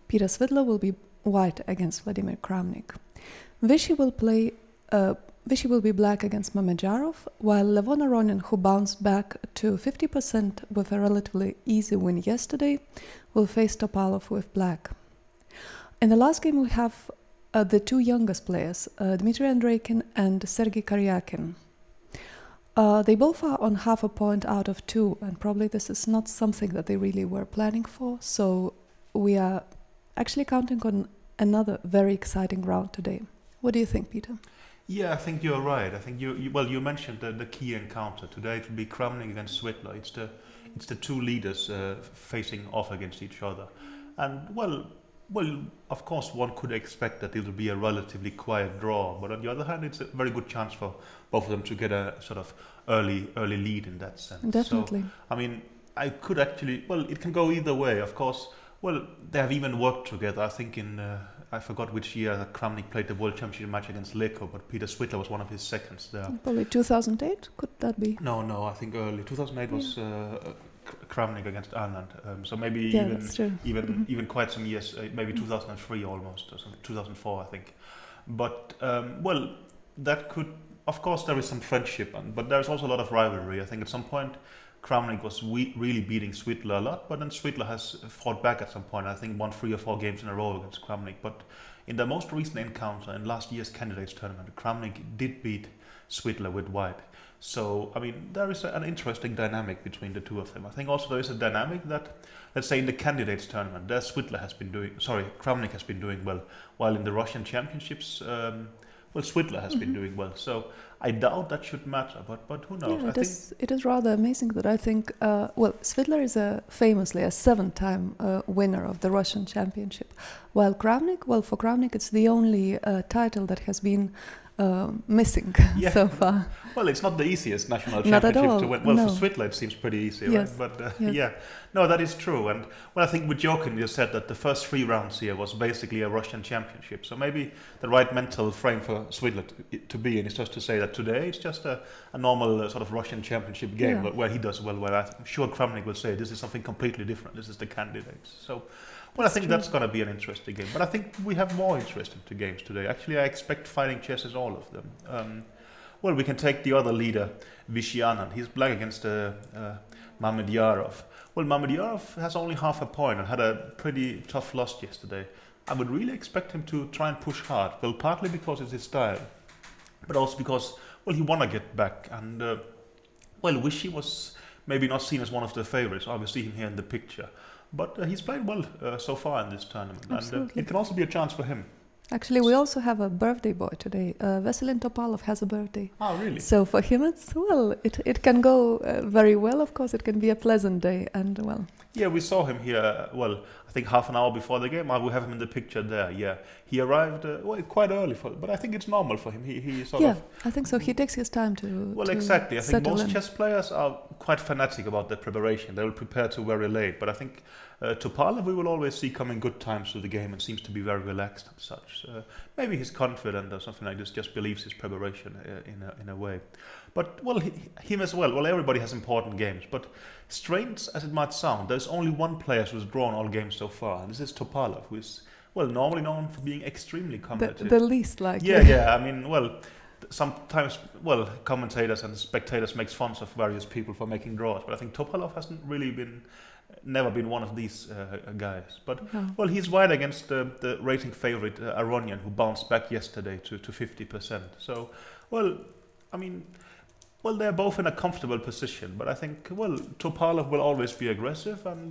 Peter Svidler will be white against Vladimir Kramnik. Vishy will be black against Mamedyarov, while Levon Aronian, who bounced back to 50% with a relatively easy win yesterday, will face Topalov with black. In the last game we have the two youngest players, Dmitry Andreikin and Sergei Karyakin. They both are on half a point out of 2, and probably this is not something that they really were planning for, so we are actually counting on another very exciting round today. What do you think, Peter? Yeah, I think you're right. I think you mentioned the key encounter today. It will be Kramnik against Svidler. It's the two leaders facing off against each other, and well, of course one could expect that it will be a relatively quiet draw. But on the other hand, it's a very good chance for both of them to get a sort of early lead in that sense. Definitely. So, I mean, I could actually. Well, it can go either way, of course. Well, they have even worked together. I think in I forgot which year that Kramnik played the World Championship match against Leko, but Peter Svidler was one of his seconds there. Probably 2008, could that be? No, I think early. 2008 was Kramnik against Anand. So maybe even quite some years, maybe 2003 almost, or 2004 I think. But well, that could, of course there is some friendship, but there's also a lot of rivalry. I think at some point Kramnik was really beating Svidler a lot, but then Svidler has fought back at some point. I think won 3 or 4 games in a row against Kramnik. But in the most recent encounter in last year's candidates tournament, Kramnik did beat Svidler with white. So I mean, there is an interesting dynamic between the two of them. I think also there is a dynamic that, let's say in the candidates tournament, there Kramnik has been doing well, while in the Russian championships, Svidler has been doing well. So I doubt that should matter, but who knows? Yeah, it is rather amazing that I think, Svidler is famously a 7-time winner of the Russian championship, while Kramnik, for Kramnik it's the only title that has been missing so far. Well, it's not the easiest national championship to win. Well, no. for Svidler it seems pretty easy, yes. right? But yes. yeah, no, that is true. And well, I think with Jokin you said that the first 3 rounds here was basically a Russian championship. So maybe the right mental frame for Svidler to be in is just to say that today it's just a normal sort of Russian championship game where he does well. Where I'm sure Kramnik will say this is something completely different. This is the candidates. So. Well, I think that's going to be an interesting game. But I think we have more interesting games today. Actually, I expect fighting chesses, all of them. Well, we can take the other leader, Vishy Anand. He's black against Mamedyarov. Well, Mamedyarov has only half a point and had a pretty tough loss yesterday. I would really expect him to try and push hard. Well, partly because it's his style, but also because, well, he want to get back. And, well, Vishy was maybe not seen as one of the favorites. Obviously, him here in the picture. But he's played well so far in this tournament. Absolutely. And it can also be a chance for him. Actually, we also have a birthday boy today. Veselin Topalov has a birthday. Oh, really? So for him, it can go very well. Of course, it can be a pleasant day, and well. Yeah, we saw him here. Well, I think half an hour before the game. We have him in the picture there. Yeah, he arrived quite early but I think it's normal for him. He sort of. I think so. He takes his time to. Well, exactly. I think most in. Chess players are quite fanatic about their preparation. They will prepare to very late. But I think Topalov we will always see come in good times to the game and seems to be very relaxed and such. Maybe he's confident or something like this. Just believes his preparation in a way. But well, him as well. Well, everybody has important games, but strange as it might sound, there's only one player who's drawn all games so far, and this is Topalov, who is normally known for being extremely competitive. The least likely. Yeah. I mean, sometimes commentators and spectators make fun of various people for making draws, but I think Topalov hasn't really never been one of these guys. But well, he's wide against the rating favorite Aronian, who bounced back yesterday to 50%. So well, I mean. Well, they're both in a comfortable position, but I think, well, Topalov will always be aggressive, and,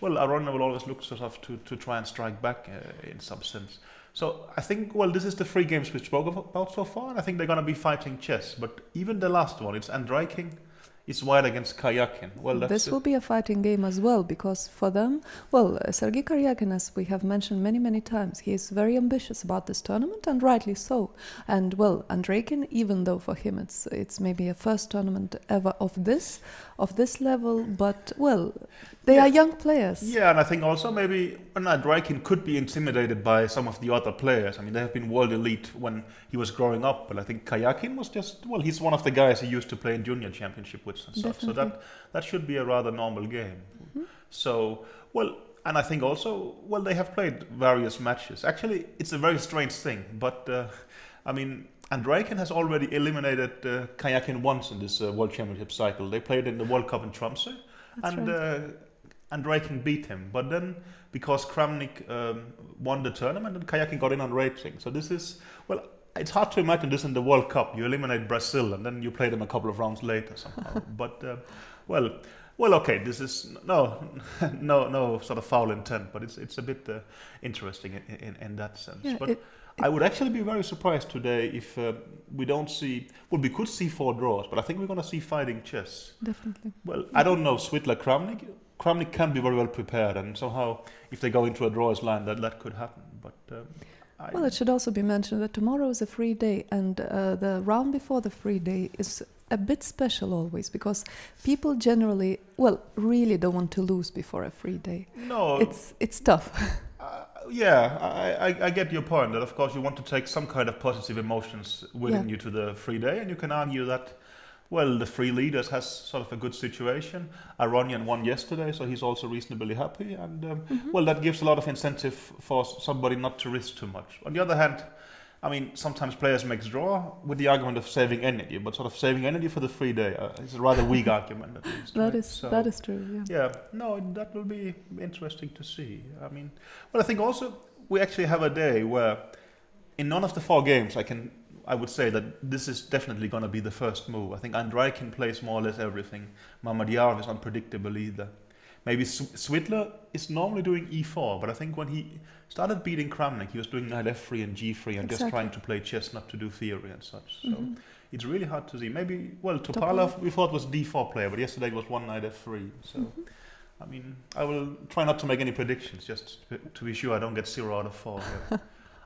well, Aronian will always look sort of to try and strike back in some sense. So I think, well, this is the 3 games we spoke about so far, and I think they're going to be fighting chess. But even the last one, it's Andreikin is wide against Karyakin. Well, this will be a fighting game as well, because for them, well, Sergei Karyakin, as we have mentioned many times, he is very ambitious about this tournament, and rightly so. And well, Andreikin, even though for him it's maybe a first tournament ever of this level, but well, they are young players. Yeah, and I think also maybe Andreikin could be intimidated by some of the other players. I mean, they have been world elite when he was growing up, but I think Karyakin was just, well, he's one of the guys he used to play in junior championship with and such. So that should be a rather normal game. So, well, And I think also, well, they have played various matches. Actually, it's a very strange thing, but I mean, Andreiken has already eliminated Kayakin once in this World Championship cycle. They played in the World Cup in Tromsø, and Andreiken beat him. But then, because Kramnik won the tournament, and Kayakin got in on rating. So this is, well, it's hard to imagine this in the World Cup. You eliminate Brazil, and then you play them a couple of rounds later somehow. But well, okay. This is no sort of foul intent, but it's a bit interesting in that sense. Yeah, but I would actually be very surprised today if we don't see. Well, we could see 4 draws, but I think we're going to see fighting chess. Definitely. Well, I don't know Svitler Kramnik. Kramnik can be very well prepared, and somehow if they go into a draws line, that could happen. But well, it should also be mentioned that tomorrow is a free day, and the round before the free day is a bit special always, because people generally, well, really don't want to lose before a free day. No, it's tough. I get your point that of course you want to take some kind of positive emotions with you to the free day, and you can argue that, well, the free leaders has sort of a good situation. Aronian won yesterday, so he's also reasonably happy, and well, that gives a lot of incentive for somebody not to risk too much. On the other hand, I mean, sometimes players make draw with the argument of saving energy, but sort of saving energy for the free day is a rather weak argument. At least, that is true. Yeah. No, that will be interesting to see. I mean, well, I think also we actually have a day where, in none of the 4 games, I would say that this is definitely going to be the first move. I think Andreiken plays more or less everything. Mamadiyarov is unpredictable either. Maybe Svitler is normally doing e4, but I think when he started beating Kramnik, he was doing knight f3 and g3 and just trying to play chess, not to do theory and such. So it's really hard to see. Maybe, well, Topalov we thought was d4 player, but yesterday it was one knight f3. So, I mean, I will try not to make any predictions, just to be sure I don't get 0 out of 4 here.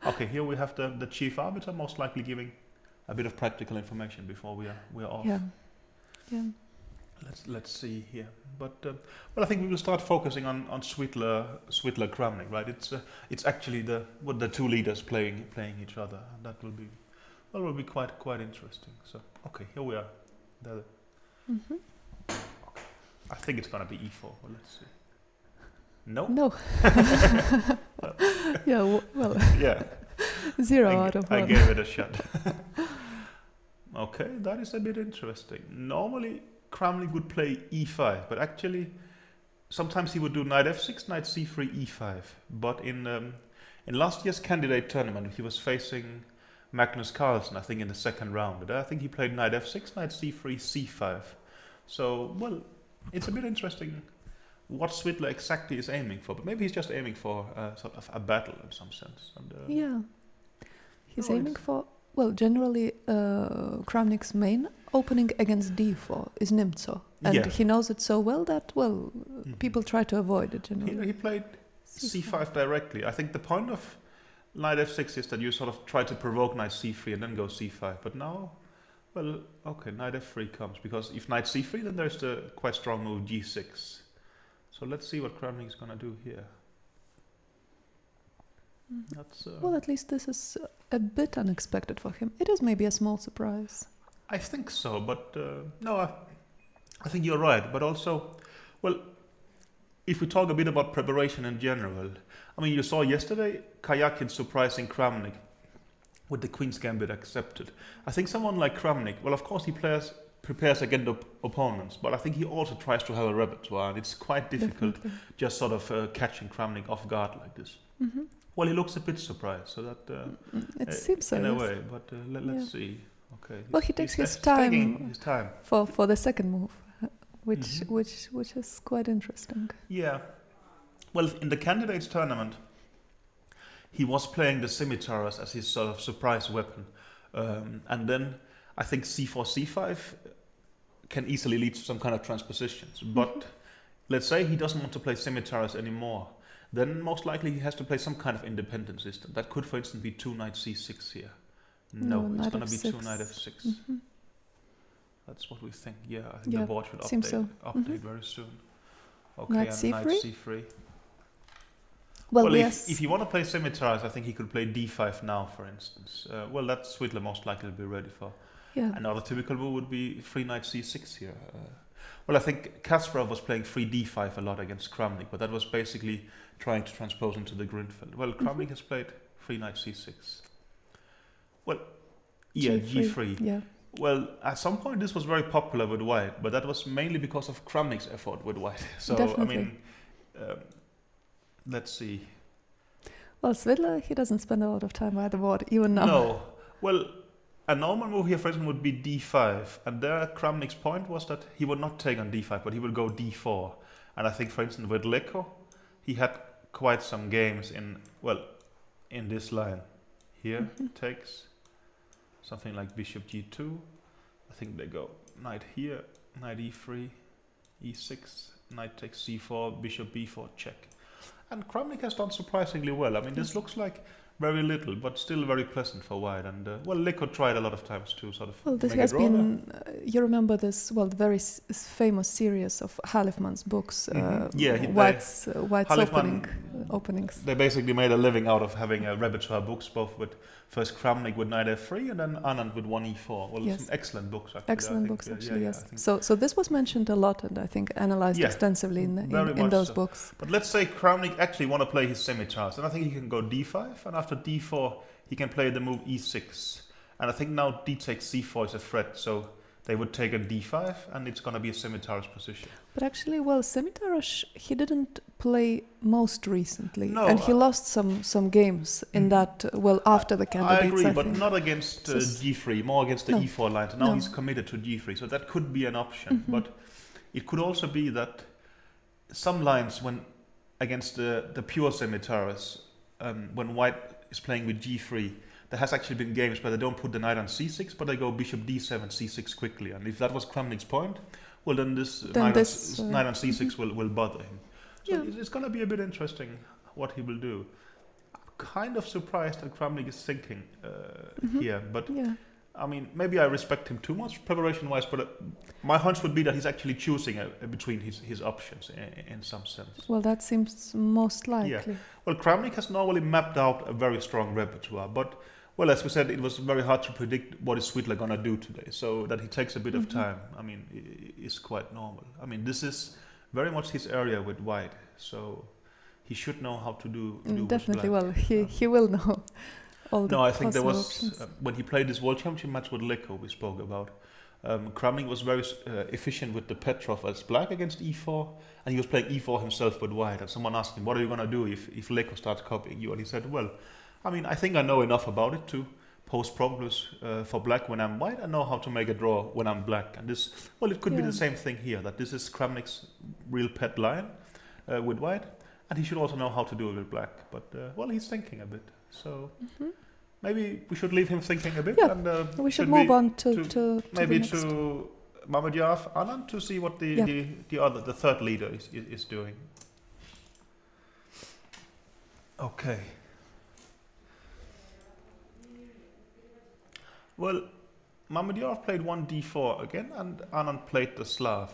Okay, here we have the chief arbiter, most likely giving a bit of practical information before we are off. Yeah. Let's see here, but well, I think we will start focusing on Svitler Kramnik, right? It's actually the 2 leaders playing each other, and that will be quite interesting. So okay, here we are. Okay. I think it's gonna be e4. Well, let's see. No. Yeah. Well. Yeah. 0 out of 1. I gave it a shot. Okay, that is a bit interesting. Normally, Kramnik would play e5, but actually, sometimes he would do knight f6, knight c3, e5. But in last year's candidate tournament, he was facing Magnus Carlsen, I think, in the second round. But I think he played knight f6, knight c3, c5. So, well, it's a bit interesting what Svitler exactly is aiming for. But maybe he's just aiming for sort of a battle in some sense. And, he's aiming for... Well, generally, Kramnik's main opening against d4 is Nimzo. And he knows it so well that, well, people try to avoid it generally. He played c5 directly. I think the point of knight f6 is that you sort of try to provoke knight c3 and then go c5. But now, well, okay, knight f3 comes, because if knight c3, then there's the quite strong move g6. So let's see what Kramnik is going to do here. Well, at least this is a bit unexpected for him. It is maybe a small surprise. I think so, but no, I think you're right. But also, well, if we talk a bit about preparation in general, I mean, you saw yesterday Kayakin surprising Kramnik with the Queen's Gambit accepted. I think someone like Kramnik, well, of course he prepares against opponents, but I think he also tries to have a repertoire, and it's quite difficult just sort of catching Kramnik off guard like this. Well, he looks a bit surprised, so that it seems so in a way. But let's see. Okay. Well, he takes his time for the second move, which is quite interesting. Yeah. Well, in the candidates tournament, he was playing the scimitars as his sort of surprise weapon, and then I think c4, c5 can easily lead to some kind of transpositions. But let's say he doesn't want to play scimitars anymore. Then most likely he has to play some kind of independent system. That could, for instance, be 2 knight c6 here. No, it's going to be 2 knight f6. That's what we think. Yeah, I think the board should update very soon. Okay, knight and c3? knight c3. Well, if you want to play scimitars, I think he could play d5 now, for instance. Well, that's Svitler most likely will be ready for. Yeah. Another typical move would be 3 knight c6 here. Well, I think Kasparov was playing free d5 a lot against Kramnik, but that was basically trying to transpose into the Grünfeld. Well, Kramnik has played free knight c6. Well, yeah, g3. Yeah. Well, at some point this was very popular with white, but that was mainly because of Kramnik's effort with white. So, Definitely. I mean, let's see. Well, Svidler, he doesn't spend a lot of time by the board, even now. No. Well, a normal move here, for instance, would be d5. And there, Kramnik's point was that he would not take on d5, but he would go d4. And I think, for instance, with Leko, he had quite some games in this line. Here, takes something like bishop g2. I think they go knight here, knight e3, e6, knight takes c4, bishop b4, check. And Kramnik has done surprisingly well. I mean, this looks like very little, but still very pleasant for white. And Leko tried a lot of times to sort of. Well, this has been. You remember this? Well, the very famous series of Halifman's books. White's openings. They basically made a living out of having repertoire books, both with first Kramnik with knight f3 and then Anand with 1e4. Well, some excellent books. Actually, excellent books, actually. Yes. So this was mentioned a lot, and I think analyzed extensively in those books. But let's say Kramnik actually want to play his scimitars, and I think he can go d5, and after d4 he can play the move e6, and I think now d takes c4 is a threat, so they would take a d5, and it's going to be a scimitarish position. But actually, well, scimitarish he didn't play most recently, no, and he lost some games in that. Well, after the candidates, I agree, but think. not against g3, more against the e4 lines. Now he's committed to g3, so that could be an option. But it could also be that some lines, when against the pure scimitars, when white is playing with g3, there has actually been games where they don't put the knight on c6, but they go bishop d7, c6 quickly. And if that was Kramnik's point, well, then this knight on c6 will bother him. So it's going to be a bit interesting what he will do. I'm kind of surprised that Kramnik is thinking here, but I mean, maybe I respect him too much preparation-wise, but my hunch would be that he's actually choosing between his options in some sense. Well, that seems most likely. Yeah. Well, Kramnik has normally mapped out a very strong repertoire, but well, as we said, it was very hard to predict what is Svidler going to do today. So that he takes a bit of time, I mean, is quite normal. I mean, this is very much his area with white, so he should know how to do definitely. Well, he will know. I think there was when he played this World Championship match with Leko we spoke about. Kramnik was very efficient with the Petrov as black against e4, and he was playing e4 himself with white. And someone asked him, "What are you going to do if Leko starts copying you?" And he said, "Well, I mean, I think I know enough about it to pose problems for black when I'm white. I know how to make a draw when I'm black." And this, well, it could be the same thing here. That this is Kramnik's real pet line with white, and he should also know how to do it with black. But well, he's thinking a bit. So maybe we should leave him thinking a bit. Yeah, and we should move on to maybe the next. to Mamedyarov Anand to see what the third leader is doing. Okay. Well, Mamedyarov played 1d4 again, and Anand played the Slav.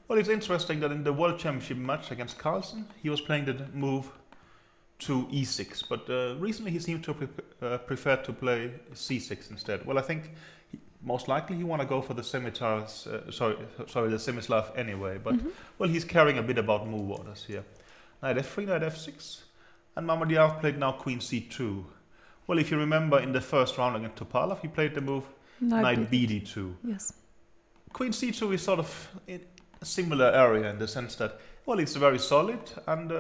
Well, it's interesting that in the World Championship match against Carlsen, he was playing the move to e6, but recently he seemed to prefer to play c6 instead. Well, I think most likely he want to go for the scimitars, the semislav anyway, but well, he's caring a bit about move orders here. Knight f3, knight f6, and Mamedyarov played now queen c2. Well, if you remember in the first round against Topalov, he played the move knight bd2. Yes. Queen c2 is sort of in a similar area in the sense that, well, it's very solid, and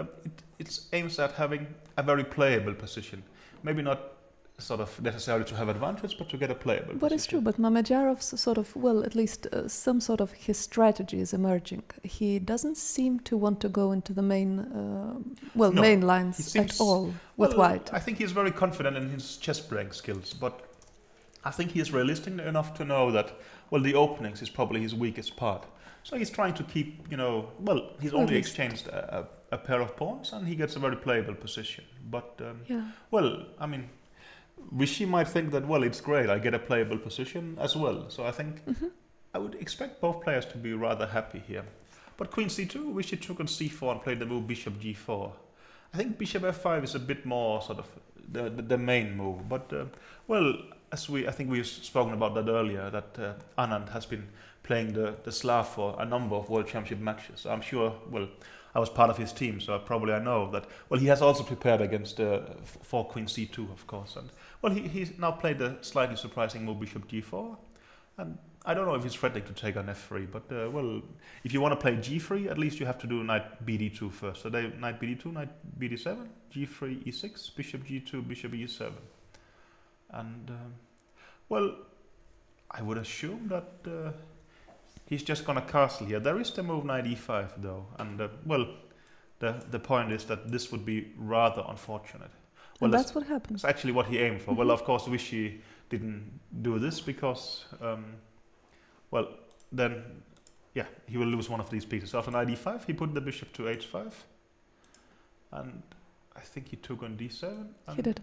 it aims at having a very playable position. Maybe not sort of necessarily to have advantage, but to get a playable position. But it's true, but Mamedyarov's sort of, well, at least some sort of his strategy is emerging. He doesn't seem to want to go into the main lines at all with white. I think he's very confident in his chess playing skills, but I think he is realistic enough to know that, well, the openings is probably his weakest part. So he's trying to keep, he's only exchanged a pair of pawns, and he gets a very playable position. But, well, I mean, Vishy might think that, well, it's great, I get a playable position as well. So I think I would expect both players to be rather happy here. But queen c2, Vishy took on c4 and played the move bishop g4. I think bishop f5 is a bit more sort of the main move. But, well, I think we've spoken about that earlier, that Anand has been playing the Slav for a number of World Championship matches. I'm sure, well, I was part of his team, so I know that. Well, he has also prepared against 4 Queen C2, of course. And, well, he's now played a slightly surprising move, Bishop G4. And I don't know if he's threatening to take on F3, but, well, if you want to play G3, at least you have to do Knight BD2 first. So Knight BD2, Knight BD7, G3, E6, Bishop G2, Bishop E7. And, well, I would assume that he's just going to castle here. There is the move Knight E5, though. And, well, the point is that this would be rather unfortunate. Well, and that's what happened. It's actually what he aimed for. Well, of course, Vichy didn't do this because, well, then, yeah, he will lose one of these pieces. After Knight E5, he put the bishop to H5. And I think he took on D7. He did.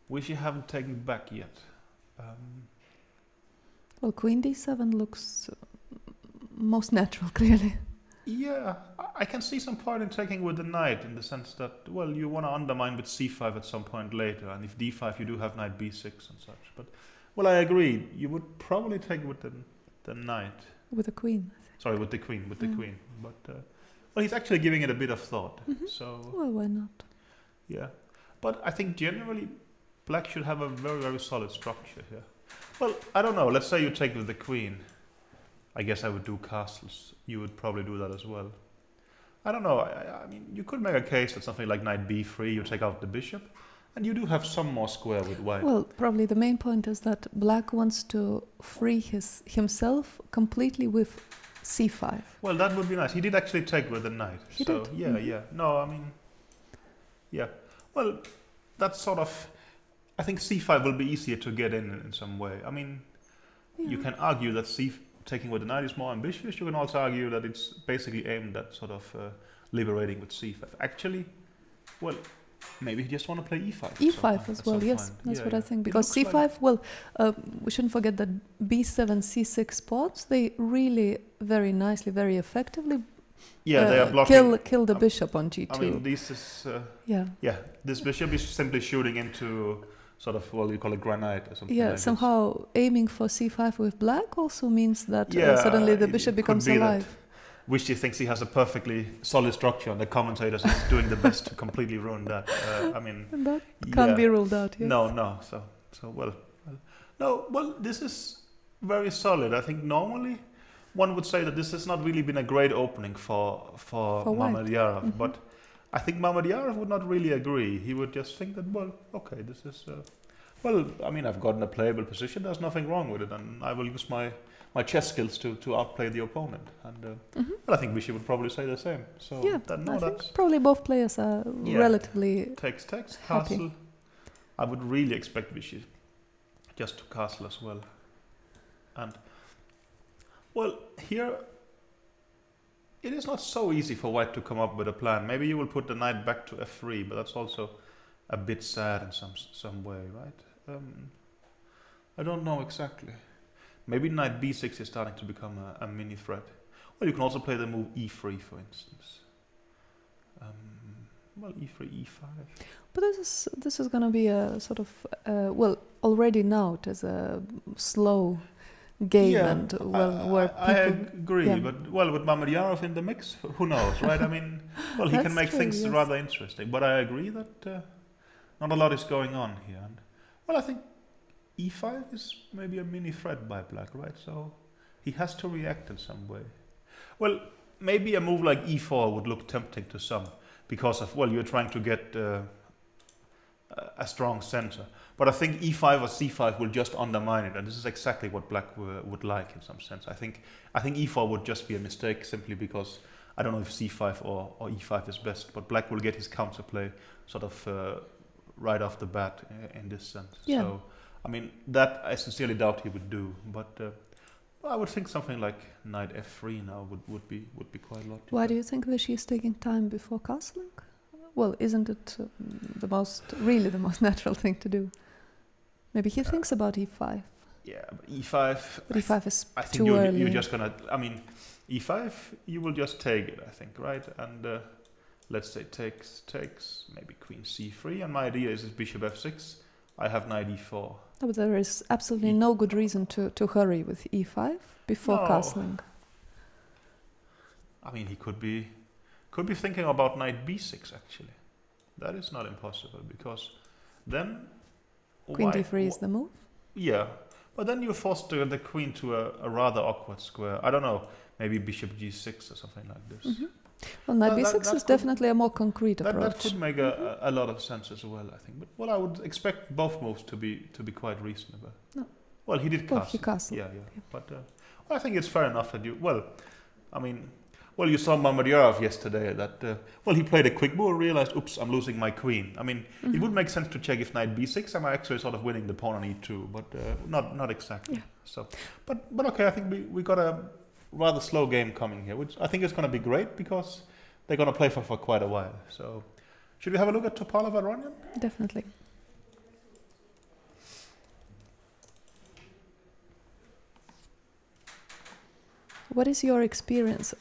Vichy haven't taken back yet. Well, Queen D7 looks most natural, clearly. Yeah, I can see some point in taking with the knight in the sense that, well, you want to undermine with C5 at some point later, and if D5 you do have Knight B6 and such. But, well, I agree. You would probably take with the knight. With the queen. Sorry, with the queen, the queen. But, well, he's actually giving it a bit of thought. So. Well, why not? Yeah, but I think generally black should have a very, very solid structure here. Well, I don't know. Let's say you take with the queen. I guess I would do castles. You would probably do that as well. I don't know. I mean, you could make a case that something like Knight B3, you take out the bishop, and you do have some more square with white. Well, probably the main point is that black wants to free himself completely with C5. Well, that would be nice. He did actually take with the knight. He so, did. Yeah, yeah. No, I mean, yeah. Well, that's sort of, I think C5 will be easier to get in some way. I mean, you can argue that taking with the knight is more ambitious. You can also argue that it's basically aimed at sort of liberating with C5. Actually, well, maybe he just want to play E5. E5 as well, yes. That's what I think. Because C5, like, well, we shouldn't forget that B7, C6 pawns, they really very nicely, very effectively they are blocking, kill the bishop on G2. I mean, this is, this bishop is simply shooting into sort of, well, you call it granite or something. Yeah, somehow aiming for C5 with black also means that suddenly the bishop becomes alive. Vichy thinks he has a perfectly solid structure, and the commentators is doing the best to completely ruin that. I mean, that can't be ruled out. Yes. No. Well, this is very solid. I think normally one would say that this has not really been a great opening for Mamedyarov, but I think Mamedyarov would not really agree. He would just think that, well, okay, this is, well, I mean, I've gotten a playable position. There's nothing wrong with it, and I will use my chess skills to outplay the opponent. And well, I think Vichy would probably say the same. So yeah, I think probably both players are relatively takes castle. I would really expect Vichy just to castle as well. And well, here it is not so easy for white to come up with a plan. Maybe you will put the knight back to F3, but that's also a bit sad in some way, right? I don't know exactly. Maybe knight B6 is starting to become a mini threat. Well, you can also play the move E3, for instance. Well, E3, E5. But this is going to be a sort of well, already now it is a slow game, and where people, I agree, but well, with Mamedyarov in the mix, who knows, right? I mean, well, he can make things rather interesting. But I agree that not a lot is going on here. And, well, I think E5 is maybe a mini threat by black, right? So he has to react in some way. Well, maybe a move like E4 would look tempting to some because of, well, you're trying to get a strong center. But I think E5 or C5 will just undermine it, and this is exactly what black would like in some sense. I think E4 would just be a mistake simply because I don't know if C5 or E5 is best, but black will get his counterplay sort of right off the bat in this sense. Yeah. So, I mean, that I sincerely doubt he would do, but I would think something like knight F3 now would be quite a lot. Why do you think Vichy is taking time before castling? Well, isn't it the most natural thing to do? Maybe he thinks about E5. Yeah, but E5. But E5 is I think too early. you're just gonna. I mean, E5. You will just take it, I think, right? And let's say takes maybe Queen C3. And my idea is Bishop F6. I have knight e4. No, but there is absolutely no good reason to hurry with e5 before No. castling. I mean, he could be thinking about knight b6 actually. That is not impossible because then Queen d3 is the move. Yeah, but then you force the queen to a rather awkward square. I don't know, maybe bishop g6 or something like this. Well, knight b6 is definitely a more concrete approach. That could make a lot of sense as well, I think. But well, I would expect both moves to be quite reasonable. No. Well, he did castle. Well, he castled. Yeah. But I think it's fair enough that you. Well, I mean, well, you saw Mamedyarov yesterday. That well, he played a quick move, realized, oops, I'm losing my queen. I mean, it would make sense to check if knight b6, am I actually sort of winning the pawn on e2, but not exactly. Yeah. So, but okay, I think we got a rather slow game coming here, which I think is going to be great because they're going to play for quite a while. So, should we have a look at Topalov Aronian? Definitely. What is your experience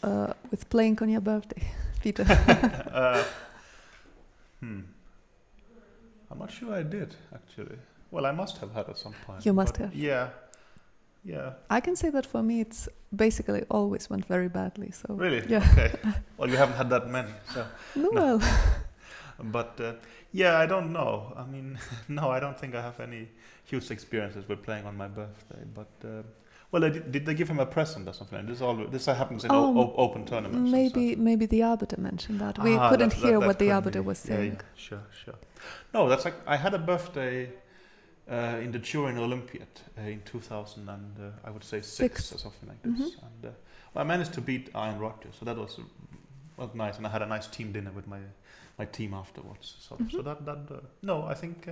with playing on your birthday, Peter? I'm not sure I did, actually. Well, I must have had at some point. You must have. Yeah. I can say that for me, it's basically always went very badly. So really? Yeah. Okay. Well, you haven't had that many, so. No. Well. But yeah, I don't know. I mean, no, I don't think I have any huge experiences with playing on my birthday. But well, did they give him a present or something? This happens in open tournaments. Maybe the arbiter mentioned that. We couldn't hear what the arbiter was saying. Yeah, sure. No, that's like I had a birthday in the Turin Olympiad in 2000 and I would say six or something like this. And I managed to beat Ian Rodgers, so that was nice. And I had a nice team dinner with my team afterwards. So no, I think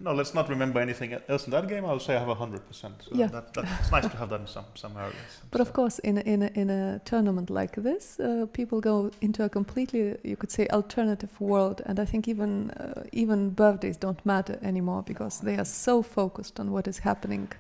let's not remember anything else in that game. I'll say I have 100%. So yeah, that's nice to have that in some areas. But of course, in a tournament like this, people go into a completely, you could say, alternative world, and I think even birthdays don't matter anymore because they are so focused on what is happening,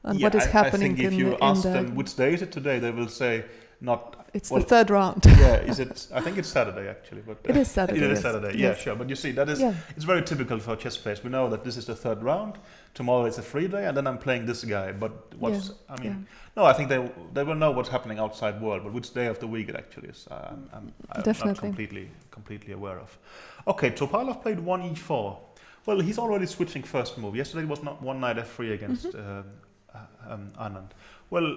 what is happening. I think if you ask them which day is it today, they will say not. It's the third round. Yeah, is it? I think it's Saturday actually, but it is Saturday. It is yes. Saturday. Yeah, sure. But you see, that is it's very typical for chess players. We know that this is the third round. Tomorrow is a free day, and then I'm playing this guy. But no, I think they will know what's happening outside world, but which day of the week it actually is, I'm not completely aware of. Okay, Topalov played 1e4. Well, he's already switching first move. Yesterday was not one knight f3 against Anand. Well.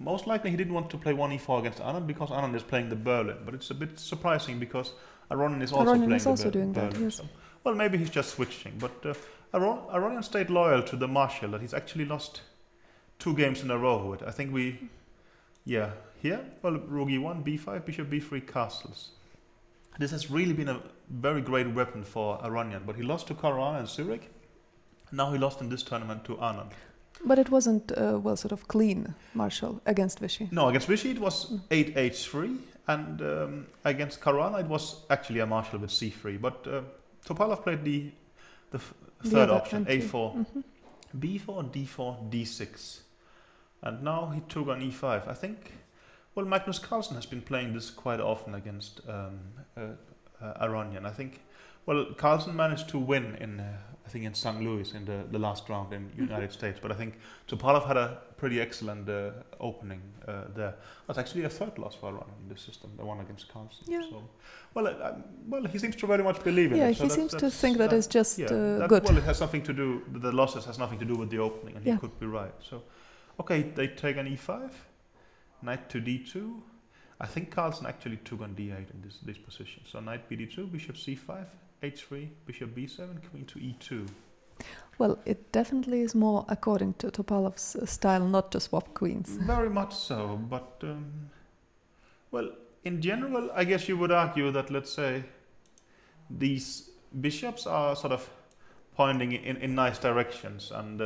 Most likely he didn't want to play 1e4 against Anand because Anand is playing the Berlin, but it's a bit surprising because Aronian is also playing the doing Berlin. That, yes. So, well, maybe he's just switching, but Aronian stayed loyal to the Marshall that he's actually lost 2 games in a row with. I think here, well, rook e1, b5, bishop b3, castles. This has really been a very great weapon for Aronian, but he lost to Caruana and Zurich. Now he lost in this tournament to Anand. But it wasn't, sort of clean Marshall against Vichy. No, against Vichy it was 8h3, and against Caruana it was actually a Marshall with c3. But Topalov played the third option, a4, b4, d4, d6. And now he took on e5. I think, well, Magnus Carlsen has been playing this quite often against Aronian. I think, well, Carlsen managed to win in St. Louis in the last round in United States, but I think Topalov had a pretty excellent opening there. That's actually a third loss for Aronian in this system, the one against Carlsen. Yeah. So, well, he seems to very much believe in it. Yeah, he seems to think that it's just good. Well, it has something to do. The losses has nothing to do with the opening, and he could be right. So, okay, they take an e5, knight to d2. I think Carlsen actually took on d8 in this position. So knight bd2, bishop c5. h3, bishop b7, queen to e2. Well, it definitely is more according to Topalov's style not to swap queens. Very much so, but well, in general, I guess you would argue that, let's say, these bishops are sort of pointing in nice directions, and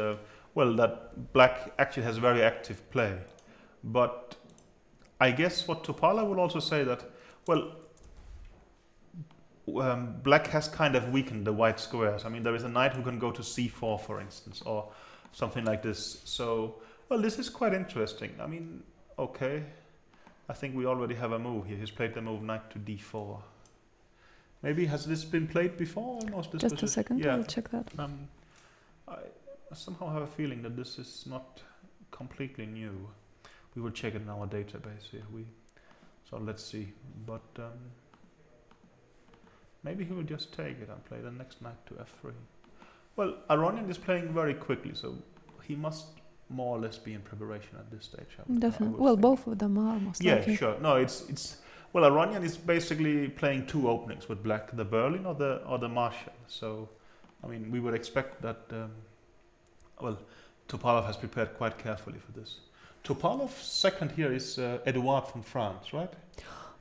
well, that black actually has very active play. But I guess what Topalov would also say that, well, black has kind of weakened the white squares. I mean, there is a knight who can go to c4, for instance, or something like this. So, well, this is quite interesting. I mean, okay, I think we already have a move here. He's played the move knight to d4. Maybe has this been played before? Almost this Just a second, yeah. I'll check that. I somehow have a feeling that this is not completely new. We will check it in our database here. So let's see. But maybe he will just take it and play the next knight to f3. Well, Aronian is playing very quickly, so he must more or less be in preparation at this stage. Definitely. Well, both of them are most likely. Yeah, sure. No, it's well, Aronian is basically playing two openings with black, the Berlin or the Marshall. So, I mean, we would expect that. Well, Topalov has prepared quite carefully for this. Topalov's second here is Edouard from France, right?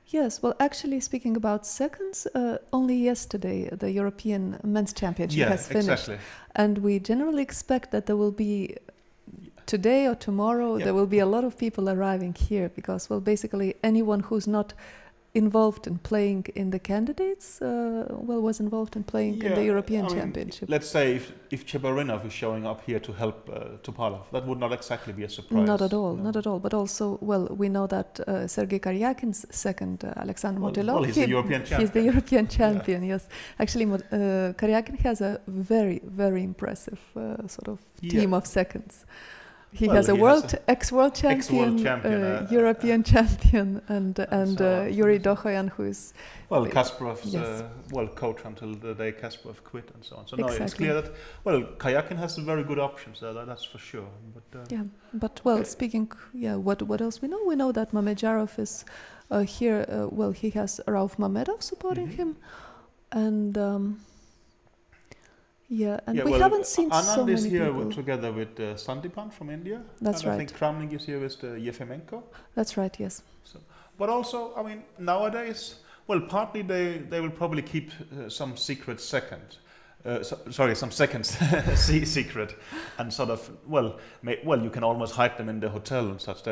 Yes, well, actually, speaking about seconds, only yesterday the European Men's Championship has finished. Exactly. And we generally expect that there will be, today or tomorrow, there will be a lot of people arriving here because, well, basically anyone who's not involved in playing in the candidates, was involved in playing in the European Championship. Let's say if Chebarinov is showing up here to help Topalov, that would not exactly be a surprise. Not at all, not at all. But also, well, we know that Sergei Karyakin's second, Alexander Motilov, he's the European champion. He's the European champion, yes. Actually, Karyakin has a very, very impressive sort of team of seconds. He has a ex-world champion, European champion, and Yuri Dokhoyan, who is Kasparov's coach until the day Kasparov quit, and so on. So exactly. No, it's clear that Karyakin has very good options there. That's for sure. But speaking, what else we know? We know that Mamedyarov is here. He has Rauf Mamedov supporting him, and. We haven't seen so many people. Anand is here together with Sandipan from India. That's right. I think Kramnik is here with Yefremenko. That's right, yes. So, but also, I mean, nowadays, partly they will probably keep some secret second. Some seconds secret, and sort of, you can almost hide them in the hotel and such.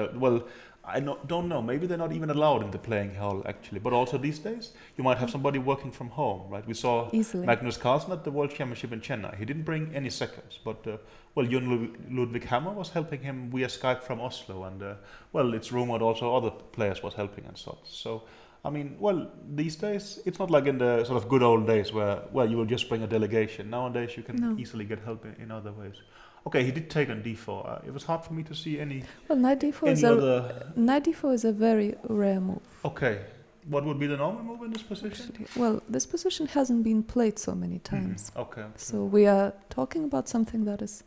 I don't know. Maybe they're not even allowed in the playing hall, actually. But also these days, you might have somebody working from home, right? We saw Magnus Carlsen at the World Championship in Chennai. He didn't bring any seconds, but Jon Ludwig Hammer was helping him via Skype from Oslo, and it's rumored also other players was helping and such. So, I mean, these days it's not like in the sort of good old days where you will just bring a delegation. Nowadays you can easily get help in other ways. Okay, he did take on d4. It was hard for me to see any. Well, knight d4 is a very rare move. Okay, what would be the normal move in this position? Actually, this position hasn't been played so many times. Okay. So we are talking about something that is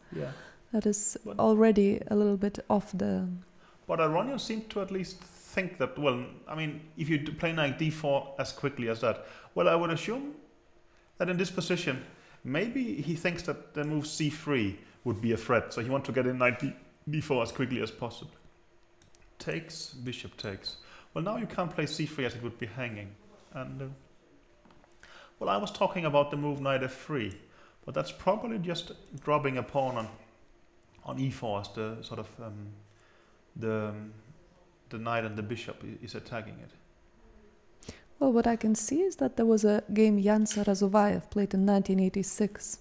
already a little bit off the. But Aronian seemed to at least think that. If you play knight d4 as quickly as that, I would assume that in this position, maybe he thinks that the move c3 would be a threat, so he wants to get in knight d4 as quickly as possible. Takes, bishop takes. Well, now you can't play c3 as it would be hanging. And I was talking about the move knight f3, but that's probably just dropping a pawn on e4 as the sort of the knight and the bishop is attacking it. Well, what I can see is that there was a game Yan Sarazovayev played in 1986.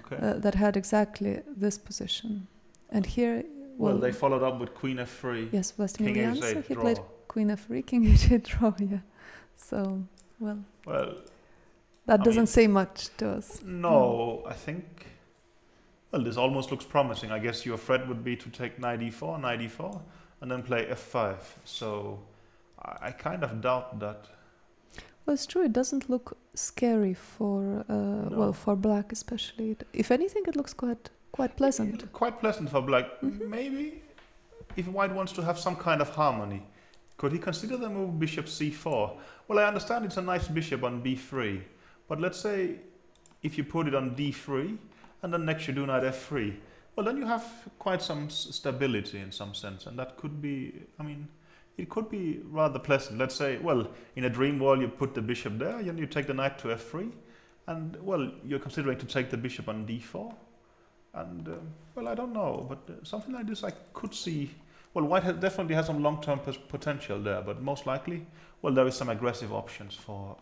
Okay. That had exactly this position, and here. They followed up with Queen f3. Yes, Vladimir Jansa. He draw. played Queen f3, King h8 draw. Yeah, so that doesn't say much to us. No, I think. This almost looks promising. I guess your threat would be to take knight e4, and then play f5. So I kind of doubt that. Well, it's true. It doesn't look scary for for black especially. If anything, it looks quite pleasant. Quite pleasant for black. Maybe if white wants to have some kind of harmony, could he consider the move bishop c4? Well, I understand it's a nice bishop on b3, but let's say if you put it on d3 and then next you do knight f3, then you have quite some stability in some sense, and that could be. It could be rather pleasant. Let's say, in a dream world, you put the bishop there, and you take the knight to f3, and, you're considering to take the bishop on d4. And, I don't know, but something like this I could see. White definitely has some long-term potential there, but most likely, there is some aggressive options for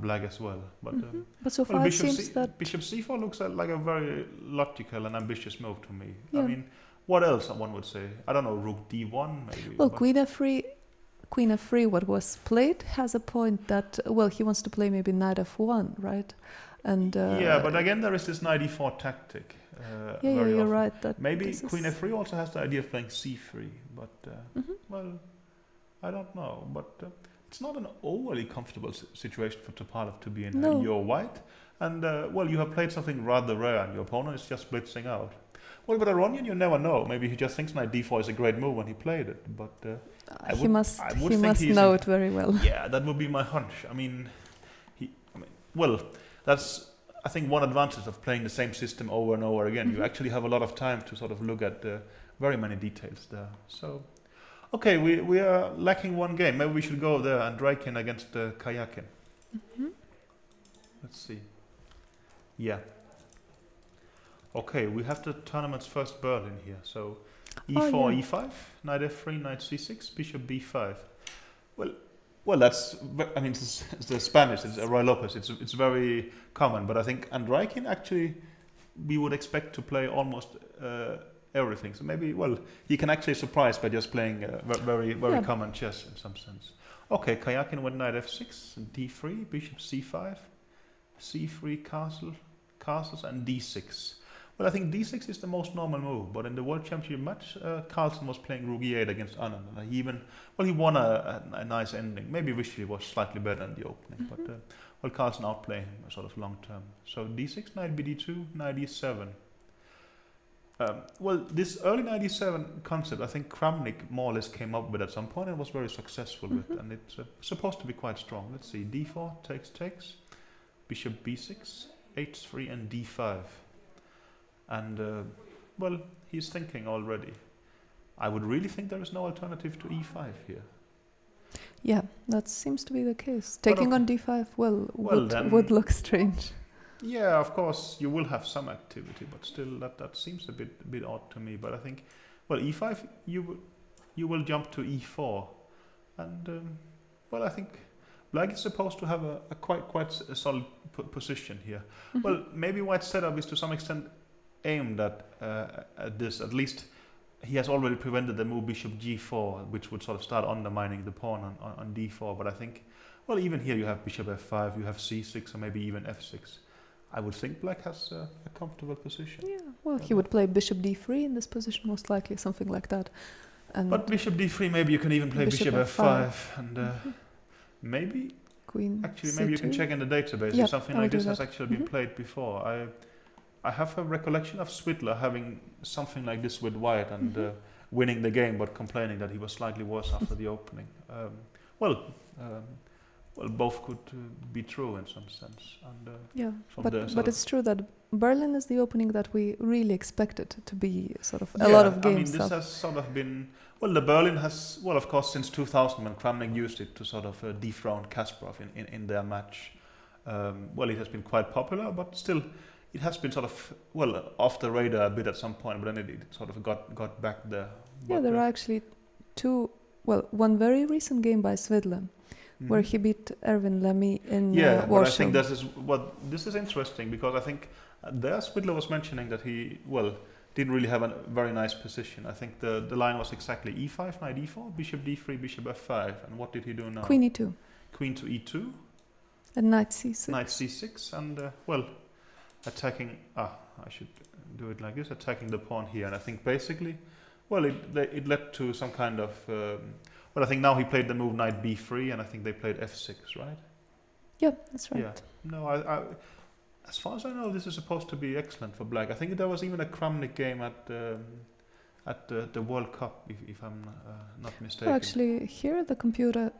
black as well. But so far it seems that bishop c4 looks like a very logical and ambitious move to me. Yeah. What else one would say? I don't know, rook d1 maybe. Queen f3 queen f3, what was played, has a point that, well, he wants to play maybe knight f1, right? And yeah, but again, there is this knight e4 tactic. yeah, very you're often. right. That Maybe queen f3 also has the idea of playing c3, but well, I don't know. But it's not an overly comfortable situation for Topalov to be in. No. You're white, and well, you have played something rather rare, and your opponent is just blitzing out. Well, with Aronian, you never know. Maybe he just thinks knight d4 is a great move when he played it, but he must know it very well. Yeah, that would be my hunch. I mean, well, that's, I think, one advantage of playing the same system over and over again. You actually have a lot of time to sort of look at very many details there. So, okay, we are lacking one game. Maybe we should go there. Andreikin against Kayakin. Let's see. Yeah. Okay, we have the tournament's first Berlin here. So, e4, e5, knight f3, knight c6, bishop b5. Well, that's, I mean, it's the Spanish, it's Roy Lopez, it's very common, but I think Andreikin actually, we would expect to play almost everything. So maybe, well, he can actually surprise by just playing very common chess in some sense. Okay, Kayakin went knight f6, d3, bishop c5, c3, castles, and d6. Well, I think d6 is the most normal move, but in the World Championship match, Carlsen was playing rook e8 against Anand, and he won a nice ending. Maybe Vishy was slightly better in the opening, but well, Carlsen outplayed him sort of long term. So d6, knight bd2, knight e7. Well, this early knight e7 concept, I think Kramnik more or less came up with at some point and was very successful with, and it's supposed to be quite strong. Let's see, d4 takes, bishop b6, h3, and d5. And, well, he's thinking already. I would really think there is no alternative to e5 here. Yeah, that seems to be the case. Taking on d5, would look strange. Yeah, of course, you will have some activity, but still, that seems a bit odd to me. But I think, well, e5, you will jump to e4. And, well, I think Black is supposed to have a quite a solid position here. Well, maybe White's setup is to some extent aimed at this. At least he has already prevented the move bishop g4, which would sort of start undermining the pawn on d4. But I think, well, even here you have bishop f5, you have c6, or maybe even f6. I would think Black has a comfortable position. Yeah, well, he would play bishop d3 in this position, most likely, something like that. And but bishop d3, maybe you can even play bishop f5, and maybe queen actually, c2. Maybe you can check in the database if something like this has actually been played before. I have a recollection of Swidler having something like this with White and winning the game, but complaining that he was slightly worse after the opening. Well, both could be true in some sense. And, yeah, but it's true that Berlin is the opening that we really expected to be sort of a lot of games. I mean, this has sort of been, well, the Berlin has, well, of course, since 2000 when Kramnik used it to sort of dethrone Kasparov in their match. Well, it has been quite popular, but still, it has been sort of, well, off the radar a bit at some point, but then it sort of got back there. Yeah, there are actually one very recent game by Swidler, where he beat Erwin Lamy in Warsaw. But I think this is interesting, because I think there Swidler was mentioning that he, well, didn't really have a very nice position. I think the line was exactly e5, knight e4, bishop d3, bishop f5, and what did he do now? Queen e2. Queen to e2. And knight c6. Knight c6, and, well, attacking, I should do it like this, attacking the pawn here, and I think basically, well, it led to some kind of, well, I think now he played the move knight b3, and I think they played f6, right? Yeah, that's right. Yeah. No, I as far as I know, this is supposed to be excellent for Black. I think there was even a Kramnik game at the World Cup, if I'm not mistaken. Well, actually, here the computer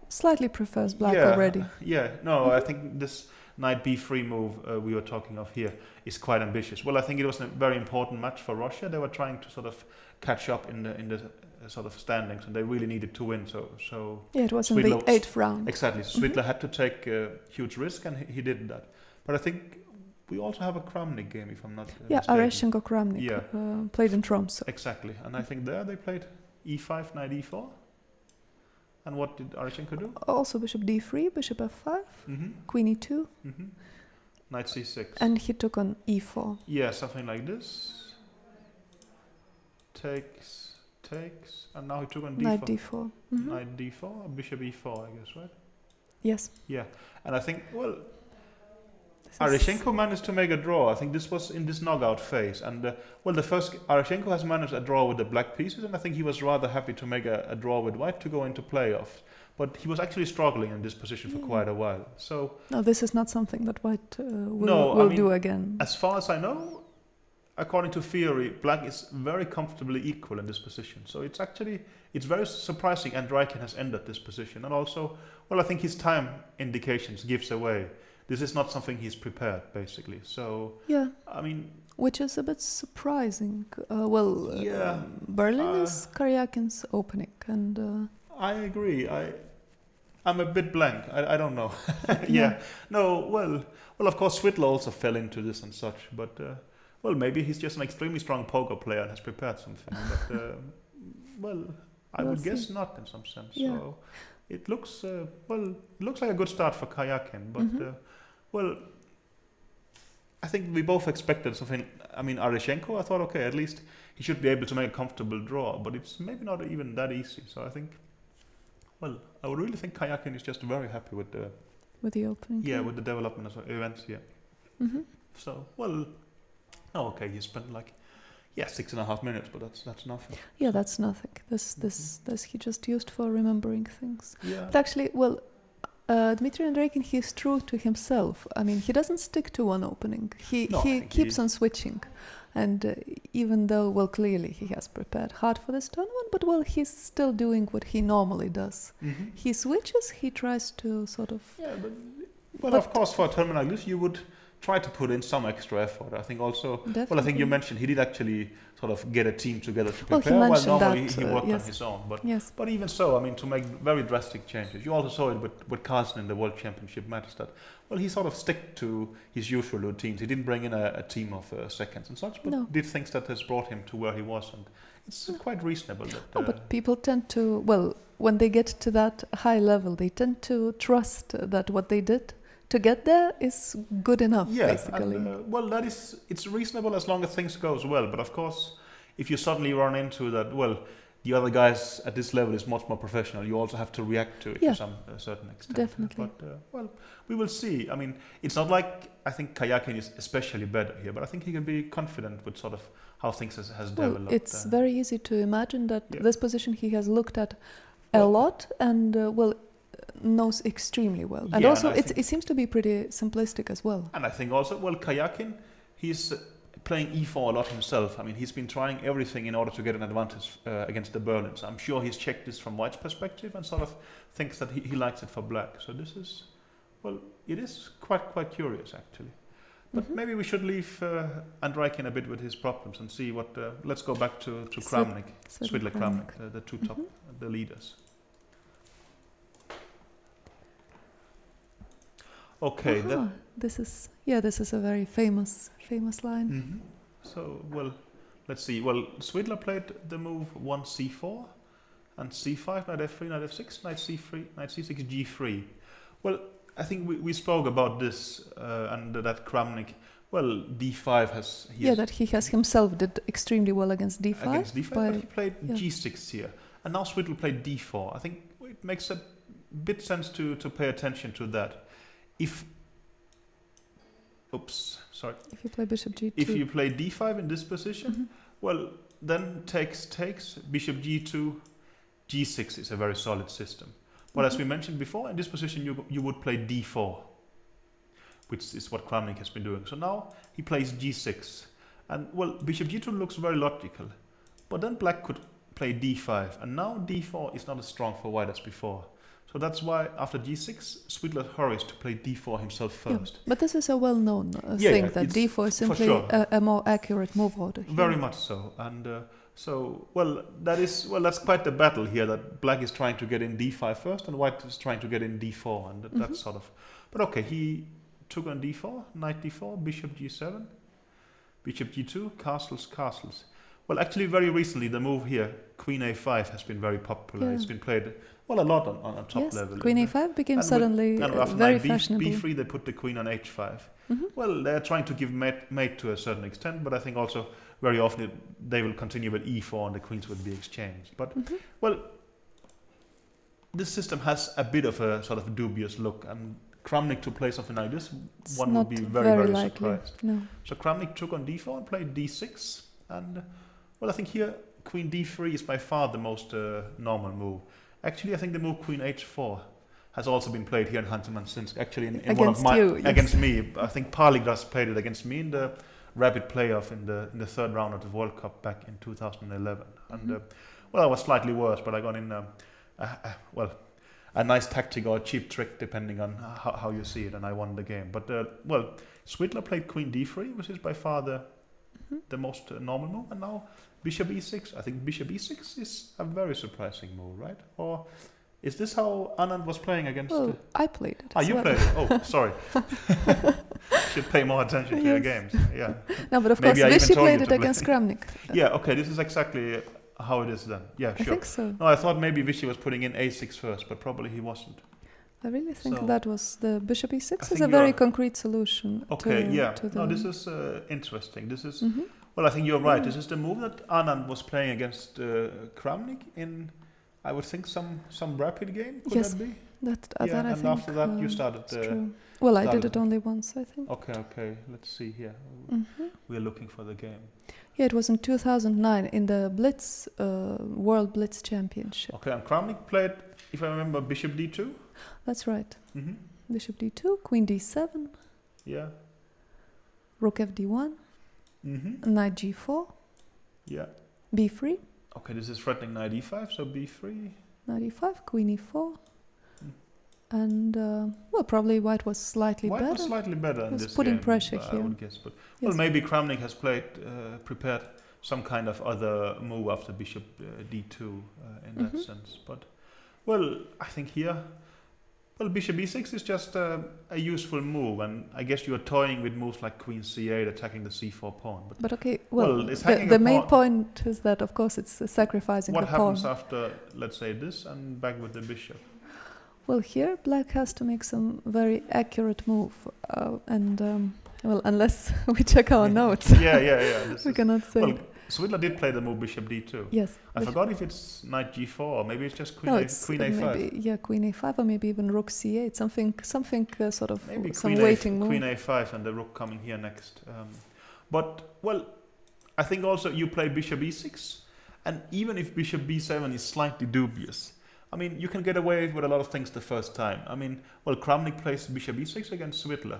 slightly prefers Black already. Yeah, no, I think this knight b3 move we were talking of here is quite ambitious. Well, I think it was a very important match for Russia. They were trying to sort of catch up in the sort of standings, and they really needed to win. So yeah, it was in the 8th round. Exactly. Swidler had to take a huge risk, and he did that. But I think we also have a Kramnik game, if I'm not mistaken. Areshenko Kramnik played in Tromsø. Exactly, and I think there they played e5, knight e4. And what did Areshenko do? Also bishop d3, bishop f5, queen e2, knight c6. And he took on e4. Yeah, something like this. takes, and now he took on d4. Knight d4. Knight d4, bishop e4, I guess, right? Yes. Yeah, and I think, well, Aryshchenko managed to make a draw. I think this was in this knockout phase, and well, the first Aryshchenko has managed a draw with the black pieces, and I think he was rather happy to make a draw with white to go into playoffs. But he was actually struggling in this position for quite a while. So no, this is not something that white will do again. As far as I know, according to theory, black is very comfortably equal in this position. So it's very surprising Andreikin has ended this position. And also, well, I think his time indications gives away. This is not something he's prepared, basically. So, yeah, I mean... Which is a bit surprising. Berlin is Karyakin's opening. And I agree. I'm a bit blank. I don't know. Yeah. No, well, of course, Svidler also fell into this and such. But... well, maybe he's just an extremely strong poker player and has prepared something. But, well, I would guess not in some sense. Yeah. So it looks, like a good start for Karyakin. But, well, I think we both expected something. I mean, Aryshchenko, I thought, okay, at least he should be able to make a comfortable draw. But it's maybe not even that easy. So I think, well, I would really think Karyakin is just very happy with the opening. Yeah, with the development of events here. So, well... Oh, okay, he spent 6.5 minutes, but that's nothing. Yeah, that's nothing. This he just used for remembering things. Yeah. But actually, well, Dmitry Andreikin, he's true to himself. I mean, he doesn't stick to one opening. He keeps on switching. And even though, well, clearly he has prepared hard for this tournament, but well, he's still doing what he normally does. He switches, he tries to sort of... Yeah, but of course, for a tournament like this, you would try to put in some extra effort. I think also, Definitely. Well, I think you mentioned he did actually sort of get a team together to prepare. Well, he mentioned normally that, he worked yes. on his own. But, yes. But even so, I mean, to make very drastic changes. You also saw it with Carlsen in the World Championship match that, well, he sort of stuck to his usual routines. He didn't bring in a team of seconds and such, but did things that has brought him to where he was. And it's quite reasonable. That, but people tend to, well, when they get to that high level, they tend to trust that what they did to get there is good enough, basically. And, well, it's reasonable as long as things goes well. But of course, if you suddenly run into that, well, the other guys at this level is much more professional, you also have to react to it to some certain extent. Definitely. But, well, we will see. I mean, it's not like I think Karyakin is especially better here, but I think he can be confident with sort of how things has developed. It's very easy to imagine that this position he has looked at a lot and, knows extremely well. And also, it seems to be pretty simplistic as well. And I think also, well, Karyakin, he's playing e4 a lot himself. I mean, he's been trying everything in order to get an advantage against the Berlins. I'm sure he's checked this from White's perspective and sort of thinks that he likes it for black. So this is, well, it is quite curious, actually. But maybe we should leave Andreikin a bit with his problems and see what... let's go back to Kramnik, Svidler Kramnik, the two top, the leaders. Okay, this is a very famous line. So, well, let's see. Well, Svidler played the move 1 c4 and c5, knight f3, knight f6, knight c3, knight c6, g3. Well, I think we spoke about this and that Kramnik, well, d5 has... that he has himself did extremely well against d5. Against d5, but he played g6 here. And now Svidler played d4. I think it makes a bit sense to pay attention to that. If you play bishop g2. If you play d5 in this position, well, then takes, bishop g2, g6 is a very solid system. But as we mentioned before, in this position you would play d4, which is what Kramnik has been doing. So now he plays g6. And, well, bishop g2 looks very logical. But then black could play d5. And now d4 is not as strong for white as before. So that's why after g6, Svidler hurries to play d4 himself first. Yeah, but this is a well-known thing, that d4 is simply a more accurate move order here. Very much so. And that's quite the battle here, that black is trying to get in d5 first and white is trying to get in d4. And that's sort of... But okay, he took on d4, knight d4, bishop g7, bishop g2, castles. Well, actually, very recently, the move here, queen a5, has been very popular. It's been played well, a lot on a top Yes, level. queen a5 became And suddenly after very knight fashionable. b3, they put the queen on h5. Mhm. Well, they're trying to give mate to a certain extent, but I think also very often they will continue with e4 and the queens would be exchanged. But, well, this system has a bit of a sort of dubious look. And Kramnik to play something like this, It's one not would be very likely. surprised. No. So Kramnik took on d4 and played d6. And, well, I think here queen d3 is by far the most normal move. Actually, I think the move queen h4 has also been played here in Hunterman-Sinsk. Actually, in one of my against me. I think Parligras played it against me in the rapid playoff in the third round of the World Cup back in 2011. And well, I was slightly worse, but I got in a nice tactic or a cheap trick, depending on how you see it, and I won the game. But well, Swidler played queen d3, which is by far the most normal move, and now bishop e6. I think bishop e6 is a very surprising move, right? Or is this how Anand was playing against? Well, I played it. You played it. Oh, sorry. Should pay more attention to your games. Yeah. No, but of course, Vishy played it against Kramnik. Yeah. Okay. This is exactly how it is then. Yeah. Sure. I think so. No, I thought maybe Vishy was putting in a6 first, but probably he wasn't. I really think that was the bishop e6 is a you're very concrete solution. Okay. To the no, this is interesting. This is well. I think you're right. This is the move that Anand was playing against Kramnik in. I would think some rapid game. Could that be? That I think. And after that, you started. True. Well, I did it only once, I think. Okay. Let's see here. We're looking for the game. Yeah, it was in 2009 in the Blitz World Blitz Championship. Okay, and Kramnik played, if I remember, bishop d2. That's right. Bishop d2, queen d7. Yeah. Rook fd1. Knight g4. Yeah. b3. Okay, this is threatening knight e5, so b3. Knight e5, queen e4. And, well, probably white was slightly better. White was slightly better in this putting game, pressure here. I would guess. But, well, maybe Kramnik has prepared some kind of other move after bishop d2 in that sense. But, well, I think here, well, bishop e6 is just a useful move. And I guess you are toying with moves like queen c8, attacking the c4 pawn. But okay, well the main point is that, of course, it's sacrificing the pawn. What happens after, let's say, this and back with the bishop? Well, here black has to make some very accurate move, and well, unless we check our notes, we cannot say. Well, Swidler did play the move bishop d2. Yes, I forgot if it's knight g4 or maybe it's just queen a5. Maybe, queen a5 or maybe even rook c8, something sort of maybe some waiting move. Queen a5 and the rook coming here next. But well, I think also you play bishop e6, and even if bishop b7 is slightly dubious. I mean, you can get away with a lot of things the first time. I mean, well, Kramnik plays bishop e6 against Swidler.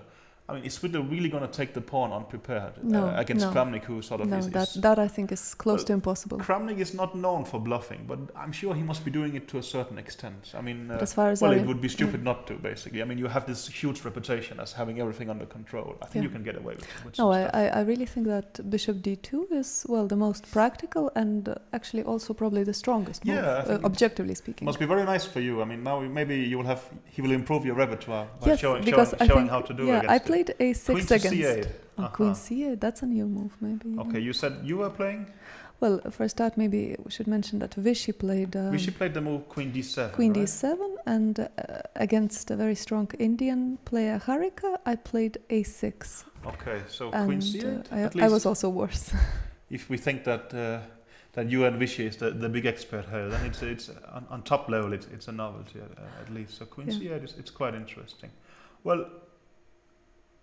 I mean, is Swidler really going to take the pawn unprepared against Kramnik, who sort of is... that I think is close to impossible. Kramnik is not known for bluffing, but I'm sure he must be doing it to a certain extent. I mean, as far as it would be stupid not to, basically. I mean, you have this huge reputation as having everything under control. I think you can get away with No, I really think that bishop d2 is, well, the most practical and actually also probably the strongest move, objectively speaking. Must be very nice for you. I mean, now maybe he will improve your repertoire by showing how to do it. I played a6 queen against c8. Queen c8. That's a new move, maybe. Okay, you said you were playing. Well, for a start, maybe we should mention that Vishy played. Vishy played the move queen d7. Queen d7, and against a very strong Indian player Harika, I played a6. Okay, so queen c8. I was also worse. If we think that you and Vishy is the big expert here, then it's on top level. It's a novelty at least. So queen c8 it's quite interesting. Well.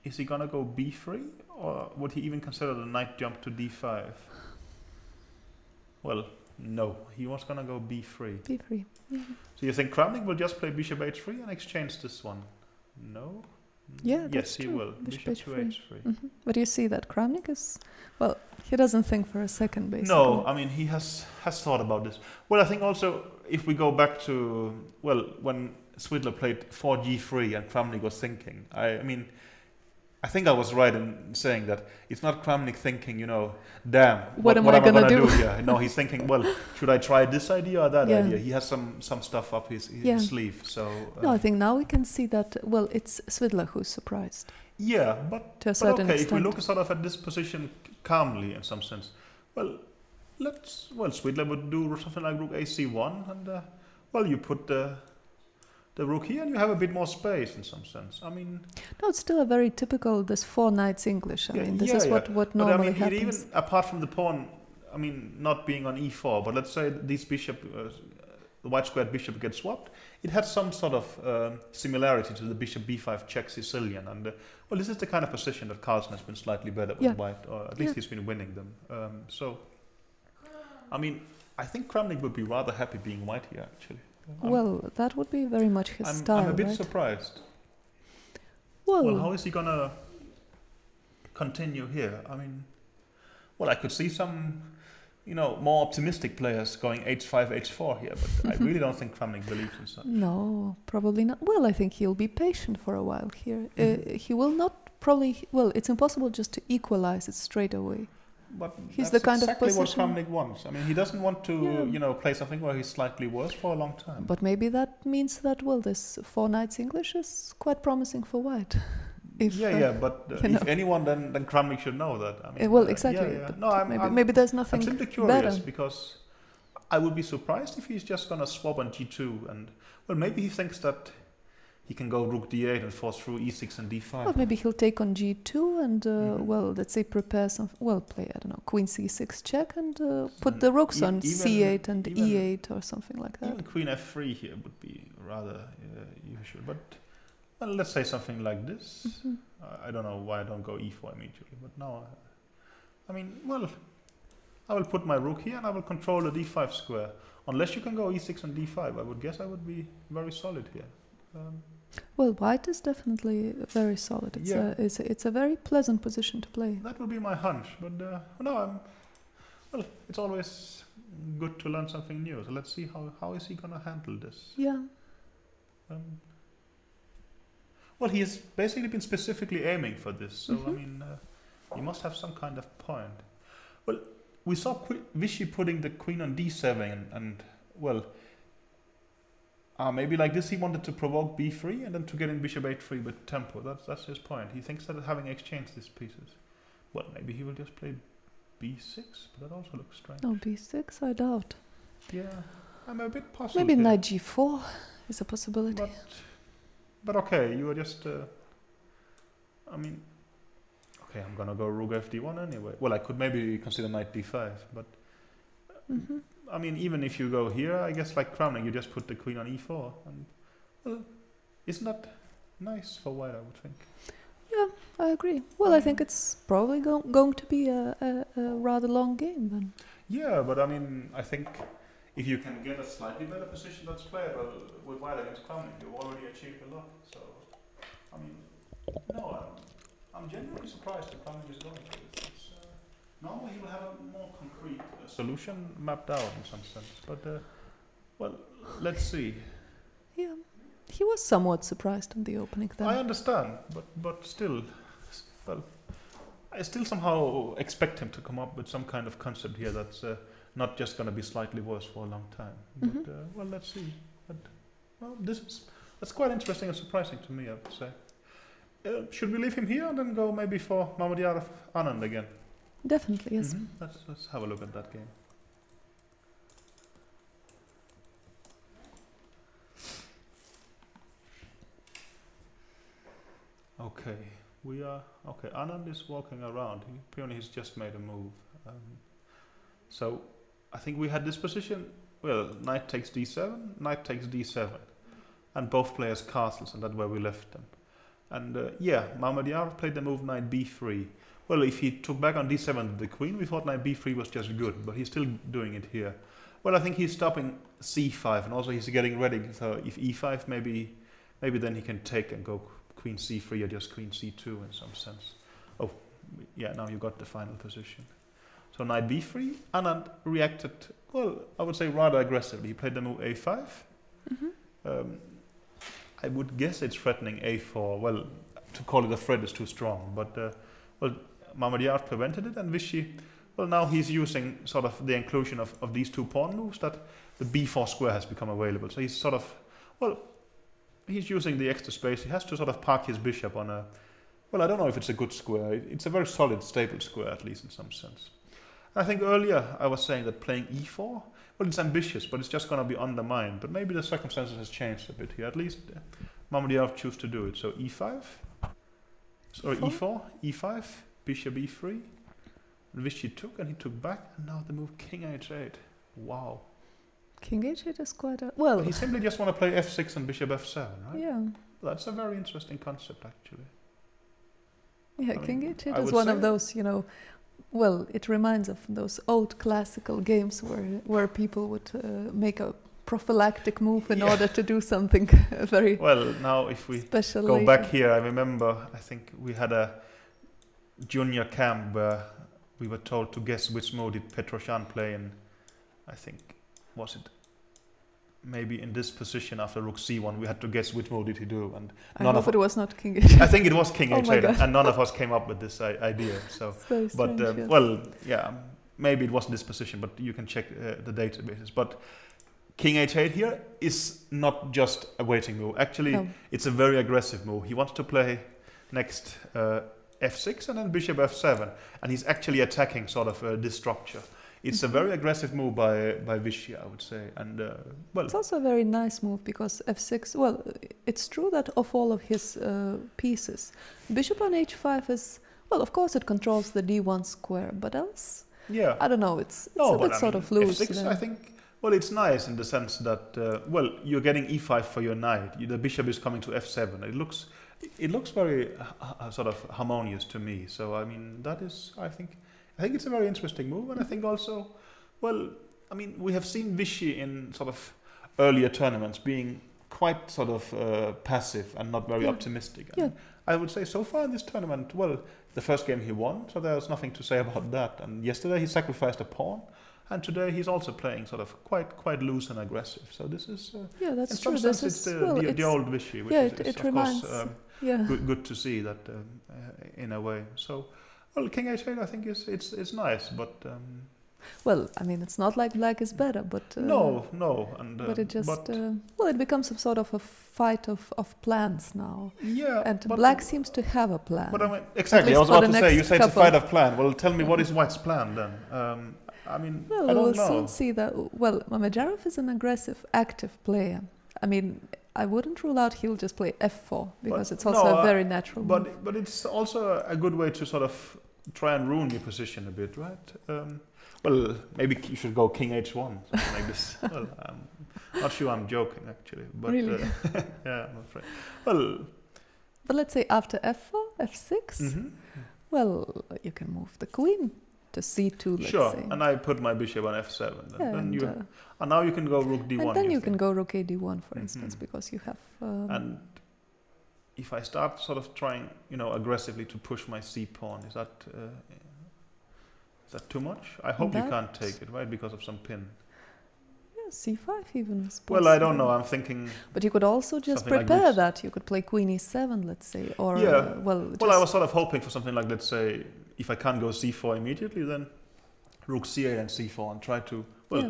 Is he gonna go b3, or would he even consider the knight jump to d5? Well, no, he was gonna go b3. b3. Yeah. So you think Kramnik will just play bishop h3 and exchange this one? No. Yeah. Yes, he will. Bishop to h3. But you see that Kramnik is, well, he doesn't think for a second, basically. No, I mean he has thought about this. Well, I think also if we go back to when Swidler played 4g3 and Kramnik was thinking, I think I was right in saying that it's not Kramnik thinking, damn, what am I gonna do? Yeah, no, he's thinking, well, should I try this idea or that idea? He has some stuff up his sleeve. So no, I think now we can see that. Well, it's Swidler who's surprised. Yeah, but to a certain extent. If we look sort of at this position calmly in some sense, Swidler would do something like rook ac1, and well, you put the rook here, and you have a bit more space in some sense. I mean, no, it's still a very typical this 4 knights English. I mean, this is what but normally I mean, happens. even apart from the pawn, I mean, not being on e4, but let's say these bishop, the white squared bishop gets swapped. It has some sort of similarity to the bishop b5 check Sicilian, and well, this is the kind of position that Carlsen has been slightly better with white, or at least he's been winning them. So, I mean, I think Kramnik would be rather happy being white here, actually. Well, that would be very much his style, I'm a bit right? surprised. Well, How is he gonna continue here? I mean, well, I could see some, more optimistic players going h5, h4 here, but I really don't think Kramnik believes in such. no, probably not. Well, I think he'll be patient for a while here. He will not probably. Well, it's impossible just to equalize it straight away. But he's that's the kind exactly of position what Kramnik wants. I mean, he doesn't want to, play something where he's slightly worse for a long time. But maybe that means that, well, this 4 knights English is quite promising for white. If, but if anyone, then Kramnik should know that. I mean, well, exactly. No, maybe there's nothing I'm simply curious better. because I would be surprised if he's just going to swap on g2 and, well, maybe he thinks that he can go rook d8 and force through e6 and d5. Well, maybe he'll take on g2 and, well, let's say prepare some, well, play, I don't know, queen c6 check and put the rooks on c8 and e8 or something like that. Even queen f3 here would be rather usual. But, well, let's say something like this. I don't know why I don't go e4 immediately, but now, I mean, well, I will put my rook here and I will control the d5 square. Unless you can go e6 and d5, I would guess I would be very solid here. Well, white is definitely very solid. It's a very pleasant position to play. That would be my hunch, but no, well, it's always good to learn something new. So let's see how is he gonna handle this. Yeah. Well, he has basically been specifically aiming for this, so I mean, he must have some kind of point. Well, we saw Vichy putting the queen on d7, and well. Maybe like this he wanted to provoke b3 and then to get in bishop h3 with tempo. That's his point. He thinks that having exchanged these pieces, well, maybe he will just play b6, but that also looks strange. No, b6, I doubt. Yeah, I'm a bit puzzled. Maybe here. knight g4 is a possibility. But okay, you are just, I mean, okay, I'm gonna go rook fd1 anyway. Well, I could maybe consider knight d5, but I mean, even if you go here, I guess like Kramnik, you just put the queen on e4, and well, isn't that nice for white? I would think. Yeah, I agree. Well, I think it's probably going to be a rather long game then. Yeah, but I mean, I think if you can get a slightly better position that's playable with white against Kramnik, you've already achieved a lot. So, I mean, no, I'm genuinely surprised that Kramnik is going to this. Normally he will have a more concrete solution mapped out in some sense, but well, let's see. Yeah, he was somewhat surprised in the opening then. I understand, but still, well, I still somehow expect him to come up with some kind of concept here that's not just going to be slightly worse for a long time. But well, let's see. But well, that's quite interesting and surprising to me, I would say. Should we leave him here and then go maybe for Mamedyarov Anand again? Definitely, yes. Let's have a look at that game. Okay, Anand is walking around. Apparently he's just made a move. So I think we had this position. Well, knight takes d7, knight takes d7, and both players castles, and that's where we left them. And Mamedyarov played the move knight b3. Well, if he took back on d7 with the queen, we thought knight b3 was just good, but he's still doing it here. Well, I think he's stopping c5, and also he's getting ready. So if e5, maybe then he can take and go queen c3 or just queen c2 in some sense. Oh, yeah, now you got the final position. So knight b3, Anand reacted, well, I would say rather aggressively. He played the move a5. I would guess it's threatening a4. Well, to call it a threat is too strong, but well, Mamedyarov prevented it, and Vichy, well, now he's using sort of the inclusion of these two pawn moves that the b4 square has become available. So he's sort of, well, he's using the extra space. He has to sort of park his bishop on a, well, I don't know if it's a good square. It's a very solid, stable square, at least in some sense. I think earlier I was saying that playing e4 well, it's ambitious, but it's just going to be undermined. But maybe the circumstances has changed a bit here. At least Mammadov choose to do it. So e5, sorry, e4, e5, bishop e3. And Vichy took, and he took back, and now the move king h8. Wow. King h8 is quite a... Well... But he simply just want to play f6 and bishop f7, right? Yeah. That's a very interesting concept, actually. Yeah, I King mean, h8 I is would one of say- those, you know, well, it reminds of those old classical games where people would make a prophylactic move in Yeah. order to do something very Well, now if we special. go later. back here, I remember, I think we had a junior camp where we were told to guess which move did Petrosyan play in, I think, was it maybe in this position after rook c1, we had to guess which move did he do, and I none hope of it was not King h8. I think it was King Oh my h8, God. and none of us came up with this idea. So, It's very but strange, yes. well, yeah, maybe it wasn't this position, but you can check the databases. But King h8 here is not just a waiting move. Actually, No. it's a very aggressive move. He wants to play next f6 and then bishop f7, and he's actually attacking sort of this structure. It's a very aggressive move by Vichy, I would say, and well, It's also a very nice move because f6, well, it's true that of all of his pieces, bishop on h5 is, well, of course it controls the d1 square, but else, yeah. I don't know, it's No, a but bit I sort mean, of loose. f6, there. I think, well, it's nice in the sense that, well, you're getting e5 for your knight. The bishop is coming to f7. It looks very sort of harmonious to me. So, I mean, that is, I think it's a very interesting move. And I think also, well, I mean, we have seen Vichy in sort of earlier tournaments being quite sort of passive and not very Yeah. optimistic. Yeah. And I would say so far in this tournament, well, the first game he won, so there's nothing to say about that. And yesterday he sacrificed a pawn. And today he's also playing sort of quite loose and aggressive. So this is, Yeah, in that's some true. sense, This it's is, the, well, the it's, old Vichy, which yeah, is, it of reminds, course yeah. good to see that in a way. So, well, King h8 I think it's nice, but Well, I mean, it's not like black is better, but no, and but it just but, well, it becomes some sort of a fight of plans now, yeah, and but, black seems to have a plan. But I mean, exactly, I least was for about the to say, you next say it's a couple. fight of plan. Well, tell me what is White's plan then? I mean, Well, I we'll don't know. soon see that. Well, Mammadov is an aggressive, active player. I mean, I wouldn't rule out he'll just play f4 because it's also no, a very natural move. But it's also a good way to sort of try and ruin your position a bit, right? Well, maybe you should go King h1, something like this. Well, I'm not sure I'm joking actually, but Really? yeah, I'm afraid. Well, But let's say after f4, f6, mhm. well, you can move the queen to c2, let's Sure, say. and I put my bishop on f7. Then, Yeah, then and, you, and now you can go rook d1. and then you can think? go rook a d1, for instance, Mhm. because you have... And if I start sort of trying, aggressively to push my c pawn, is that too much? I hope you can't take it, right, because of some pin. yeah, c5 even is Well, I don't possible. know. I'm thinking. But you could also just Something like prepare this. that. You could play queen e7, let's say, or Yeah. well, Well, I just- was sort of hoping for something like, let's say, if I can't go c4 immediately, then rook c8 and c4 and try to yeah.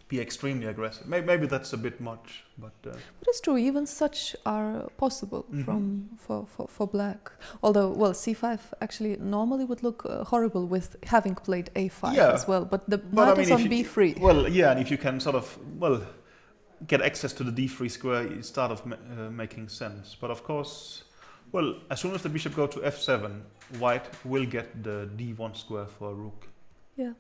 be extremely aggressive. Maybe that's a bit much, but But it's true. Even such are possible Mhm. for black. Although, well, c5 actually normally would look horrible with having played a5 Yeah. as well. But the I knight mean, is if on you- b3. well, yeah, and if you can sort of get access to the d3 square, it start of making sense. But of course, well, as soon as the bishop go to f7, White will get the d1 square for a rook. Yeah.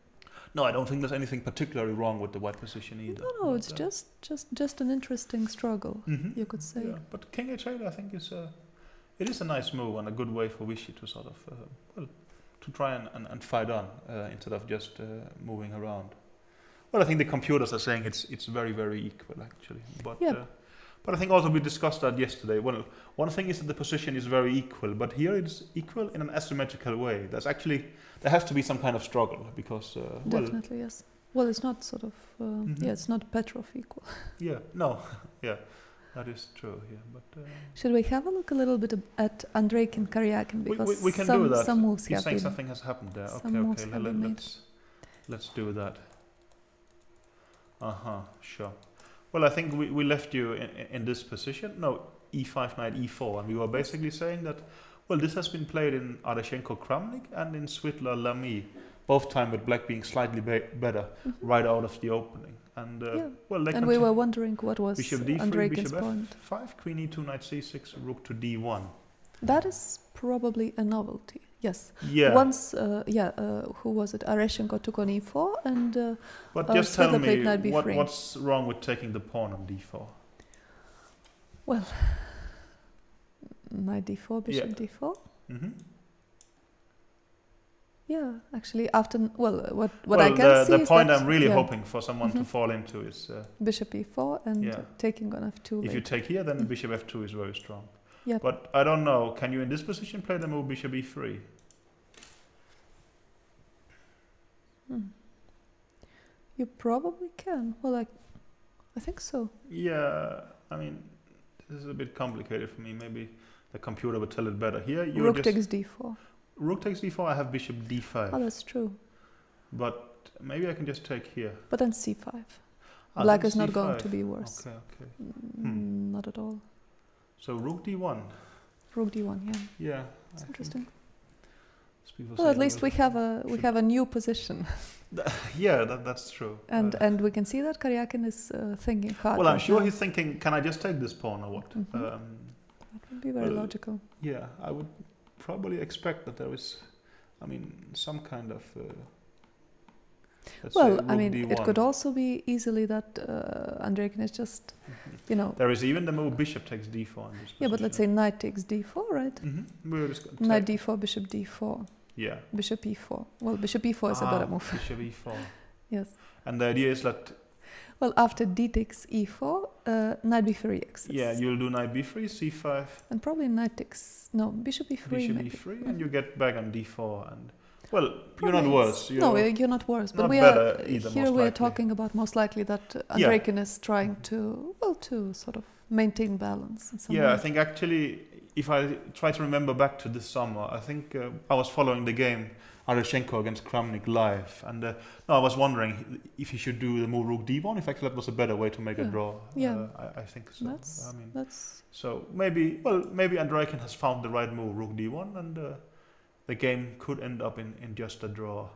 No, I don't think there's anything particularly wrong with the white position either. No, But, it's just an interesting struggle, mhm. you could say. Yeah, but King h8, I think it is a nice move and a good way for Vichy to sort of to try and fight on instead of just moving around. Well, I think the computers are saying it's very, very equal actually. But Yeah. but I think also we discussed that yesterday. Well, one thing is that the position is very equal, but here it's equal in an asymmetrical way. There has to be some kind of struggle because well, Definitely, yes. Well, it's not sort of Mhm. yeah, it's not Petrov equal. yeah, no, yeah, that is true. Yeah, but Should we have a look a little bit at Andrei Karyakin because we can some, do that. some moves He's have saying been something has happened there. some moves Okay, have been made. let's do that. Sure. Well, I think we left you in this position. No, e5, knight e4, and we were basically saying that, well, this has been played in Adashenko Kramnik and in Svidler Lamy, both time with black being slightly better right out of the opening. And well, they and we were wondering what was bishop d3, Andreken's bishop point. f5, queen e2, knight c6, rook to d1. That is probably a novelty. Yes. Yeah. Once, who was it? Areshenko took on e4 and. But just tell me knight b3. what's wrong with taking the pawn on d4. Well, knight d4, bishop d4. Mm-hmm. Yeah, actually, after what I can see the is point that, I'm really hoping for someone to fall into is bishop e4 and taking on f2. If you take here, then bishop f2 is very strong. Yeah. But I don't know. Can you in this position play the move bishop e3? You probably can. Well, I think so. Yeah, I mean, this is a bit complicated for me. Maybe the computer would tell it better. Here, you rook takes d4. Rook takes d4. I have bishop d5. Oh, that's true. But maybe I can just take here. But then c5. Black is not going to be worse. Okay, okay. Not at all. So rook d1. Rook d1, yeah. Yeah. That's interesting. Well, at least we have a new position. Yeah, that's true. And we can see that Karyakin is thinking hard. Well, I'm sure he's thinking, can I just take this pawn or what? That would be very logical. Yeah, I would probably expect that there is, I mean, some kind of. Well, I mean, d1. It could also be easily that Andreykin is just, There is even the move bishop takes d4 in this position. Yeah, but let's say knight takes d4, right? We're just knight d4, bishop d4. Yeah. Bishop e4. Well, bishop e4 is a better move. Bishop e4. Yes. And the idea is that. Well, after d takes e4, knight b3 exits. Yeah, you'll do knight b3, c5. And probably knight takes bishop e3. Bishop maybe. e3, and you get back on d4 and. Well, you're not worse. You're not worse. But not we better are either, here. We are talking about most likely that Andreykin is trying to sort of maintain balance. In some way. I think actually, if I try to remember back to this summer, I think I was following the game Areshenko against Kramnik live, and I was wondering if he should do the move rook d1. If actually that was a better way to make a draw. Yeah, I think so. That's so maybe Andreykin has found the right move rook d1 and. The game could end up in just a draw.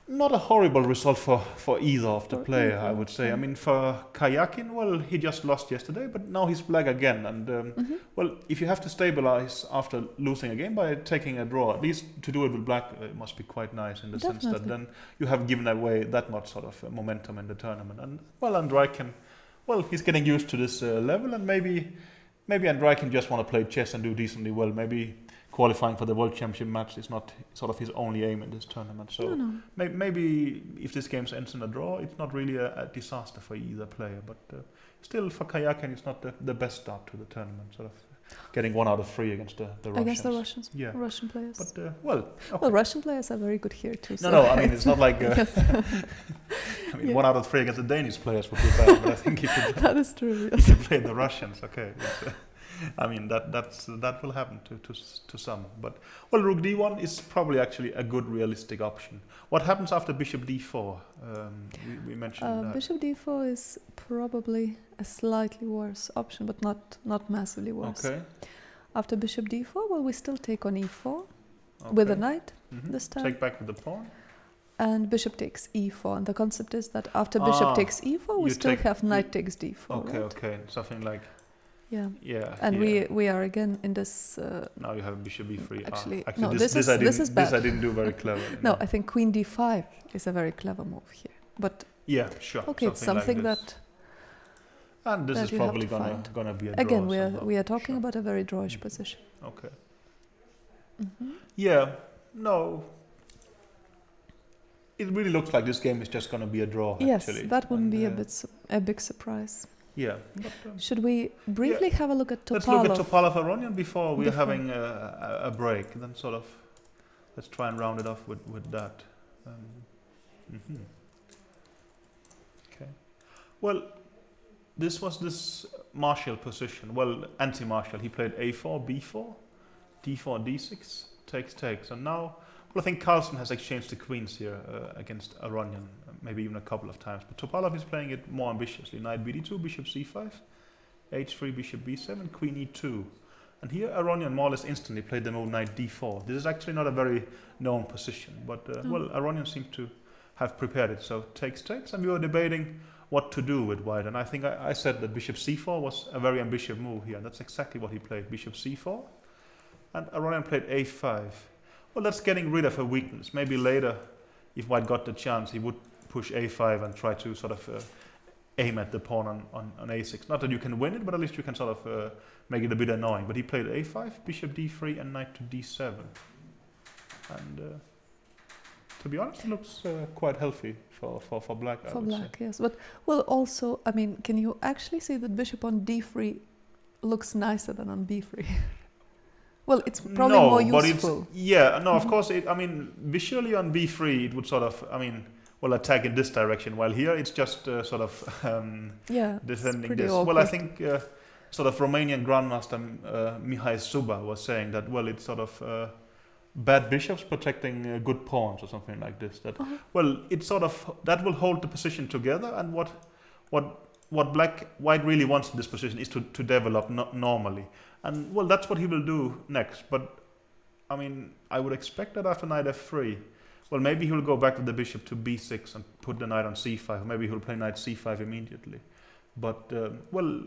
Not a horrible result for either of the player, I would say. I mean, for Karyakin, well, he just lost yesterday, but now he's black again. And, well, if you have to stabilize after losing a game by taking a draw, at least to do it with black, it must be quite nice in the sense that then you have given away that much sort of momentum in the tournament. And, well, Andreykin, well, he's getting used to this level, and maybe Andreykin just want to play chess and do decently well. Maybe qualifying for the World Championship match is not sort of his only aim in this tournament. So maybe if this game ends in a draw, it's not really a disaster for either player. But still, for Karyakin, it's not the best start to the tournament. Sort of getting 1 out of 3 against the Russians. Against the Russians, yeah. Russian players. But well, Russian players are very good here too. So no, I mean it's not like. I mean, 1 out of 3 against the Danish players would be bad. But I think if you that is true. Yes. You play the Russians, okay. I mean that will happen to some, but well, rook d1 is probably actually a good realistic option. What happens after bishop d4? We mentioned that. Bishop d4 is probably a slightly worse option, but not massively worse. Okay. After bishop d4, well, we still take on e4 with a knight this time. Take back with the pawn. And bishop takes e4, and the concept is that after bishop takes e4, we still have knight takes d4. Okay, right? okay, something like. Yeah. And we are again in this. Now you have bishop e3. Actually, no, this is bad. This I didn't do very clever. No, I think queen d5 is a very clever move here. But yeah, sure. Okay, it's something like that. And this is probably gonna be a draw. Again, we are talking about a very drawish position. Okay. Yeah. No. It really looks like this game is just gonna be a draw. Yes, actually. that wouldn't be a big surprise. Yeah. But, should we briefly have a look at Topalov? Let's look at Topalov Aronian before we're having a break. Then sort of, let's try and round it off with that. Okay. Well, this was this Marshall position. Well, anti-Marshall. He played a4, b4, d4, d6, takes. And now, well, I think Carlsen has exchanged the queens here against Aronian, maybe even a couple of times. But Topalov is playing it more ambitiously. Knight bd2, bishop c5, h3, bishop b7, queen e2. And here Aronian more or less instantly played the move knight d4. This is actually not a very known position, but well, Aronian seemed to have prepared it. So takes, and we were debating what to do with white. And I think I said that bishop c4 was a very ambitious move here. And that's exactly what he played, bishop c4. And Aronian played a5. Well, that's getting rid of a weakness. Maybe later, if white got the chance, he would push a5 and try to sort of aim at the pawn on a6. Not that you can win it, but at least you can sort of make it a bit annoying. But he played a5, bishop d3, and knight to d7. And to be honest, it looks quite healthy for black, I would black, say. yes. But, well, also, I mean, can you actually see that bishop on d3 looks nicer than on b3? Well, it's probably more useful. But of course, I mean, visually on b3, it would sort of, I mean, well, attack in this direction, while here it's just sort of defending this. Awkward. Well, I think sort of Romanian Grandmaster Mihai Suba was saying that, well, it's sort of bad bishops protecting good pawns or something like this. That well, it's sort of, that will hold the position together, and what white really wants in this position is to develop normally. And well, that's what he will do next. But I mean, I would expect that after knight f3, well, maybe he will go back to the bishop to b6 and put the knight on c5. Maybe he'll play knight c5 immediately. But well,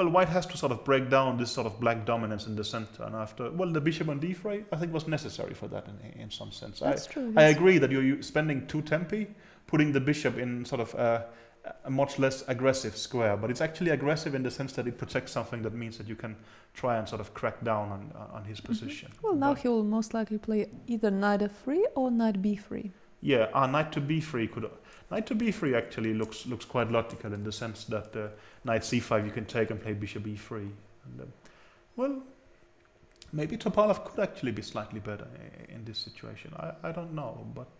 white has to sort of break down this sort of black dominance in the center. And after, well, the bishop on d3, I think was necessary for that in some sense. That's true. I agree that you're spending 2 tempi, putting the bishop in sort of a much less aggressive square, but it's actually aggressive in the sense that it protects something that means that you can try and sort of crack down on his position. Well, now he will most likely play either knight f3 or knight b3. Yeah, knight to b3 could. Knight to b3 actually looks quite logical in the sense that knight c5 you can take and play bishop e3. And, well, maybe Topalov could actually be slightly better in this situation. I don't know, but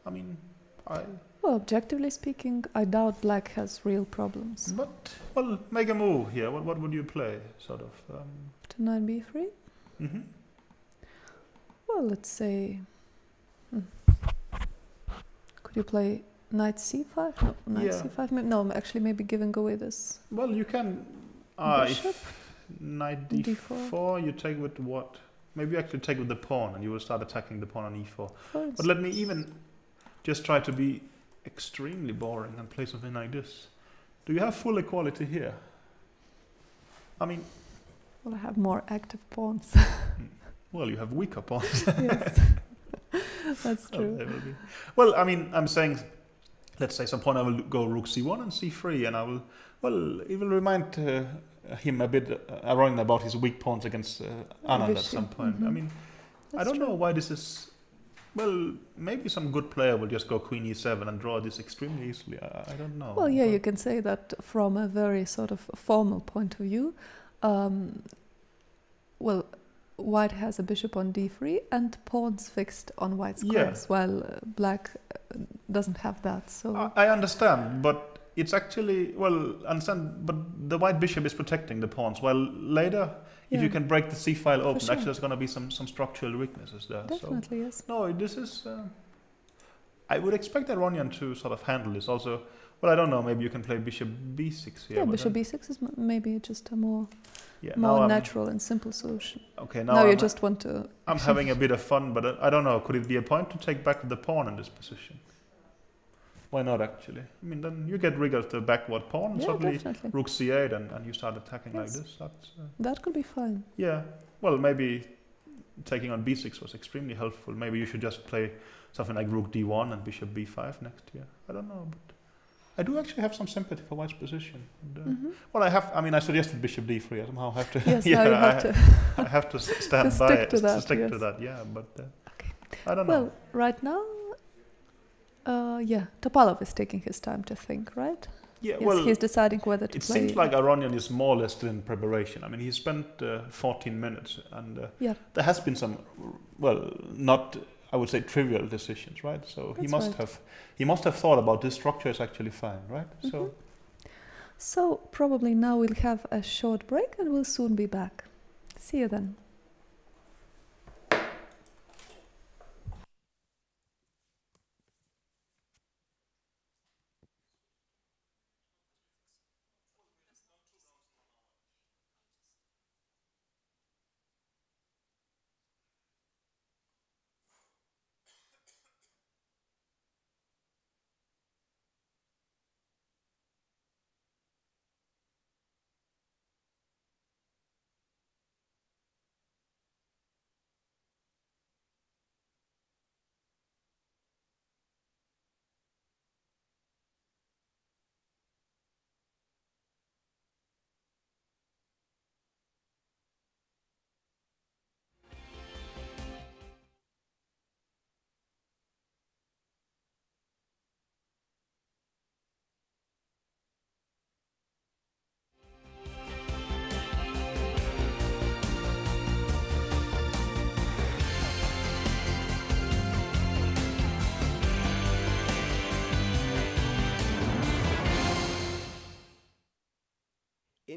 I mean, well, objectively speaking, I doubt black has real problems. But, well, make a move here. What would you play, sort of? To knight b3? Mm-hmm. Well, let's say... Could you play knight c5? No, knight c5? No, actually, maybe giving away this. Well, you can... bishop? Knight d4, you take with what? Maybe you actually take with the pawn, and you will start attacking the pawn on e4. But let me even just try to be extremely boring and play something like this. Do you have full equality here? I mean... Well, I have more active pawns. Well, you have weaker pawns. Yes, that's true. Well, I mean, I'm saying, let's say some point I will go rook c1 and c3, and I will, well, it will remind him a bit, Aronian, about his weak pawns against Anand at some point. I mean, that's I don't know why this is... Well, maybe some good player will just go queen e7 and draw this extremely easily. I don't know. Well, yeah, you can say that from a very sort of formal point of view. Well, white has a bishop on d3 and pawns fixed on white squares, while black doesn't have that. So I understand, but it's actually, well, but the white bishop is protecting the pawns, while later... If you can break the c file open, actually there's going to be some structural weaknesses there. Definitely, yes. No, this is... I would expect Aronian to sort of handle this. Also, well, I don't know, maybe you can play bishop b6 here. Yeah, bishop b6 is maybe just a more natural and simple solution. Okay, now you just want to... I'm having a bit of fun, but I don't know, could it be a point to take back the pawn in this position? Why not, actually? I mean, then you get rid of the backward pawn, and suddenly rook c8, and you start attacking like this. That could be fine. Yeah, well, maybe taking on b6 was extremely helpful. Maybe you should just play something like rook d1 and bishop b5 next here. I don't know, but I do actually have some sympathy for white's position. And, well, I suggested bishop d3. I somehow have to... Yes, now you have to... I have to stand by it, to stick to that, yeah, but I don't know. Well, right now... Topalov is taking his time to think, right? Yeah, yes, well, he's deciding whether to play. It seems like Aronian is more or less still in preparation. I mean, he spent 14 minutes, and there has been some, well, not, I would say, trivial decisions, right? So he must have thought about this structure is actually fine, right? So probably now we'll have a short break, and we'll soon be back. See you then.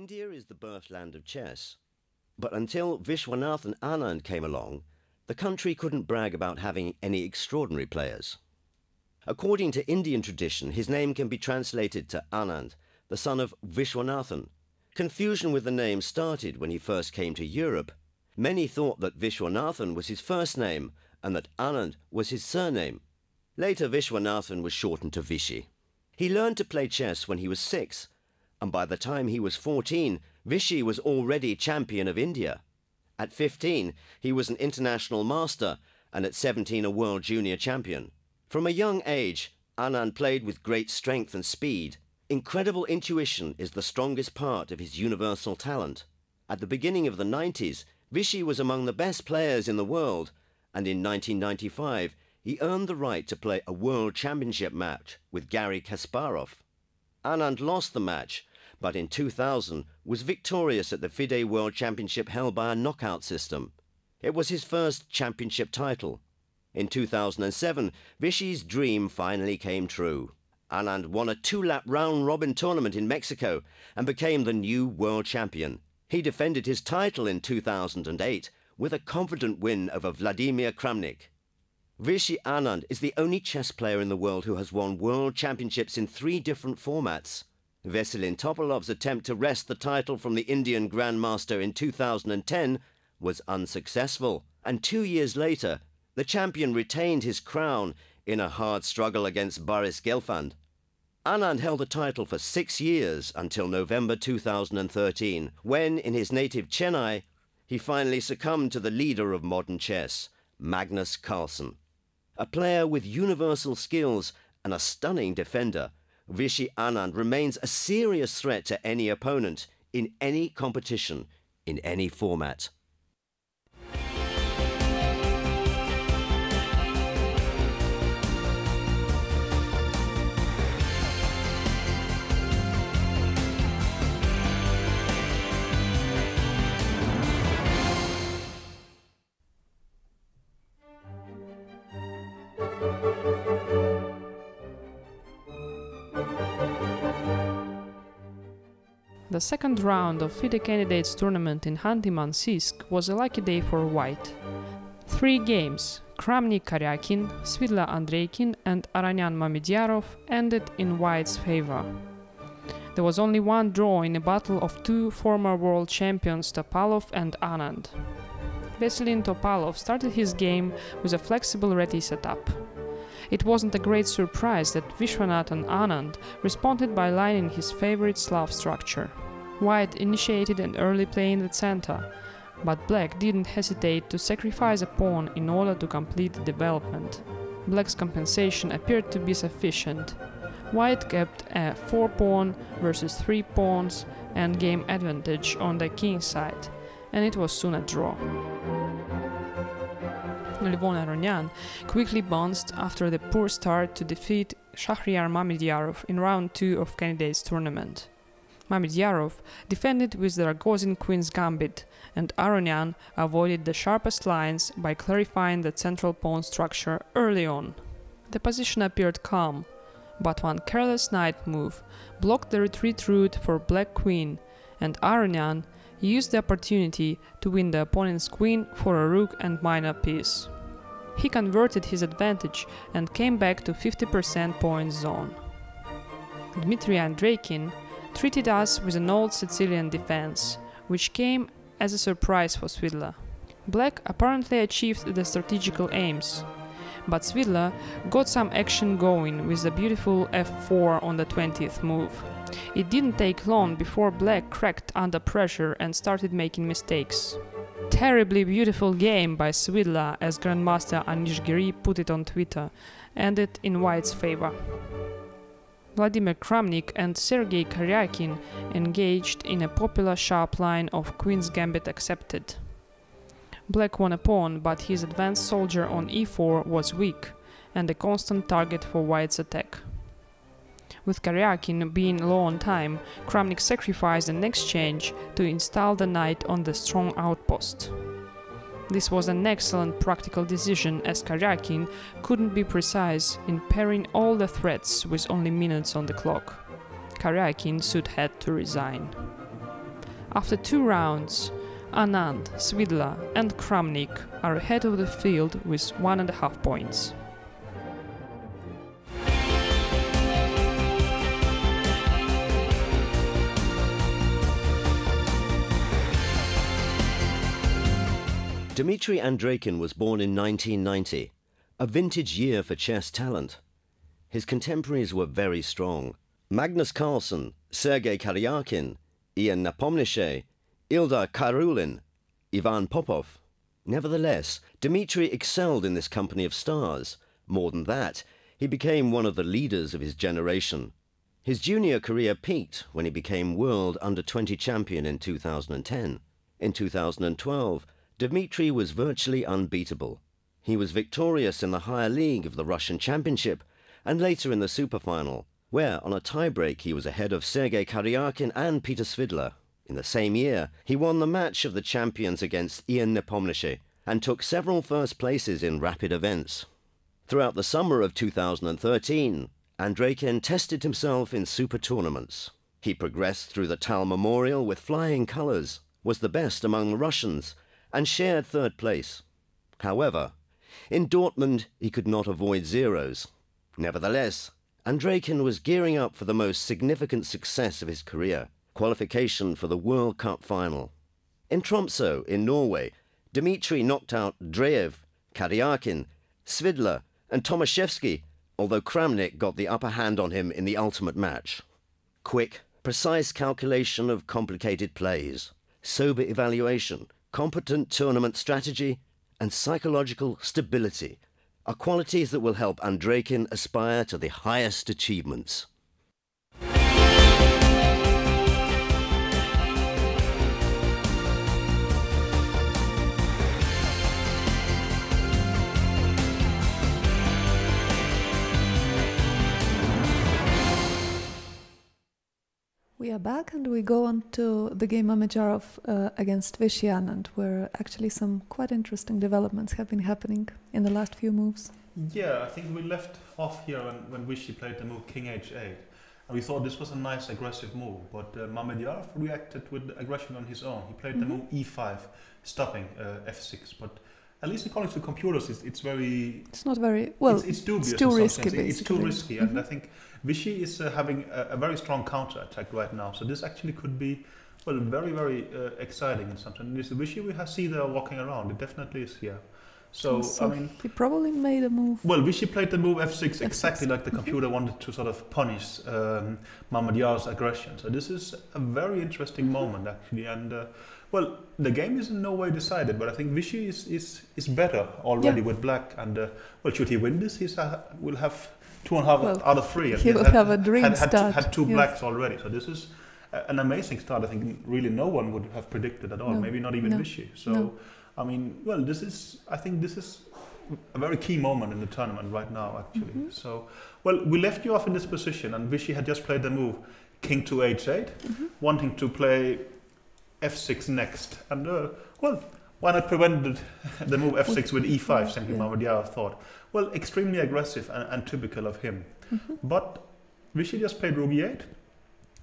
India is the birthland of chess, but until Vishwanathan Anand came along, the country couldn't brag about having any extraordinary players. According to Indian tradition, his name can be translated to Anand, the son of Vishwanathan. Confusion with the name started when he first came to Europe. Many thought that Vishwanathan was his first name and that Anand was his surname. Later, Vishwanathan was shortened to Vishy. He learned to play chess when he was 6, and by the time he was 14, Vishy was already champion of India. At 15, he was an international master, and at 17, a world junior champion. From a young age, Anand played with great strength and speed. Incredible intuition is the strongest part of his universal talent. At the beginning of the 90s, Vishy was among the best players in the world, and in 1995, he earned the right to play a world championship match with Garry Kasparov. Anand lost the match, but in 2000 was victorious at the FIDE World Championship held by a knockout system. It was his first championship title. In 2007, Vishy's dream finally came true. Anand won a 2-lap round-robin tournament in Mexico and became the new world champion. He defended his title in 2008 with a confident win over Vladimir Kramnik. Vishy Anand is the only chess player in the world who has won world championships in 3 different formats. Veselin Topolov's attempt to wrest the title from the Indian Grandmaster in 2010 was unsuccessful, and 2 years later, the champion retained his crown in a hard struggle against Boris Gelfand. Anand held the title for 6 years until November 2013, when, in his native Chennai, he finally succumbed to the leader of modern chess, Magnus Carlsen. A player with universal skills and a stunning defender, Vishy Anand remains a serious threat to any opponent in any competition, in any format. The second round of FIDE Candidates tournament in Khanty-Mansiysk was a lucky day for White. 3 games, Kramnik-Karyakin, Svidla Andreikin and Aranyan Mamediyarov, ended in White's favor. There was only one draw in a battle of 2 former world champions Topalov and Anand. Veselin Topalov started his game with a flexible ready setup. It wasn't a great surprise that Vishwanathan Anand responded by lining his favorite Slav structure. White initiated an early play in the center, but Black didn't hesitate to sacrifice a pawn in order to complete the development. Black's compensation appeared to be sufficient. White kept a 4-pawn versus 3 pawns and game advantage on the king side, and it was soon a draw. Levon Aronyan quickly bounced after the poor start to defeat Shahryar Mamediyarov in round 2 of Candidates tournament. Mamediyarov defended with the Rogozin Queen's Gambit, and Aronyan avoided the sharpest lines by clarifying the central pawn structure early on. The position appeared calm, but one careless knight move blocked the retreat route for Black Queen, and Aronyan used the opportunity to win the opponent's queen for a rook and minor piece. He converted his advantage and came back to 50% point zone. Dmitry Andreikin treated us with an old Sicilian defense, which came as a surprise for Svidla. Black apparently achieved the strategical aims, but Svidla got some action going with the beautiful f4 on the 20th move. It didn't take long before Black cracked under pressure and started making mistakes. Terribly beautiful game by Svidla, as Grandmaster Anish Giri put it on Twitter, ended in White's favor. Vladimir Kramnik and Sergei Karyakin engaged in a popular sharp line of Queen's Gambit accepted. Black won a pawn, but his advanced soldier on e4 was weak and a constant target for White's attack. With Karyakin being low on time, Kramnik sacrificed an exchange to install the knight on the strong outpost. This was an excellent practical decision, as Karyakin couldn't be precise in pairing all the threats with only minutes on the clock. Karyakin soon had to resign. After 2 rounds, Anand, Svidla and Kramnik are ahead of the field with 1.5 points. Dmitry Andreikin was born in 1990, a vintage year for chess talent. His contemporaries were very strong. Magnus Carlsen, Sergei Karyakin, Ian Nepomniachtchi, Ildar Karulin, Ivan Popov. Nevertheless, Dmitry excelled in this company of stars. More than that, he became one of the leaders of his generation. His junior career peaked when he became world under-20 champion in 2010. In 2012, Dmitry was virtually unbeatable. He was victorious in the higher league of the Russian Championship and later in the superfinal, where on a tiebreak he was ahead of Sergei Karyakin and Peter Svidla. In the same year, he won the match of the champions against Ian Nepomniachtchi and took several first places in rapid events. Throughout the summer of 2013, Andreikin tested himself in super tournaments. He progressed through the Tal Memorial with flying colours, was the best among the Russians, and shared 3rd place. However, in Dortmund he could not avoid zeros. Nevertheless, Andreikin was gearing up for the most significant success of his career, qualification for the World Cup final. In Tromsø, in Norway, Dmitry knocked out Dreyev, Karyakin, Svidla and Tomaszewski, although Kramnik got the upper hand on him in the ultimate match. Quick, precise calculation of complicated plays, sober evaluation, competent tournament strategy and psychological stability are qualities that will help Andreikin aspire to the highest achievements. We are back and we go on to the game Mamedyarov against Vishy Anand, where actually some quite interesting developments have been happening in the last few moves. Yeah, I think we left off here when Vishy played the move King H8. And we thought this was a nice aggressive move, but Mamedyarov reacted with aggression on his own. He played the move E5, stopping F6, but at least according to computers, it's very... It's not very... Well, it's dubious. It's too risky, basically. It's too risky, and I think Vishy is having a very strong counter-attack right now, so this actually could be, well, very, very exciting in something. This Vishy we see there walking around, it definitely is here. So, I mean... He probably made a move... Well, Vishy played the move F6 exactly like the computer wanted to sort of punish Mamedyarov's aggression. So this is a very interesting moment, actually, and... well, the game is in no way decided, but I think Vishy is better already with black. And well, should he win this, he will have 2.5 out of 3. And he will have a dream start. Had 2 blacks already, so this is an amazing start. I think really no one would have predicted at all. No, maybe not even Vishy. So, I mean, well, I think this is a very key moment in the tournament right now, actually. So, well, we left you off in this position, and Vishy had just played the move King to H8, wanting to play F6 next, and well, why not prevent the move F6 with E5? Simply, Mamedyarov thought. Well, extremely aggressive and typical of him. But Vishy just played Rook E8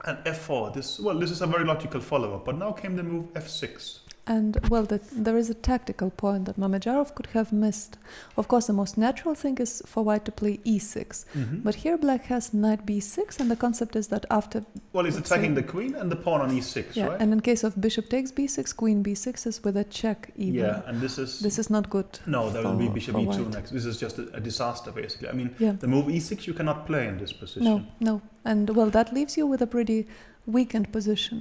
and F4. This is a very logical follow-up. But now came the move F6. And, well, there is a tactical point that Mamedyarov could have missed. Of course, the most natural thing is for white to play E6. But here black has knight B6, and the concept is that after... Well, he's attacking the queen and the pawn on E6, right? And in case of bishop takes B6, queen B6 is with a check even. Yeah, and this is not good. No, there will be bishop E2 next. This is just a disaster, basically. I mean, the move E6 you cannot play in this position. No. And, well, that leaves you with a pretty... weakened position,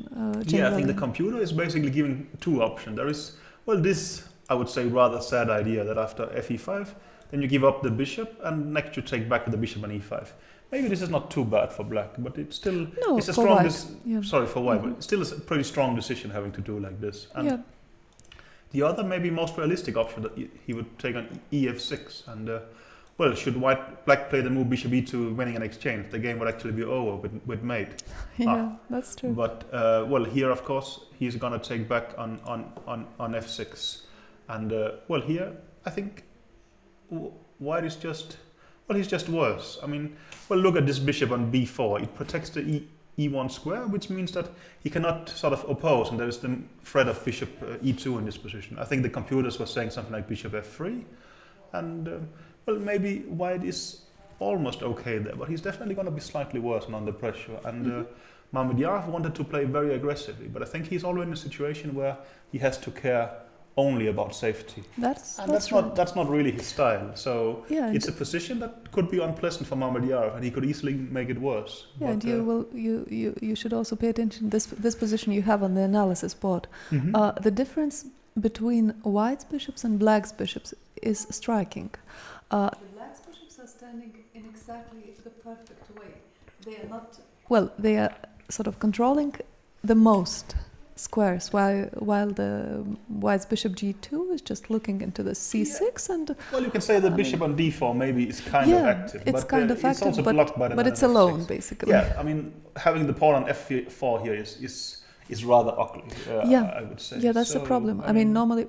yeah, I think the computer is basically giving 2 options. There is, well, this, I would say, rather sad idea that after FE5, then you give up the bishop, and next you take back the bishop on E5. Maybe this is not too bad for black, but it's still it's a strong sorry for white, but it's still a pretty strong decision having to do like this. And the other, maybe most realistic option that he would take on EF6, and well, should black play the move bishop e2 winning an exchange, the game would actually be over with mate. Yeah, that's true. But well, here of course he's gonna take back on f6, and well, here I think white is just, well, he's just worse. I mean, well, look at this bishop on b4. It protects the e1 square, which means that he cannot sort of oppose, and there is the threat of bishop e2 in this position. I think the computers were saying something like bishop f3, and well, maybe white is almost okay there, but he's definitely going to be slightly worse and under pressure. And Mamedyarov wanted to play very aggressively, but I think he's already in a situation where he has to care only about safety. That's not that's not really his style. So yeah, it's a position that could be unpleasant for Mamedyarov, and he could easily make it worse. Yeah, but, and you should also pay attention this position you have on the analysis board. The difference between white's bishops and black's bishops is striking. The black's bishops are standing in exactly the perfect way. They are not they are sort of controlling the most squares, while the white's bishop g2 is just looking into the c6 and... Well, you can say the bishop on d4 maybe is kind of active. It's kind of active, also blocked by the but it's alone, basically. Yeah, I mean, having the pawn on f4 here is rather ugly, I would say. Yeah, that's the problem. I mean, normally,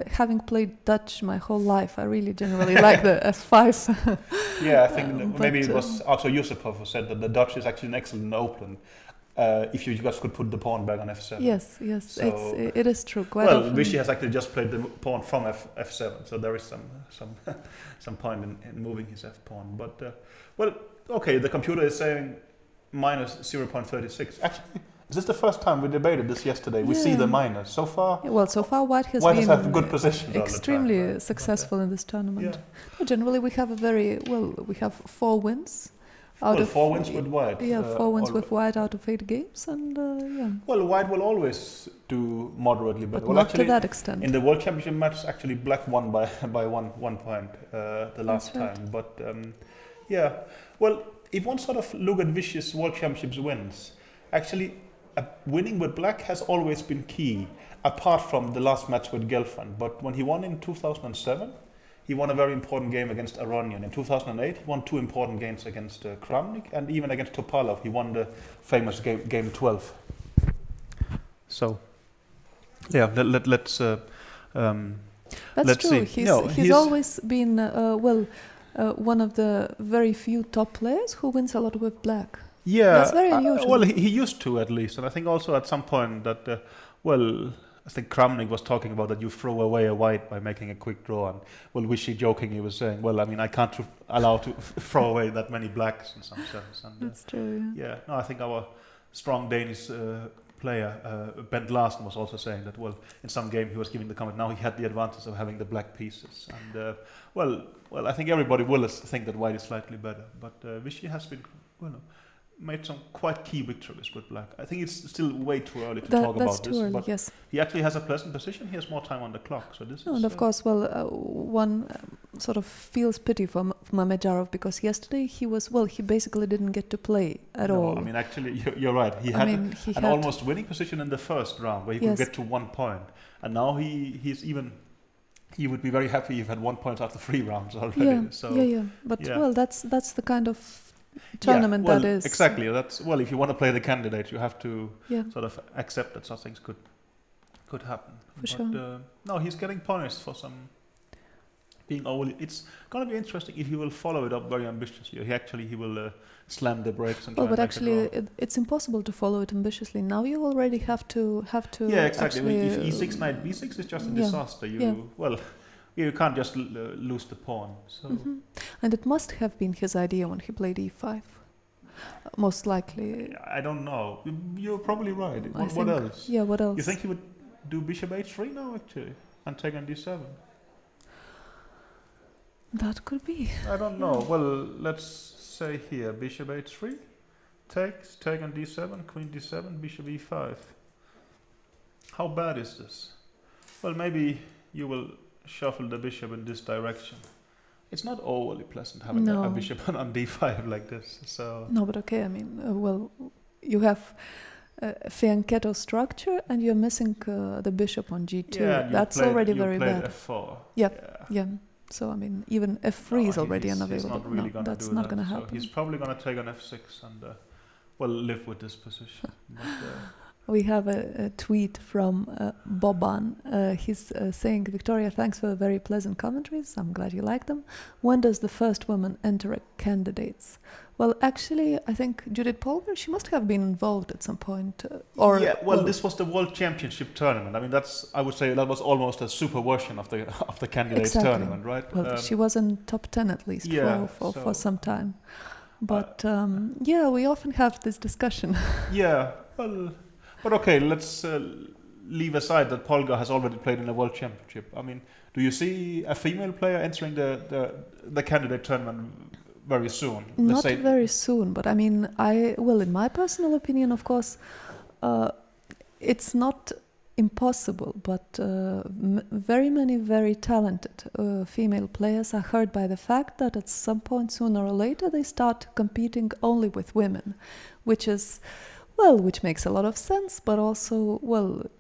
having played Dutch my whole life, I really generally like the f5. Yeah, I think maybe it was Arthur Yusupov who said that the Dutch is actually an excellent opening. If you just could put the pawn back on f7. Yes, so, it is true. Quite well, often. Vichy has actually just played the pawn from f7, so there is some point in moving his f pawn. But well, okay, the computer is saying minus 0.36. Actually, is this the first time we debated this yesterday? We see the minus so far. Yeah, well, so far white has been had good position extremely all the time, successful in this tournament. Yeah. No, generally, we have we have 4 wins. Out of 4 wins with white. Yeah, 4 wins with white out of 8 games, and yeah. Well, white will always do moderately better. But not actually, to that extent. In the World Championship match, actually, black won by one point the last time. But yeah, well, if one sort of look at Vichy's World Championships wins, actually, winning with black has always been key, apart from the last match with Gelfand. But when he won in 2007. He won a very important game against Aronian. In 2008, he won 2 important games against Kramnik, and even against Topalov, he won the famous game 12. So, yeah, let's That's true. see. He's always been one of the very few top players who wins a lot with black. Yeah, that's very unusual. Well, he used to at least, and I think also at some point that I think Kramnik was talking about that you throw away a white by making a quick draw, and well, Vichy jokingly was saying, well, I mean, I can't allow to throw away that many blacks in some sense. And, that's true. Yeah, no, I think our strong Danish player Bent Larsen was also saying that. Well, in some game he was giving the comment. Now he had the advantage of having the black pieces, and well, I think everybody will think that white is slightly better, but Vichy has been made some quite key victories with black. I think it's still way too early to talk about this. That's too early, but yes. He actually has a pleasant position. He has more time on the clock, so this is... And of course, one sort of feels pity for Mamedyarov, because yesterday he basically didn't get to play at all. I mean, actually, you're right. He had an almost winning position in the first round, where he could get to 1 point. And now he would be very happy if he had 1 point after 3 rounds already. Yeah, so, yeah. But, well, that's the kind of tournament that is. Exactly. That's if you want to play the candidate, you have to sort of accept that such things could happen. For sure. No, he's getting punished for some being overly. It's going to be interesting if he will follow it up very ambitiously. Or he will slam the brakes and. But actually, it's impossible to follow it ambitiously. Now you already have to. Yeah, exactly. I mean, if e6 knight b6 is just a disaster, you can't just lose the pawn. So. Mm-hmm. And it must have been his idea when he played e5. Most likely. I don't know. You're probably right. What else? Yeah, what else? You think he would do bishop h3 now, actually, and take on d7? That could be. I don't know. Well, let's say here, bishop h3, takes, take on d7, queen d7, bishop e5. How bad is this? Well, maybe you will shuffle the bishop in this direction. It's not overly pleasant having a bishop on d5 like this. So no, but okay. I mean, you have a fianchetto structure, and you're missing the bishop on g2. Yeah, that's already very bad. f4. Yeah. So I mean, even f3 is already unavailable. He's not really that's not going to happen. So he's probably going to take on f6 and live with this position. But, We have a tweet from Boban. He's saying, Victoria, thanks for the very pleasant commentaries. I'm glad you like them. When does the first woman enter a candidates? Well, actually, I think Judith Polgar, she must have been involved at some point. This was the World Championship tournament. I mean, I would say that was almost a super version of the candidates tournament, right? Well, she was in top 10 at least for some time. But we often have this discussion. But okay, let's leave aside that Polgar has already played in the World Championship. I mean, do you see a female player entering the candidate tournament very soon? Not very soon, but I mean, in my personal opinion, of course, it's not impossible, but very many very talented female players are hurt by the fact that at some point, sooner or later, they start competing only with women, which makes a lot of sense, but also,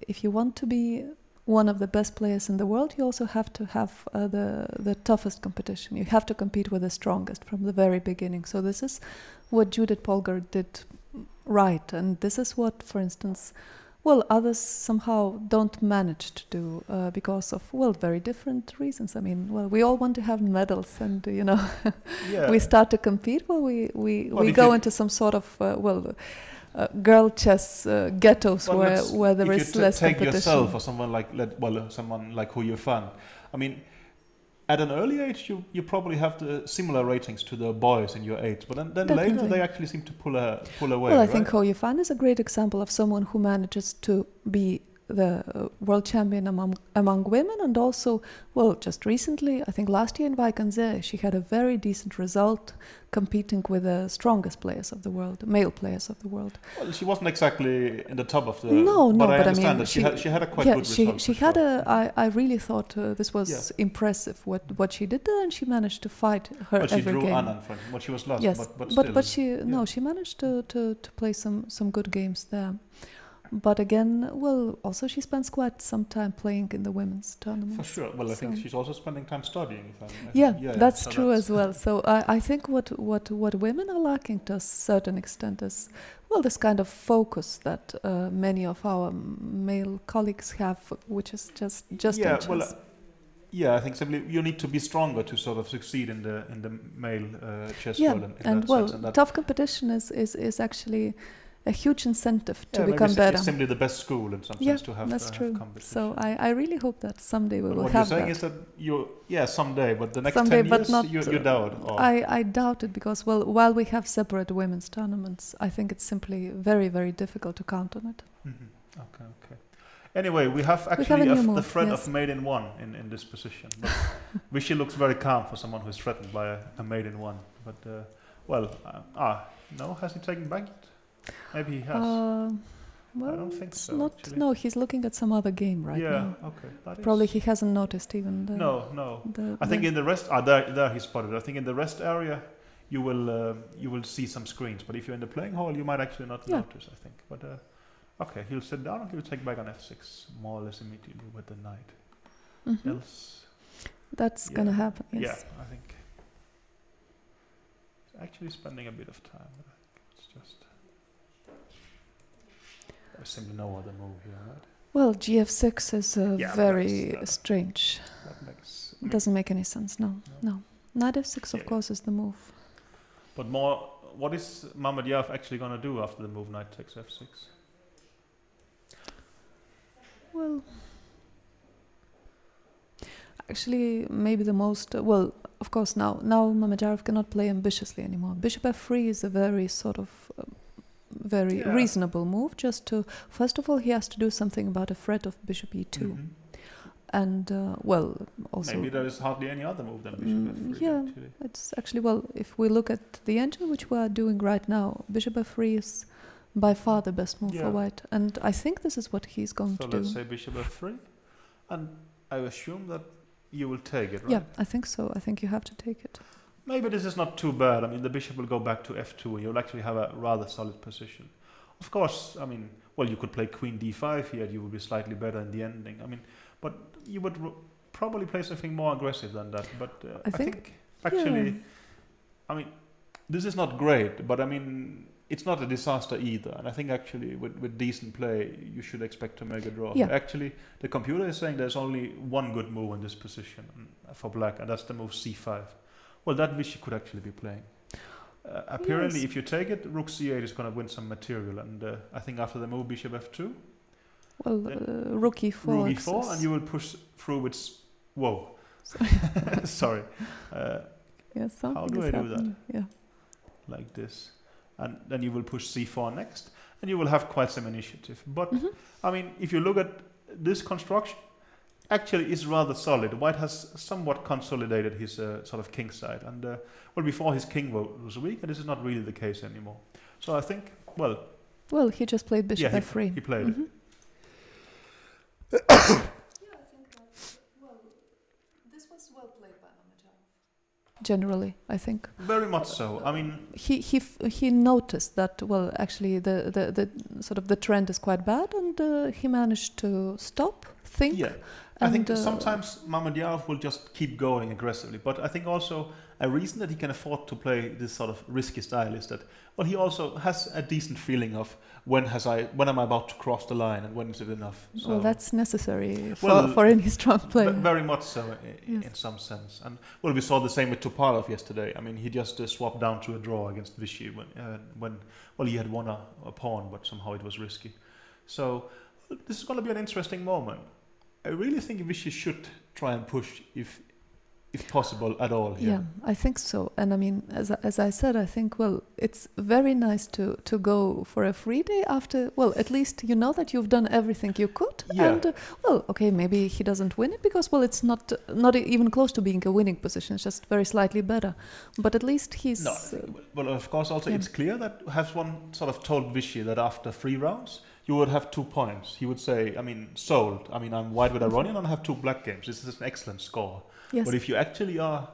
if you want to be one of the best players in the world, you also have to have the toughest competition. You have to compete with the strongest from the very beginning. So this is what Judith Polgar did right, and this is what, for instance, others somehow don't manage to do because of, very different reasons. I mean, we all want to have medals and, we start to compete. We go into some sort of, girl chess ghettos where there is less competition. Take yourself or someone like who you fun. I mean, at an early age, you probably have the similar ratings to the boys in your age, but then later they actually seem to pull away. Well, I think Ho Yifan is a great example of someone who manages to be the world champion among women, and also, just recently, I think last year in Vaikanze, she had a very decent result competing with the strongest players of the world, male players of the world. Well, she wasn't exactly in the top of the... No, but I mean, that she had a quite good result. She had I really thought this was impressive what she did there, and she managed to fight her every game. She drew Anand from what she was lost, yes, but still. she managed to play some good games there. But again, also she spends quite some time playing in the women's tournaments. For sure. Well, I think she's also spending time studying. That's true as well. So I think what women are lacking to a certain extent is, this kind of focus that many of our male colleagues have, which is just in chess. I think simply you need to be stronger to sort of succeed in the male chess world. And tough competition is actually a huge incentive to become better. It's simply the best school in some sense to have. That's true. Competition. So I really hope that someday we will what have that. What you're saying is that someday, but the next someday, 10 years you doubt. Or? I doubt it because while we have separate women's tournaments, I think it's simply very, very difficult to count on it. Mm-hmm. Okay. Anyway, we have actually the threat of mate in one in this position. But Vichy looks very calm for someone who's threatened by a mate in one. But no, has he taken back yet? Maybe he has. I don't think so. No, he's looking at some other game right now. Yeah, okay. Probably he hasn't noticed even the... No. I think in the rest... there he spotted it. I think in the rest area you will see some screens. But if you're in the playing hall, you might actually not notice, I think. But okay, he'll sit down and he'll take back on f6 more or less immediately with the knight. Mm-hmm. Else... That's going to happen, yes. Yeah, I think... Actually spending a bit of time. It's just... There's simply no other move here, right? Well, gf6 is very strange. Doesn't make any sense, no. Knight f6, of course, is the move. But what is Mamedyarov actually going to do after the move knight takes f6? Well, actually, maybe the most... of course, now Mamedyarov cannot play ambitiously anymore. Bishop f3 is a very sort of... very reasonable move. Just to, first of all, he has to do something about a threat of bishop e2. Mm-hmm. And, also... Maybe there is hardly any other move than bishop f3. Yeah, it's actually, if we look at the engine, which we are doing right now, bishop f3 is by far the best move for white. And I think this is what he's going to do. So let's say bishop f3. And I assume that you will take it, right? Yeah, I think so. I think you have to take it. Maybe this is not too bad. I mean, the bishop will go back to f2 and you'll actually have a rather solid position. Of course, I mean, you could play queen d5 here. You would be slightly better in the ending. I mean, but you would probably play something more aggressive than that. But I think actually, I mean, this is not great. But I mean, it's not a disaster either. And I think actually with decent play, you should expect to make a draw. Yeah. Actually, the computer is saying there's only one good move in this position for black, and that's the move c5. Well, that Vichy could actually be playing. Apparently, Yes. if you take it, rook c8 is going to win some material. And I think after the move bishop f2, Well, rook e4. rook e4, and you will push through with... Whoa. Sorry. Yeah, something How do is I do happening. Yeah. Like this, and then you will push c4 next, and you will have quite some initiative. But I mean, if you look at this construction, actually is rather solid. White has somewhat consolidated his sort of king side, and well, before his king was weak, and this is not really the case anymore. So I think, well, he just played bishop f3. he played it. Yeah, I think that, well, this was well played by Mamedyarov. Generally, I think. Very much so. I mean, He noticed that, well, actually the sort of the trend is quite bad, and he managed to stop, think. yeah. I think sometimes Mamedyarov will just keep going aggressively, but I think also a reason that he can afford to play this sort of risky style is that, well, he also has a decent feeling of when am I about to cross the line and when is it enough. So, well, that's necessary Well, for any strong player. very much so Yes. in some sense. And well, we saw the same with Topalov yesterday. I mean, he just swapped down to a draw against Vichy when well, he had won a pawn, but somehow it was risky. So this is going to be an interesting moment. I really think Vichy should try and push if possible at all here. Yeah, I think so. And I mean, as I said, I think, well, it's very nice to go for a free day after, well, at least you know that you've done everything you could. Yeah. And, well, okay, maybe he doesn't win it because, well, it's not even close to being a winning position. It's just very slightly better. But at least he's... No, well, of course, also it's clear that has one sort of told Vichy that after 3 rounds, you would have 2 points. He would say, I mean, sold. I mean, I'm white with Iranian and I have 2 black games. This is an excellent score. Yes. But if you actually are,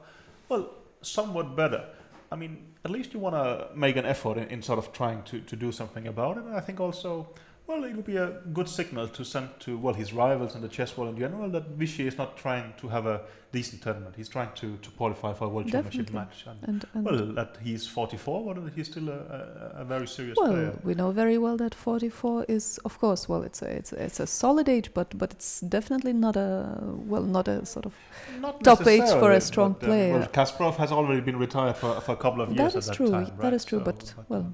well, somewhat better, I mean, at least you want to make an effort in sort of trying to do something about it. And I think also, well, it will be a good signal to send to, well, his rivals and the chess world in general that Vichy is not trying to have a decent tournament. He's trying to qualify for a world championship match. And well, that he's 44, but he's still a very serious player. Well, we know very well that 44 is, of course, well, it's a solid age, but it's definitely not a sort of Not top age for a necessarily, strong but, player. Well, Kasparov has already been retired for a couple of years That is at true. that time. That right? is true. So, But well,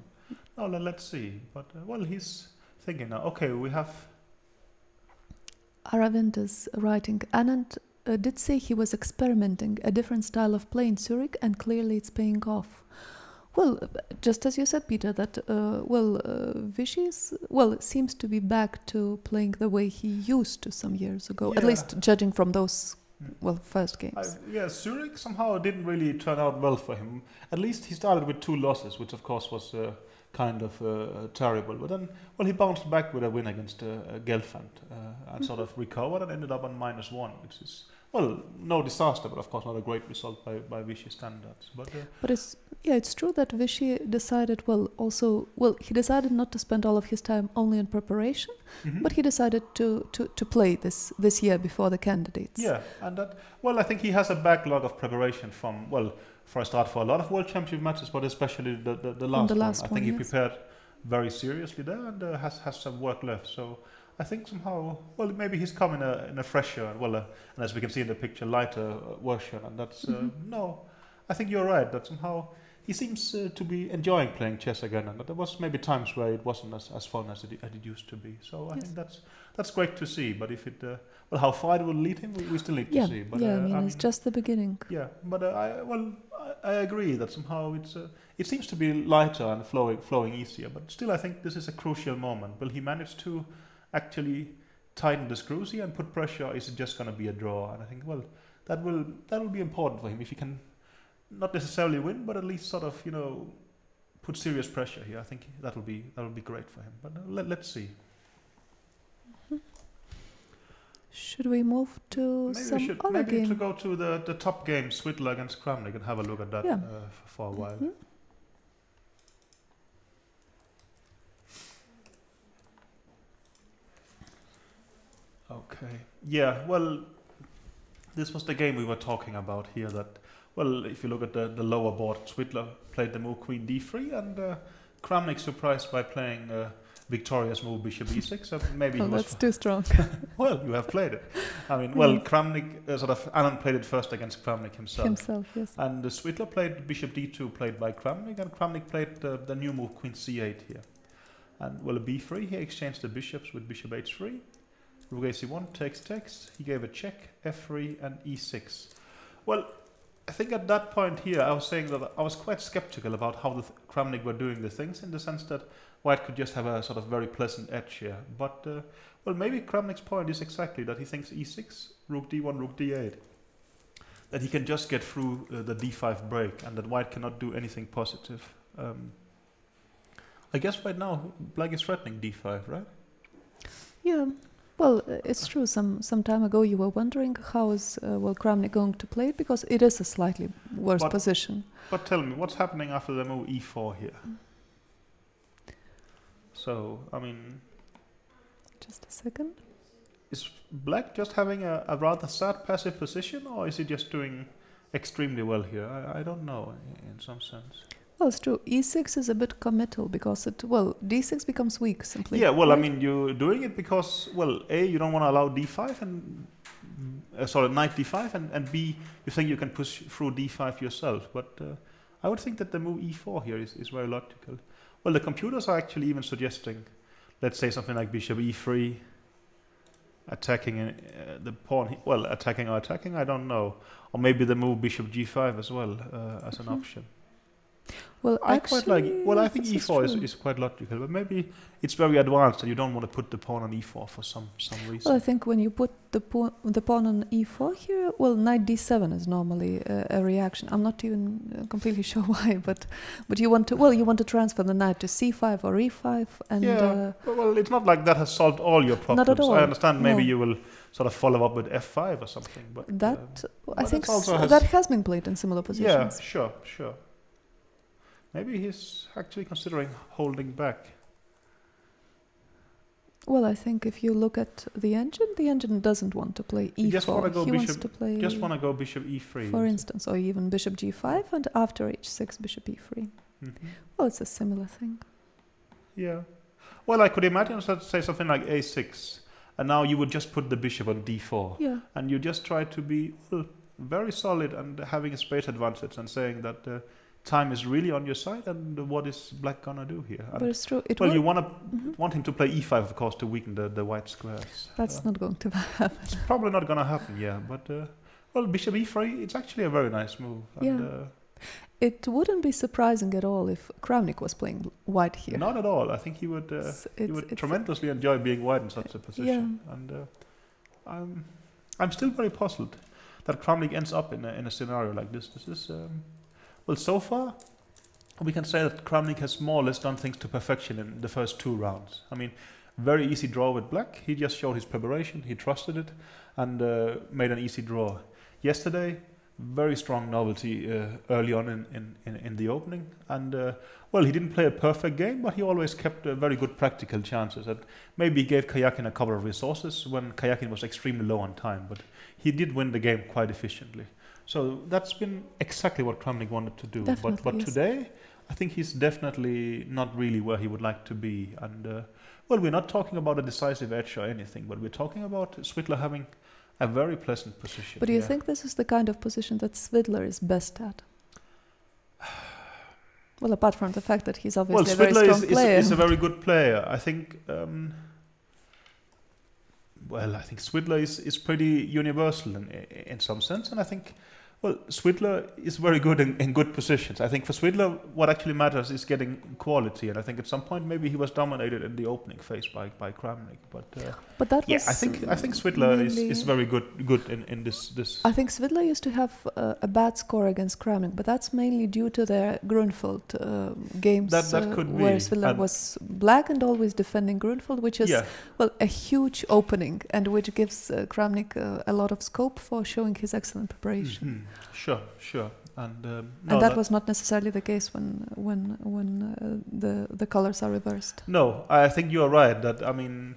no, let's see. But well, he's thinking now. Okay, we have. Aravind is writing. Anand did say he was experimenting a different style of play in Zurich, and clearly it's paying off. Well, just as you said, Peter, that Vichy seems to be back to playing the way he used to some years ago. At Yeah. least judging from those first games. Yeah, Zurich somehow didn't really turn out well for him. At least he started with 2 losses, which of course was kind of terrible. But then, well, he bounced back with a win against Gelfand and sort of recovered and ended up on -1, which is, well, no disaster, but of course not a great result by Vichy standards. But it's true that Vichy decided, he decided not to spend all of his time only in preparation, but he decided to play this year before the candidates. Yeah, and that, well, I think he has a backlog of preparation from, well, for a start, for a lot of World Championship matches, but especially the last one. I think he prepared very seriously there and has some work left. So I think somehow, well, maybe he's come in a fresher, and as we can see in the picture, lighter version. And that's, no, I think you're right, that somehow he seems to be enjoying playing chess again. And there was maybe times where it wasn't as fun as it used to be. So I think that's great to see. But if it, how FIDE will lead him, we still need to see. But, I mean, it's just the beginning. Yeah, but I agree that somehow it seems to be lighter and flowing easier. But still, I think this is a crucial moment. Will he manage to actually tighten the screws here and put pressure, or is it just going to be a draw? And I think, well, that will be important for him if he can not necessarily win, but at least sort of, put serious pressure here. I think that will be great for him. But let's see. Should we move to other game? To go to the top game, Swidler against Kramnik, and have a look at that for a while. Okay. Yeah, well, this was the game we were talking about here. That, well, if you look at the lower board, Swidler played the move Queen D3, and Kramnik surprised by playing victorious move bishop e6, so maybe Oh, he was... that's too strong. Well, you have played it. I mean, well, Yes. Kramnik, Anand played it first against Kramnik himself. Himself, yes. And Svidler played bishop d2, played by Kramnik, and Kramnik played the new move queen c8 here. And, well, a b3, he exchanged the bishops with bishop h3. Rook ac1, takes. He gave a check, f3, and e6. Well, I think at that point here, I was saying that I was quite skeptical about how the Kramnik were doing the things, in the sense that White could just have a sort of very pleasant edge here. But, well, maybe Kramnik's point is exactly that he thinks e6, rook d1, rook d8. That he can just get through the d5 break, and that White cannot do anything positive. I guess right now, Black is threatening d5, right? Yeah. Well, it's true. Some time ago, you were wondering how is Kramnik going to play it, because it is a slightly worse position. But tell me, what's happening after the move e4 here? So, I mean... Just a second. Is Black just having a rather sad passive position, or is he just doing extremely well here? I don't know, in some sense. Well, it's true. E6 is a bit committal, because d6 becomes weak simply. Yeah, well, right? I mean, you're doing it because, well, A, you don't want to allow d5 and... knight d5, and B, you think you can push through d5 yourself. But I would think that the move e4 here is very logical. Well, the computers are actually even suggesting, let's say something like bishop e3, attacking the pawn. Well, attacking, I don't know. Or maybe the move bishop g5 as well as an option. Well, I actually, quite like it. Well, I think this e4 true. is quite logical, but maybe it's very advanced and you don't want to put the pawn on e4 for some reason. Well, I think when you put the pawn on e4 here, well, knight d7 is normally a reaction. I'm not even completely sure why, but you want to transfer the knight to c5 or e5, and yeah. Well, it's not like that has solved all your problems. Not at all. I understand maybe No. you will sort of follow up with f5 or something, but I think also that has been played in similar positions. Yeah, sure. Maybe he's actually considering holding back. Well, I think if you look at the engine doesn't want to play e4. He just want to go wants to play Just want to go bishop e3. for instance, or even bishop g5, and after h6, bishop e3. Mm-hmm. Well, it's a similar thing. Yeah. Well, I could imagine, let's say something like a6, and now you would just put the bishop on d4. Yeah. And you just try to be very solid and having a space advantage and saying that time is really on your side, and what is Black gonna do here? But it's true. You want him to play e5, of course, to weaken the white squares. That's not going to happen. It's probably not gonna happen, yeah. But well, bishop e3, it's actually a very nice move. And, Yeah. It wouldn't be surprising at all if Kramnik was playing white here. Not at all. I think he would tremendously enjoy being white in such a position. Yeah. And I'm still very puzzled that Kramnik ends up in a scenario like this. This is well, so far we can say that Kramnik has more or less done things to perfection in the first two rounds. I mean, very easy draw with Black. He just showed his preparation. He trusted it and made an easy draw. Yesterday, very strong novelty early on in the opening, and well, he didn't play a perfect game, but he always kept very good practical chances, and maybe he gave Kayakin a couple of resources when Kayakin was extremely low on time, but he did win the game quite efficiently. So that's been exactly what Kramnik wanted to do. Definitely, but yes. Today, I think he's definitely not really where he would like to be, and well, we're not talking about a decisive edge or anything, but we're talking about Svidler having a very pleasant position. But do you think this is the kind of position that Svidler is best at? Well, apart from the fact that he's obviously a very strong player. Is a very good player. I think. Well, I think Svidler is pretty universal in some sense, and I think. Well, Svidler is very good in good positions. I think for Svidler, what actually matters is getting quality, and I think at some point maybe he was dominated in the opening phase by Kramnik. But that yeah, was I think Svidler is very good in this. I think Svidler used to have a bad score against Kramnik, but that's mainly due to their Grunfeld games that could where be. Svidler was black and always defending Grunfeld, which is well a huge opening and which gives Kramnik a lot of scope for showing his excellent preparation. Mm-hmm. Sure, and that was not necessarily the case when the colors are reversed. No, I think you are right. That I mean,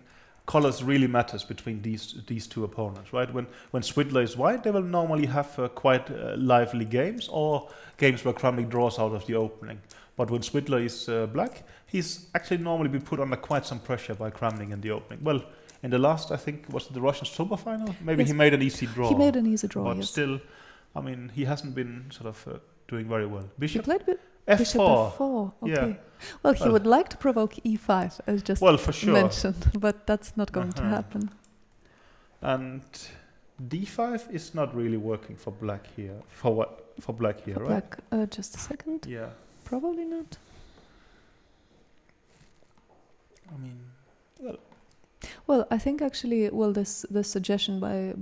colors really matters between these two opponents, right? When Swidler is white, they will normally have quite lively games, or games where Kramnik draws out of the opening. But when Swidler is black, he's actually normally been put under quite some pressure by Kramnik in the opening. Well, in the last, I think, was it the Russian Super Final? Maybe Yes. he made an easy draw. He made an easy draw, but yes. still, I mean, he hasn't been sort of doing very well. He Bishop played F4. Bishop F4. Okay. Yeah. Well, he would like to provoke E5, as just Well, for sure. mentioned, but that's not going to Uh-huh. happen. And D5 is not really working for black here. For what? For black here, For right? black, just a second. Yeah. Probably not. I mean, Well, I think actually, well, this suggestion by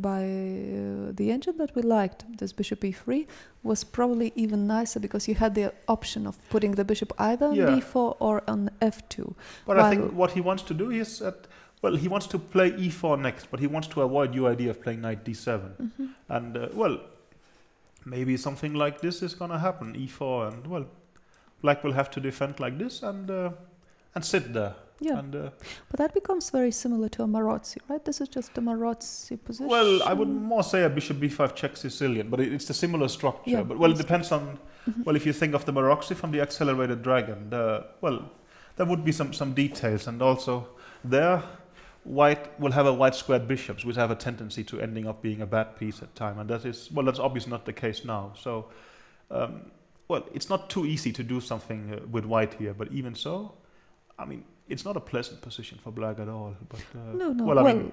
the engine that we liked, this bishop e3, was probably even nicer because you had the option of putting the bishop either on Yeah. d4 or on f2. but I think what he wants to do is that, well, he wants to play e4 next, but he wants to avoid your idea of playing knight d7. Mhm. And, well, maybe something like this is going to happen, e4, and, well, black will have to defend like this and sit there. Yeah, And, but that becomes very similar to a Marozzi, right? This is just a Marozzi position. well, I would more say a bishop b5 check Sicilian, but it's a similar structure. Yeah, But, well, it yes. depends on, well, if you think of the Marozzi from the Accelerated Dragon, well, there would be some details, and also there, white will have a white squared bishops, which have a tendency to ending up being a bad piece at time, and that is, well, that's obviously not the case now. So, well, it's not too easy to do something with white here, but even so, I mean, it's not a pleasant position for black at all. But No. well, I mean,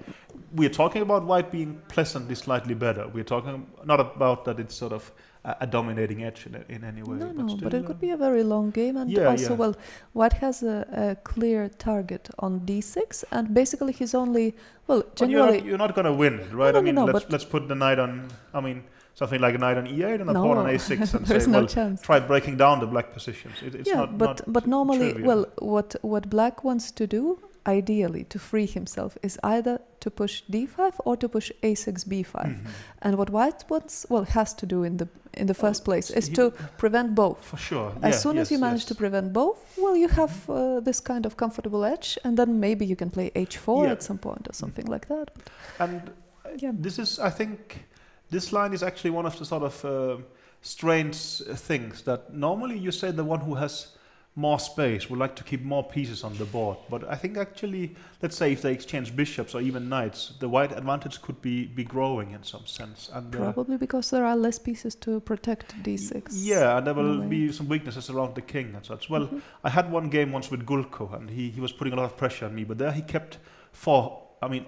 we're talking about white being pleasantly slightly better. We're talking not about that it's sort of a dominating edge in any way. No, still, but it could be a very long game, and yeah, also, yeah. well, white has a clear target on d6, and basically he's only, well, But generally, you're not going to win it, right? No, I mean, no, let's put the knight on. I mean, something like a knight on e8 and a No, pawn on a6, and there's say, no well, chance. try breaking down the black positions. It's Yeah, not but normally, trivial. well, what black wants to do, ideally, to free himself, is either to push d5 or to push a6 b5. Mhm. And what white wants, well, has to do in the first place is he- to prevent both. For sure. As yeah, soon as yes, you manage yes. to prevent both, well, you have this kind of comfortable edge, and then maybe you can play h4 Yeah. at some point or something like that. And Yeah. this is, I think, this line is actually one of the sort of strange things that normally you say the one who has more space would like to keep more pieces on the board. But I think actually, let's say if they exchange bishops or even knights, the white advantage could be growing in some sense. And Probably because there are less pieces to protect d6. yeah, and there in a will way. be some weaknesses around the king and such. Well, Mhm. I had one game once with Gulko, and he was putting a lot of pressure on me, but there he kept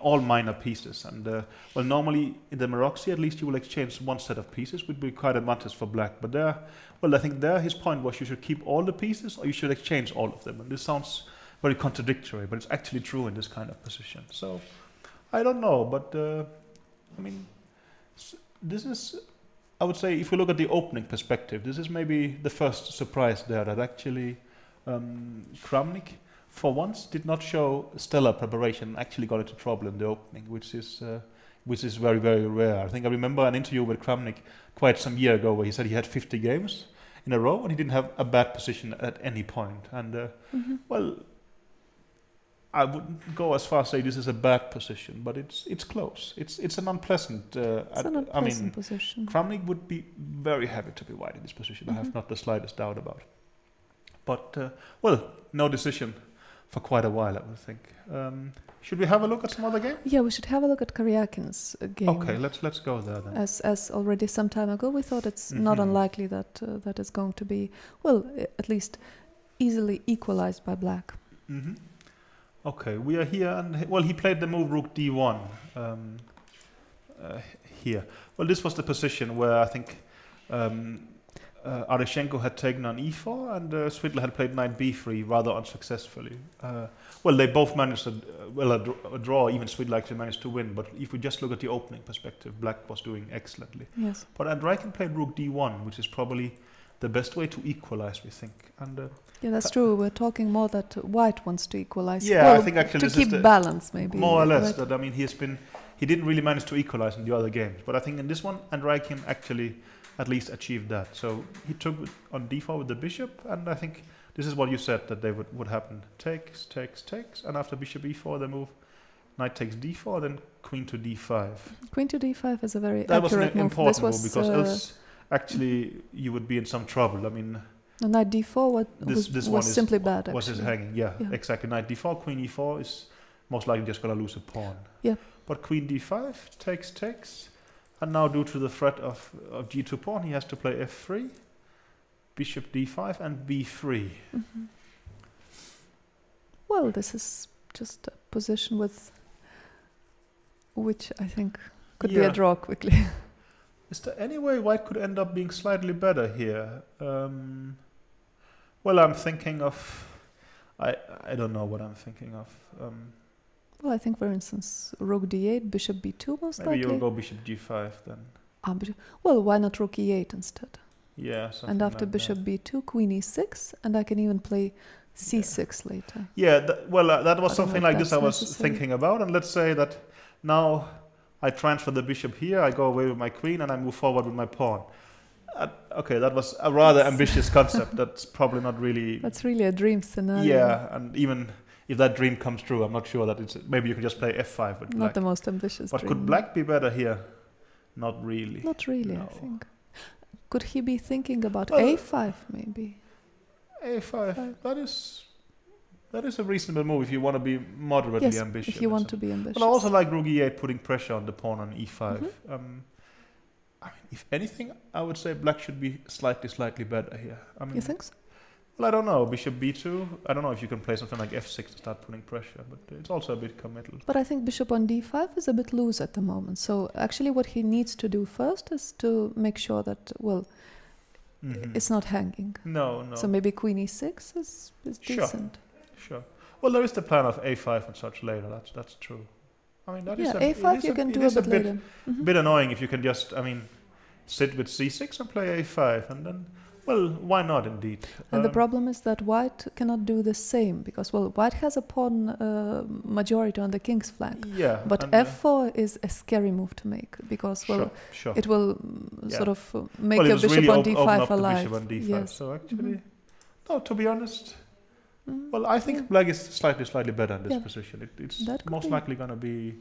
all minor pieces. And well, normally in the Marozzi, at least you will exchange one set of pieces, would be quite advantageous for black. But there, well, I think there his point was you should keep all the pieces or you should exchange all of them. And this sounds very contradictory, but it's actually true in this kind of position. So I don't know, but I mean, this is, I would say, if we look at the opening perspective, this is maybe the first surprise there that actually Kramnik, for once, did not show stellar preparation and actually got into trouble in the opening, which is very, very rare. I think I remember an interview with Kramnik quite some year ago where he said he had 50 games in a row and he didn't have a bad position at any point. And Mhm. well, I wouldn't go as far as say this is a bad position, but it's close. It's an unpleasant. It's an unpleasant position. Kramnik would be very happy to be white in this position. I have Mhm. not the slightest doubt about it. But well, no decision for quite a while, I would think. Should we have a look at some other game? Yeah, we should have a look at Karyakin's game. Okay, let's go there then. As already some time ago, we thought it's not Mhm. unlikely that that is going to be, well, at least easily equalized by black. Hmm. Okay, we are here, and well, he played the move rook d1 here. Well, this was the position where I think Areshenko had taken on e4, and Swidler had played knight b3 rather unsuccessfully. Well, they both managed a draw. Even Swidler actually managed to win. But if we just look at the opening perspective, black was doing excellently. Yes. But Andreikin played rook d1, which is probably the best way to equalize, we think. And Yeah, that's true. We're talking more that white wants to equalize. Yeah, well, I think actually to this is keep the- balance, maybe. more or less, right? that I mean, he didn't really manage to equalize in the other games. But I think in this one, Andreikin actually at least achieved that. So he took it on d4 with the bishop, and I think this is what you said that they would happen. Takes, and after bishop e4 they move knight takes d4, then queen to d5. Queen to d5 is a very That was an accurate move. important This move was because else actually you would be in some trouble. I mean, no, knight d4 this was one simply bad. was his Actually. hanging. Yeah, Yeah. exactly. Knight d4, queen e4 is most likely just going to lose a pawn. Yeah. But queen d5 takes, and now due to the threat of g2 pawn, he has to play f3, bishop d5, and b3. Mm-hmm. Well, this is just a position with which I think could be a draw quickly. Is there any way white could end up being slightly better here? Well, I'm thinking of... I don't know what I'm thinking of. Well, I think, for instance, rook d8, bishop b2 most Maybe likely. you'll go bishop g5 then. Well, why not rook e8 instead? Yeah, something And after like bishop b2, queen e6, and I can even play c6 later. Yeah, that was I don't something know if like this I that's was necessary. thinking about. And let's say that now I transfer the bishop here, I go away with my queen, and I move forward with my pawn. Okay, that was a rather ambitious concept. That's probably not really... That's really a dream scenario. Yeah, and even if that dream comes true, I'm not sure that it's... Maybe you can just play f5 with black. Not the most ambitious But dream. could black be better here? Not really. Not really, No. I think. Could he be thinking about Well, a5 maybe? a5, that is a reasonable move if you want to be moderately Yes, ambitious. if you want to be ambitious. But I also like rook e8 putting pressure on the pawn on e5. I mean, if anything, I would say black should be slightly better here. I mean, You think so? well, I don't know. Bishop b2. I don't know if you can play something like f6 to start putting pressure, but it's also a bit committal. But I think bishop on d5 is a bit loose at the moment. So actually what he needs to do first is to make sure that, well, it's not hanging. No. So maybe queen e6 is Sure. decent. Sure. Well, there is the plan of a5 and such later. That's true. I mean, that is Yeah, a5 you can do a bit later. bit annoying if you can just, I mean, sit with c6 and play a5, and then, well, why not indeed? And the problem is that white cannot do the same because, well, white has a pawn majority on the king's flank. Yeah. But and, f4 is a scary move to make because, well, sure. it will Yeah. sort of make Well, it your was bishop really on open d5 up the alive. bishop on d5. Yes. So actually, no, to be honest, well, I think black is slightly better in this position. It's That could most be. likely going to be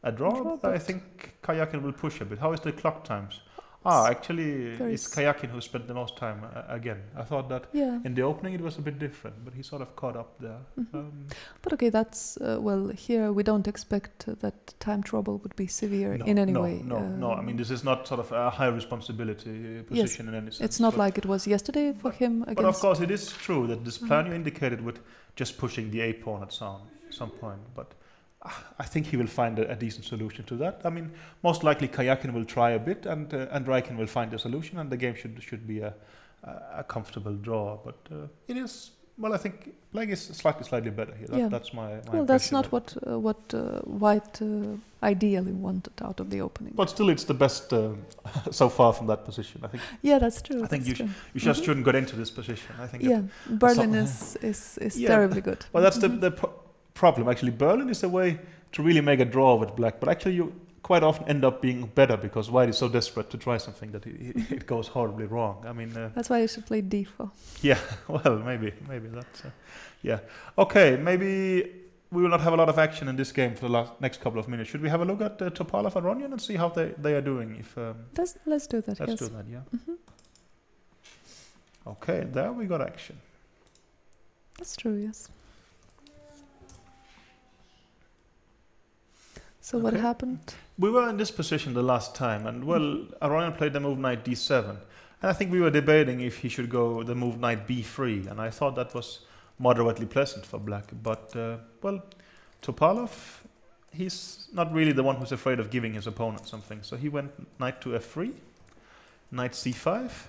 a draw, but I think Kayakin will push a bit. How is the clock times? Actually, Very it's Kayakin who spent the most time again. I thought that Yeah. in the opening it was a bit different, but he sort of caught up there. But okay, that's, well, here we don't expect that time trouble would be severe in any way. No. I mean, this is not sort of a high responsibility position in any sense. It's not but- like it was yesterday for him against... But of course, it is true that this plan you indicated with just pushing the a pawn at some point. But I think he will find a decent solution to that. I mean, most likely Kayakin will try a bit, and Raikin will find a solution, and the game should be a comfortable draw. But it is, well, I think black is slightly better here. Yeah. That's my Well, that's impression not of what white ideally wanted out of the opening. But still, it's the best so far from that position. I think. Yeah, that's true. I think that's true. you just shouldn't get into this position. I think. Yeah, Berlin so- is Yeah. terribly good. Well, that's the problem. Actually, Berlin is a way to really make a draw with black, but actually you quite often end up being better because white is so desperate to try something that it goes horribly wrong. I mean, That's why you should play d4. yeah. Well, maybe that's yeah. Okay, maybe we will not have a lot of action in this game for the next couple of minutes. Should we have a look at Topalov and Runyon and see how they are doing? If Let's do that. let's Yes. do that. Yeah. Okay, there we got action. That's true. Yes. So what Okay. happened? We were in this position the last time, and well, Aronian played the move knight d7, and I think we were debating if he should go the move knight b3, and I thought that was moderately pleasant for black. But well, Topalov, he's not really the one who's afraid of giving his opponent something, so he went knight to f3, knight c5,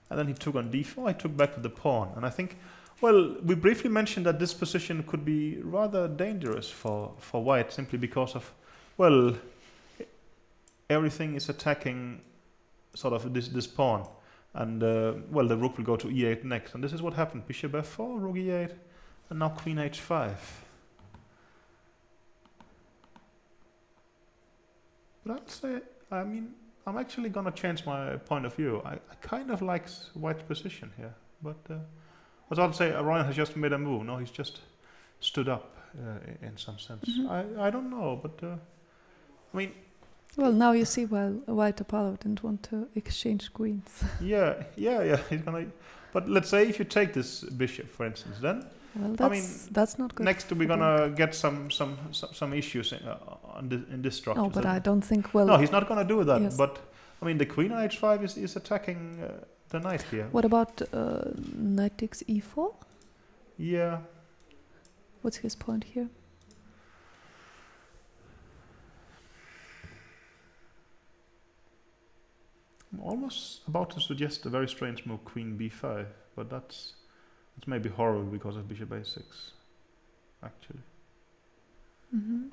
and then he took on d4. I took back to the pawn, and I think, well, we briefly mentioned that this position could be rather dangerous for white, simply because of, well, everything is attacking sort of this pawn, and well, the rook will go to e8 next, and this is what happened: bishop f4, rook e8, and now queen h5. But I'd say, I mean, I'm actually gonna change my point of view. I kind of like white's position here, but as I'd say, Ryan has just made a move. No, he's just stood up in some sense. Mhm. I don't know, but I mean, Well, now you see why Topalov didn't want to exchange queens. yeah. He's gonna. But let's say if you take this bishop, for instance, then Well, I mean, that's not good. next we're for gonna get some issues in this structure. No, but So- I don't think. Well, no, he's not gonna do that. Yes. But I mean, the queen on h5 is attacking the knight here. what about knight takes e4? Yeah. What's his point here? I'm almost about to suggest a very strange move, queen b5, but that's maybe horrible because of bishop a6, actually. Mm-hmm.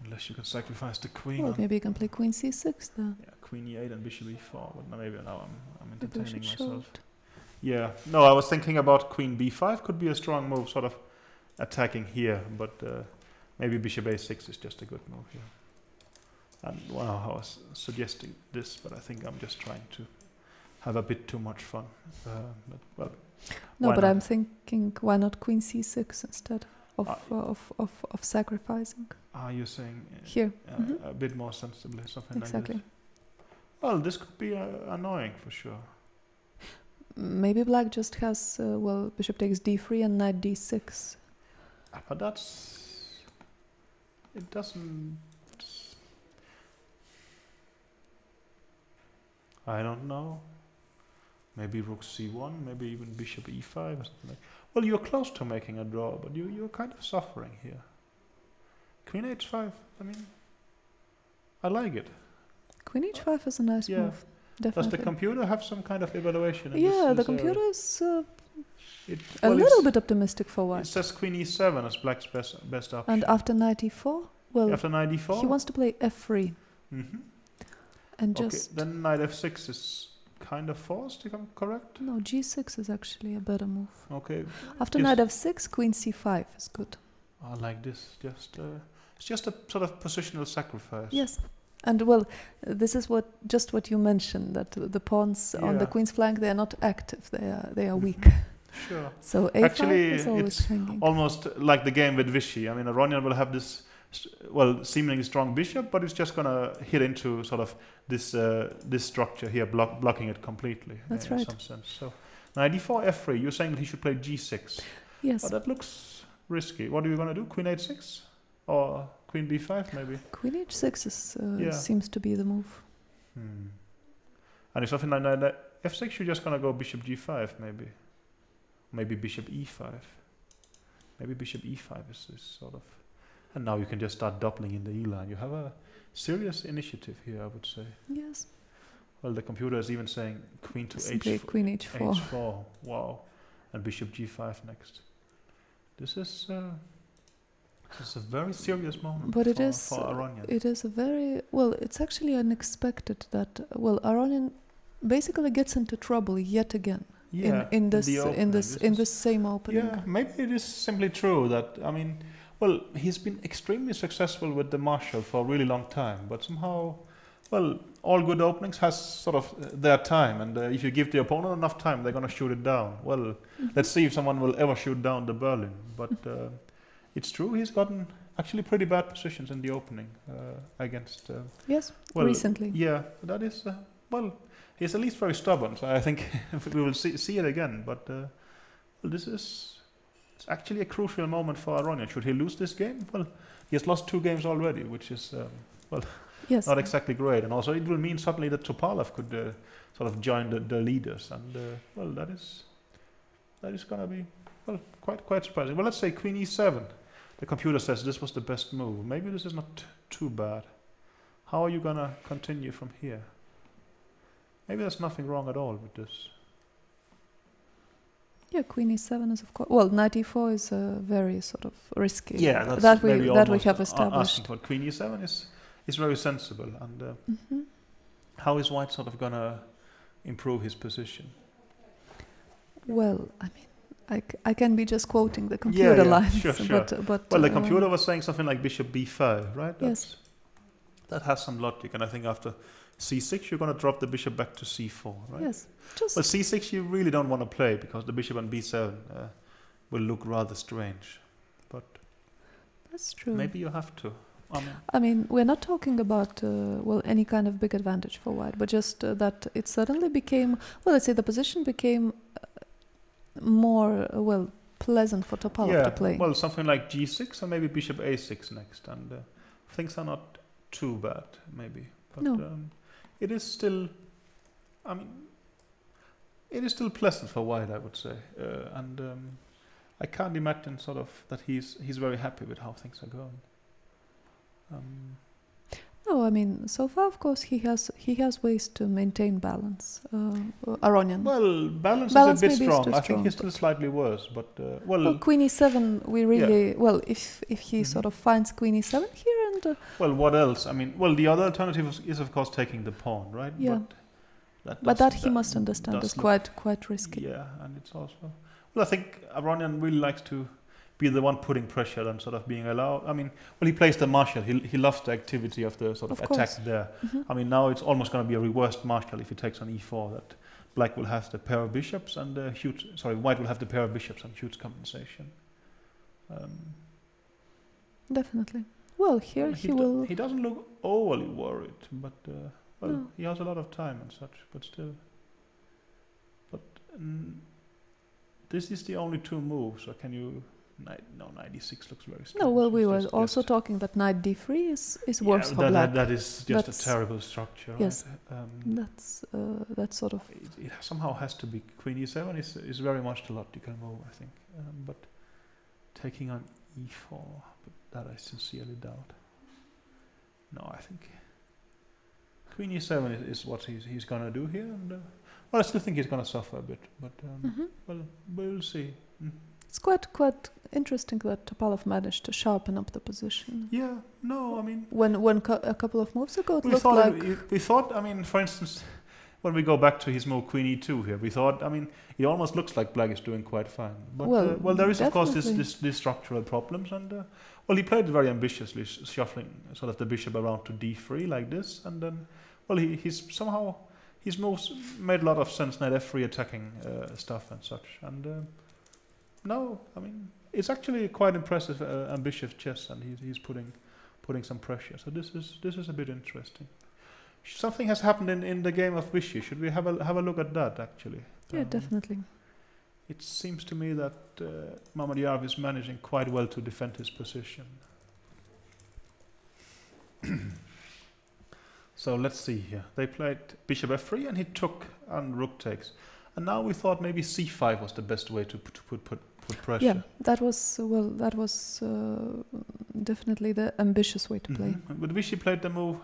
Unless you can sacrifice the queen. Well, on- maybe you can play queen c6 then. yeah, queen e8 and bishop e4. But maybe now I'm Maybe I entertaining should show myself. it. Yeah, no, I was thinking about queen b5 could be a strong move, sort of attacking here, but maybe bishop a6 is just a good move here. And well, I was suggesting this, but I think I'm just trying to have a bit too much fun. But well, No, why but not? I'm thinking, why not queen c6 instead of sacrificing Are you saying here? a bit more sensibly, something Exactly. like this? Well, this could be annoying for sure. Maybe black just has bishop takes d3 and knight d6. But it doesn't. I don't know. Maybe rook c1, maybe even bishop e5 or something like. Well, you're close to making a draw, but you're kind of suffering here. Queen h5. I mean, I like it. Queen h5 is a nice Yeah. move. Does Definitely. the computer have some kind of evaluation? In Yeah, the this computer area? is It, a well, little it's- bit optimistic for It white. says queen e7 as black's best option. And after knight e4, well, After knight e4. he wants to play f3 Mm-hmm. and Okay, just then knight f6 is kind of forced, if I'm correct. no, g6 is actually a better move. Okay, After Yes. knight f6, queen c5 is good. I like this. Just it's just a sort of positional sacrifice. Yes. And well, this is what you mentioned, that the pawns on the Yeah. queen's flank, they are not active, they are weak. Sure. So a5 Actually, is always it's hanging. Almost like the game with Vichy. I mean, Aronian will have this, seemingly strong bishop, but it's just gonna hit into sort of this structure here, blocking it completely. That's in right. some sense. So, knight e4, f3. You're saying that he should play g6. Yes. Oh, that looks risky. What are you gonna do? Queen h6 or queen b5 maybe? Queen h6 is, Yeah. seems to be the move. And if something like knight f6, you're just gonna go bishop g5 maybe. Maybe bishop e5. Maybe bishop e5 is sort of. And now you can just start doubling in the e line. You have a serious initiative here, I would say. Yes. Well, the computer is even saying queen to Simply h4. queen h4. h4. Wow. And bishop g5 next. This is a very serious moment But it for, is, for Aronian. It is a very, well, it's actually unexpected that, Aronian basically gets into trouble yet again Yeah, in the this opening. in this same opening. Yeah, maybe it is simply true that, I mean, well, he's been extremely successful with the Marshall for a really long time, but somehow, well, all good openings has sort of their time, and if you give the opponent enough time, they're going to shoot it down. Well, let's see if someone will ever shoot down the Berlin, but it's true he's gotten actually pretty bad positions in the opening against... Yes, well, recently. Yeah, that is, well, he's at least very stubborn, so I think we will see it again, but well, this is... It's actually a crucial moment for Aronian. Should he lose this game? Well, he has lost 2 games already, which is, Yes. not exactly great. And also it will mean suddenly that Topalov could sort of join the leaders. And, well, that is going to be, well, quite surprising. Well, let's say queen e7. The computer says this was the best move. Maybe this is not too bad. How are you going to continue from here? Maybe there's nothing wrong at all with this. Yeah, queen e7 is of course. Well, knight e4 is very sort of risky. Yeah, that's that we maybe that we almost have established. asking for. Queen e7 is very sensible. And Mhm. how is white sort of going to improve his position? Well, I mean, I can be just quoting the computer lines, sure. but Well, the computer was saying something like bishop b5, right? Yes. That has some logic, and I think after c6 you're going to drop the bishop back to c4, right? yes, just Well, c6 you really don't want to play because the bishop on b7 will look rather strange. but That's true. maybe you have to. I mean, we're not talking about any kind of big advantage for white, but just that it suddenly became, well, let's say the position became more pleasant for Topalov to play. Well, something like g6 and maybe bishop a6 next, and things are not too bad, maybe. But No. it is still, I mean, it is still pleasant for white, I would say, and I can't imagine sort of that he's very happy with how things are going. No, I mean, so far, of course, he has ways to maintain balance. Aronian. Well, balance Balance is a bit maybe is strong. too I think strong, he's still slightly worse, but Well, Queen e7, we really if he Mhm. sort of finds Queen e7 here and well, what else? I mean, well, the other alternative is of course taking the pawn, right? Yeah. But that he must understand does is look- quite risky. Yeah, and it's also, well, I think Aronian really likes to be the one putting pressure and sort of being allowed. I mean, well, he plays the marshal. He loves the activity of the sort of Of attack course. there. Mhm. I mean, now it's almost going to be a reversed marshal if he takes on e4. That black will have the pair of bishops and white will have the pair of bishops and huge compensation. Definitely. Well, here he will. He doesn't look overly worried, but No. he has a lot of time and such. But still, this is the only two moves. Or can you? No, knight d6 looks very strange. No, well, we were Just- also just- talking that knight d3 is Yeah, worse for black. that is just That's- a terrible structure. yes. Right? That's sort of. It somehow has to be queen e7 is very much the logical move, I think. But taking on e4, but that I sincerely doubt. No, I think queen e7 is what he's gonna do here, and well, I still think he's gonna suffer a bit, but Mhm. well, we'll see. It's quite interesting that Topalov managed to sharpen up the position. Yeah, no, I mean, When a couple of moves ago, it we looked thought, like we thought, I mean, for instance, when we go back to his move queen e2 here, we thought, I mean, it almost looks like black is doing quite fine. But Well, there is of course definitely. this structural problems, and well, he played very ambitiously, shuffling sort of the bishop around to d3 like this, and then, well, he's somehow his moves made a lot of sense, knight f3 attacking stuff and such, and no, I mean, it's actually quite impressive, ambitious chess, and he's putting some pressure. So this is a bit interesting. Something has happened in the game of Vichy. Should we have a look at that actually? yeah, definitely. It seems to me that Mamedyarov is managing quite well to defend his position. So let's see here. They played bishop f3 and he took and rook takes. And now we thought maybe c5 was the best way to put pressure. Yeah, that was definitely the ambitious way to play. But Vichy played the move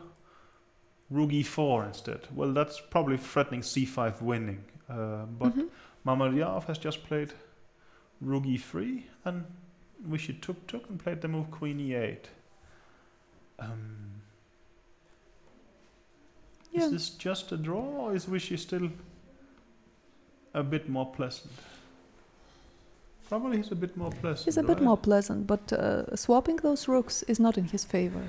rook e4 instead. Well, that's probably threatening c5 winning. But Mamedyarov has just played rook e3 and Vichy took and played the move queen e8. Yeah. Is this just a draw, or is Vichy still a bit more pleasant? Probably he's a bit more pleasant. He's a bit right? more pleasant, but swapping those rooks is not in his favor,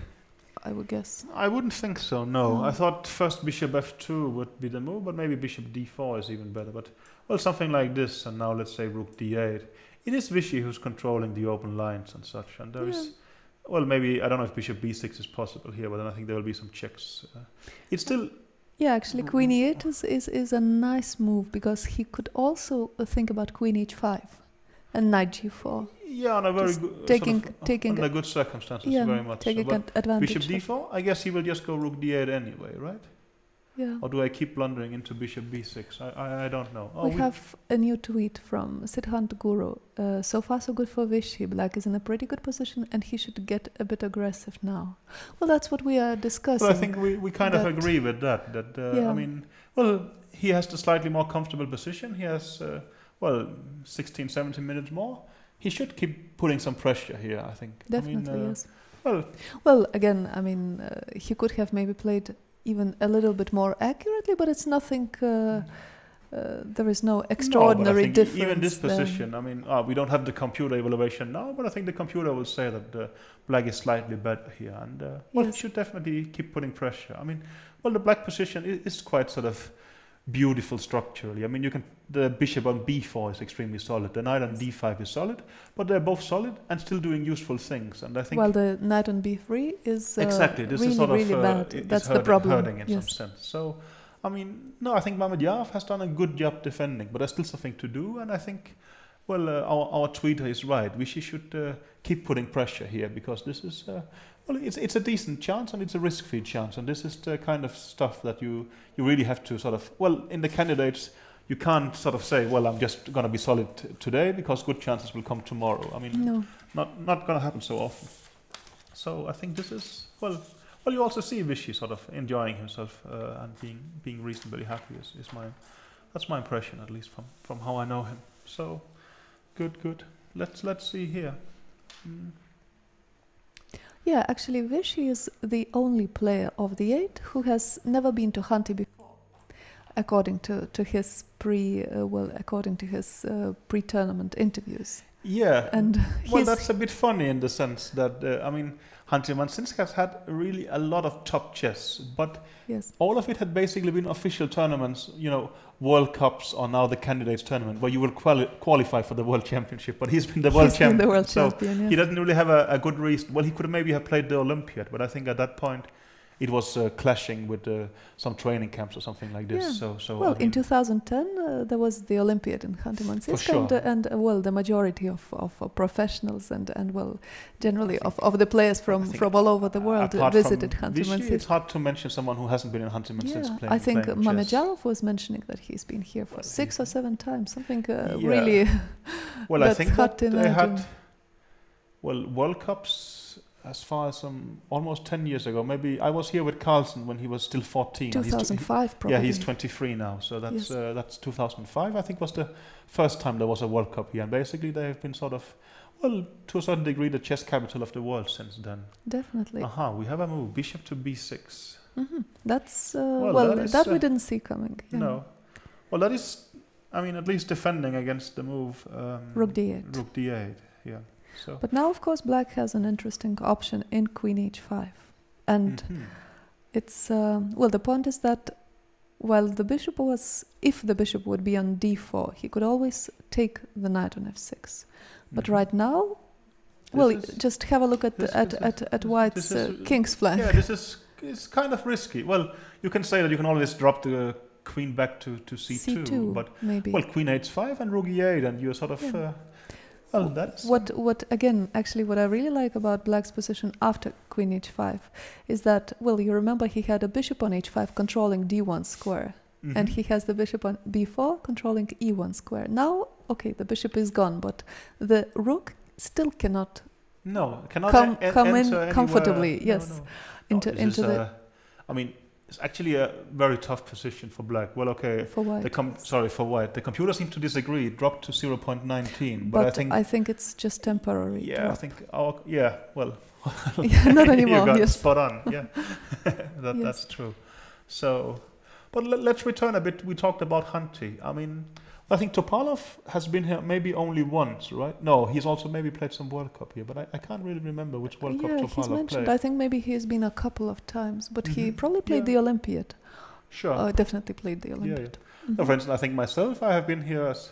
I would guess. I wouldn't think so, no. No. I thought first bishop f2 would be the move, but maybe bishop d4 is even better. But, well, something like this, and now let's say rook d8. It is Vichy who's controlling the open lines and such, and there is, well, maybe, I don't know if bishop b6 is possible here, but then I think there will be some checks. It's still... Yeah, actually, queen e8 is a nice move, because he could also think about queen h5 and knight g4. Yeah, on a very Just good... taking under good circumstances, yeah, very much. taking So, but advantage. bishop d4, I guess he will just go rook d8 anyway, right? Yeah. Or do I keep blundering into bishop b6? I don't know. Oh, We have a new tweet from Siddhant Guru. So far so good for Vichy. Black is in a pretty good position and he should get a bit aggressive now. Well, that's what we are discussing. Well, I think we kind of that- agree with that. Yeah. I mean, well, he has the slightly more comfortable position. He has, 16, 17 minutes more. He should keep putting some pressure here, I think. Definitely, I mean, yes. Well, Well, again, I mean, he could have maybe played even a little bit more accurately, but it's nothing... there is no extraordinary no, but I think difference. even this then. position, I mean, we don't have the computer evaluation now, but I think the computer will say that black is slightly better here. And, well, he Yes. should definitely keep putting pressure. I mean, well, the black position is quite sort of beautiful structurally. I mean, the bishop on b4 is extremely solid. The knight on d5 is solid, but they're both solid and still doing useful things. And I think the knight on b3 is exactly this really, is sort of really bad. That's the problem. Hurting in some sense. So, I mean, no, I think Mamedyarov has done a good job defending, but there's still something to do. And I think, our tweeter is right. She should keep putting pressure here, because this is. It's a decent chance and it's a risk-free chance, and this is the kind of stuff that you really have to sort of, in the candidates, you can't sort of say, I'm just going to be solid today because good chances will come tomorrow. I mean, no. not going to happen so often. So I think this is, you also see Vichy sort of enjoying himself and being reasonably happy that's my impression, at least from how I know him. So, good. Let's see here. Yeah, actually, Vichy is the only player of the 8 who has never been to Hunty before, according to his pre-tournament interviews. Yeah, and that's a bit funny in the sense that Hunty Mansinsk has had really a lot of top chess, but all of it had basically been official tournaments, World Cups or now the Candidates Tournament, where you will qualify for the World Championship. But he's been the World Champion, so he doesn't really have a good reason. Well, he could maybe have played the Olympiad, but I think at that point it was clashing with some training camps or something like this. Yeah. In 2010 there was the Olympiad in Khanty-Mansiysk, sure. and the majority of professionals and generally of the players from all over the world visited Khanty-Mansiysk. It's hard to mention someone who hasn't been in Khanty-Mansiysk playing. I think Mamedyarov was mentioning that he's been here for 6 or 7 times, something really. Well, I think that they had World Cups. As far as almost 10 years ago, maybe I was here with Carlsen when he was still 14. 2005, probably. Yeah, he's 23 now, so that's 2005. I think was the first time there was a World Cup here, and basically they have been sort of, to a certain degree, the chess capital of the world since then. Definitely. We have a move, bishop to b6. Mm-hmm. That's that we didn't see coming. Yeah. No, that is, at least defending against the move. Rook d8. Rook d8. Yeah. So. But now, of course, Black has an interesting option in Queen h5, and it's the point is that while the bishop if the bishop would be on d4, he could always take the knight on f6. But right now, just have a look at White's king's flank. Yeah, it's kind of risky. Well, you can say that you can always drop the queen back to c2, but maybe. Queen h5 and rook e8, and you're sort of. Yeah. That's what I really like about Black's position after Queen h5 is that, you remember he had a bishop on h5 controlling d1 square, and he has the bishop on b4 controlling e1 square. Now, the bishop is gone, but the rook still cannot come in comfortably. Into the. It's actually a very tough position for Black. For White. For White. The computer seems to disagree. It dropped to 0.19. But I think it's just temporary. Yeah, drop. I think. Not anymore. You got yes. spot on. Yeah, that's true. So, but let's return a bit. We talked about Hunty. I think Topalov has been here maybe only once, right? No, he's also maybe played some World Cup here, but I can't really remember which World Cup Topalov he's mentioned. played. I think maybe he's been a couple of times, but he probably played the Olympiad. Sure. Definitely played the Olympiad. Yeah. Mm-hmm. For instance, I think myself, I have been here as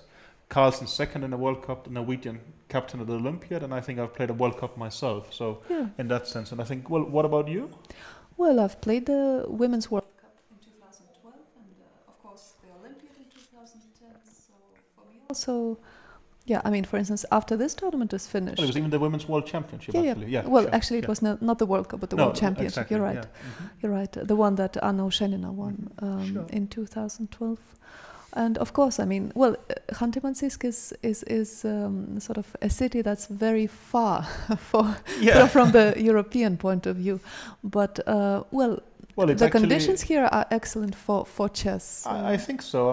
Carlsen's second in the World Cup, the Norwegian captain of the Olympiad, and I think I've played a World Cup myself. So in that sense, and I think, what about you? Well, I've played the Women's World Cup in 2012, and of course the Olympiad in 2010. So for me also, for instance, after this tournament is finished, it was even the Women's World Championship. Actually, actually, it was not the World Cup, but the World Championship. Exactly, You're right. Yeah. You're right. The one that Anna Oshenina won in 2012. And of course, Khanty-Mansiysk is sort of a city that's very far from the European point of view. But the conditions here are excellent for chess. I think so.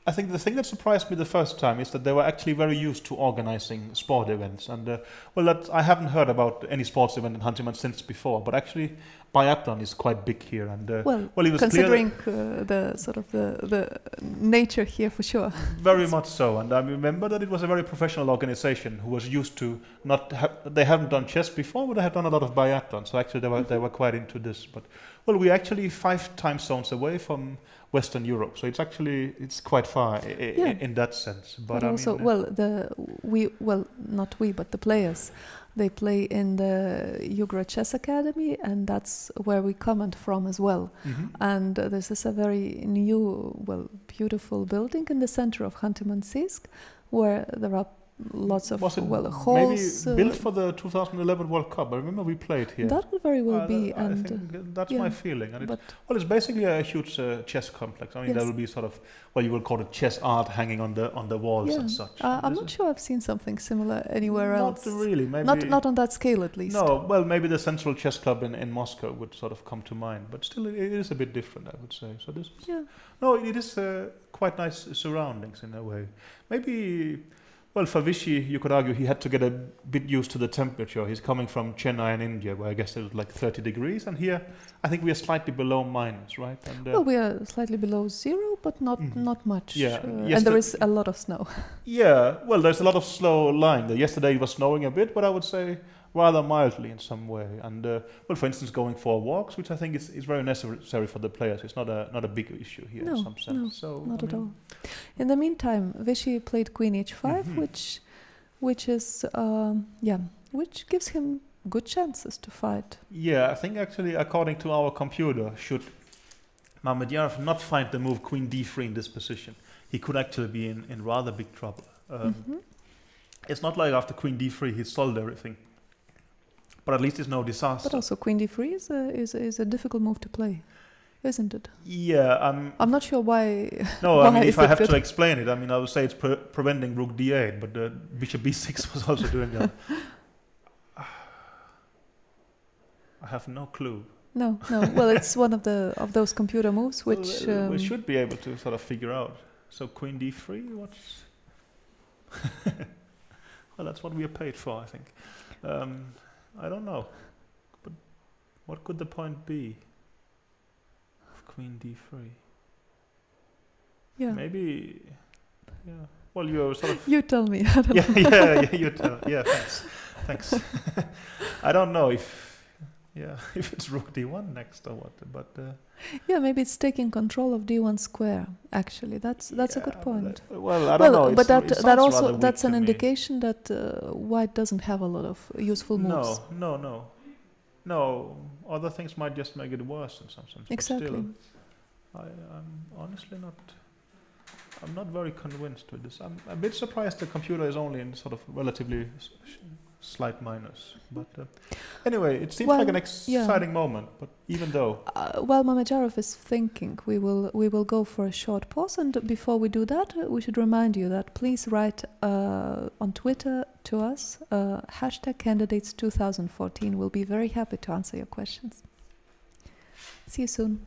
I think the thing that surprised me the first time is that they were actually very used to organizing sport events. And I haven't heard about any sports event in Khanty-Mansiysk before, but actually biathlon is quite big here. And it was considering the nature here, for sure. Very much so. And I remember that it was a very professional organization who was used to they haven't done chess before, but they have done a lot of biathlon. So actually they were quite into this. But Well, we're actually 5 time zones away from Western Europe, so it's quite far in that sense. But also, not we, but the players, they play in the Jugra Chess Academy, and that's where we comment from as well. And this is a very new, beautiful building in the center of Khanty-Mansiysk, where there are lots of halls. Maybe built for the 2011 World Cup. I remember we played here. That would very well be. I think that's my feeling. And it's basically a huge chess complex. I mean, there will be sort of, you will call it chess art hanging on the walls and such. I'm not sure I've seen something similar anywhere else. Not really. Maybe not on that scale, at least. No. Well, maybe the Central Chess Club in Moscow would sort of come to mind, but still, it is a bit different, I would say. So this. Yeah. No, it is quite nice surroundings in a way. Maybe. Well, for Vichy, you could argue he had to get a bit used to the temperature. He's coming from Chennai in India, where I guess it was like 30 degrees, and here I think we are slightly below minus, right? And, we are slightly below 0, but not much. Yeah, and there is a lot of snow. Yeah, well, there's a lot of slow line. Yesterday it was snowing a bit, but I would say rather mildly in some way. And for instance, going for walks, which I think is very necessary for the players. It's not a big issue here in some sense. No, not at all. In the meantime, Vichy played Queen H5, which is which gives him good chances to fight. Yeah, I think actually, according to our computer, should Mamedyarov not find the move Queen D3 in this position, he could actually be in rather big trouble. It's not like after Queen D3 he solved everything. But at least it's no disaster. But also Queen D3 is a difficult move to play, isn't it? Yeah. I'm not sure why. No, I mean, if I have to explain it, I mean, I would say it's preventing Rook D8, but Bishop B6 was also doing that. I have no clue. No. Well, it's one of those computer moves which we should be able to sort of figure out. So Queen D3, what's? Well, that's what we are paid for, I think. I don't know, but what could the point be of Queen D3? Yeah. Maybe, yeah. Well, you're sort of... You tell me. I don't know. Yeah, you tell. Yeah, thanks. I don't know if it's Rook D1 next or what, but... yeah, maybe it's taking control of D1 square. Actually, that's a good point. I don't know. But that also that's an indication that White doesn't have a lot of useful moves. No. Other things might just make it worse in some sense. Exactly. But still, I'm honestly not. I'm not very convinced with this. I'm a bit surprised the computer is only in sort of relatively slight minus. But anyway, it seems like an exciting moment. But even though, while Mamedyarov is thinking, we will go for a short pause. And before we do that, we should remind you that please write on Twitter to us #candidates2014. We'll be very happy to answer your questions. See you soon.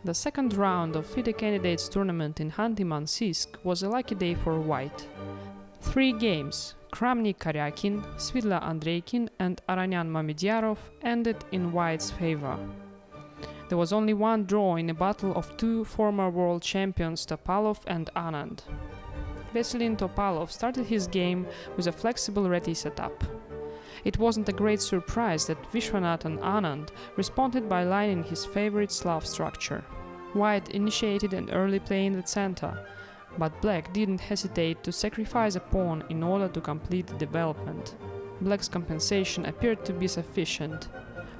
The second round of FIDE Candidates tournament in Khanty-Mansiysk was a lucky day for White. 3 games, Kramnik Karyakin, Svidla Andreikin and Aranyan Mamedyarov, ended in White's favor. There was only one draw in a battle of 2 former world champions Topalov and Anand. Veselin Topalov started his game with a flexible ready setup. It wasn't a great surprise that Vishwanathan Anand responded by lining his favorite Slav structure. White initiated an early play in the center, but Black didn't hesitate to sacrifice a pawn in order to complete the development. Black's compensation appeared to be sufficient.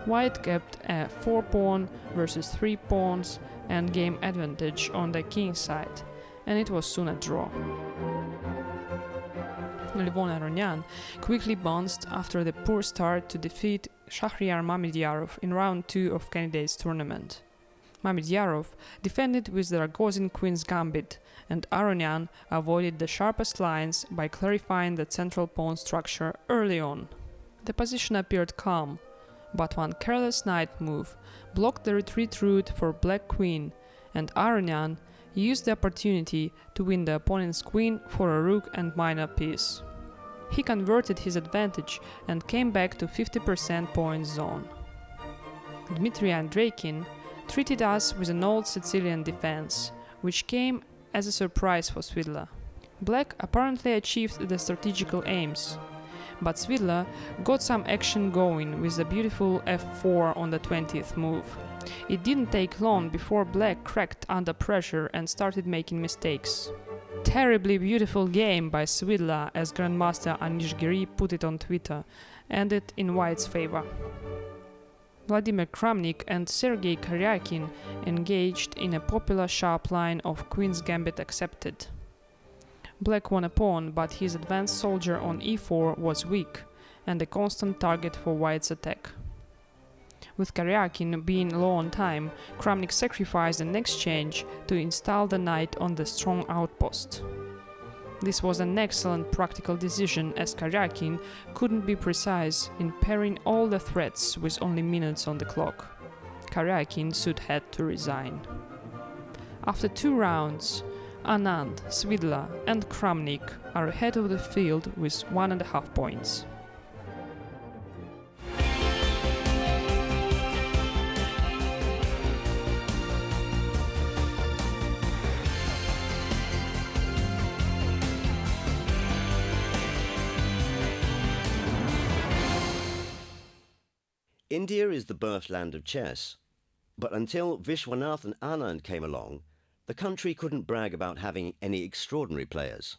White kept a 4-pawn versus 3 pawns endgame advantage on the king side. and it was soon a draw. Levon Aronian quickly bounced after the poor start to defeat Shahryar Mamedyarov in round 2 of candidates tournament. Mamedyarov defended with the Rogozin Queen's Gambit, and Aronian avoided the sharpest lines by clarifying the central pawn structure early on. The position appeared calm, but one careless knight move blocked the retreat route for Black Queen, and Aronian used the opportunity to win the opponent's queen for a rook and minor piece. He converted his advantage and came back to 50% point zone. Dmitry Andreikin treated us with an old Sicilian defense, which came as a surprise for Svidla. Black apparently achieved the strategical aims, but Svidla got some action going with the beautiful f4 on the 20th move. It didn't take long before Black cracked under pressure and started making mistakes. Terribly beautiful game by Svidla, as Grandmaster Anish Giri put it on Twitter, ended in White's favor. Vladimir Kramnik and Sergei Karyakin engaged in a popular sharp line of Queen's Gambit accepted. Black won a pawn, but his advanced soldier on e4 was weak and a constant target for White's attack. With Karyakin being low on time, Kramnik sacrificed an exchange to install the knight on the strong outpost. This was an excellent practical decision, as Karyakin couldn't be precise in pairing all the threats with only minutes on the clock. Karyakin soon had to resign. After 2 rounds, Anand, Svidla and Kramnik are ahead of the field with 1.5 points. India is the birthland of chess, but until Vishwanathan Anand came along, the country couldn't brag about having any extraordinary players.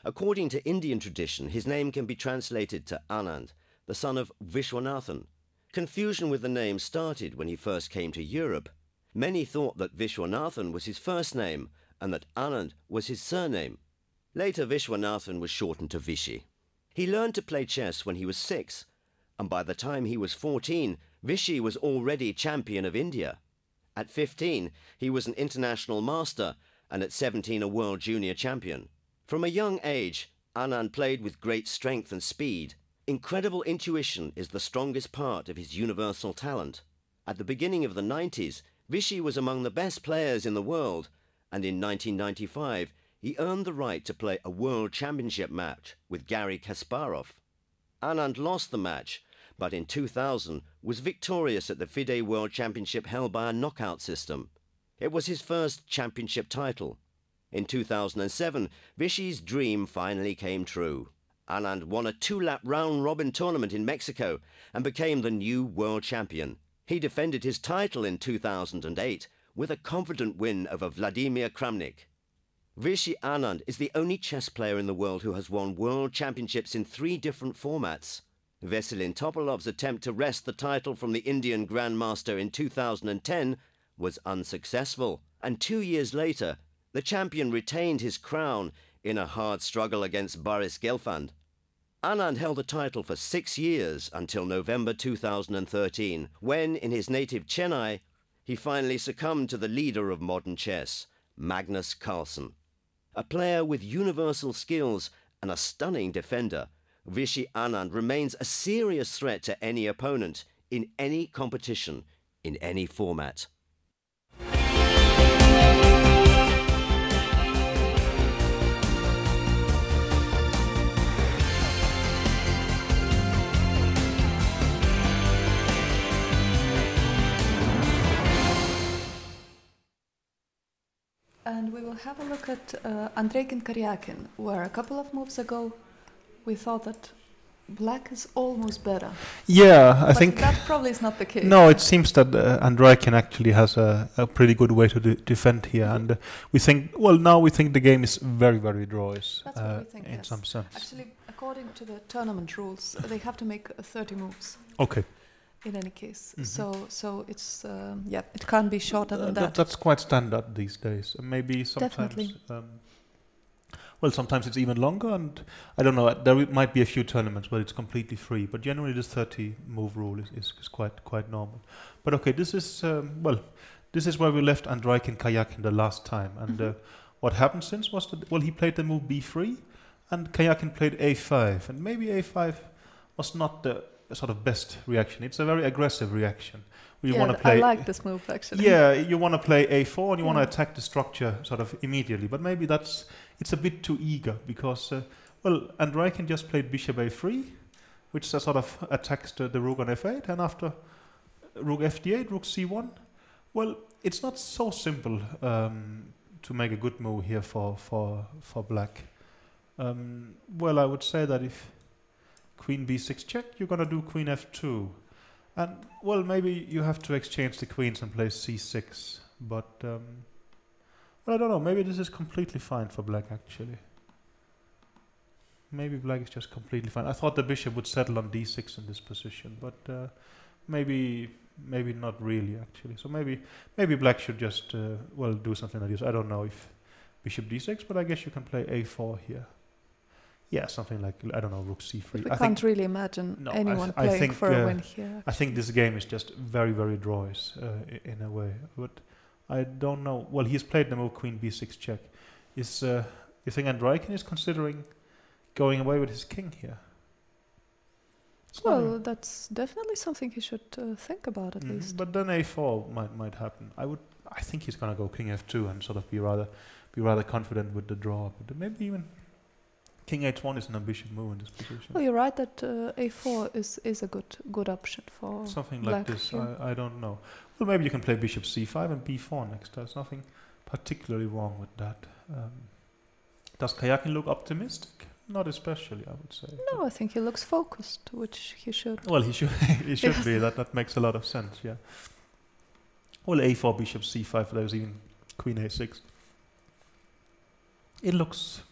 According to Indian tradition, his name can be translated to Anand, the son of Vishwanathan. Confusion with the name started when he first came to Europe. Many thought that Vishwanathan was his first name and that Anand was his surname. Later, Vishwanathan was shortened to Vishy. He learned to play chess when he was 6, and by the time he was 14, Vishy was already champion of India. At 15, he was an international master, and at 17 a world junior champion. From a young age, Anand played with great strength and speed. Incredible intuition is the strongest part of his universal talent. At the beginning of the 90s, Vishy was among the best players in the world, and in 1995, he earned the right to play a world championship match with Garry Kasparov. Anand lost the match, but in 2000 was victorious at the FIDE World Championship held by a knockout system. It was his first championship title. In 2007, Vishy's dream finally came true. Anand won a 2-lap round-robin tournament in Mexico and became the new world champion. He defended his title in 2008 with a confident win over Vladimir Kramnik. Vishy Anand is the only chess player in the world who has won world championships in 3 different formats. Veselin Topolov's attempt to wrest the title from the Indian Grandmaster in 2010 was unsuccessful, and 2 years later, the champion retained his crown in a hard struggle against Boris Gelfand. Anand held the title for 6 years until November 2013, when, in his native Chennai, he finally succumbed to the leader of modern chess, Magnus Carlsen. A player with universal skills and a stunning defender, Vishy Anand remains a serious threat to any opponent in any competition, in any format. And we will have a look at Andreikin Karyakin, where a couple of moves ago we thought that black is almost better. Yeah, I but think that probably is not the case. No, it seems that Andreikin actually has a pretty good way to defend here, and we think, well, now we think the game is very, very drawish. That's what we think, in yes. some sense. Actually, according to the tournament rules, they have to make 30 moves. Okay. in any case. So it's it can't be shorter than that. That's quite standard these days. Maybe sometimes. Definitely. Well, sometimes it's even longer, and I don't know. There might be a few tournaments where it's completely free, but generally this 30 move rule is quite normal. But okay, this is this is where we left Andreikin Kayakin the last time, and what happened since was that he played the move b3, and Kayakin played a5, and maybe a5 was not the sort of best reaction. It's a very aggressive reaction. We want to play. I like this move actually. Yeah, you want to play a4 and you want to attack the structure sort of immediately, but maybe it's a bit too eager because Andreikin just played bishop a3, which sort of attacks the rook on f8, and after rook fd8, rook c1. Well, it's not so simple to make a good move here for black. Well, I would say that if queen b6 check, you're gonna do queen f2. And, well, maybe you have to exchange the queens and play c6, but, well, I don't know, maybe this is completely fine for black, actually. Maybe black is just completely fine. I thought the bishop would settle on d6 in this position, but maybe not really, actually. So maybe black should just, do something like this. I don't know if bishop d6, but I guess you can play a4 here. Yeah, something like, I don't know, rook c3. I can't really imagine anyone playing for a win here. I think this game is just very, very drawish in a way. But I don't know. Well, he's played the move queen b6 check. You think Andreikin is considering going away with his king here? Well, that's definitely something he should think about at least. But then a4 might happen. I think he's gonna go king f2 and sort of be rather confident with the draw. But maybe even king h1 is an ambitious move in this position. Well, you're right that a4 is a good option for something black like this. here. I don't know. Well, maybe you can play bishop c5 and b4 next. There's nothing particularly wrong with that. Does Kayakin look optimistic? Not especially, I would say. No, I think he looks focused, which he should. Well, he should. He should be. That makes a lot of sense. Yeah. Well, a4, bishop c5. There's even queen a6. It looks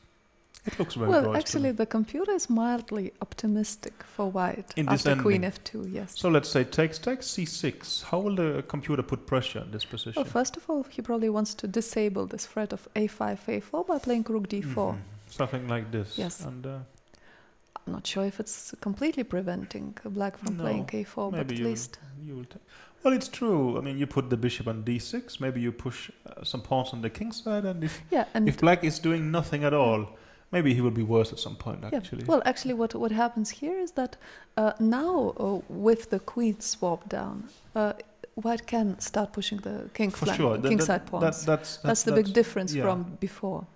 very well, actually, the computer is mildly optimistic for white in after this queen ending. f2, yes. So let's say takes c6. How will the computer put pressure in this position? Well, first of all, he probably wants to disable this threat of a5, a4 by playing rook d4. Something like this. Yes. And I'm not sure if it's completely preventing black from playing a4, but at least... Well, it's true. I mean, you put the bishop on d6. Maybe you push some pawns on the king side, and if black is doing nothing at all, maybe he will be worse at some point, actually. Well, actually, what happens here is that now, with the queen swap down, white can start pushing the king flank, king side pawns. That's the big difference from before.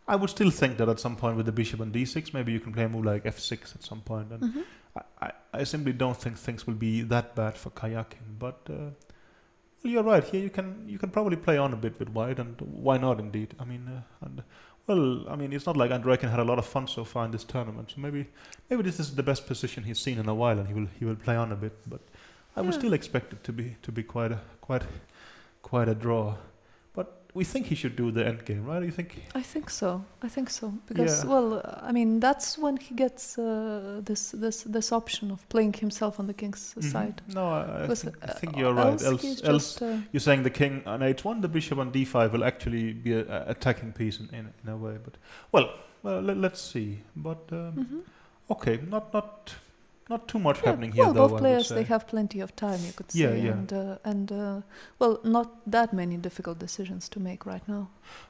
I would still think that at some point with the bishop on d6, maybe you can play a move like f6 at some point. And I simply don't think things will be that bad for Kayakin. But well, you're right. Here you can probably play on a bit with white, and why not? Indeed. I mean, it's not like Andreikin had a lot of fun so far in this tournament. So maybe this is the best position he's seen in a while, and he will play on a bit. But I would still expect it to be quite a draw. We think he should do the end game, right? You think? I think so. Because I mean, that's when he gets this option of playing himself on the king's side. No, I think you're right. Else you're saying the king on h1, the bishop on d5 will actually be an attacking piece in a way. But let's see. But okay, not too much happening here, though. Both players, they have plenty of time, you could say, and not that many difficult decisions to make right now.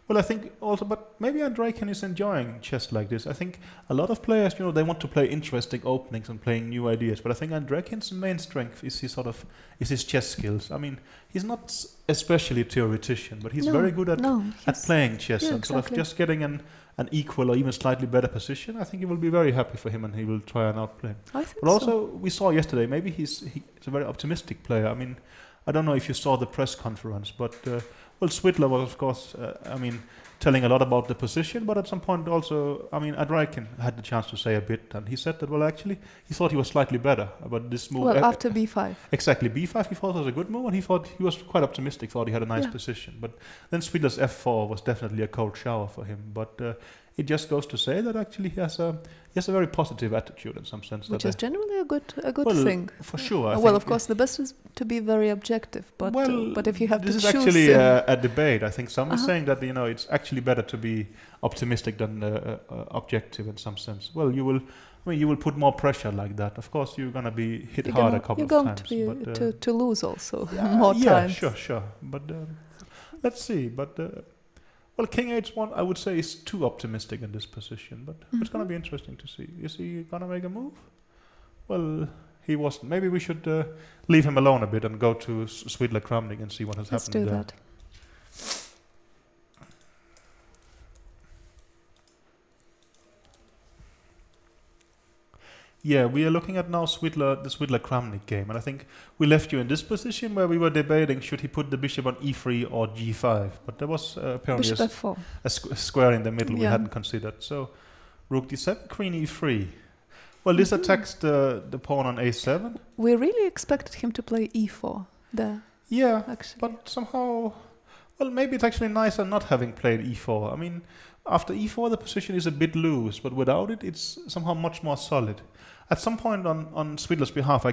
Well, I think also, but maybe Andreikin is enjoying chess like this. I think a lot of players, they want to play interesting openings and playing new ideas. But I think Andreikin's main strength is his chess skills. I mean, he's not especially a theoretician, but he's very good at playing chess and sort of just getting an equal or even slightly better position. I think it will be very happy for him, and he will try and outplay him. I think but also, we saw yesterday, maybe he's a very optimistic player. I mean, I don't know if you saw the press conference, but Svidler was, of course, telling a lot about the position, but at some point also, Andreikin had the chance to say a bit, and he said that, actually, he thought he was slightly better about this move. Well, after b5. Exactly, b5 he thought was a good move, and he thought he was quite optimistic, thought he had a nice position. But then Svidler's f4 was definitely a cold shower for him. But it just goes to say that actually he has a very positive attitude in some sense. Which is generally a good well, thing. For sure. I well, think of course, the best is to be very objective, but if you have to choose... This is actually a debate. I think some is saying that, it's actually better to be optimistic than objective in some sense. Well, you will put more pressure like that. Of course, you're going to be hit hard a couple of times. You're going to lose also more times. Yeah, sure. But let's see. But well, King H1, I would say, is too optimistic in this position. But it's going to be interesting to see. Is he going to make a move? Well, he wasn't. Maybe we should leave him alone a bit and go to Swidler Kramnik and see what has happened there. Let's do that. Yeah, we are looking at now the Swidler Kramnik game, and I think we left you in this position where we were debating should he put the bishop on e3 or g5, but there was apparently a square in the middle we hadn't considered. So rook d7, queen e3. Well, this attacks the pawn on a7. We really expected him to play e4 there. Yeah, actually. But somehow, well, maybe it's actually nicer not having played e4. I mean, after e4 the position is a bit loose, but without it, it's somehow much more solid. At some point on Swidler's behalf, I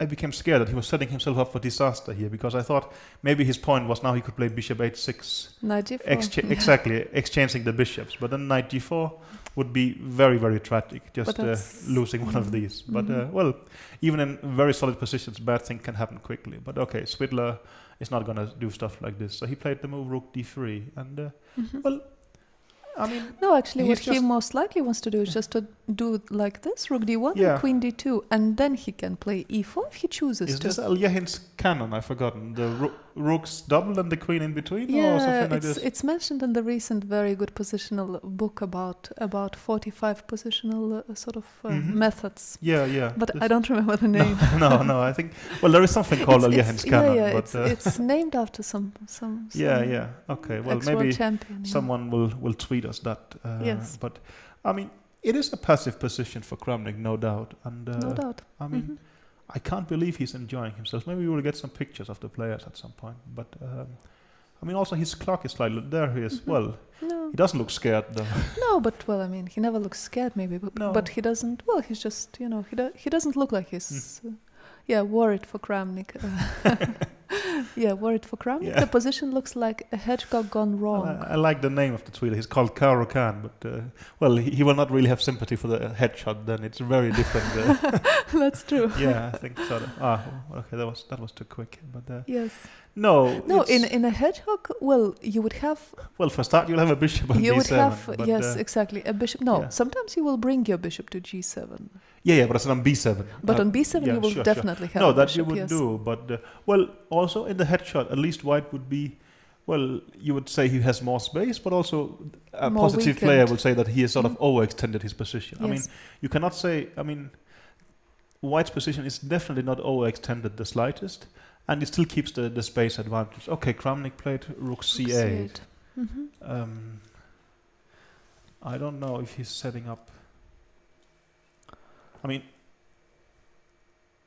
became scared that he was setting himself up for disaster here, because I thought maybe his point was now he could play bishop h6. Knight g4. Exactly, exchanging the bishops. But then knight g4 would be very, very tragic, just losing one of these. But, well, even in very solid positions, bad things can happen quickly. But okay, Swidler is not going to do stuff like this. So he played the move rook d3. And, well, I mean... No, actually, what he most likely wants to do is just to do like this, rook d1 and queen d2, and then he can play e4 if he chooses is to. Is this Alyehin's canon? I've forgotten. The rooks double and the queen in between? Yeah, or something like this? It's mentioned in the recent very good positional book about 45 positional sort of methods. Yeah. But I don't remember the name. No, I think... Well, there is something called Alyehin's canon. Yeah, but, it's named after some yeah. Okay, well, maybe champion, someone will tweet us that. Yes. But, I mean, it is a passive position for Kramnik, no doubt. And, no doubt. I mean, I can't believe he's enjoying himself. Maybe we will get some pictures of the players at some point. But, I mean, also his clock is slightly... There he is. Well, he doesn't look scared, though. No, but, well, I mean, he never looks scared, maybe. But he doesn't... Well, he's just, he doesn't look like he's... worried for Kramnik. Worried for Kramnik. Yeah. The position looks like a hedgehog gone wrong. I like the name of the tweeter. He's called Karo Khan, but well, he will not really have sympathy for the headshot. Then it's very different. That's true. Yeah, I think so. Okay, that was too quick. But yes. No. In a hedgehog, well, you would have. Well, for start, you'll have a bishop on you g7. Would have yes, exactly, a bishop. No, sometimes you will bring your bishop to g7. Yeah, but it's on b7. But on b7 you will definitely have. No, a that bishop, you would do. But well, also in the headshot, at least white would be. Well, you would say he has more space, but also a more positive weakened. Player would say that he has sort of overextended his position. Yes. I mean, you cannot say. I mean, white's position is definitely not overextended the slightest, and it still keeps the space advantage. Okay, Kramnik played rook c8. I don't know if he's setting up. I mean,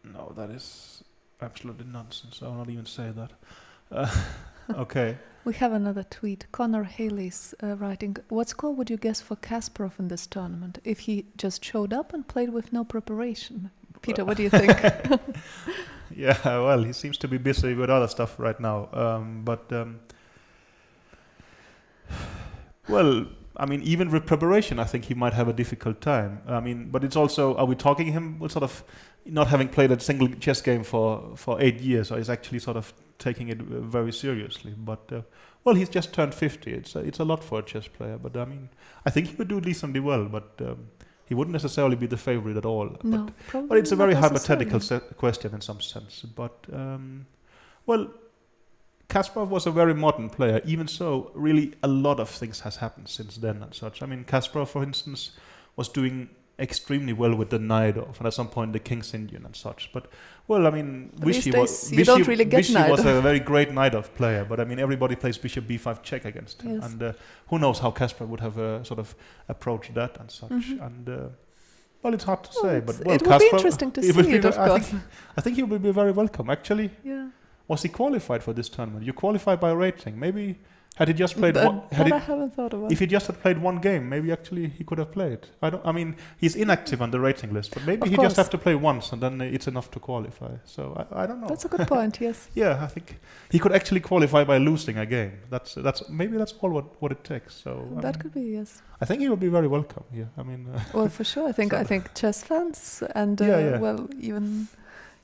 no, that is absolutely nonsense. I will not even say that. Okay. We have another tweet. Connor Haley's writing, what score would you guess for Kasparov in this tournament if he just showed up and played with no preparation? Peter, what do you think? Yeah, well, he seems to be busy with other stuff right now. Well, I mean, even with preparation, I think he might have a difficult time. I mean, but it's also, are we talking him with sort of not having played a single chess game for 8 years, or is actually sort of taking it very seriously? But, well, he's just turned 50. It's a lot for a chess player. But, I mean, I think he would do decently well, but he wouldn't necessarily be the favorite at all. No, but it's a very hypothetical question in some sense. But, well, Kasparov was a very modern player. Even so, really a lot of things has happened since then and such. I mean, Kasparov, for instance, was doing extremely well with the Naidov, and at some point the King's Indian and such. But, well, I mean, Vichy was a very great Naidov player, but I mean, everybody plays bishop b5 check against him. Yes. And who knows how Kasparov would have sort of approached that and such. And, well, it's hard to say. But well, it would be interesting to see it, of course. I think he will be very welcome, actually. Yeah. Was he qualified for this tournament? You qualify by rating. Maybe Had he just played That, one, that I haven't thought about. if he just had played one game, maybe actually he could have played. I mean, he's inactive on the rating list, but maybe Of he course. just have to play once, and then it's enough to qualify. So I don't know. That's a good point. Yes. Yeah, I think he could actually qualify by losing a game. Maybe that's all what it takes. So That could be, yes. I think he would be very welcome here. I mean, Well, for sure. I think chess fans and Yeah. well, even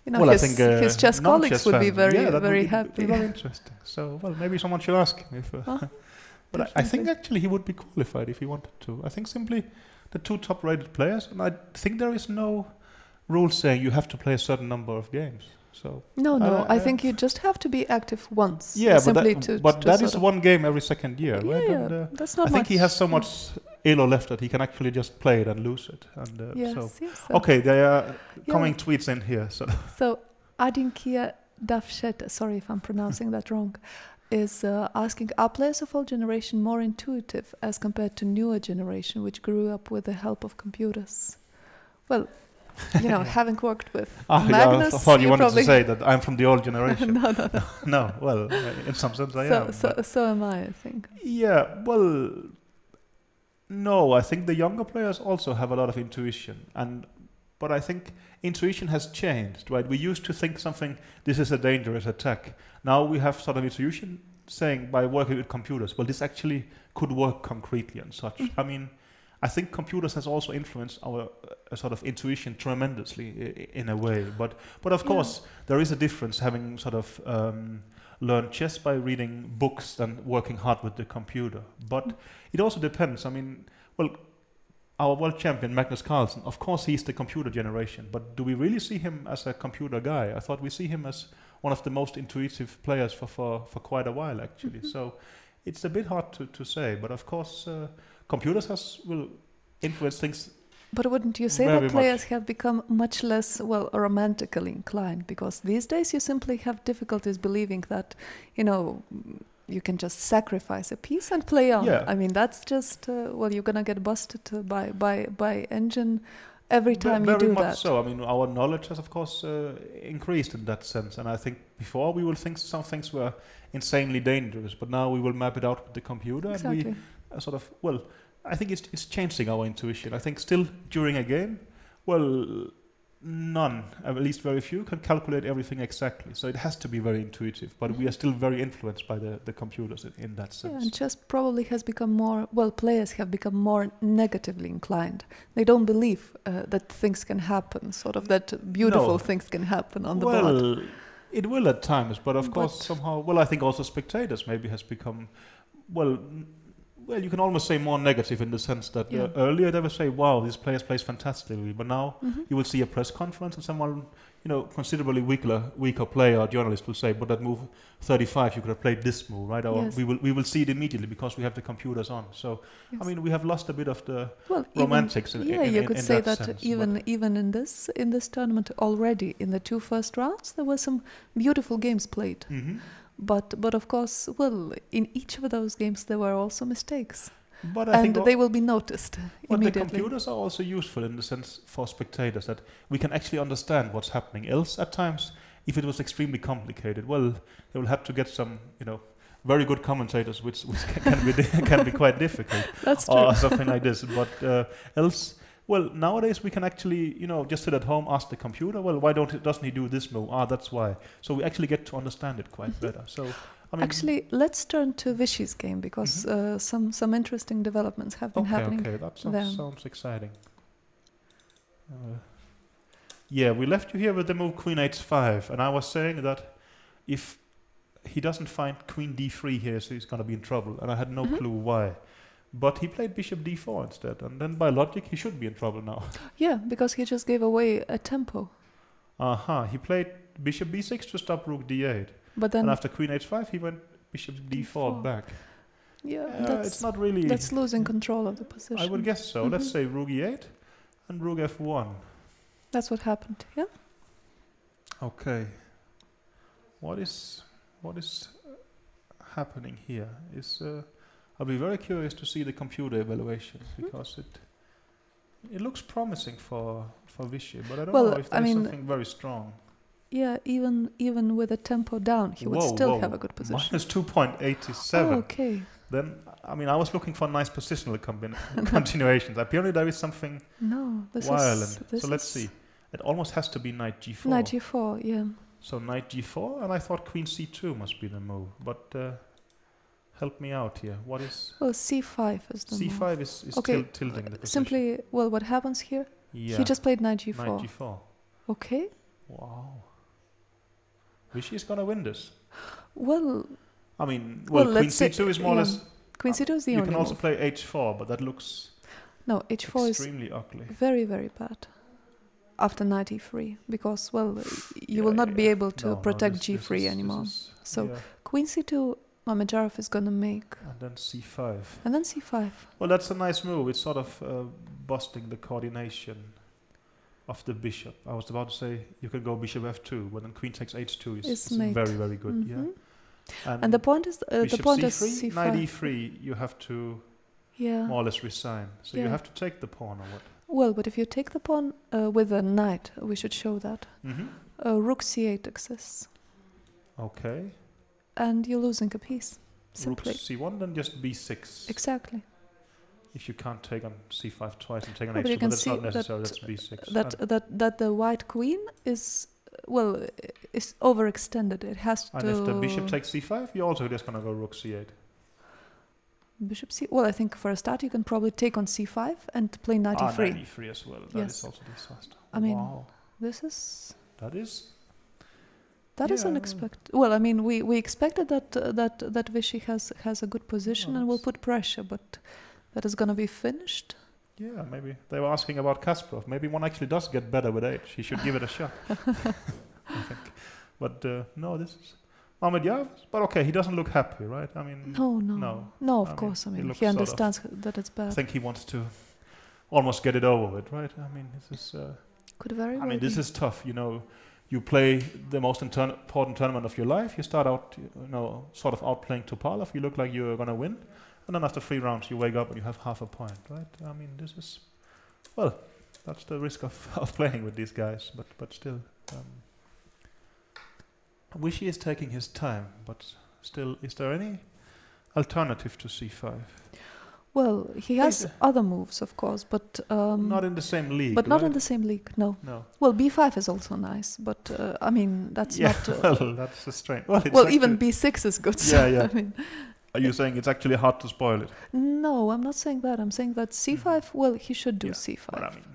well, his, I think his chess colleagues would be fans, very that very would be happy. Very interesting. So well, maybe someone should ask him if. But I think Definitely. actually he would be qualified if he wanted to. I think simply the two top-rated players, and I think there is no rule saying you have to play a certain number of games. So No. I think you just have to be active once. yeah, simply but that is sort of- one game every second year, right? Yeah, And, that's not I think much. he has so much elo left that he can actually just play it and lose it. And Yes, so yes. okay, there are Yeah. coming tweets in here. So So Adinkia Dafshet, sorry if I'm pronouncing that wrong, is asking, are players of old generation more intuitive as compared to newer generation, which grew up with the help of computers? Well, having worked with Magnus, I thought you wanted probably to say that I'm from the old generation. no. No, well, in some sense I am. but- So am I think. Yeah, well, no, I think the younger players also have a lot of intuition, but I think intuition has changed, right? We used to think this is a dangerous attack. Now we have sort of intuition saying by working with computers, well, this actually could work concretely and such. I mean, I think computers has also influenced our sort of intuition tremendously in a way, but of course there is a difference having sort of learned chess by reading books than working hard with the computer. But it also depends. I mean, well, our world champion Magnus Carlsen, of course he's the computer generation, but do we really see him as a computer guy? I thought we see him as one of the most intuitive players for quite a while actually. So it's a bit hard to say, but of course computers will influence things. But wouldn't you say Very that players much. have become much less, romantically inclined? Because these days you simply have difficulties believing that, you can just sacrifice a piece and play on. Yeah. I mean, that's just, you're going to get busted by engine every time you Very do much that. so. I mean, our knowledge has of course increased in that sense, and I think before we will think some things were insanely dangerous, but now we will map it out with the computer, Exactly. and we sort of, I think it's changing our intuition. I think still during a game, none, at least very few, can calculate everything exactly. So it has to be very intuitive, but we are still very influenced by the computers in that sense. Yeah, and chess probably has become more, players have become more negatively inclined. They don't believe that things can happen, sort of that beautiful No. things can happen on the board. It will at times, but of course somehow, I think also spectators maybe has become, you can almost say more negative in the sense that earlier they would say, wow, this player plays fantastically, but now you will see a press conference and someone, considerably weaker player or journalist will say, but that move 35, you could have played this move, right? Or Yes. we will see it immediately because we have the computers on. So, Yes. I mean, we have lost a bit of the Even, romantics in you could in say that that sense, even in this tournament already in the two first rounds there were some beautiful games played. Mhm. But of course, in each of those games there were also mistakes, But I and think they will be noticed But the immediately. computers are also useful in the sense for spectators that we can actually understand what's happening. Else, at times, if it was extremely complicated, they will have to get some, very good commentators, which can be quite difficult, That's true. or something like this. But else, nowadays we can actually, just sit at home, ask the computer, why doesn't he do this move? That's why. So we actually get to understand it quite better. So. I mean, Actually, let's turn to Vichy's game because some interesting developments have been happening. Okay, that there. sounds exciting. We left you here with the move Queen H5, and I was saying that if he doesn't find Queen D3 here, so he's going to be in trouble, and I had no clue why. But he played Bishop D4 instead, and then by logic he should be in trouble now. Yeah, because he just gave away a tempo. He played Bishop B6 to stop Rook D8, But then, and after Queen H5 he went Bishop D4 back. It's not really. that's losing control of the position. I would guess so. Let's say Rook E8 and Rook F1. That's what happened. Yeah. Okay. What is happening here? I'll be very curious to see the computer evaluation because it looks promising for Vichy, but I don't know if there's something very strong. Yeah, even with the tempo down, he would still have a good position. Minus 2.87. Oh, okay. Then, I mean, I was looking for nice positional continuations. Apparently there is something violent. So let's see. It almost has to be knight g4. Knight g4, yeah. So knight g4, and I thought queen c2 must be the move. But help me out here. What is... Well, c5 is the move. c5 is okay. Tilting the position. Simply, well, what happens here? Yeah. He just played knight g4. Knight g4. Okay. Wow. Vichy is going to win this. Well... I mean, queen c2 is more or less... Queen c2 is the only You can also move. play h4, but that looks... No, h4 extremely ugly. Very, very bad. After knight e3, because, well, you will not be able to protect g3 anymore. So queen c2, Mamedyarov is going to make. And then c5. And then c5. Well, that's a nice move. It's sort of busting the coordination of the bishop. I was about to say you could go bishop f2, but then queen takes h2 is very, very good. Mm-hmm. Yeah. And the point is bishop the point c3, is c5. Knight e3, you have to more or less resign. So you have to take the pawn or what? Well, but if you take the pawn with a knight, we should show that. Rook c8 exists. Okay. And you're losing a piece. Simply. Rook c1, then just b6. Exactly. If you can't take on c5 twice and take on but h2, you can that's see not necessary. That's b6. That the white queen is overextended. It has to. And if the bishop takes c5, you're also just gonna go rook c8. Bishop c. Well, I think for a start you can probably take on c5 and play knight e3. Knight e3 as well. That is also disaster. I mean, this is. That is unexpected. Well, I mean, we expected that Vichy has a good position and will put pressure, but that is going to be finished. Yeah, maybe they were asking about Kasparov. Maybe one actually does get better with age. He should give it a shot. I think. But no, this is Mamedyarov. But okay, he doesn't look happy, right? I mean, no. Of course, I mean, he understands that it's bad. I think he wants to almost get it over with, right? I mean, this is. Could very well. I mean, this is tough. You know, you play the most important tournament of your life. You start out, sort of outplaying Topalov. You look like you're gonna win, and then after 3 rounds, you wake up and you have half a point, right? I mean, this is, well, that's the risk of playing with these guys. But still, I wish he is taking his time. But still, is there any alternative to c5? Well, he has other moves, of course, but not in the same league. But not in the same league. No. Well, b5 is also nice, but I mean that's not. Well, that's a strange. Well, even b6 is good. Yeah. I mean, are you saying it's actually hard to spoil it? No, I'm not saying that. I'm saying that c5. Well, he should do c5. But I mean,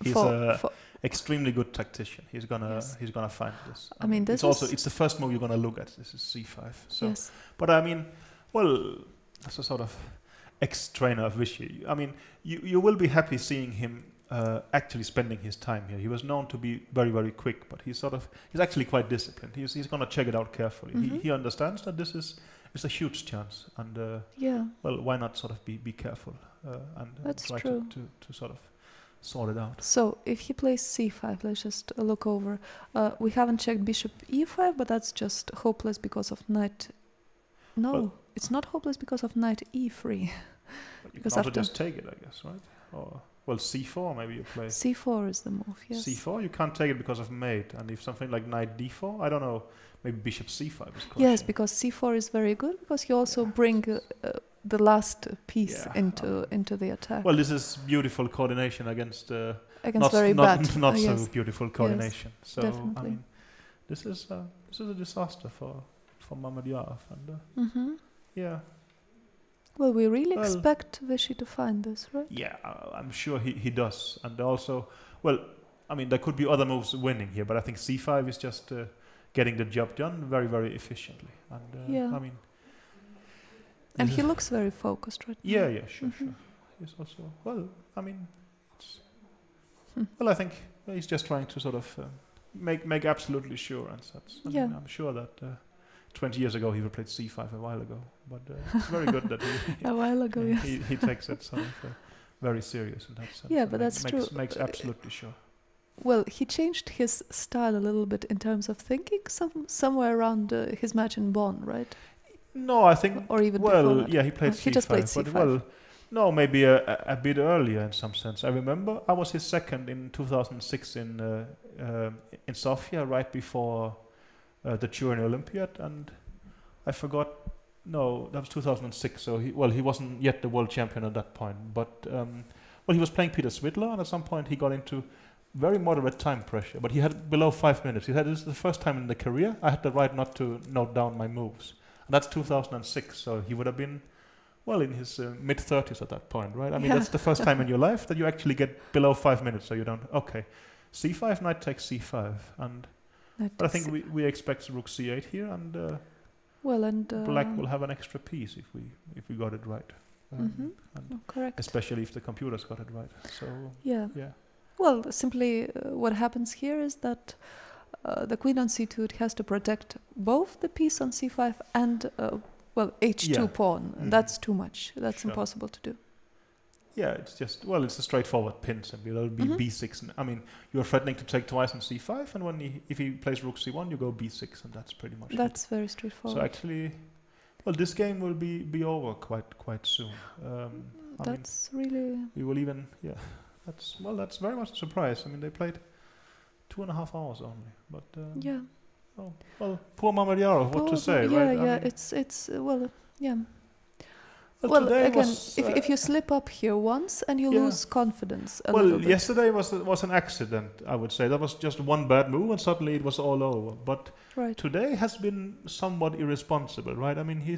he's an extremely good tactician. He's gonna find this. I mean, this it's the first move you're gonna look at. This is c5. So, but I mean, well, that's a sort of ex-trainer of Vichy. I mean, you will be happy seeing him actually spending his time here. He was known to be very, very quick, but he's actually quite disciplined. He's going to check it out carefully. He understands that this is a huge chance, and well, why not sort of be careful and try to sort of sort it out. So if he plays c5, let's just look over. We haven't checked bishop e5, but that's just hopeless because of knight. No. Well, it's not hopeless because of knight e3. But you can also just take it, I guess, right? Or well, c4 maybe you play. c4 is the move, yes. c4 you can't take it because of mate, and if something like knight d4, I don't know, maybe bishop c5 is crushing. Yes, because c4 is very good because you also bring the last piece into the attack. Well, this is beautiful coordination against not so beautiful coordination. Yes, so definitely. I mean, this is a disaster for Mamedyarov, and yeah. Well, we really expect Vichy to find this, right? Yeah, I'm sure he does. And also, well, I mean, there could be other moves winning here, but I think c5 is just getting the job done very, very efficiently. And I mean, and he looks very focused right now. Yeah, sure. He's also, well, I mean, well, I think he's just trying to sort of make absolutely sure and such. I mean, I'm sure that 20 years ago he would played c5 a while ago, but it's very good that a while ago, yes. he takes it sort of very serious in that sense. Yeah, but that's true. Makes absolutely sure. Well, he changed his style a little bit in terms of thinking somewhere around his match in Bonn, right? No, I think. Or even before that. Yeah, he played c5. He just played c5. But well, No, maybe a bit earlier in some sense. I remember I was his second in 2006 in Sofia, right before the Turin Olympiad, and I forgot. No, that was 2006. So he wasn't yet the world champion at that point. But he was playing Peter Svidler, and at some point he got into very moderate time pressure. But he had below 5 minutes. He said, "This is the first time in the career I had the right not to note down my moves." And that's 2006. So he would have been, well, in his mid-30s at that point, right? I mean, that's the first time in your life that you actually get below 5 minutes. So you don't. Okay, C5, knight takes C5, and but I think we expect rook C8 here, and black will have an extra piece if we got it right. And correct. Especially if the computer's got it right. So yeah. yeah. Well, simply what happens here is that the queen on c2, it has to protect both the piece on c5 and h2 pawn. That's too much. That's impossible to do. Yeah, it's just, it's a straightforward pin simply. That'll be b6. I mean, you're threatening to take twice on c5, and if he plays rook c1, you go b6, and that's pretty much That's very straightforward. So actually, this game will be over quite soon. We will even, that's very much a surprise. I mean, they played 2.5 hours only, but poor Mamedyarov, what to say, right? Well, again, if you slip up here once and you lose confidence a little bit. Yesterday was an accident, I would say. That was just one bad move and suddenly it was all over. But today has been somewhat irresponsible, right? I mean, he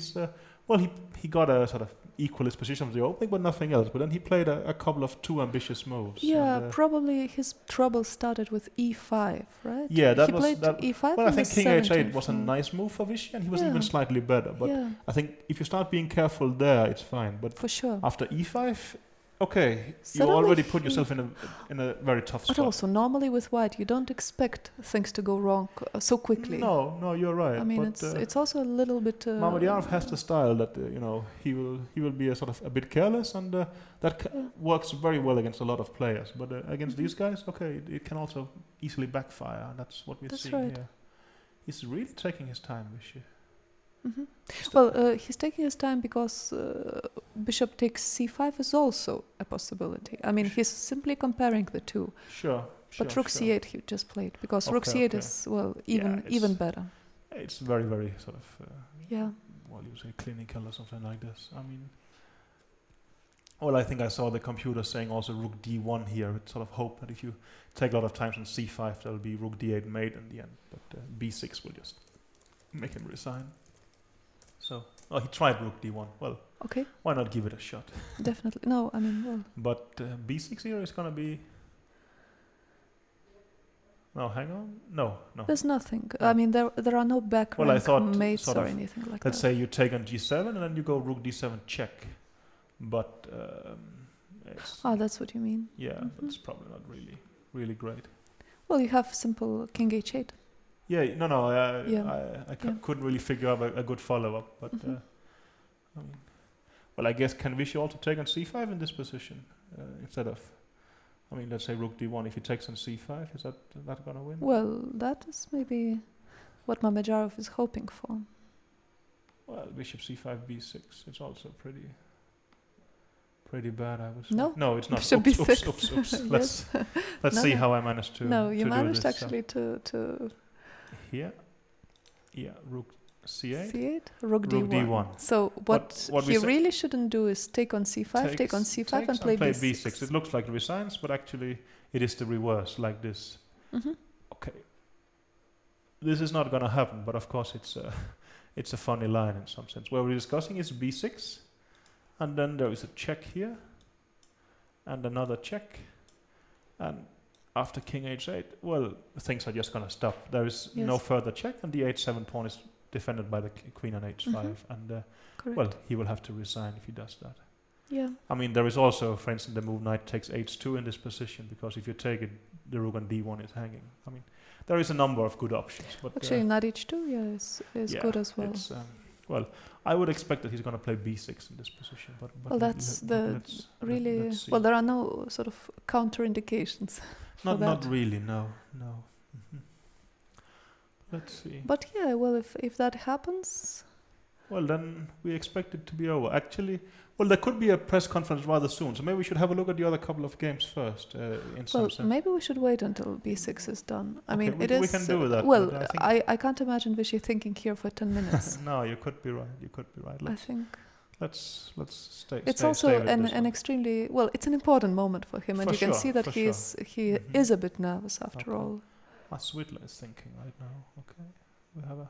got a sort of equalist position of the opening, but nothing else. But then he played a couple of too ambitious moves. Yeah, and, probably his trouble started with e5, right? Yeah, he played e5. Well, I think king h8 was a nice move for Vichy, and he was even slightly better. But I think if you start being careful there, it's fine. But for sure, after e5, okay, suddenly you already put yourself in a very tough spot. But also, normally with white, you don't expect things to go wrong so quickly. No, you're right. I mean, it's also a little bit. Mamedyarov has the style that he will be a bit careless, and that works very well against a lot of players. But against these guys, okay, it can also easily backfire, and that's what we're seeing here. He's really taking his time, Vichy. Well, he's taking his time because bishop takes c5 is also a possibility. I mean, he's simply comparing the two. But rook c8 he just played because rook c8 is even better. It's very, very sort of you say clinical or something like this. I mean, I think I saw the computer saying also rook d1 here. It's sort of hope that if you take a lot of times on c5, there'll be rook d8 mate in the end. But b6 will just make him resign. So, he tried rook d1. Well, okay. Why not give it a shot? Definitely. No, I mean, But b6 here is going to be... No, hang on. No. There's nothing. I mean, there are no back rank mates or anything like that. Let's say you take on g7 and then you go rook d7 check. But... that's what you mean. Yeah, but it's probably not really great. Well, you have simple king h8. Yeah, I couldn't really figure out a good follow-up, but I guess can Vichy also take on c5 in this position instead of, let's say rook d1. If he takes on c5, is that gonna win? Well, that is maybe what Mamedyarov is hoping for. Well, bishop c5 b6. It's also pretty bad, I would say. No, it's not. Bishop b6. Oops. Let's see how I managed to. No, you managed do this, actually to. Here, rook c8. C8, rook d1. So what he really shouldn't do is take on c5, take on c5, and play b6. It looks like it resigns, but actually it is the reverse, like this. Okay, this is not going to happen, but of course it's a funny line in some sense. What we're discussing is b6, and then there is a check here, and another check, and after king h8, things are just going to stop. There is no further check, and the h7 pawn is defended by the queen on h5, and he will have to resign if he does that. Yeah. I mean, there is also, for instance, the move knight takes h2 in this position, because if you take it, the rook on d1 is hanging. I mean, there is a number of good options. But actually, knight h2, is good as well. It's, I would expect that he's going to play b6 in this position. But that's really... Well, there are no sort of counter-indications. Not really, no. Let's see. But if that happens, well, then we expect it to be over. Actually, well, there could be a press conference rather soon, so maybe we should have a look at the other couple of games first, in some Well, sense. maybe we should wait until b6 is done. I Okay, mean, we- it is... we can do that, Well, but I think- I can't imagine Vichy thinking here for 10 minutes. No, you could be right. You could be right. I think Let's stay. it's stay also with this an one. extremely... Well, it's an important moment for him, and For you can sure, see that for he Mhm. is a bit nervous after Okay. all. Swidler is thinking right now. Okay, we have a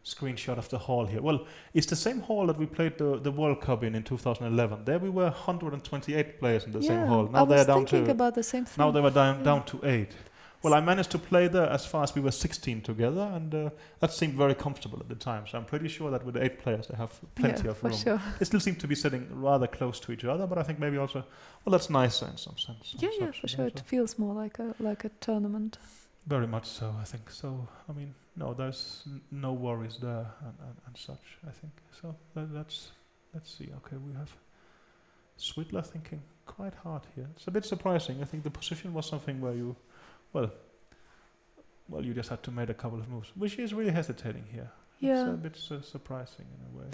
screenshot of the hall here. Well, it's the same hall that we played the World Cup in 2011. There we were 128 players in the same hall. Now I was they're down thinking to about the same thing. now they were Yeah. down to 8. Well, I managed to play there as far as we were 16 together, and that seemed very comfortable at the time. So I'm pretty sure that with 8 players, they have plenty Yeah, of for room. sure. They still seem to be sitting rather close to each other, but I think maybe also, well, that's nicer in some sense. Yeah, for sure. It feels more like a tournament. Very much so, I think. So, I mean, no, there's no worries there and such, I think. So let's see. Okay, we have Swidler thinking quite hard here. It's a bit surprising. I think the position was something where you, well, you just had to make a couple of moves, which is really hesitating here. Yeah. It's a bit surprising in a way.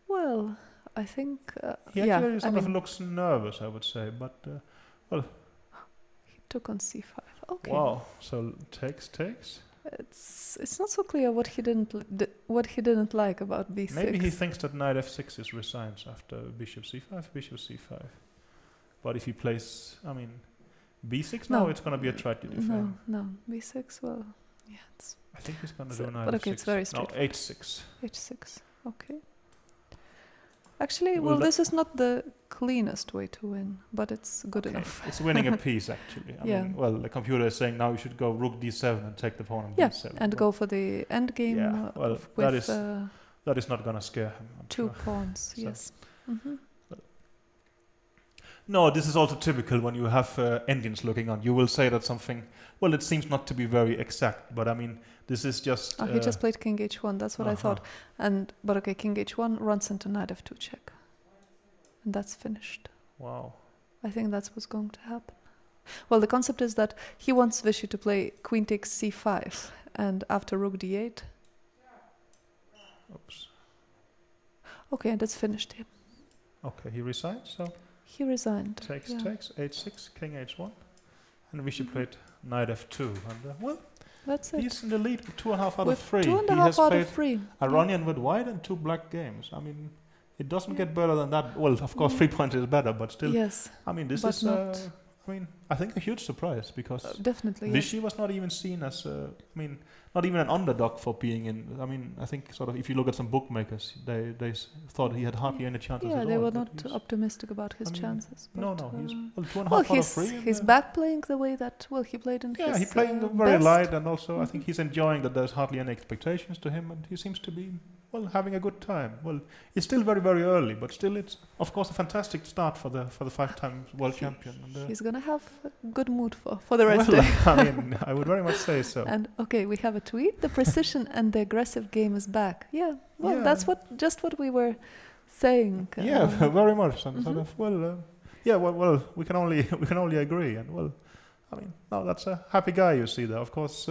Well, I think... He yeah, actually I sort of mean, looks nervous, I would say, but, he took on c5. Okay. wow. So takes. It's not so clear what he didn't like about b6. Maybe he thinks that knight f6 is resigns after bishop c5, bishop c5. But if he plays, I mean, b6 now, No. it's going to be a tragedy for him. No, b6. Well, yeah, it's I think he's going to So- do knight but f6. okay, it's very No, straightforward. h6. h6. Okay. Actually, Well, well, this is not the cleanest way to win, but it's good Okay, enough. It's winning a piece, actually. I Yeah. mean, well, the computer is saying now you should go rook d7 and take the pawn on Yeah, d7. and but go for the end game Yeah, well, with that is not going to scare him. I'm 2 sure. pawns. So- Yes. Hmm. No, this is also typical when you have Indians looking on. You will say that something, well, it seems not to be very exact, but I mean, this is just... Oh, he just played king h1. That's what I thought. But okay, king h1 runs into knight f2 check, and that's finished. Wow. I think that's what's going to happen. Well, the concept is that he wants Vichy to play queen takes c5, and after rook d8. Oops. Okay, and it's finished here. Okay, he resigns, so He resigned. takes, yeah. h6, king h1. And Vichy played knight f2. And, well, That's it. he's in the lead with 2.5 out With of 3. 2.5 he has out played of 3. Iranian with white and 2 black games. I mean, it doesn't get better than that. Well, of course, 3 points is better, but still, Yes, I mean, this but is, not- I mean, I think a huge surprise because definitely. Yes. Vichy was not even seen as, I mean, not even an underdog for being in. I mean, I think sort of if you look at some bookmakers, they thought he had hardly any chances Yeah, at they all. were but not he's- optimistic about his I mean, chances. No, but, he's well, 2.5 well, out of he's 3. and, he's back playing the way that he played in yeah, his he's playing very best. light, and also I think Mhm. he's enjoying that there's hardly any expectations to him, and he seems to be, well, having a good time. Well, it's still very, very early, but still it's, of course, a fantastic start for the 5-time world champion. And, He's gonna have a good mood for the rest well, of it. I mean, I would very much say so. And okay, we have a tweet. The precision and the aggressive game is back. Yeah, well, Yeah. that's just what we were saying. Yeah, very much, and sort Mhm. of, well, yeah, well, we can only agree, and well, I mean, no, that's a happy guy you see there. Of course,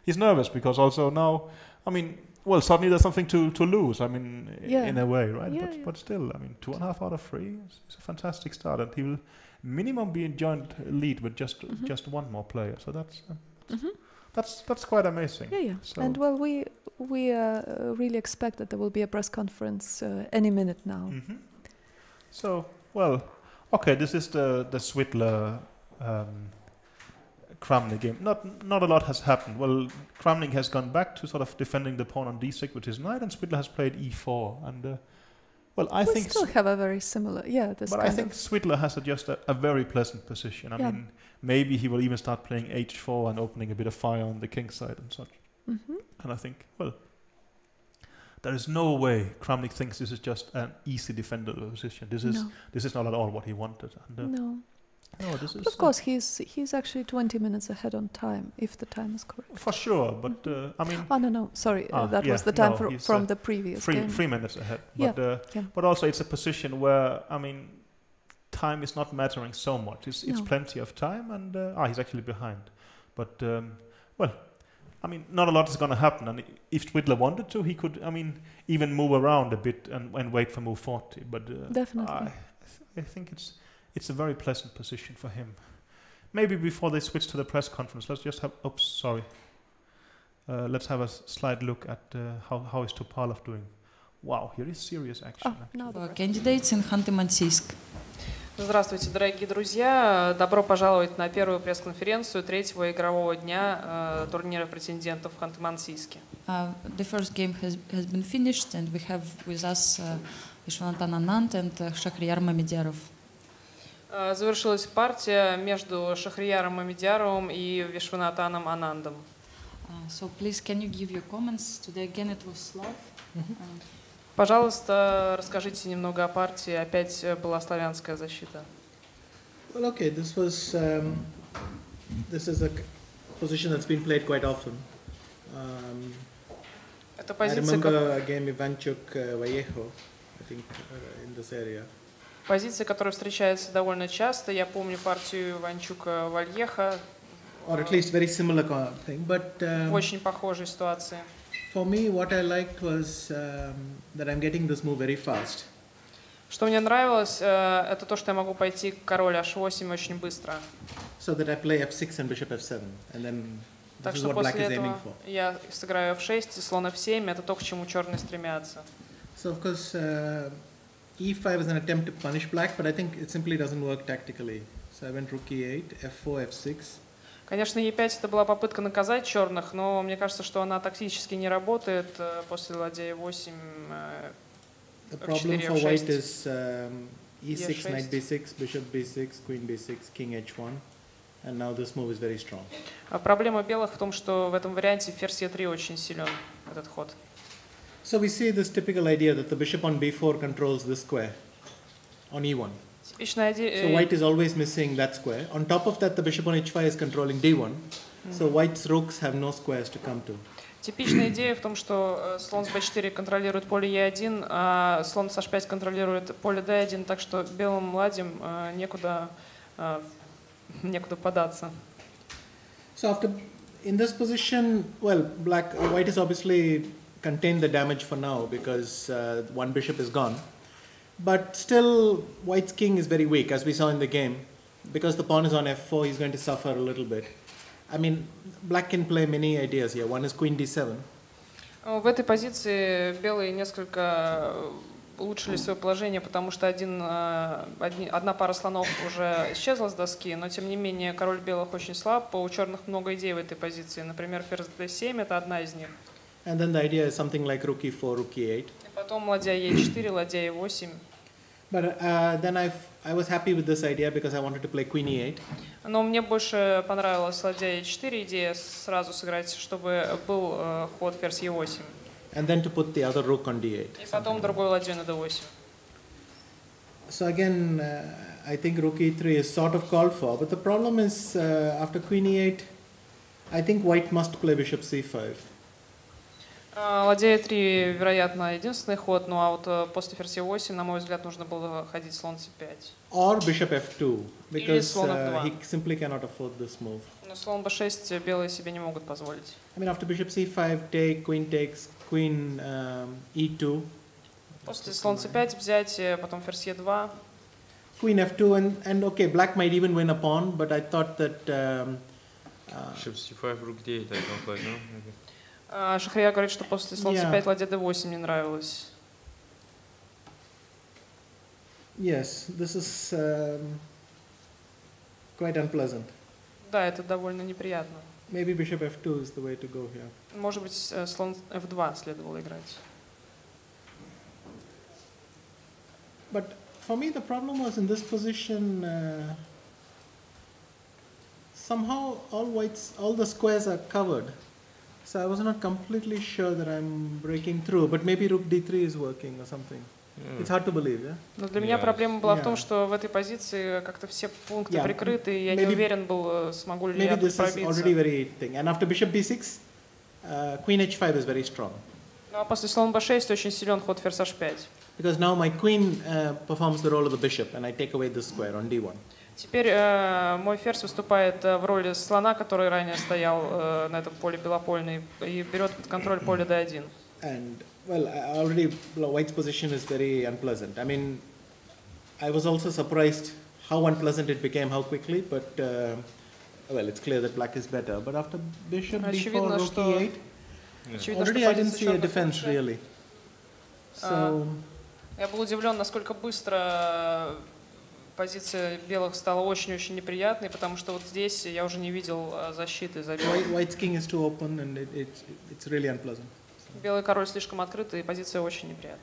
he's nervous because also now, I mean, well, suddenly there's something to lose. I mean, Yeah. in a way, right? Yeah, but yeah. but still, I mean, 2.5 out of 3 is a fantastic start, and he will minimum be in joint lead with just one more player. So Mhm. that's quite amazing. Yeah. So And well, we really expect that there will be a press conference any minute now. So, well, okay, this is the Swidler Kramnik game. Not a lot has happened. Well, Kramnik has gone back to sort of defending the pawn on d6 with his knight, and Swidler has played e4. And well, I We think, still have a very similar, this but I kind think of Swidler has just a very pleasant position. I Yeah. mean, maybe he will even start playing h4 and opening a bit of fire on the king side and such. Mhm. And I think, well, there is no way Kramnik thinks this is just an easy defendable position. This is not at all what he wanted. And, No. no, this is But of course, he's actually 20 minutes ahead on time, if the time is correct. for sure. But I mean, Oh, no, sorry. That yeah, was the time no, he's, from the previous game. 3 minutes ahead. Yeah, But yeah. but also it's a position where I mean, time is not mattering so much. It's No. plenty of time, and he's actually behind. But well, I mean, not a lot is going to happen, and if Swidler wanted to, he could, I mean, even move around a bit and wait for move 40. But Definitely. I think it's a very pleasant position for him. Maybe before they switch to the press conference, let's just have. Oops, sorry. Let's have a slide look at how is Topalov doing. Wow, here is serious action. Candidates in Ханты-Мансийск. Здравствуйте, дорогие друзья! Добро пожаловать на первую пресс-конференцию третьего игрового дня турнира претендентов в Ханты-Мансийске. The first game has been finished, and we have with us Vishwanathan Anand and Shahryar Mamedяров. Завершилась партия между Шахрияром Мамедяровым и Вишванатаном Анандом. So please, can you give your comments? Today again it was Slav. Пожалуйста, расскажите немного о партии. Опять была славянская защита. Well, okay, this is a position that's been played quite often. Это I позиция, remember a game Ivanchuk-Vallejo, I think, in this area. позиция, которая встречается довольно часто. Я помню партию Иванчука-Вальеха. Or at least very similar kind of thing. But В очень похожей ситуации. for me, what I liked was that I'm getting this move very fast. Что мне нравилось, это то, что я могу пойти король h8 очень быстро. So that I play f6 and bishop f7, and then Так this is что what black после is aiming этого for. я сыграю f6 и слон f7. Это то, к чему черные стремятся. So of course, e5 is an attempt to punish black, but I think it simply doesn't work tactically. So I went rook e8, f4, f6. Конечно, e5 это была попытка наказать черных, но мне кажется, что она тактически не работает после ладья e8. The problem for white is e6, knight b6, bishop b6, queen b6, king h1, and now this move is very strong. Проблема белых в том, что в этом варианте ферзь e3 очень силен, этот ход. So we see this typical idea that the bishop on b4 controls this square on e1. Типичная So идея. white is always missing that square. On top of that, the bishop on h5 is controlling d1. So white's rooks have no squares to come to. Типичная идея в том, что слон с b4 контролирует поле e1, а слон с h5 контролирует поле d1, так что белым ладьям некуда податься. So after in this position, well, white is obviously contained the damage for now because one bishop is gone. But still, white's king is very weak, as we saw in the game. Because the pawn is on f4, he's going to suffer a little bit. I mean, black can play many ideas here. One is queen d7. В этой позиции белые несколько улучшили свое положение, потому что одна пара слонов уже исчезла с доски, но тем не менее король белых очень слаб. У черных много идей в этой позиции. Например, ферзь d7 это одна из них. And then the idea is something like rook e4, rook e8. И потом ладья e4, ладья e8. But then I was happy with this idea because I wanted to play queen e8. Но мне больше понравилась ладья e4 идея сразу сыграть, чтобы был ход ферзь e8. And then to put the other rook on d8. И потом другой ладью на d8. So again, I think rook e3 is sort of called for. But the problem is after queen e8, I think white must play bishop c5. Ладья e3, вероятно, единственный ход, ну а вот после ферзь e8, на мой взгляд, нужно было ходить слон c5. Or bishop f2, because слон f2. he simply cannot afford this move. Но слон b6 белые себе не могут позволить. I mean, after bishop c5, take, queen takes, queen e2. После слон c5 взять, потом ферзь e2. Queen f2, and okay, black might even win a pawn, but I thought that... Bishop c5, rook d8, I don't like, no? Maybe. Шахрияр говорит, что после слон c5 ладья d8 не нравилось. Yes, this is quite unpleasant. Да, это довольно неприятно. Maybe bishop f2 is the way to go here. Может быть, слон f2 следовало играть. But for me, the problem was in this position, somehow all the squares are covered. So I was not completely sure that I'm breaking through, but maybe rook d3 is working or something. It's hard to believe, yeah? Но для меня проблема была в том, что в этой позиции как-то все пункты прикрыты, и я не уверен был, смогу ли я тут пробиться. Maybe this is already very thing. And after bishop b6, queen h5 is very strong. Ну а после слон b6 очень силен ход ферзь h5. Because now my queen performs the role of the bishop, and I take away this square on d1. Теперь мой ферзь выступает в роли слона, который ранее стоял на этом поле белопольный, и берет под контроль поле d1. And well, already white's position is very unpleasant. I mean, I was also surprised how unpleasant it became, how quickly, but well, it's clear that black is better. But after bishop d4, rook e8, already I didn't see a defense really. So я был удивлен, насколько быстро позиция белых стала очень-очень неприятной, потому что вот здесь я уже не видел защиты за белых. White's king is too open, and it's really unpleasant. Белый король слишком открыт, и позиция очень неприятная.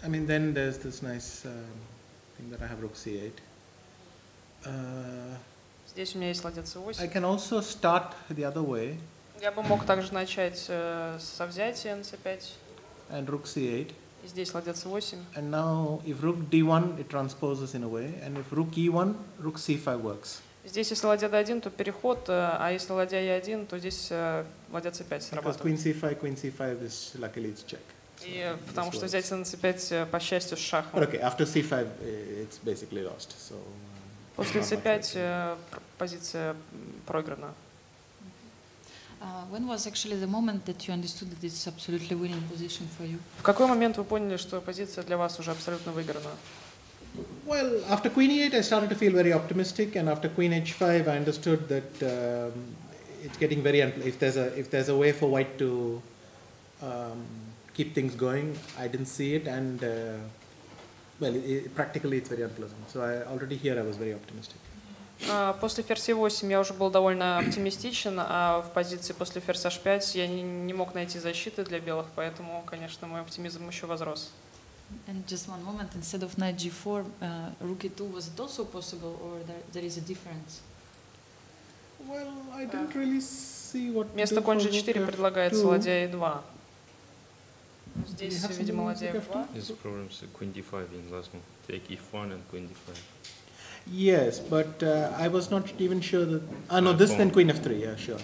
I mean, then there's this nice thing that I have rook c8. Здесь у меня есть ладья c8. I can also start the other way. Я бы мог также начать со взятия на c5. And rook c8. И здесь ладья c8. And now, if rook d1, it transposes in a way, and if rook e1, rook c5 works. Здесь, если ладья d1, то переход, а если ладья e1, то здесь ладья c5 Because срабатывает. queen c5 is luckily it's check. И потому что взятие на c5 по счастью с шахом. But okay, after c5, it's basically lost. So После c5 позиция проиграна. When was actually the moment that you understood that it's absolutely winning position for you? В какой момент вы поняли, что позиция для вас уже абсолютно выиграна? Well, after queen e8, I started to feel very optimistic, and after queen h5, I understood that it's getting very if there's a way for white to keep things going, I didn't see it, and well, practically it's very unpleasant. So already here I was very optimistic. После ферзь e8 я уже был довольно оптимистичен, а в позиции после ферзь h5 я не мог найти защиты для белых, поэтому, конечно, мой оптимизм еще возрос. And just one moment, instead of knight g4, rook e2, was it also possible, or there is a difference? Well, I didn't really see what. Вместо конь g4 предлагается ладья e2. Здесь, видимо, ладья e2. Is the problem queen d5 in last move? Take e1 and queen d5. Yes, but I was not even sure that. No, this then queen f3. Yeah, sure.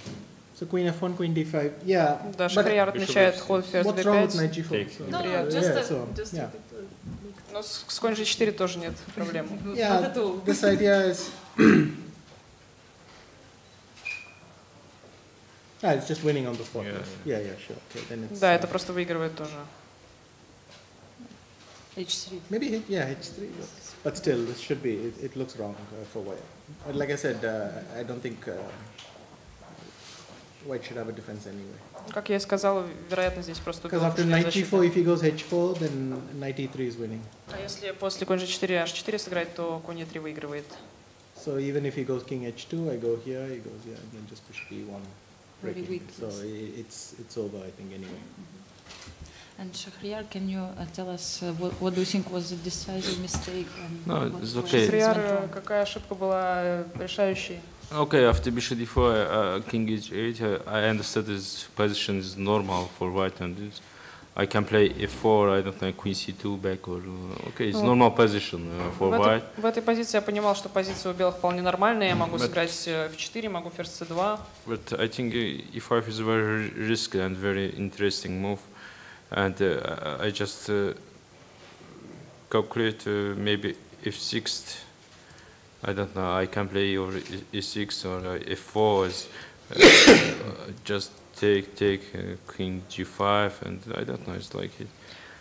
So queen f1, queen d5. Yeah. Да, Шахрияр отмечает ход ферзь What's wrong with b5. knight g4? So, No, yeah, just yeah. Но с конь g4 тоже нет проблем. Yeah, this idea is. It's just winning on the spot. Yeah, sure. Okay, then it's. Да, это просто выигрывает тоже. h3. Maybe h3, but still, this should be. It looks wrong for white. But like I said, I don't think white should have a defense anyway. Как я и сказал, вероятно, здесь просто Because after knight g4, if he goes h4, then knight e3 is winning. А если после конь g4 h4 сыграть, то конь e3 выигрывает. So even if he goes king h2, I go here, he goes here, and then just push b1. Very weak. So it's over, I think, anyway. And Shahriyar, can you tell us what do you think was a decisive mistake? No, it's okay. Шахрияр, какая ошибка была решающей? Okay, after bishop d4, king h8, I understood this position is normal for white, and this, I can play f4, I don't know, queen c2 back, or okay, it's normal position for white. В этой позиции я понимал, что позиция у белых вполне нормальная, я могу сыграть f4, могу ферзь c2. But I think e5 is a very risky and very interesting move, and I just calculate maybe f6. I don't know. I can play over e6 or f4. Is, just take king g5, and I don't know. It's like it.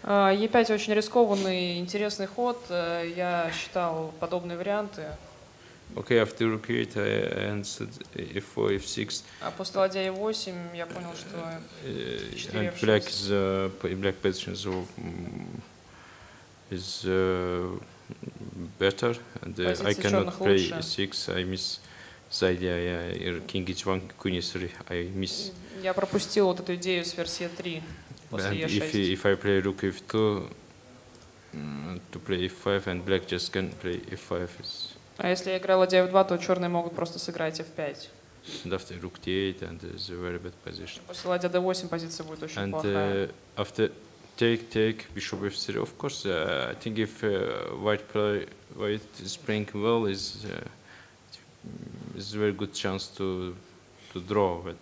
e5 очень рискованный, интересный ход. Я считал подобные варианты. Okay, after rook 8, I answered f4, f6. А после ладья e8 я понял, что and black position is better, and I cannot play e6. I miss the idea. King h1, queen e3. I miss. Я пропустил вот эту идею с ферзь e3 после e6. If I play rook f2, to play f5, and black just can play f5. А если я играю ладья f2, то черные могут просто сыграть f5. And after rook d8, and it's a very bad position. После ладья d8 позиция будет очень плохая. And after take bishop f3, of course, I think if white is playing well, is a very good chance to draw. But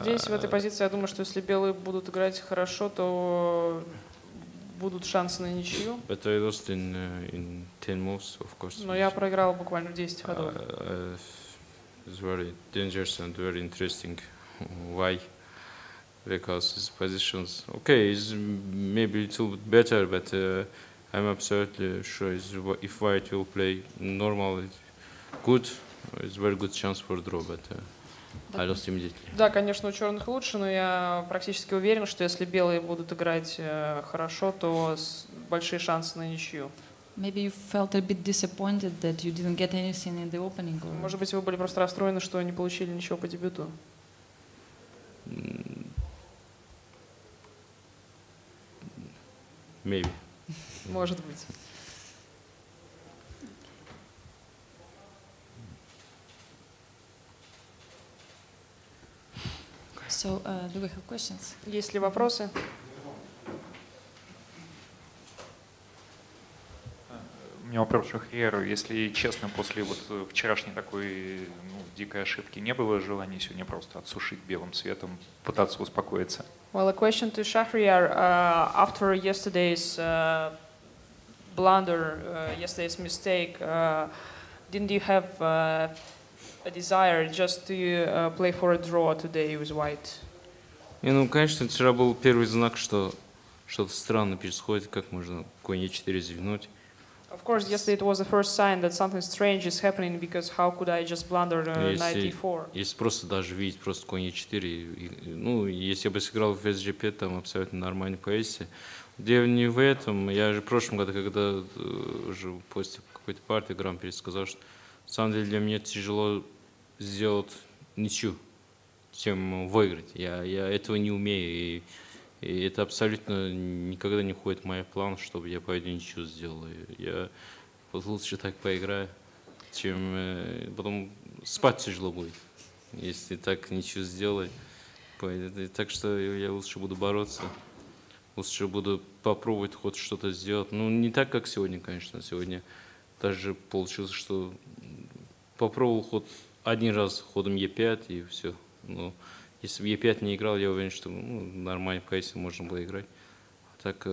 здесь в этой позиции я думаю, что если белые будут играть хорошо, то будут шансы на ничью. But I lost in 10 moves, of course. Но я проиграл буквально в 10 ходов. It's very dangerous and very interesting. Why? Because his positions, okay, is maybe a little bit better, but I'm absolutely sure if White will play normal, good, it's very good chance for draw, but I lost immediately. Да, конечно, у черных лучше, но я практически уверен, что если белые будут играть хорошо, то большие шансы на ничью. Maybe you felt a bit disappointed that you didn't get anything in the opening. Or... Может быть, вы были просто расстроены, что не получили ничего по дебюту? Maybe. Может быть. So, do we have questions? Есть ли вопросы? У меня вопрос Шахрияру. Если честно, после вот вчерашней такой дикой ошибки не было желания сегодня просто отсушить белым цветом, пытаться успокоиться? Well, a question to Shahriar. After yesterday's blunder, yesterday's mistake, didn't you have a desire just to play for a draw today with white? Ну, конечно, вчера был первый знак, что что-то странное происходит, как можно конь Е4 звенуть. Of course, yesterday it was the first sign that something strange is happening, because how could I just blunder knight e4? Если просто даже видеть просто конь Е4, ну, если я бы сыграл в SG5, там абсолютно нормальной позиции. Дело не в этом. Я же в прошлом году, когда уже после какой-то партии гран-при сказал, что на самом деле для меня тяжело сделать ничью, чем выиграть. Я этого не умею. И это абсолютно никогда не входит в мой план, чтобы я пойду ничего сделал. Я вот лучше так поиграю, чем потом спать тяжело будет, если так ничего сделаю. Так что я лучше буду бороться, лучше буду попробовать хоть что-то сделать. Ну, не так, как сегодня, конечно. Сегодня даже получилось, что попробовал хоть один раз ходом Е5 и все. Но если бы Е5 не играл, я уверен, что нормально позиции можно было играть. Так,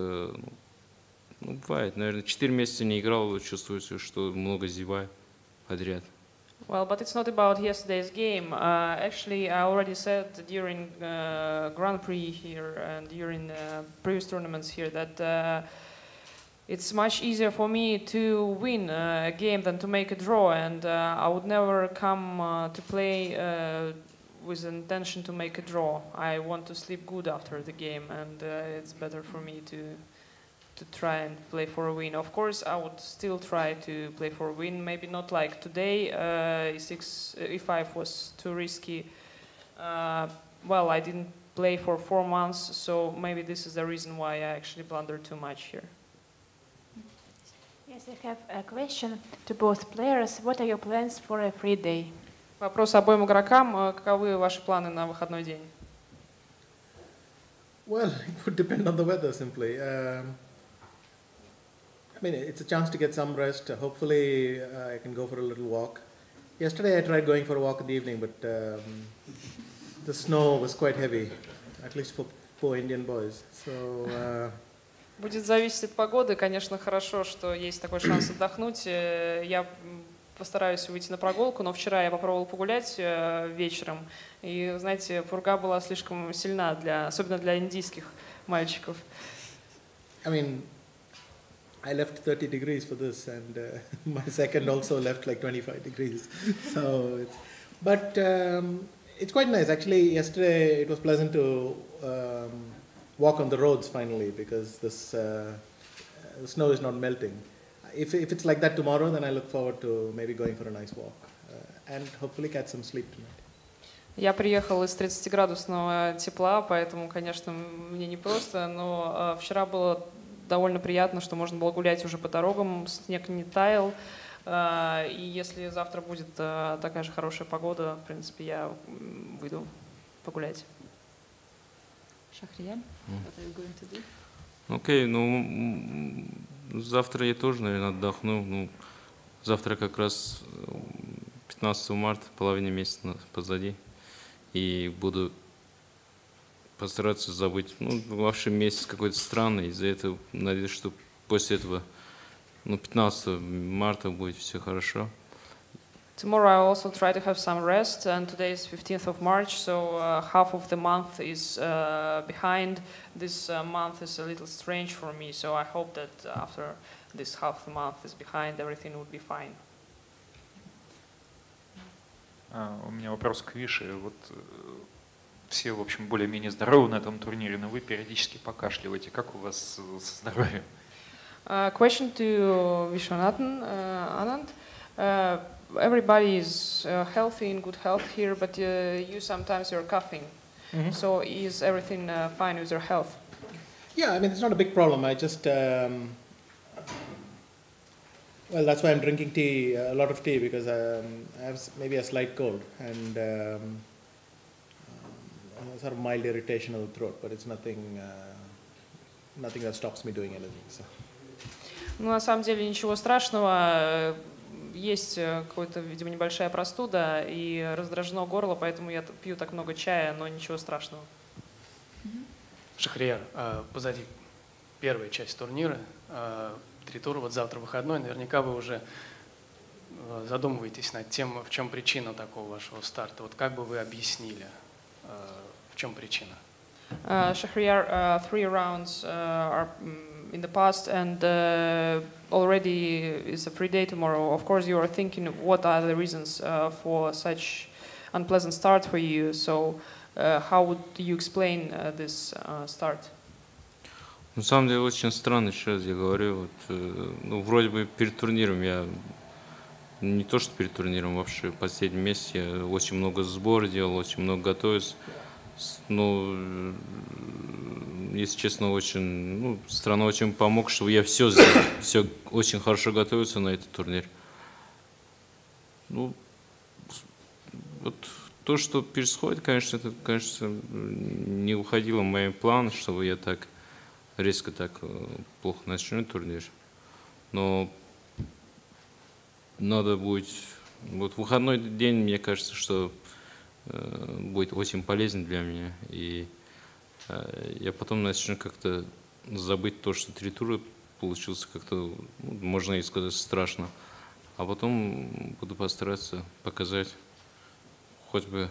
бывает. Наверное, 4 месяца не играл, чувствуется, что много зеваю подряд. Well, but it's not about yesterday's game. Actually, I already said during Grand Prix here and during previous tournaments here that it's much easier for me to win a game than to make a draw, and I would never come to play with an intention to make a draw. I want to sleep good after the game, and it's better for me to try and play for a win. Of course, I would still try to play for a win. Maybe not like today. E6, E5 was too risky. Well, I didn't play for 4 months, so maybe this is the reason why I actually blundered too much here. Yes, I have a question to both players. What are your plans for a free day? Вопрос обоим игрокам. Каковы ваши планы на выходной день? Well, it would depend on the weather, simply. I mean, it's a chance to get some rest. Hopefully, I can go for a little walk. Yesterday, I tried going for a walk in the evening, but the snow was quite heavy, at least for poor Indian boys. So. Будет зависеть от погоды. Конечно, хорошо, что есть такой шанс отдохнуть. Я постараюсь выйти на прогулку, но вчера я попробовал погулять вечером, и, знаете, пурга была слишком сильна, особенно для индийских мальчиков. I mean, I left 30 degrees for this, and my second also left like 25 degrees. So, it's quite nice. Actually, yesterday it was pleasant to walk on the roads finally, because the snow is not melting. If it's like that tomorrow, then I look forward to maybe going for a nice walk and hopefully catch some sleep tonight. Я приехал из 30-градусного тепла, поэтому, конечно, мне непросто, но вчера было довольно приятно, что можно было гулять уже по дорогам, снег не таял, и если завтра будет такая же хорошая погода, в принципе, я выйду погулять. Shahriar, what are you going to do? Окей, ну, завтра я тоже, наверное, отдохну. Ну, завтра как раз 15 марта, половина месяца позади. И буду постараться забыть. Ну, вообще месяц какой-то странный, из-за этого надеюсь, что после этого, 15 марта будет все хорошо. Tomorrow I also try to have some rest, and today is 15th of March, so half of the month is behind. This month is a little strange for me, so I hope that after this half the month is behind, everything would be fine. У меня вопрос к Више. Вот все, в общем, более-менее здоровы на этом турнире, но вы периодически покашливаете. Как у вас со здоровьем? Question to Vishwanathan Anand. Everybody is healthy, in good health here, but you sometimes you're coughing. Mm-hmm. So is everything fine with your health? Yeah, I mean, it's not a big problem. I just, well, that's why I'm drinking tea, a lot of tea, because I have maybe a slight cold and sort of mild irritation of the throat, but it's nothing that stops me doing anything. So. Ну, на самом деле ничего страшного. Есть какая-то, видимо, небольшая простуда и раздражено горло, поэтому я пью так много чая, но ничего страшного. Шахрияр, позади первая часть турнира, 3 тура, вот завтра выходной, наверняка вы уже задумываетесь над тем, в чем причина такого вашего старта. Вот как бы вы объяснили, в чем причина? Shahryar, 3 rounds are in the past, and already is a free day tomorrow. Of course, you are thinking what are the reasons for such unpleasant start for you. So, how would you explain this start? На самом деле очень странно, еще раз я говорю. Вот, вроде бы перед турниром я не то что перед турниром, вообще в последнем месяце я очень много сбора делал, очень много готовился. Ну, если честно, очень, страна очень помог, чтобы я все сделал, все очень хорошо готовился на этот турнир. Ну, вот то, что происходит, конечно, это, конечно, не уходило в мои планы, чтобы я так резко так плохо начну турнир. Но надо будет, вот выходной день, мне кажется, что будет очень полезен для меня, и я потом начну как-то забыть то, что 3 тура получился как-то, можно и сказать, страшно, а потом буду постараться показать хоть бы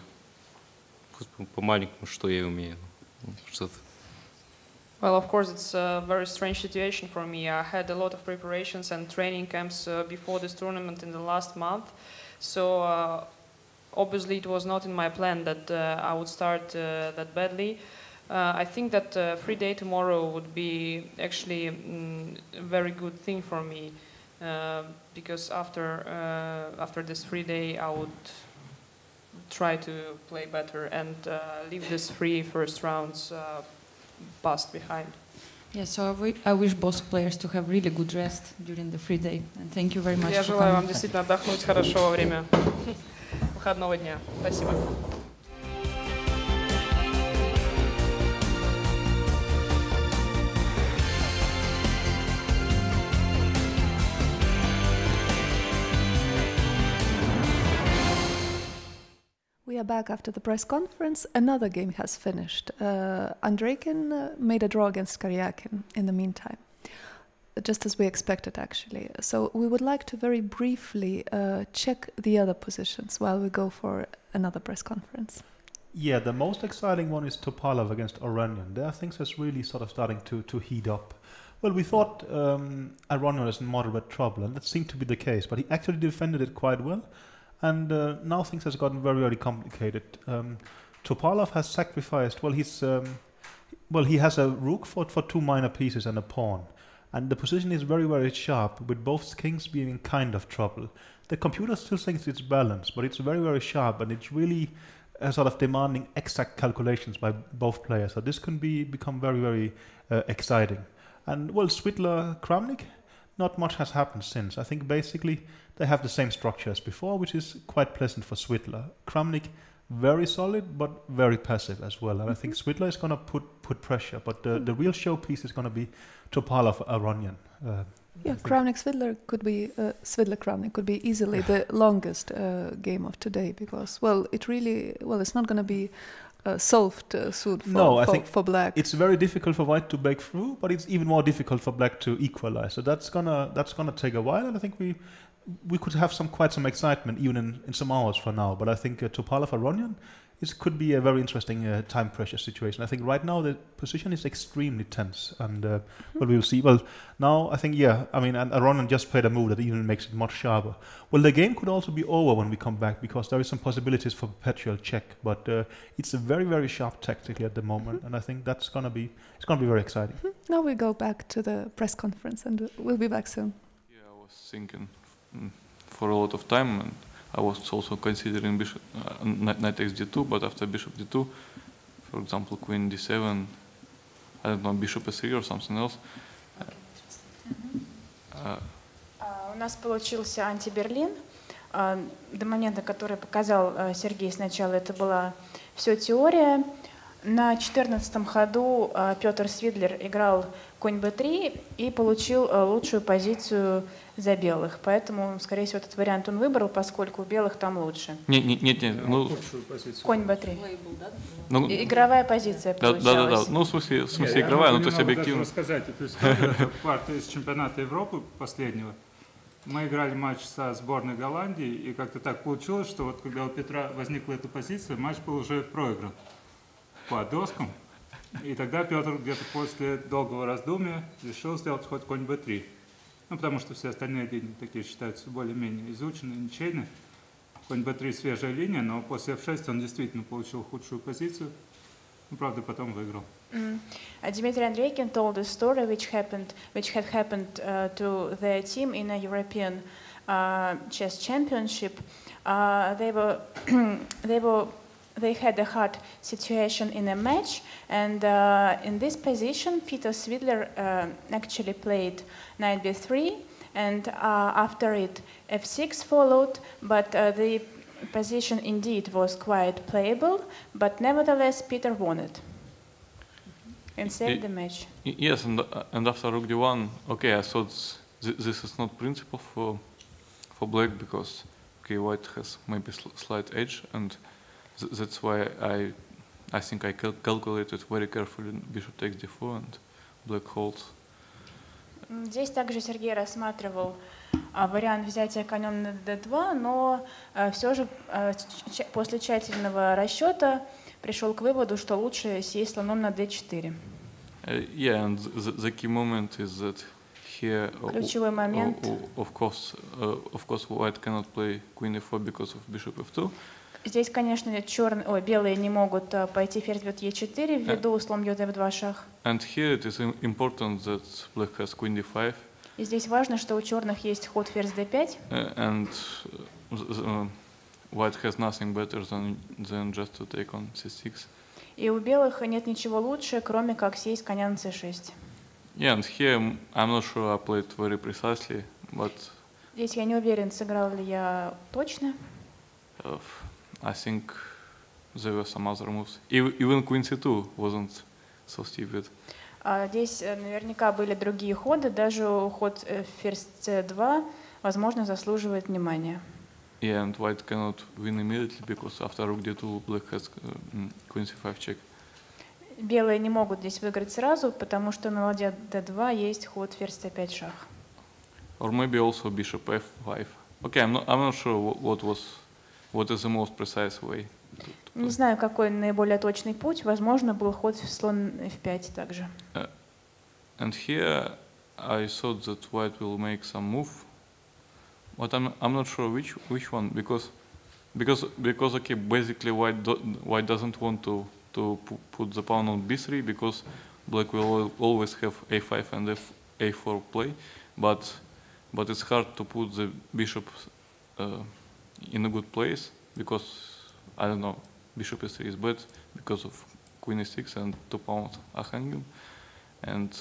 по-маленькому, что я умею, что-то. Well, of course, it's a very strange situation for me. I had a lot of preparations and training camps before this tournament in the last month, so obviously it was not in my plan that I would start that badly. I think that free day tomorrow would be actually a very good thing for me, because after this free day I would try to play better and leave this 3 first rounds past behind. Yeah, so I wish both players to have really good rest during the free day, and thank you very much. Я желаю вам действительно отдохнуть хорошо во время выходного дня. Спасибо. We are back after the press conference. Another game has finished. Andreikin made a draw against Karyakin in the meantime, just as we expected, actually. So we would like to very briefly check the other positions while we go for another press conference. Yeah, the most exciting one is Topalov against Oranian. There things is really sort of starting to heat up. Well, we thought Oranian was in moderate trouble, and that seemed to be the case, but he actually defended it quite well. And now things has gotten very, very complicated. Topalov has sacrificed. Well, he has a rook for 2 minor pieces and a pawn, and the position is very, very sharp, with both kings being in kind of trouble. The computer still thinks it's balanced, but it's very, very sharp, and it's really sort of demanding exact calculations by both players. So this can become very, very exciting. And well, Svitler-Kramnik, not much has happened since. I think basically they have the same structure as before, which is quite pleasant for Svitler. Kramnik, very solid, but very passive as well. And I think Svitler is going to put pressure, but the real showpiece is going to be Topalov-Aronian. Yeah, Kramnik-Svitler could be, Svitler-Kramnik could be easily the longest game of today, because, well, it's not going to be solved suit No, I think for black. it's very difficult for white to break through, but it's even more difficult for black to equalize. So that's gonna take a while, and I think we could have quite some excitement even in some hours from now. But I think Topalov Aronian, it could be a very interesting time pressure situation. I think right now the position is extremely tense, and well, we'll see. Well, now I think and Aronian just played a move that even makes it much sharper. Well, the game could also be over when we come back because there is some possibilities for perpetual check, but it's a very, very sharp tactically at the moment, and I think it's gonna be very exciting. Now we go back to the press conference, and we'll be back soon. Yeah, I was thinking for a lot of time, and I was also considering bishop knight x d2, but after bishop d2, for example, queen d7, I don't know, bishop s3 or something else. У нас получился антиберлин. До момента, который показал Сергей сначала, это была все теория. На 14-м ходу Петр Свидлер играл конь b3 и получил лучшую позицию за белых. Поэтому, скорее всего, этот вариант он выбрал, поскольку у белых там лучше. Нет, ну... Конь b3. Ну, игровая позиция получалась. Да. Ну, в смысле игровая, но то есть объективно. Я рассказать эту историю партию из чемпионата Европы последнего. Мы играли матч со сборной Голландии, и как-то так получилось, что вот когда у Петра возникла эта позиция, матч был уже проигран по доскам. И тогда Петр где-то после долгого раздумья решил сделать ход конь b3. Ну, потому что все остальные линии такие считаются более-менее изученные, ничейные. Конь b3 свежая линия, но после f6 он действительно получил худшую позицию. Ну, правда, потом выиграл. Dmitry Andreevkin told a story which had happened to their team in a European chess championship. They had a hard situation in a match, and in this position, Peter Swidler actually played knight b3, and after it, f6 followed, but the position indeed was quite playable, but nevertheless, Peter won it and saved the match. Yes, and after rook d1, okay, I thought this is not principle for black because white has maybe slight edge, and that's why I think I calculated very carefully bishop takes d4 and black holds. Здесь также Сергей рассматривал вариант взятия конем на d2, но все же после тщательного расчета пришел к выводу, что лучше сесть слоном на d4. Yeah, and the key moment is that here, ключевой момент. Of course, white cannot play queen e4 because of bishop f2. Здесь, конечно, белые не могут пойти ферзь бьет e4 ввиду слон бьет f2 шах. And here it is important that black has queen d5. И здесь важно, что у черных есть ход ферзь d5. And white has nothing better than just to take on c6. И у белых нет ничего лучше, кроме как сесть коня на c6. Yeah, and here I'm not sure I played very precisely, but здесь я не уверен, сыграл ли я точно. I think there were some other moves. Even queen c2 wasn't so stupid. Здесь наверняка были другие ходы, даже ход ферзь c2, возможно, заслуживает внимания. Yeah, and white cannot win immediately because after rook d2 black has queen c5 check. Белые не могут здесь выиграть сразу, потому что на ладья d2 есть ход ферзь c5 шах. Or maybe also bishop f5. Okay, I'm not sure what is the most precise way. Не знаю, какой наиболее точный путь. Возможно, был ход слон f5 также. And here I thought that white will make some move, but I'm not sure which one because okay, basically white doesn't want to put the pawn on b3 because black will always have a5 and a4 play, but it's hard to put the bishop in a good place because I don't know, bishop e3 is bad because of queen e6 and 2 pawns are hanging, and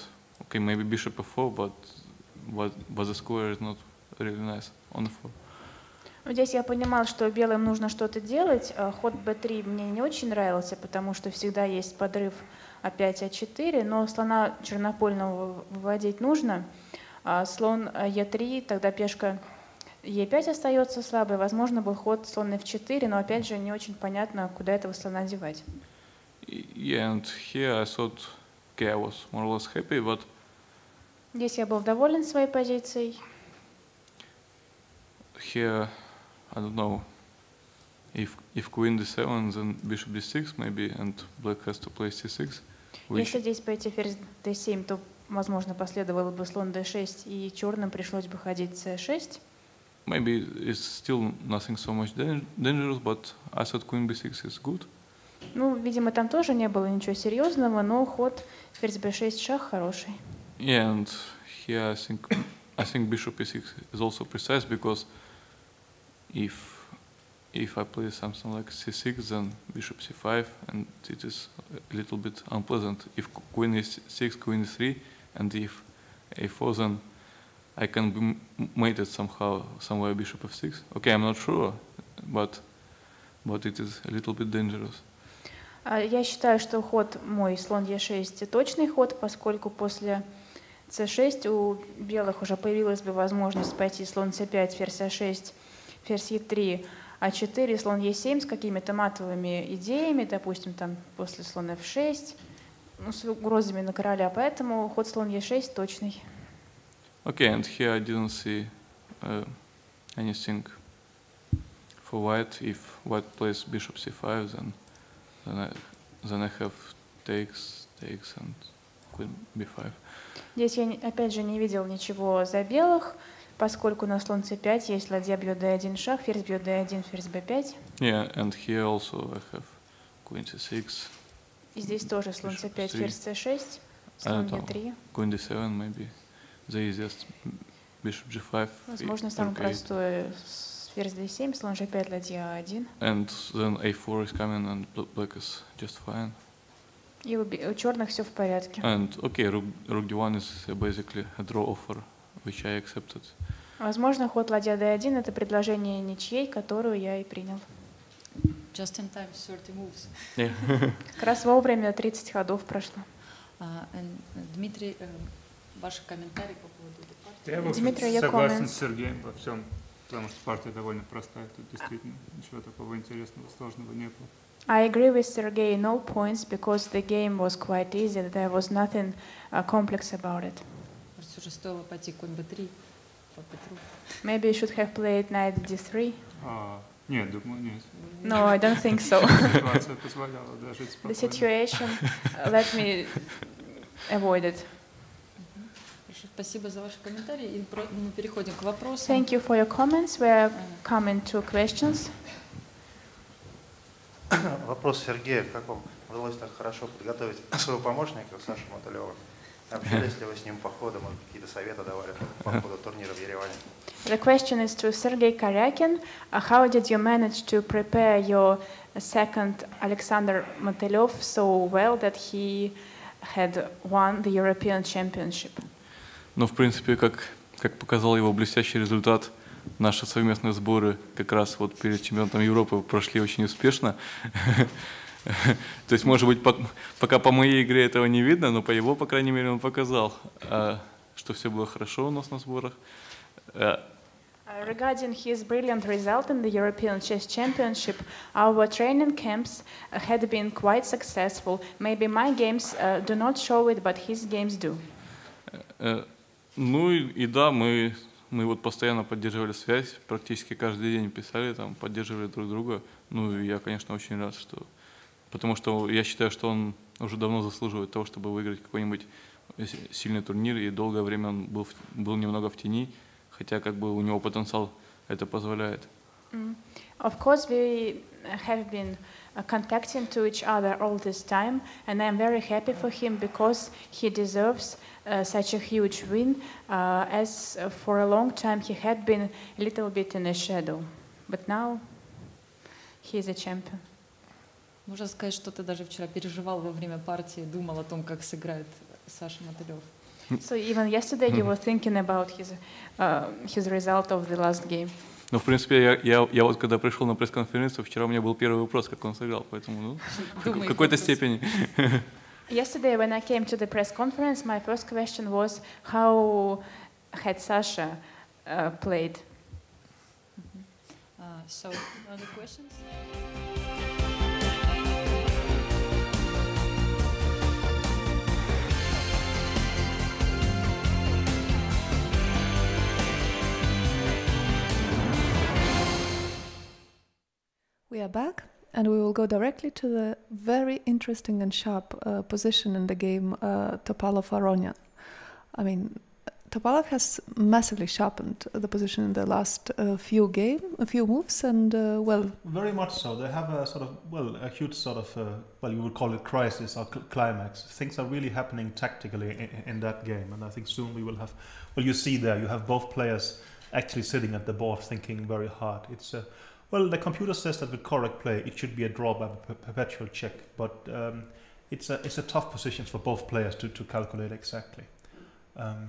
okay, maybe bishop f4, but the square is not really nice on f4. Здесь я понимал, что белым нужно что-то делать. Ход b3 мне не очень нравился, потому что всегда есть подрыв опять а4, но слона чернопольного выводить нужно. Слон e3, тогда пешка e5 остается слабой. Возможно, был ход слон f4, но опять же не очень понятно, куда этого слона девать. Yeah, and here I thought, okay, I was more or less happy, but Здесь я был доволен своей позицией. here, I don't know, if queen d7, then bishop d6 maybe, and black has to play c6. Если здесь пойти ферзь d7, то, возможно, последовало бы слон d6, и черным пришлось бы ходить c6. Maybe it's still nothing so much dangerous, but I thought queen b6 is good. Ну, видимо, там тоже не было ничего серьезного, но ход ферзь b6 шах хороший. Yeah, and here I think bishop e6 is also precise, because if I play something like c6, then bishop c5, and it is a little bit unpleasant. If queen e6, queen e3, and if a4, then I can be mated somehow, somewhere bishop f6. Okay, I'm not sure, but it is a little bit dangerous. Я считаю, что ход мой слон e6 точный ход, поскольку после c6 у белых уже появилась бы возможность пойти слон c5, ферзь a6, ферзь e3, а4, слон e7 с какими-то матовыми идеями, допустим, там после слона f6, ну, с угрозами на короля, поэтому ход слон e6 точный. Okay, and here I didn't see anything for white. If white plays bishop c5, then I have takes, and queen b5. Здесь я опять же не видел ничего за белых, поскольку на слон c5 есть ладья бьет d1 шах, ферзь бьет d1, ферзь b5. Yeah, and here also I have queen c6. И здесь тоже слон c5, ферзь c6, слон e3. Queen d7 maybe the easiest, bishop g5. Возможно, самое простое ферзь d7, слон g5, ладья a1. And then a4 is coming, and black is just fine. И у черных все в порядке. And okay, rook d1 is basically a draw offer, which I accepted. Возможно, ход ладья d1 это предложение ничьей, которую я и принял. Just in time, 30 moves. Yeah. Как раз вовремя 30 ходов прошло. Дмитрий, ваши комментарии по поводу этой партии? Я, в общем, согласен с Сергеем во всем, потому что партия довольно простая. Тут действительно ничего такого интересного, сложного не было. I agree with Sergey in all points because the game was quite easy. There was nothing complex about it. Может, уже стоило пойти конь b3 по Петру? Maybe you should have played knight d3. Нет, думаю, нет. No, I don't think so. Ситуация позволяла даже спокойно. The situation let me avoid it. Хорошо, спасибо за ваши комментарии. И мы переходим к вопросам. Thank you for your comments. We are coming to questions. Вопрос Сергея. Как вам удалось так хорошо подготовить своего помощника, Сашу Мотылева? Общались ли вы с ним по ходу, может, какие-то советы давали по ходу турнира в Ереване? The question is to Sergey Karyakin. How did you manage to prepare your second Alexander Motylev so well that he had won the European Championship? Ну, в принципе, как показал его блестящий результат, наши совместные сборы как раз вот перед чемпионатом Европы прошли очень успешно. То есть, может быть, пока по моей игре этого не видно, но по его, по крайней мере, он показал, что все было хорошо у нас на сборах. Regarding his brilliant result in the European Chess Championship, our training camps had been quite successful. Maybe my games do not show it, but his games do. Ну и да, мы вот постоянно поддерживали связь, практически каждый день писали, там, поддерживали друг друга. Ну и я, конечно, очень рад, потому что я считаю, что он уже давно заслуживает того, чтобы выиграть какой-нибудь сильный турнир, и долгое время он был немного в тени, хотя как бы у него потенциал это позволяет. Of course, we have been contacting to each other all this time, and I'm very happy for him because he deserves such a huge win, as for a long time he had been a little bit in a shadow, but now he is a champion. Можно сказать, что ты даже вчера переживал во время партии, думал о том, как сыграет Саша Мотылев. So even yesterday you were thinking about his result of the last game. Ну, в принципе, я вот когда пришел на пресс-конференцию, вчера у меня был первый вопрос, как он сыграл, поэтому, ну, в какой-то степени. Yesterday, when I came to the press conference, my first question was, how had Sasha played? So, other questions? We are back, and we will go directly to the very interesting and sharp position in the game, Topalov-Aronian. I mean, Topalov has massively sharpened the position in the last few moves, and well... Very much so. They have a sort of, well, a huge sort of, you would call it crisis or climax. Things are really happening tactically in that game, and I think soon we will have... Well, you see there, you have both players actually sitting at the board thinking very hard. It's well, the computer says that with correct play it should be a draw by perpetual check, but it's a tough position for both players to calculate exactly.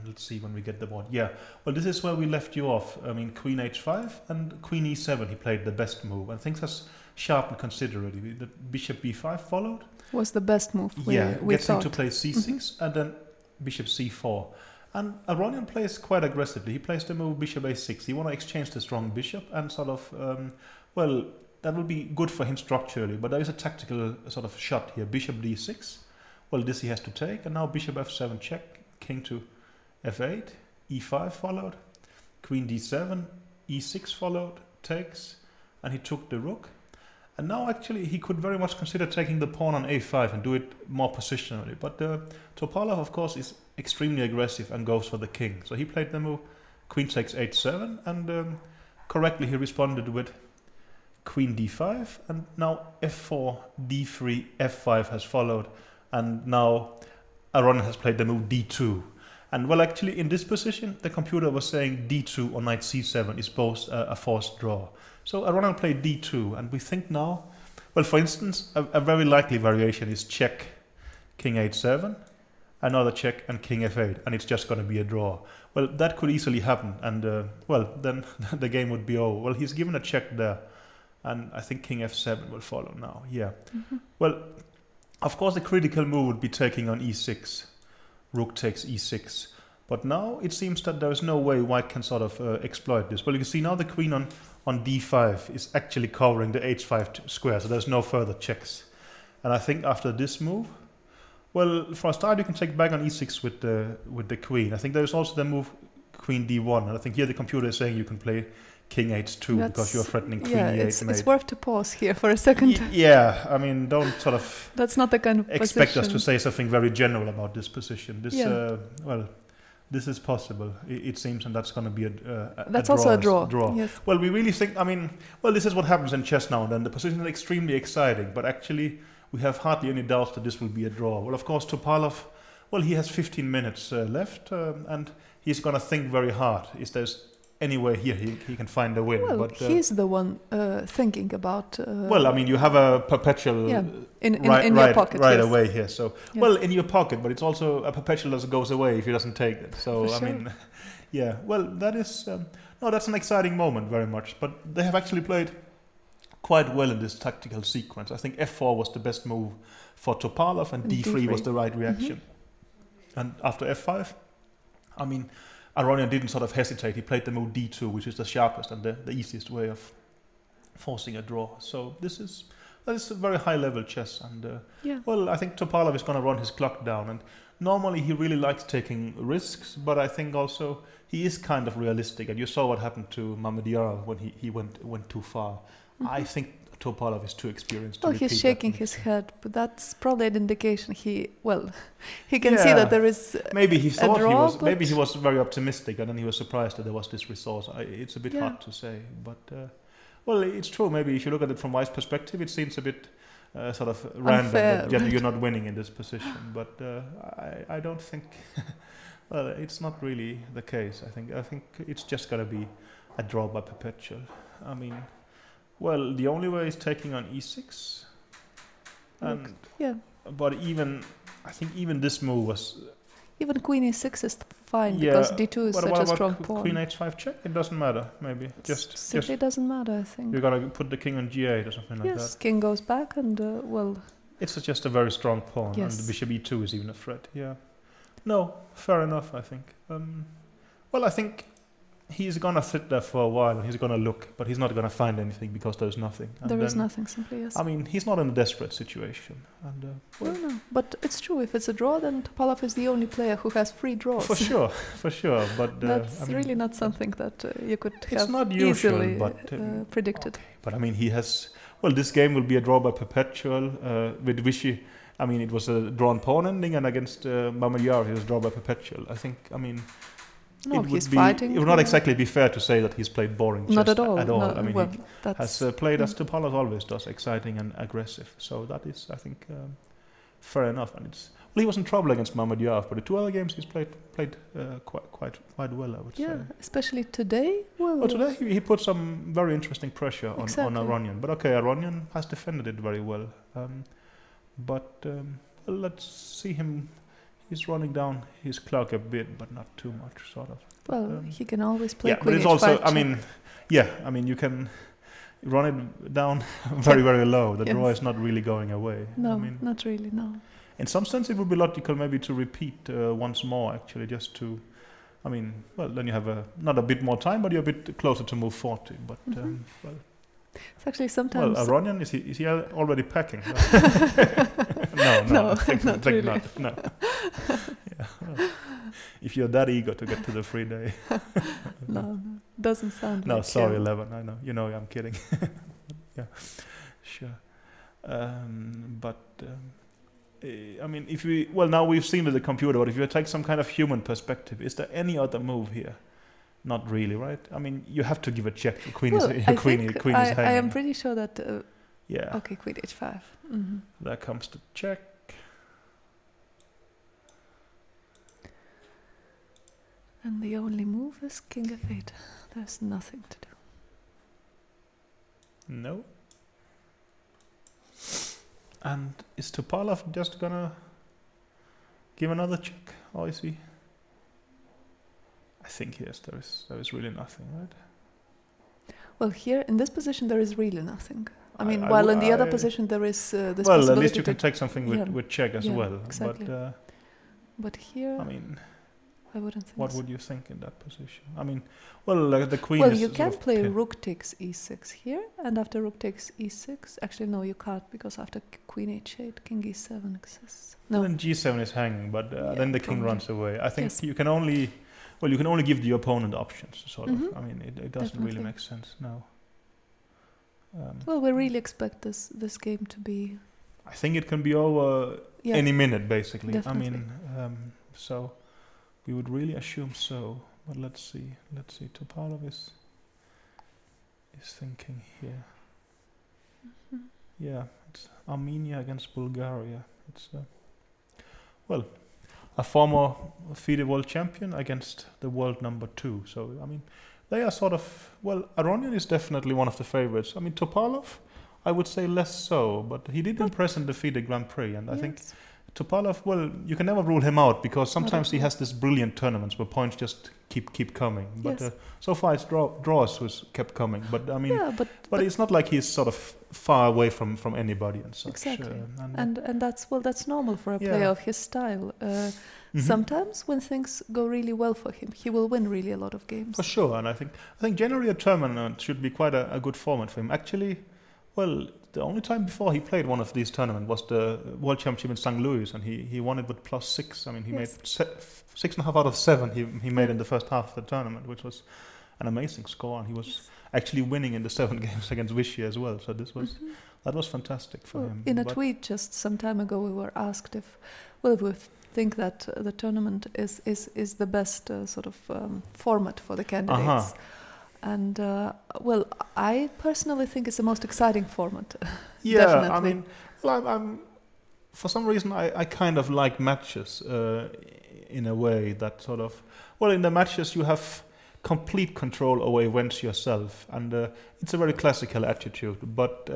Let's see when we get the board. Yeah, well, this is where we left you off. I mean, Queen H5 and Queen E7, he played the best move, and things has sharpened considerably. The Bishop B5 followed. Was the best move. We gets thought. him to play C6 and then Bishop C4. And Aronian plays quite aggressively. He plays the move Bishop A6. He want to exchange the strong bishop and sort of, well, that will be good for him structurally, but there is a tactical sort of shot here. Bishop D6. Well, this he has to take, and now Bishop F7 check, King to F8, E5 followed, Queen D7, E6 followed, takes, and he took the rook. And now actually he could very much consider taking the pawn on A5 and do it more positionally. But Topalov, of course, is extremely aggressive and goes for the king. So he played the move Queen takes H7, and correctly he responded with Queen D5, and now F4, D3, F5 has followed, and now Aronian has played the move D2. And well, actually in this position the computer was saying D2 or knight C7 is both a forced draw. So Aronian played D2, and we think now, well, for instance, a very likely variation is check King H7, another check and King F8, and it's just going to be a draw. Well, that could easily happen, and well, then the game would be over. Well, he's given a check there, and I think King F7 will follow now. Yeah. Well, of course, the critical move would be taking on E6. Rook takes E6. But now it seems that there is no way white can sort of exploit this. Well, you can see now the queen on D5 is actually covering the H5 square, so there's no further checks. And I think after this move, well, for a start you can take back on E6 with the queen. I think there's also the move Queen D1, and I think here the computer is saying you can play King H2 because you're threatening Queen E8 mate. It's worth to pause here for a second. Yeah, I mean, don't sort of... That's not the kind of expect position. us to say something very general about this position. This, well, this is possible, it seems, and that's going to be that's also a draw. Yes. Well, we really think, I mean, well, this is what happens in chess now and then. The position is extremely exciting, but actually we have hardly any doubts that this will be a draw. Well, of course, Topalov, well, he has 15 minutes left, and he's going to think very hard. Is there's any way here he can find a win? Well, but, he's the one thinking about... well, I mean, you have a perpetual in your pocket right away here. So, well, in your pocket, but it's also a perpetual that goes away if he doesn't take it. So, I mean, yeah, well, that is... no, that's an exciting moment, very much. But they have actually played quite well in this tactical sequence. I think F4 was the best move for Topalov, and D3 was the right reaction. And after F5, I mean... Aronian didn't sort of hesitate. He played the move D2, which is the sharpest and the easiest way of forcing a draw. So that is a very high-level chess. And well, I think Topalov is going to run his clock down. And normally he really likes taking risks, but I think also he is kind of realistic. And you saw what happened to Mamedyarov when he went too far. I think Topalov is too experienced to repeat he's shaking his head, but that's probably an indication he can see that there is maybe he thought draw, he was maybe he was very optimistic, and then he was surprised that there was this resource. It's a bit hard to say, but well, it's true. Maybe if you look at it from White's perspective, it seems a bit sort of random that you're not winning in this position. But I don't think. Well, it's not really the case. I think it's just going to be a draw by perpetual. I mean. Well, the only way is taking on E6, and but I think even this move was even Queen E6 is fine because D2 is such a strong pawn. Queen H5 check? It doesn't matter. Maybe simply doesn't matter. I think you're gonna put the king on G8 or something like that. Yes, king goes back, and well, it's just a very strong pawn, and the Bishop E2 is even a threat. Yeah, no, fair enough. I think. Well, I think. He's going to sit there for a while and he's going to look, but he's not going to find anything because there's nothing. And there is nothing, simply, yes. I mean, he's not in a desperate situation. And, well, no, but it's true. If it's a draw, then Topalov is the only player who has 3 draws. For sure. But that's really not something that you could have not usual, easily but, predicted. Okay. But I mean, he has... well, this game will be a draw by perpetual with Vichy. I mean, it was a drawn pawn ending, and against Mamadiyarov, it was draw by perpetual. I think, I mean, no, it he's would be, fighting. It would not exactly be fair to say that he's played boring chess not at all. At all. No, I mean, well, he that's, has played as Topalov always does, exciting and aggressive. So that is, I think, fair enough. And it's well, he was in trouble against Mamadiyarov, but the 2 other games he's played quite well, I would say. Yeah, especially today. Well, today he put some very interesting pressure on Aronian. But okay, Aronian has defended it very well. But well, let's see him. He's running down his clock a bit, but not too much, sort of. Well, he can always play. Yeah, but it's also. I mean, you can run it down very, very low. The draw is not really going away. No, I mean, not really. No. In some sense, it would be logical maybe to repeat once more, actually, just to. I mean, well, then you have not a bit more time, but you're a bit closer to move 40. But well. It's actually sometimes. Well, Aronian, is he already packing? No, I think not really. not. No. Yeah, well, if you're that eager to get to the free day. No, doesn't sound. No, like sorry, 11. I know. You know, I'm kidding. Yeah, sure. But I mean, now we've seen with the computer, but if you take some kind of human perspective, is there any other move here? Not really, right? I mean, you have to give a check. The queen is hanging. I am pretty sure that. Yeah. Okay, queen h5. Mm-hmm. There comes the check. And the only move is king f8. There's nothing to do. No. And is Topalov just gonna give another check, or is he? I think yes, there is really nothing, right? Well, here in this position there is really nothing. I mean, while in the other position there is this possibility. Well, at least you can take something with check as well. Exactly. But here, I mean, I wouldn't think. What would you think in that position? I mean, well, the queen. Well, is you can sort of play rook takes e6 here, and after rook takes e6, actually no, you can't, because after queen h8, king e7 exists. No. Then g7 is hanging, but then the king runs away. I think Yes. you can only. Well, you can only give the opponent options, sort of. Mhm. I mean, it doesn't really make sense now. Well, we really expect this game to be. I think it can be over any minute, basically. Definitely. I mean, so we would really assume so. But let's see. Let's see. Topalov is thinking here. Mm-hmm. Yeah, it's Armenia against Bulgaria. It's well, a former FIDE world champion against the world number 2. So I mean, they are sort of, well, Aronian is definitely one of the favorites. I mean, Topalov, I would say less so, but he did impress in the FIDE Grand Prix, and I think Topalov, well, you can never rule him out, because sometimes he has this brilliant tournaments where points just keep coming. But so far it's draws who's kept coming. But I mean, but it's not like he's sort of far away from anybody and such. Exactly, and that's normal for a player of his style. Sometimes when things go really well for him, he will win really a lot of games. For sure, and I think generally a tournament should be quite a good format for him. Actually, well, the only time before he played one of these tournaments was the World Championship in St. Louis, and he won it with +6. I mean, he made 6.5 out of 7 he made in the first half of the tournament, which was an amazing score, and he was actually winning in the 7 games against Vichy as well. So that was fantastic for him. In a tweet just some time ago, we were asked if we think that the tournament is the best sort of format for the candidates. And well, I personally think it's the most exciting format. Yeah, definitely. I mean, well, I'm for some reason I kind of like matches in a way that sort of, well, in the matches you have complete control over events yourself, and it's a very classical attitude. But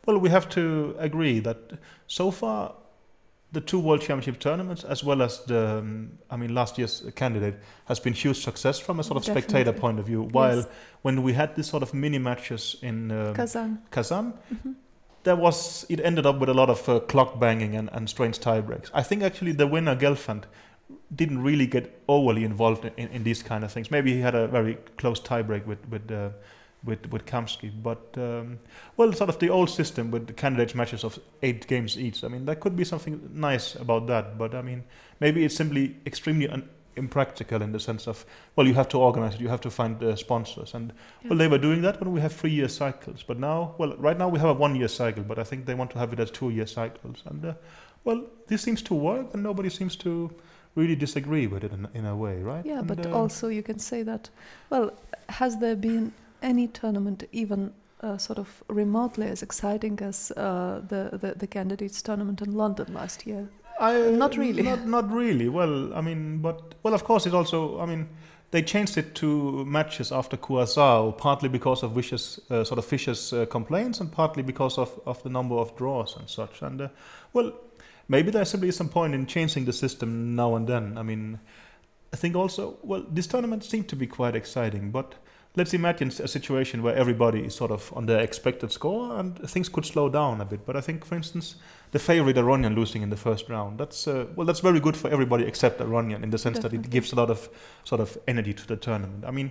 well, we have to agree that so far the 2 World Championship tournaments, as well as the, last year's candidate, has been huge success from a sort of spectator point of view. While when we had this sort of mini matches in Kazan, it ended up with a lot of clock banging and strange tie breaks. I think actually the winner, Gelfand, didn't really get overly involved in these kind of things. Maybe he had a very close tie break with Kamsky, but well, sort of the old system with the candidates matches of 8 games each. I mean, there could be something nice about that, but I mean, maybe it's simply extremely impractical in the sense of, well, you have to organize it, you have to find sponsors, and well, they were doing that when we have 3-year cycles, but now, well, right now we have a 1-year cycle, but I think they want to have it as 2-year cycles, and well, this seems to work, and nobody seems to really disagree with it in a way, right? Yeah, and but also you can say that, well, has there been any tournament even sort of remotely as exciting as the candidates tournament in London last year? Not really. Not really. Well, I mean, well, of course, it also. I mean, they changed it to matches after Curaçao, partly because of Fischer's complaints, and partly because of the number of draws and such. And well, maybe there simply is some point in changing the system now and then. I mean, I think also, well, this tournament seemed to be quite exciting, but let's imagine a situation where everybody is sort of on their expected score and things could slow down a bit. But I think, for instance, the favorite Aronian losing in the first round, that's very good for everybody except Aronian in the sense that it gives a lot of sort of energy to the tournament. I mean,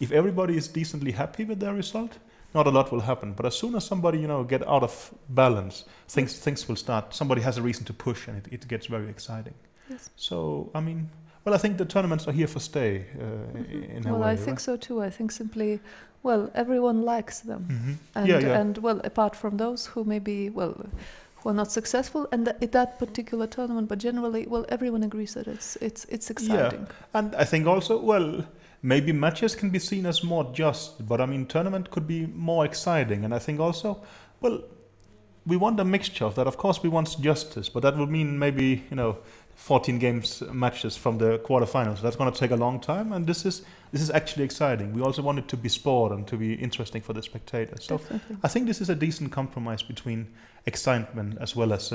if everybody is decently happy with their result, not a lot will happen. But as soon as somebody, get out of balance, things will start. Somebody has a reason to push, and it gets very exciting. Yes. So, I mean, well, I think the tournaments are here for stay in a way. Well, I think so too. I think simply, well, everyone likes them. Mm-hmm. And well, apart from those who maybe, well, who are not successful in that particular tournament, but generally, well, everyone agrees that it's exciting. Yeah, and I think also, well, maybe matches can be seen as more just, but I mean, tournament could be more exciting. And I think also, well, we want a mixture of that. Of course, we want justice, but that would mean maybe, 14 games matches from the quarterfinals. That's going to take a long time, and this is actually exciting. We also want it to be sport and to be interesting for the spectators. So definitely. I think this is a decent compromise between excitement as well as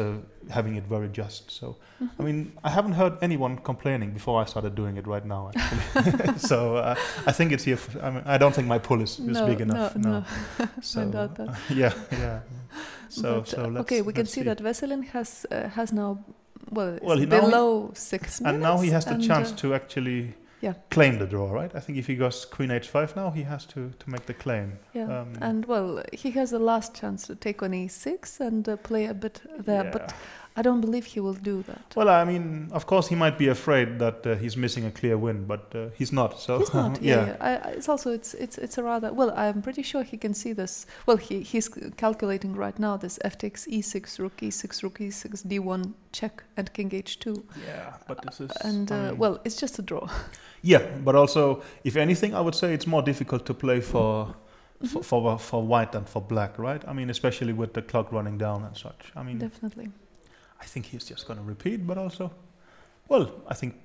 having it very just. So I mean, I haven't heard anyone complaining before I started doing it right now, actually. So I think it's here. I don't think my pull is big enough. No. So I doubt that. Yeah. So But, let's, okay, we can let's see that Veselin has now. Well, he below 6 minutes. And now he has the chance to actually claim the draw, right? I think if he goes Queen H5 now, he has to make the claim. Yeah, and well, he has the last chance to take on E6 and play a bit there, but I don't believe he will do that. Well, I mean, of course, he might be afraid that he's missing a clear win, but he's not. So he's not. It's also it's a rather well. I'm pretty sure he can see this. Well, he's calculating right now this FTX E6 rook E6 rook E6 D1 check and King H2. Yeah, but this is well, it's just a draw. Yeah, but also, if anything, I would say it's more difficult to play for white than for black, right? I mean, especially with the clock running down and such. I mean, definitely. I think he's just going to repeat, but also, well, I think,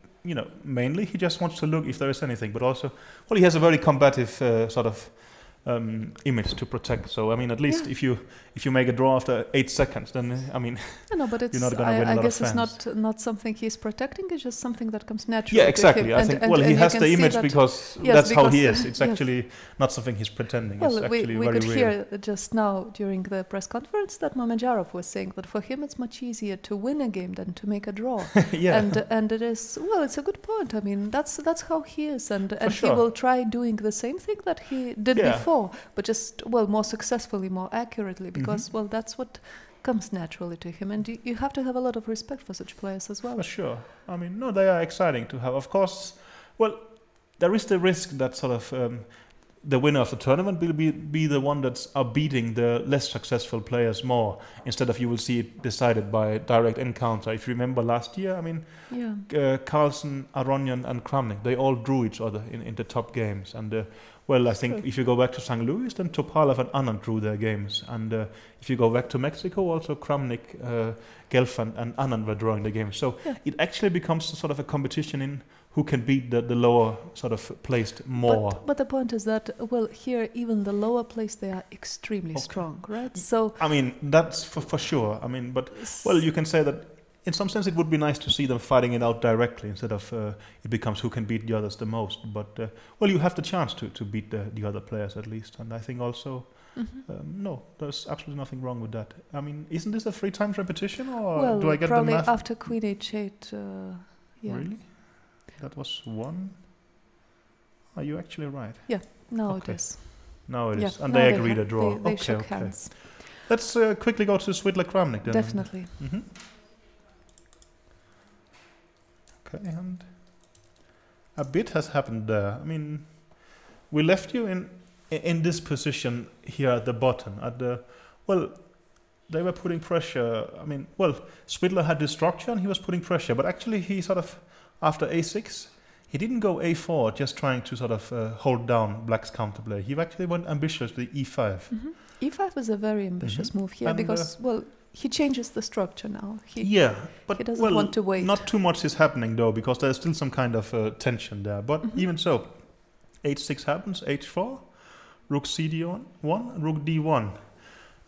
mainly he just wants to look if there is anything, but also, well, he has a very combative sort of image to protect. So, I mean, at least if you make a draw after 8 seconds, then, I mean, no, but it's, you're not going to win a lot of fans. I guess it's not something he's protecting, it's just something that comes naturally. Yeah, exactly. To him. I think, well, he has the image because that's how he is. It's yes. actually not something he's pretending. Well, it's actually we very could real. hear just now during the press conference that Mamedyarov was saying that for him it's much easier to win a game than to make a draw. Yeah. And it is, well, it's a good point. I mean, that's how he is, and sure. he will try doing the same thing that he did before, but just, well, more successfully, more accurately, because, well, that's what comes naturally to him, and you have to have a lot of respect for such players as well. For sure. I mean, no, they are exciting to have. Of course, well, there is the risk that sort of the winner of the tournament will be the one that's beating the less successful players more, instead of you will see it decided by direct encounter. If you remember last year, I mean, Carlsen, Aronian and Kramnik, they all drew each other in the top games, and well, I think if you go back to St. Louis, then Topalov and Anand drew their games. And if you go back to Mexico, also Kramnik, Gelfand and Anand were drawing the games. So it actually becomes sort of a competition in who can beat the lower sort of placed more. But the point is that, well, here even the lower placed, they are extremely strong, right? So I mean, that's for sure. I mean, but, well, you can say that in some sense, it would be nice to see them fighting it out directly instead of it becomes who can beat the others the most. But, well, you have the chance to beat the other players at least. And I think also, no, there's absolutely nothing wrong with that. I mean, isn't this a 3 times repetition, or do I get the math? Probably after Queen H8, Really? That was 1? Are you actually right? Yeah, now it is. Now it is. And they agreed a draw. They shook hands. Let's quickly go to Svidler Kramnik then. Definitely. Okay, and a bit has happened there. I mean, we left you in this position here at the bottom. At the well, they were putting pressure. I mean, well, Swidler had the structure and he was putting pressure, but actually he sort of after a6. He didn't go a4 just trying to sort of hold down Black's counterplay. He actually went ambitiously e5. E5 is a very ambitious move here And, because, well, he changes the structure now. But he doesn't want to wait. Not too much is happening though, because there's still some kind of tension there. But even so, h6 happens, h4, rook cd1, rook d1.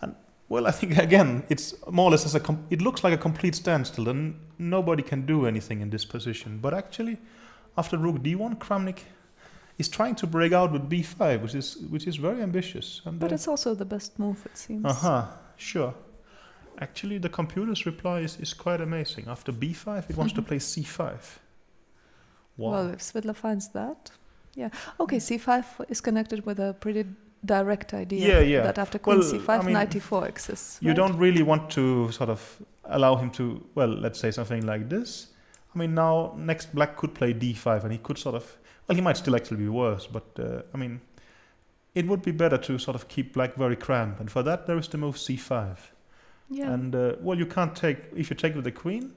And well, I think again, it's more or less it looks like a complete standstill and nobody can do anything in this position. But actually, after rook d1, Kramnik is trying to break out with b5, which is very ambitious. And but it's also the best move, it seems. Sure. Actually, the computer's reply is quite amazing. After b5, it wants to play c5. Wow. Well, if Swidler finds that, yeah. Okay, c5 is connected with a pretty direct idea that after queen c5, I mean, knight e4 exists. You don't really want to sort of allow him to, well, let's say something like this. I mean, now next Black could play d5 and he could sort of, well, he might still actually be worse, but I mean, it would be better to sort of keep Black very cramped. And for that, there is the move c5. Yeah. And, well, you can't take, if you take with the queen,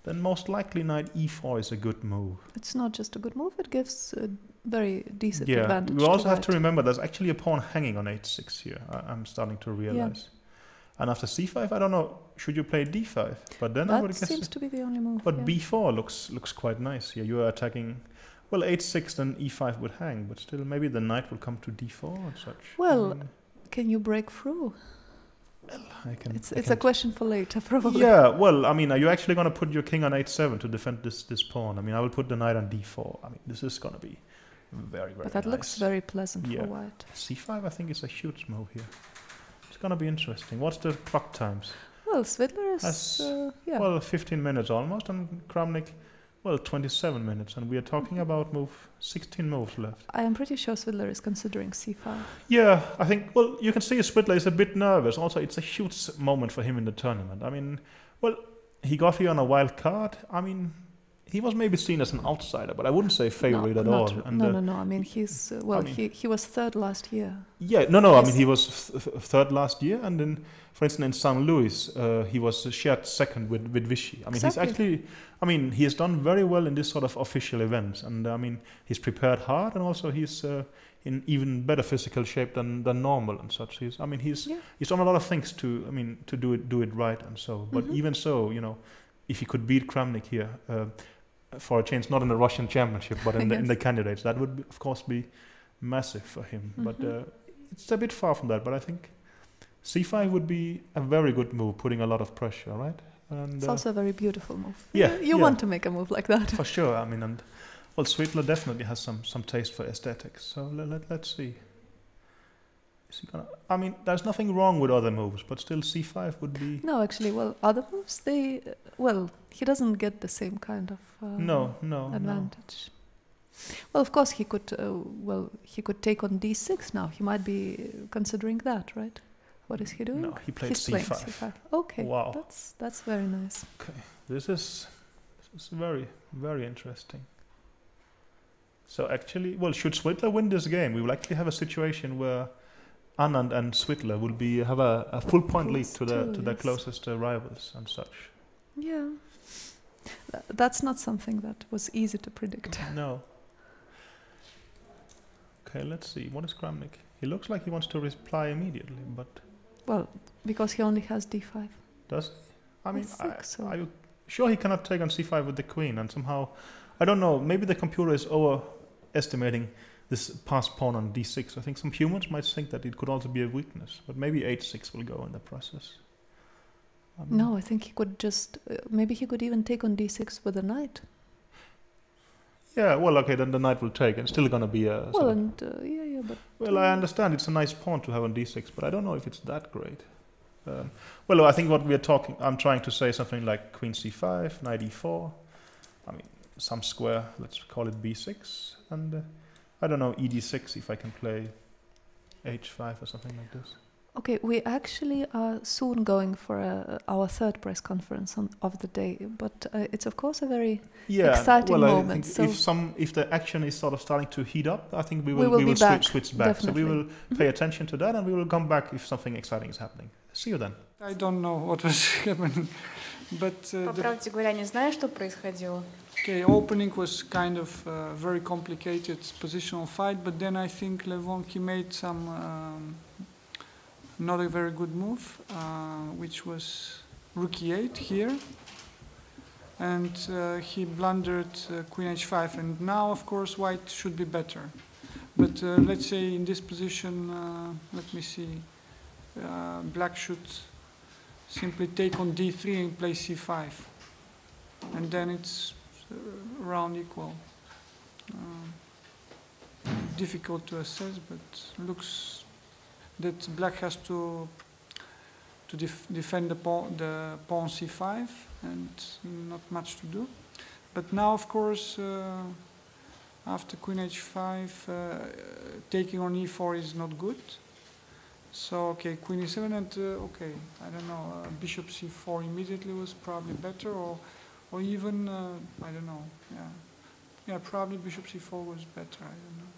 then most likely knight e4 is a good move. It's not just a good move, it gives a very decent Yeah, advantage. we also have to remember there's actually a pawn hanging on h6 here. I'm starting to realize. And after c5, I don't know, should you play d5? But then I would guess that seems to be the only move. But b4 looks quite nice here. You are attacking, well, h6 then e5 would hang, but still maybe the knight will come to d4 and such. Well, can you break through? Well, it's a question for later, probably. Yeah, well, I mean, are you actually going to put your king on h7 to defend this pawn? I mean, I will put the knight on d4. I mean, this is going to be very, very But that nice. looks very pleasant for white. c5, I think, is a huge move here. It's going to be interesting. What's the clock times? Well, Swidler is, well, 15 minutes almost, and Kramnik, well, 27 minutes, and we are talking about 16 moves left. I am pretty sure Swidler is considering c5. Yeah, I think, well, you can see Swidler is a bit nervous. Also, it's a huge moment for him in the tournament. I mean, well, he got here on a wild card. I mean, he was maybe seen as an outsider, but I wouldn't say favorite at all. And no. I mean, he's, he was third last year. Yeah, no, I mean, he was third last year, and then, for instance, in St. Louis, he was shared second with Vichy. I mean, he's actually, I mean, he has done very well in this sort of official events, and I mean, he's prepared hard, and also he's in even better physical shape than normal and such. He's done a lot of things to do it right and so. But even so, you know, if he could beat Kramnik here for a change, not in the Russian Championship, but in the candidates, that would of course be massive for him. But it's a bit far from that. But I think c5 would be a very good move, putting a lot of pressure, right? And it's also a very beautiful move. Yeah, you want to make a move like that. For sure. I mean, and well, Swidler definitely has some taste for aesthetics. So let's see. Is he gonna? I mean, there's nothing wrong with other moves, but still c5 would be. No, actually, well, other moves he doesn't get the same kind of advantage. No. Well, of course he could. He could take on d6 now. He might be considering that, right? What is he doing? No, he played He's c5. Playing c5. Okay. Wow. That's very nice. Okay, this is very, very interesting. So actually, well, should Swidler win this game, we will actually have a situation where Anand and Swidler will have a full point lead to their closest rivals and such. Yeah. That's not something that was easy to predict. No. Okay, let's see. What is Kramnik? He looks like he wants to reply immediately, but... Well, because he only has d5. Does he? I mean, think so. Are you sure he cannot take on c5 with the queen? And somehow, I don't know, maybe the computer is overestimating this passed pawn on d6. I think some humans might think that it could also be a weakness, but maybe h6 will go in the process. No, I think he could just... maybe he could even take on d6 with a knight. Yeah, well, okay, then the knight will take. It's still going to be a... Well, but... Well, I understand it's a nice pawn to have on d6, but I don't know if it's that great. Well, I think what we are I'm trying to say something like queen c5, knight e4. I mean, some square, let's call it b6. And I don't know, ed6 if I can play h5 or something like this. Okay, we actually are soon going for our third press conference of the day, but it's of course a very exciting moment. I think if the action is sort of starting to heat up, I think we will switch back. Definitely. So we will pay attention to that, and we will come back if something exciting is happening. See you then. I don't know what was happening, but По правде говоря, не знаю, что происходило. Okay, opening was kind of very complicated positional fight, but then I think Levon, he made some not a very good move, which was rook e8 here, and he blundered queen h5, and now of course white should be better, but let's say in this position, let me see, black should simply take on d3 and play c5, and then it's around equal. Difficult to assess, but looks that black has to defend the pawn c5, and not much to do. But now, of course, after queen h5, taking on e4 is not good. So, okay, queen e7, and okay, I don't know, bishop c4 immediately was probably better, or even, I don't know, yeah, probably bishop c4 was better, I don't know.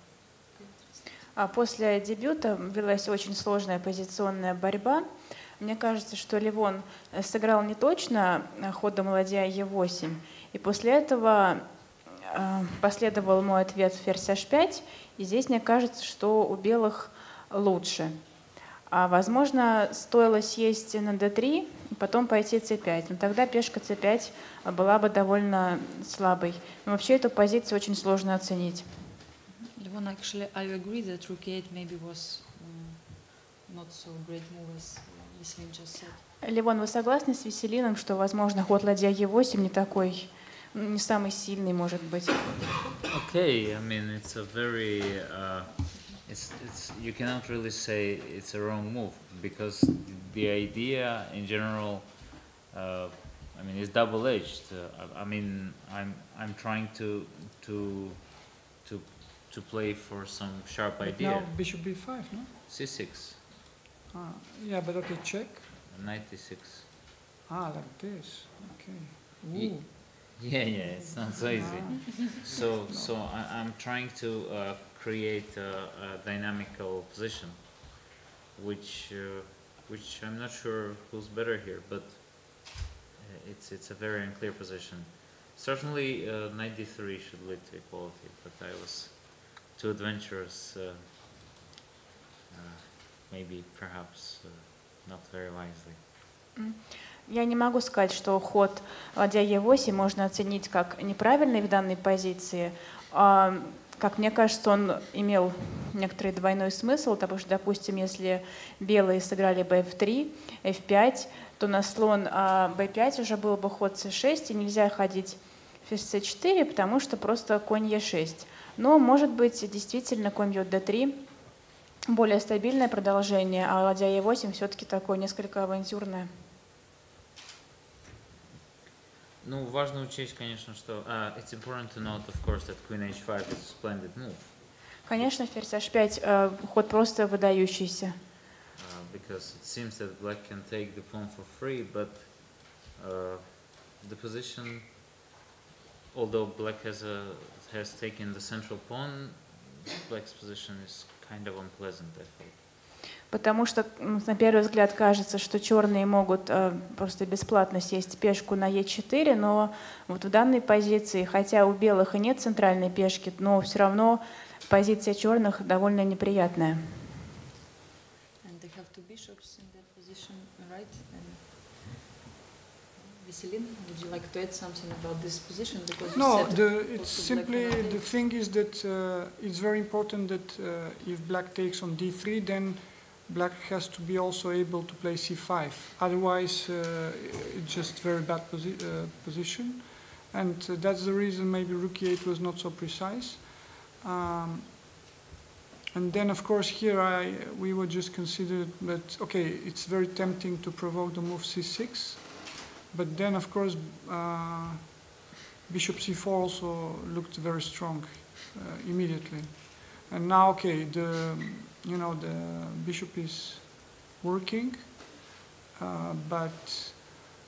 После дебюта велась очень сложная позиционная борьба. Мне кажется, что Левон сыграл не точно ходом ладья e8, и после этого последовал мой ответ ферзь h5, и здесь мне кажется, что у белых лучше. Возможно, стоило съесть на d3 и потом пойти c5, но тогда пешка c5 была бы довольно слабой. Но вообще эту позицию очень сложно оценить. Levon, actually, I agree that rook e8 maybe was not so great move as Veselin just said. Левон, вы согласны с Веселиным, что, возможно, ход ладья e8 не такой, не самый сильный, может быть? Okay, I mean, it's a very... you cannot really say it's a wrong move, because the idea in general, I mean, is double-edged. I mean, I'm trying to play for some sharp idea. Now bishop b5, no? c6. Yeah, but okay, check. Knight e6. Like this. Okay. Ooh. Yeah, it's not so easy. So I'm trying to create a dynamical position, which I'm not sure who's better here, but it's a very unclear position. Certainly, knight d3 should lead to equality, but I was too adventurous, maybe perhaps not very wisely. Я не могу сказать, что ход ладья e8 можно оценить как неправильный в данной позиции. Как мне кажется, он имел некоторый двойной смысл, потому что, допустим, если белые сыграли бы f3, f5, то на слон b5 уже был бы ход c6, и нельзя ходить ферзь c4, потому что просто конь e6. Но, может быть, действительно конь бьет d3, более стабильное продолжение, а ладья e8 все-таки такое несколько авантюрное. Ну, важно учесть, конечно, что it's important to note, of course, that queen h5 is a splendid move. Конечно, ферзь h5 ход просто выдающийся. Because it seems that black can take the pawn for free, but the position, although black has taken the central pawn, black's position is kind of unpleasant, I thought. Потому что, на первый взгляд, кажется, что черные могут просто бесплатно сесть пешку на e4, но вот в данной позиции, хотя у белых и нет центральной пешки, но все равно позиция черных довольно неприятная. And they have two bishops in that position, right? And Veselin, would you like to add something about this position? Because no, it's simply the thing is that it's very important that if black takes on d3, then black has to be also able to play c5. Otherwise, it's just very bad position. And that's the reason maybe rook e8 was not so precise. And then, of course, here we would just consider that, okay, it's very tempting to provoke the move c6. But then, of course, bishop c4 also looked very strong immediately. And now, okay, the bishop is working, but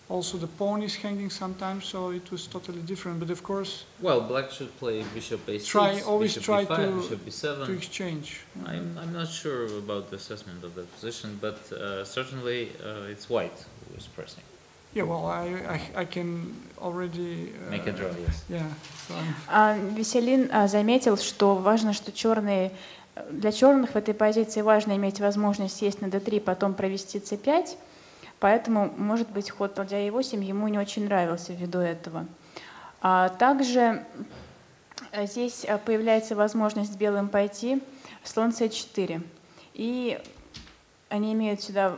also the pawn is hanging sometimes, so it was totally different. But of course, well, black should play bishop a6, always bishop try b5, bishop b7. to exchange. I'm not sure about the assessment of that position, but certainly it's white who is pressing. Yeah, well, I can already make a draw, yes. Yeah. So. Веселин заметил, что важно, что для черных в этой позиции важно иметь возможность сесть на d3, потом провести c5, поэтому, может быть, ход ладья e8 ему не очень нравился ввиду этого. Также здесь появляется возможность белым пойти слон c4, и они имеют сюда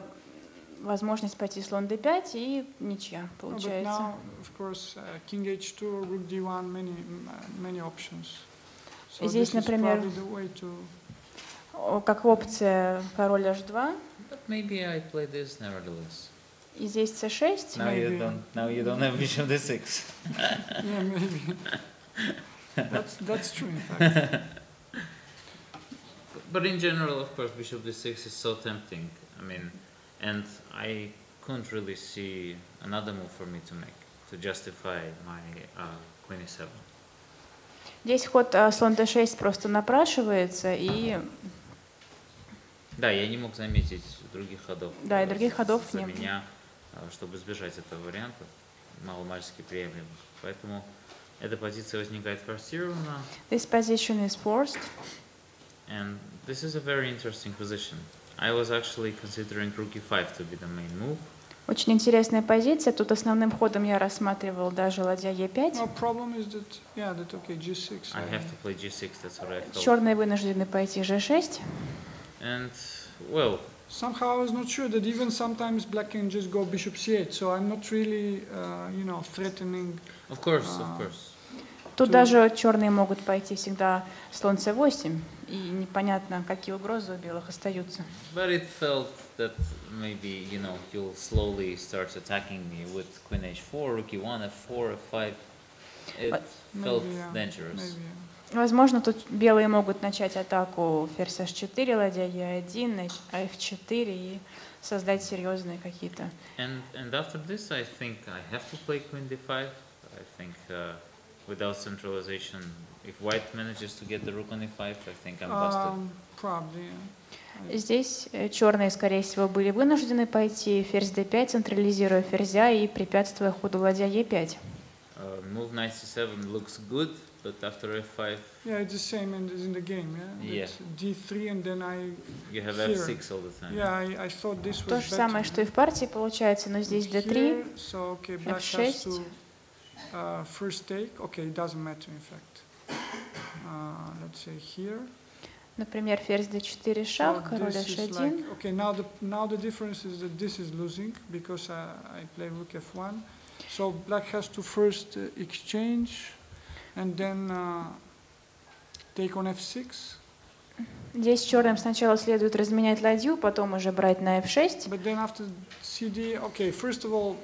возможность пойти слон d5 и ничья получается. But now, of course, king h2, rook d1, many options. So здесь, например, как опция король h2. But maybe I play this nevertheless. И здесь c6. Now you don't have bishop d6. Yeah, maybe. That's true, in fact. But in general, of course, bishop d6 is so tempting. I mean, and I couldn't really see another move for me to make to justify my queen e7. Здесь ход слон d6 просто напрашивается, и да, я не мог заметить других ходов. Да, и других ходов за не было. меня, чтобы избежать этого варианта, маломальски приемлемых. Поэтому эта позиция возникает форсированно. This position is forced. And this is a very interesting position. I was actually considering rook e5 to be the main move. Очень интересная позиция. Тут основным ходом я рассматривал даже ладья e5. No, problem is that, yeah, that okay, g6. I have to play g6, that's what I thought. Черные вынуждены пойти g6. And, well, somehow I was not sure that even sometimes black can just go bishop c8, so I'm not really, threatening. Of course, of course. Тут даже черные могут пойти всегда слон c8, и непонятно, какие угрозы у белых остаются. But it felt that maybe, you'll slowly start attacking me with queen h4, rook e1, f4, f5. It felt dangerous. Возможно, тут белые могут начать атаку ферзь h4, ладья e1, f4 и создать серьезные какие-то. And after this, I think I have to play queen d5. I think without centralization, if white manages to get the rook on e5, I think I'm busted. Probably. Здесь черные, скорее всего, были вынуждены пойти ферзь d5, централизируя ферзя и препятствуя ходу ладья e5. Move knight c7 looks good, but after f5... Yeah, it's the same as in the game, yeah? d3 and then You have f6 all the time. Yeah, I thought this was То же самое, что и в партии получается, но здесь d3, so, okay, black f6. has to first take. Okay, it doesn't matter, in fact. Let's say here. Например, ферзь d4 шах, король h1. Like, okay, now the difference is that this is losing because I play rook f1. So black has to first exchange and then take on f6. Здесь черным сначала следует разменять ладью, потом уже брать на f6. But then after cd, okay, first of all,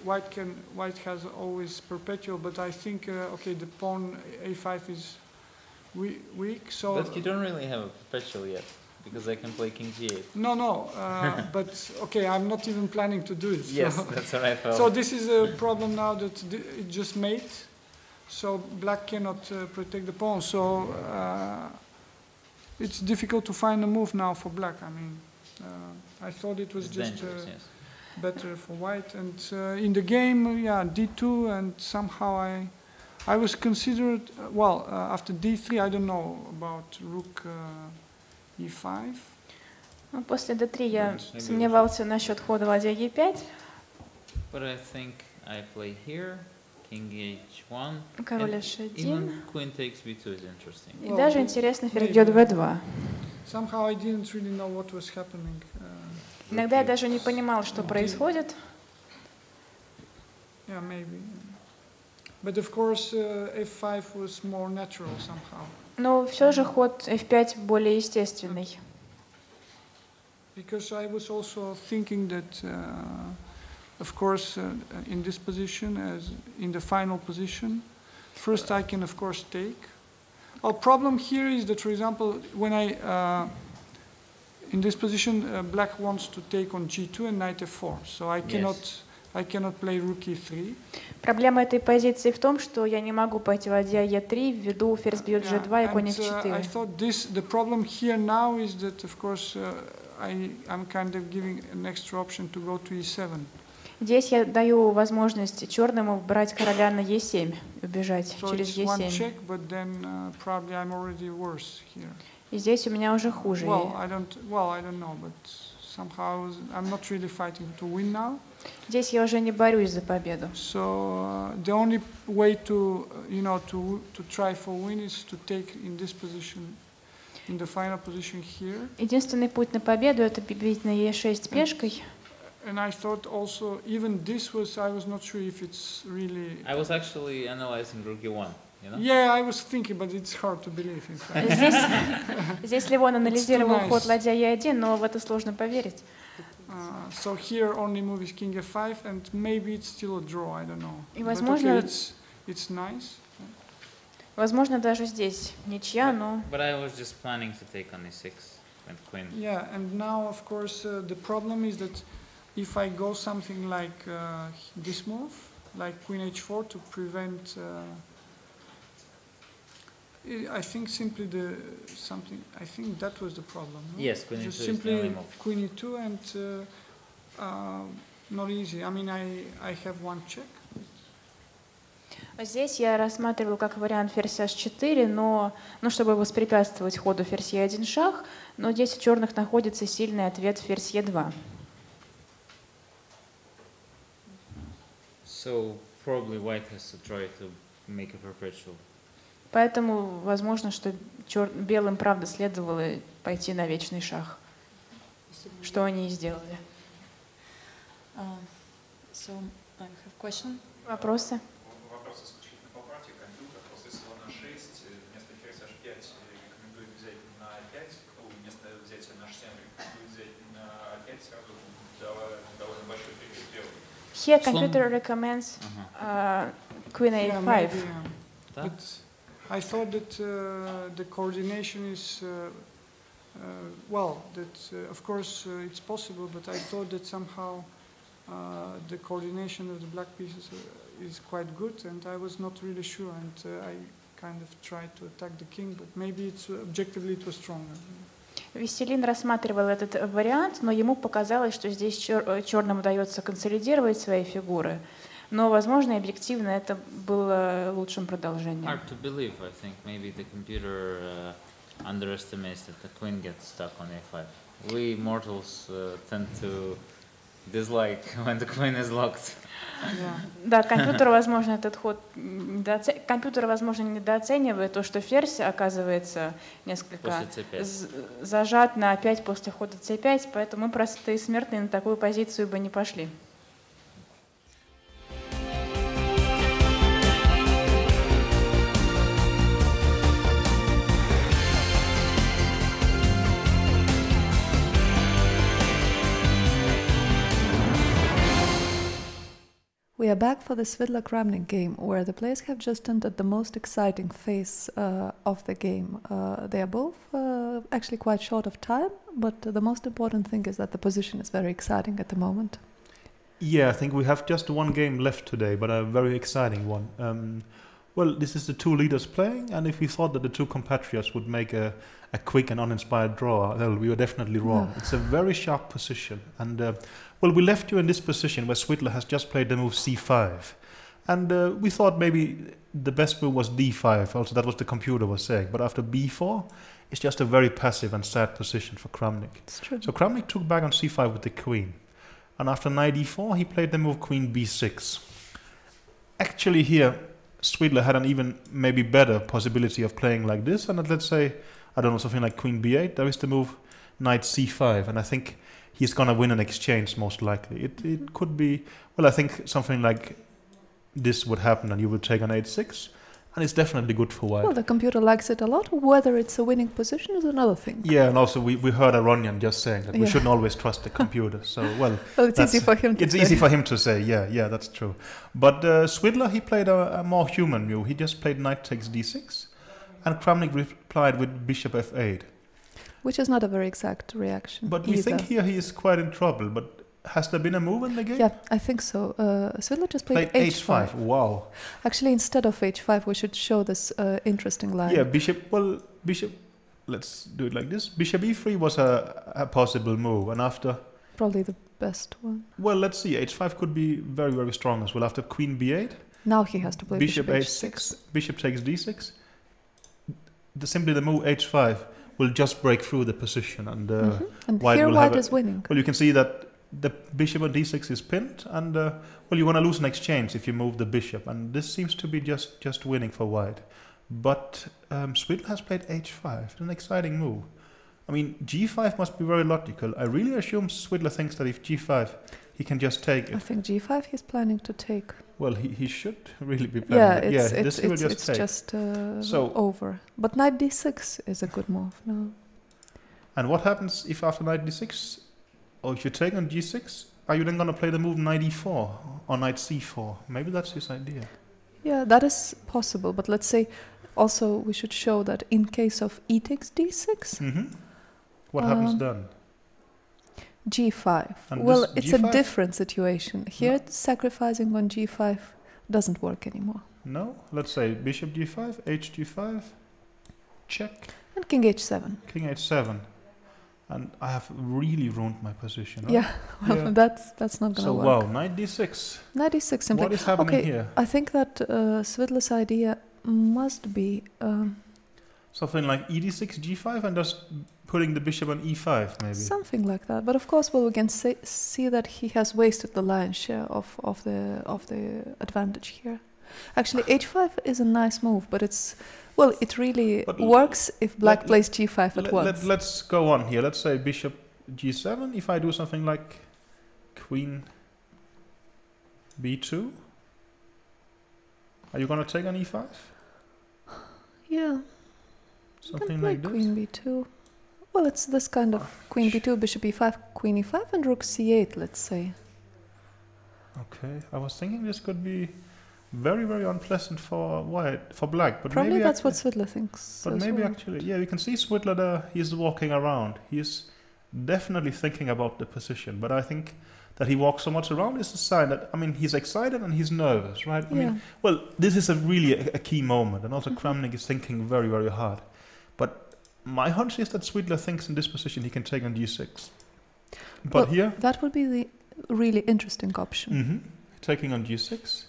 white has always perpetual, but I think okay, the pawn a5 is weak. So. But you don't really have a perpetual yet, because I can play king g8. No, but okay, I'm not even planning to do it. Yes, that's what I felt. So this is a problem now that it just made, so black cannot protect the pawn. So it's difficult to find a move now for black. I mean, I thought it was just better for white. And in the game, yeah, d2, and somehow I was considered, well, after d3, I don't know about rook e5. После d3 я сомневался насчет хода ладья e5. But I think I play here, king h1, король h1. Even queen takes b2 is interesting. И даже интересно, ферзь бьет b2. Somehow I didn't really know what was happening. Иногда я даже не понимал, что происходит. Yeah, maybe. But of course, f5 was more natural somehow. Но все же ход f5 более естественный. Because I was also thinking that, of course, in this position, as in the final position, first I can, of course, take. Our problem here is that, for example, when in this position, black wants to take on g2 and knight f4, so I cannot play rook e3. Проблема этой позиции в том, что я не могу пойти ладья e3 ввиду ферзь бьет g2 и конь f4. I thought the problem here now is that, of course, I'm kind of giving an extra option to go to e7. Здесь я даю возможность черному брать короля на e7, убежать через e7. Check, but then, probably I'm already worse here. И здесь у меня уже хуже. I don't know, but somehow I'm not really fighting to win now. Здесь я уже не борюсь за победу. So the only way to try for win is to take in this position, in the final position here. Единственный путь на победу это бить на e6 пешкой. And I thought also even this was I was not sure if it's really. I was actually analyzing rook e1. You know? Yeah, I was thinking, but it's hard to believe. In fact. Здесь Левон анализировал ход ладья e1, но в это сложно поверить. So here only move is king f5, and maybe it's still a draw. I don't know. И возможно, it's nice. Возможно, даже здесь ничья, но. But I was just planning to take on e6 and queen. Yeah, and now of course the problem is that if I go something like this move, like queen h4 to prevent. I think simply I think that was the problem. No? Yes, queen e2 just is simply the only move. Queen e2 and not easy. I mean, I have one check. Здесь я рассматривал как вариант ферзь h4, но чтобы воспрепятствовать ходу ферзь e1 шах, но здесь у черных находится сильный ответ ферзь e2. So probably white has to try to make a perpetual. Поэтому возможно, что белым правда следовало пойти на вечный шах, что они и сделали. So I have question. Вопросы? Вопрос исключительно по партии. Компьютер после слона 6 вместо ферзь h5 рекомендует взять на a5, вместо взятия на h7 рекомендует взять на a5, сразу довольно большой перерыв. Here computer recommends queen a5. But I thought that the coordination is of course it's possible, but I thought that somehow the coordination of the black pieces is quite good, and I was not really sure, and I kind of tried to attack the king, but maybe objectively it was stronger. Веселин рассматривал этот вариант, но ему показалось, что здесь черным удается консолидировать свои фигуры, но, возможно, и объективно это было лучшим продолжением. Hard to believe, I think. Maybe the computer underestimates that the queen gets stuck on a5. We mortals tend to dislike when the queen is locked. Да, компьютер, возможно, этот ход компьютер, возможно, недооценивает то, что ферзь оказывается несколько зажат на a5 после хода c5, поэтому мы простые смертные на такую позицию бы не пошли. We are back for the Svidler-Kramnik game, where the players have just entered the most exciting phase of the game. They are both actually quite short of time, but the most important thing is that the position is very exciting at the moment. Yeah, I think we have just one game left today, but a very exciting one. Well, this is the two leaders playing, and if we thought that the two compatriots would make a quick and uninspired draw, well, we were definitely wrong. It's a very sharp position, and well, we left you in this position where Svidler has just played the move c5, and we thought maybe the best move was d5, also that was the computer was saying, but after b4, it's just a very passive and sad position for Kramnik. It's true. So Kramnik took back on c5 with the queen, and after knight e4, he played the move queen b6. Actually here, Svidler had an even maybe better possibility of playing like this, and let's say, I don't know, something like queen b8, there is the move knight c5, and I think he's going to win an exchange most likely. It could be, well, I think something like this would happen, and you would take on h6, and it's definitely good for white. Well, the computer likes it a lot. Whether it's a winning position is another thing. Yeah, and also we heard Aronian just saying that we shouldn't always trust the computer. So, well, it's easy for him to say. It's easy for him to say, yeah, that's true. But Svidler, he played a more human move. He just played knight takes d6, and Kramnik replied with bishop f8. which is not a very exact reaction. But we think here he is quite in trouble. But has there been a move in the game? Yeah, I think so. Svidler just played h5. Wow. Actually, instead of h5, we should show this interesting line. Yeah, bishop. Let's do it like this. Bishop e3 was a possible move, and after probably the best one. Well, let's see. h5 could be very, very strong as well. After queen b8. Now he has to play bishop h6. Bishop takes d6. Simply the move h5 will just break through the position, and and white here will white have is winning. Well, you can see that the bishop on d6 is pinned, and well, you want to lose an exchange if you move the bishop, and this seems to be just winning for white. But Svidler has played h5, an exciting move. I mean, g5 must be very logical. I really assume Svidler thinks that if g5, he can just take it. I think g5 he's planning to take. Well, he should really be planning. It's just over. But knight d6 is a good move now. And what happens if after knight d6, or if you take on g6, are you then going to play the move knight e4 or knight c4? Maybe that's his idea. Yeah, that is possible. But let's say also we should show that in case of e takes d6. What happens then? g5. And well, it's g5? A different situation. Here, sacrificing on g5 doesn't work anymore. No? Let's say bishop g5, h g5, check. And king h7. King h7. And I have really ruined my position, right? Yeah, well, that's not going to work. So, wow, knight d6. Knight d6 simply. What is happening here? I think that Svidler's idea must be... something like e d6, g5, and just putting the bishop on e5, maybe. Something like that. But of course, well, we can see that he has wasted the lion's share of the advantage here. Actually, h5 is a nice move, but it's... Well, it really works if black plays g5 at once. Let's go on here. Let's say bishop g7. If I do something like queen b2, are you going to take on e5? Yeah. Something like this? Queen b2. Well, it's this kind of queen b2, bishop e5, queen e5, and rook c8, let's say. Okay. I was thinking this could be very, very unpleasant for black. But probably maybe that's what Svidler thinks. But maybe actually, yeah, we can see Svidler there. He's walking around. He's definitely thinking about the position. But I think that he walks so much around is a sign that, I mean, he's excited and he's nervous, right? I mean, well, this is really a key moment. And also Kramnik is thinking very, very hard. But my hunch is that Svidler thinks in this position he can take on g6. But here... That would be the really interesting option. Taking on g6.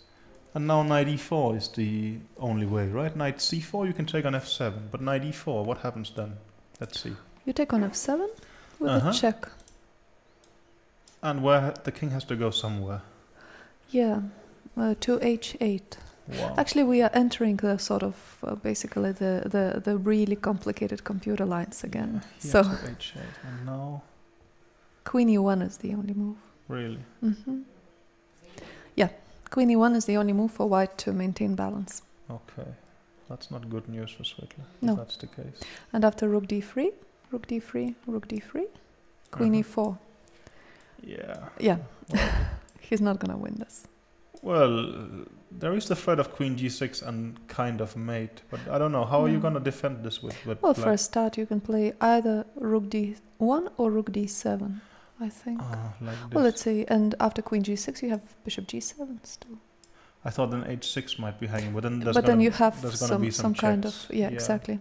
And now knight e4 is the only way, right? Knight c4 you can take on f7, but knight e4, what happens then? Let's see. You take on f7 with a check. And where the king has to go somewhere. Yeah, to h8. Wow. Actually, we are entering the sort of basically the really complicated computer lines again. Yeah, so to h8, and now queen e1 is the only move. Really? Yeah. Queen e1 is the only move for white to maintain balance. Okay. That's not good news for Svidler, no. if that's the case. And after rook d3, rook d3, rook d3, queen e4. Yeah. Yeah. Well. He's not going to win this. Well, there is the threat of queen g6 and kind of mate, but I don't know. How are you going to defend this with well, black? for a start, you can play either rook d1 or rook d7. I think. Like this. Well, let's see. And after queen g6, you have bishop g7 still. I thought then h6 might be hanging, but then you have some kind of yeah. Exactly.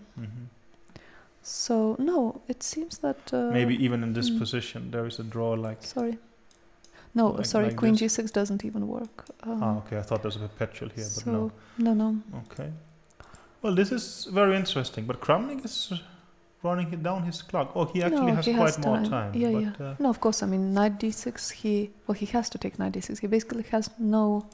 So no, it seems that maybe even in this position there is a draw like. Sorry. No, like, sorry. like queen this. g6 doesn't even work. Okay. I thought there was a perpetual here, but no. No. Okay. Well, this is very interesting, but Kramnik is running down his clock. Oh, he actually has quite more time. Yeah, but, no, of course. I mean, knight d6. He has to take knight d6. He basically has no.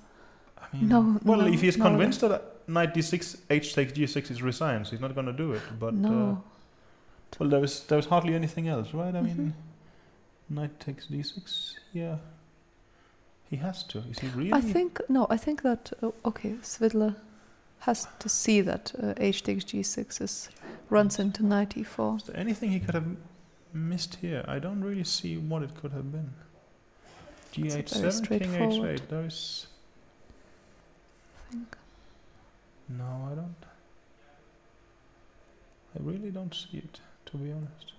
I mean, well, if he's convinced that knight d6, h takes g6 is resigns, he's not going to do it. But no. Well, there was hardly anything else, right? I mean, knight takes d6. Yeah. He has to. Is he really? I think that Svidler has to see that h takes g6 runs into knight e4. Is there anything he could have missed here? I don't really see what it could have been. g8-7, king h8. There is. I think. No, I don't. I really don't see it, to be honest.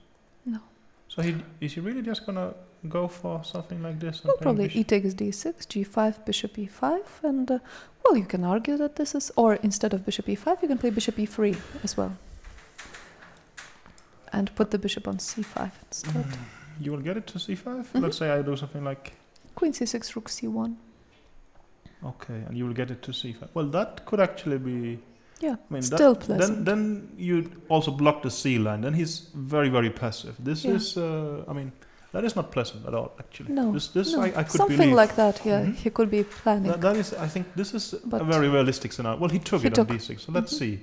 No. So is he really just gonna go for something like this? Well, probably e takes d6, g5, bishop e5, and well, you can argue that this is, or instead of bishop e5, you can play bishop e3 as well, and put the bishop on c5 instead. You will get it to c5. Let's say I do something like queen c6, rook c1. Okay, and you will get it to c5. Well, that could actually be. Yeah, I mean, still pleasant. Then you also block the c line. Then he's very, very passive. This is, I mean, that is not pleasant at all, actually. No, this no. I could something believe. like that. Yeah, he could be planning. That is, I think, this is a very realistic scenario. Well, he took it on d6. So let's see.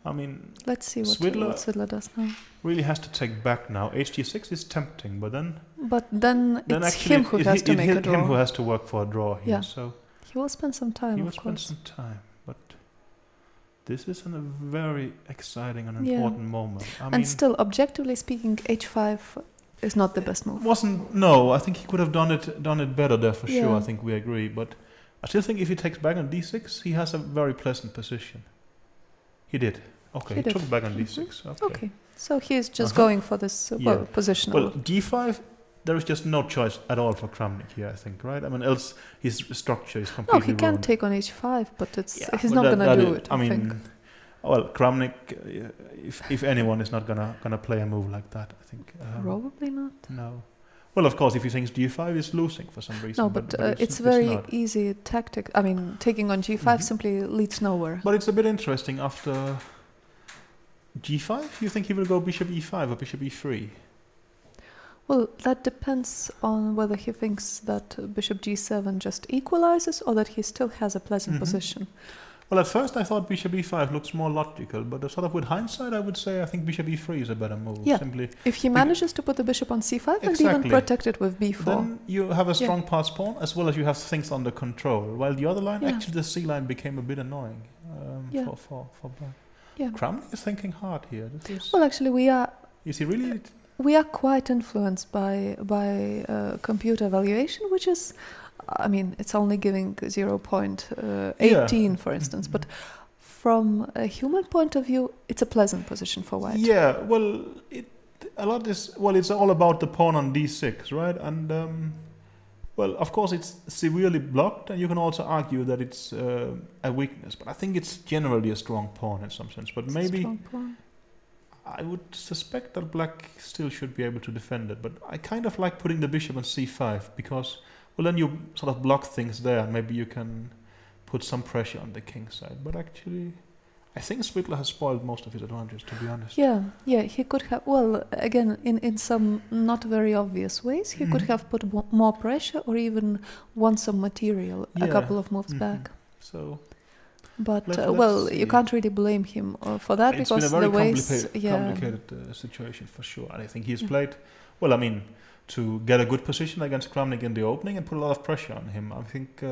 I mean, let's see what Svidler does now. Really has to take back now. Hg6 is tempting, but then. But then it's actually him who has to make a draw. Him who has to work for a draw here. Yeah. So he will spend some time. He will spend some time, but. This is a very exciting and important moment. I mean, still, objectively speaking, h5 is not the best move. No, I think he could have done it better there for sure. I think we agree. But I still think if he takes back on d6, he has a very pleasant position. He did. Okay, he took back on d6. Okay, so he is just going for this positional. Well, d5. There is just no choice at all for Kramnik here, I think, right? I mean, else his structure is completely he can ruined. take on h5, but he's not going to do it. I think. Well, Kramnik, if anyone is not gonna play a move like that, I think. Probably not. No. Well, of course, if he thinks g5 is losing for some reason. No, but it's very easy tactic. I mean, taking on g5 simply leads nowhere. But it's a bit interesting after g5. You think he will go bishop e5 or bishop e3? Well, that depends on whether he thinks that bishop g7 just equalizes or that he still has a pleasant position. Well, at first I thought bishop e5 looks more logical, but sort of with hindsight I would say I think bishop e3 is a better move. Yeah, simply if he manages to put the bishop on c5 and even protect it with b4. Then you have a strong pass pawn as well as you have things under control, while the other line, actually the c line became a bit annoying for black. Yeah. Kramnik is thinking hard here. Well, actually we are... Is he really... We are quite influenced by computer evaluation, which is, I mean, it's only giving 0.18, for instance, but from a human point of view, it's a pleasant position for white. Yeah, well, it's all about the pawn on d6, right? And well, of course, it's severely blocked, and you can also argue that it's a weakness. But I think it's generally a strong pawn in some sense. But maybe. I would suspect that black still should be able to defend it, but I kind of like putting the bishop on c5 because, well, then you sort of block things there. Maybe you can put some pressure on the king side. But actually, I think Svidler has spoiled most of his advantages, to be honest. Yeah, he could have, well, again, in some not very obvious ways, he could have put more pressure or even won some material a couple of moves back. So... But you can't really blame him for that it's because been a very the complicated situation for sure. And I think he's played well. I mean, to get a good position against Kramnik in the opening and put a lot of pressure on him. I think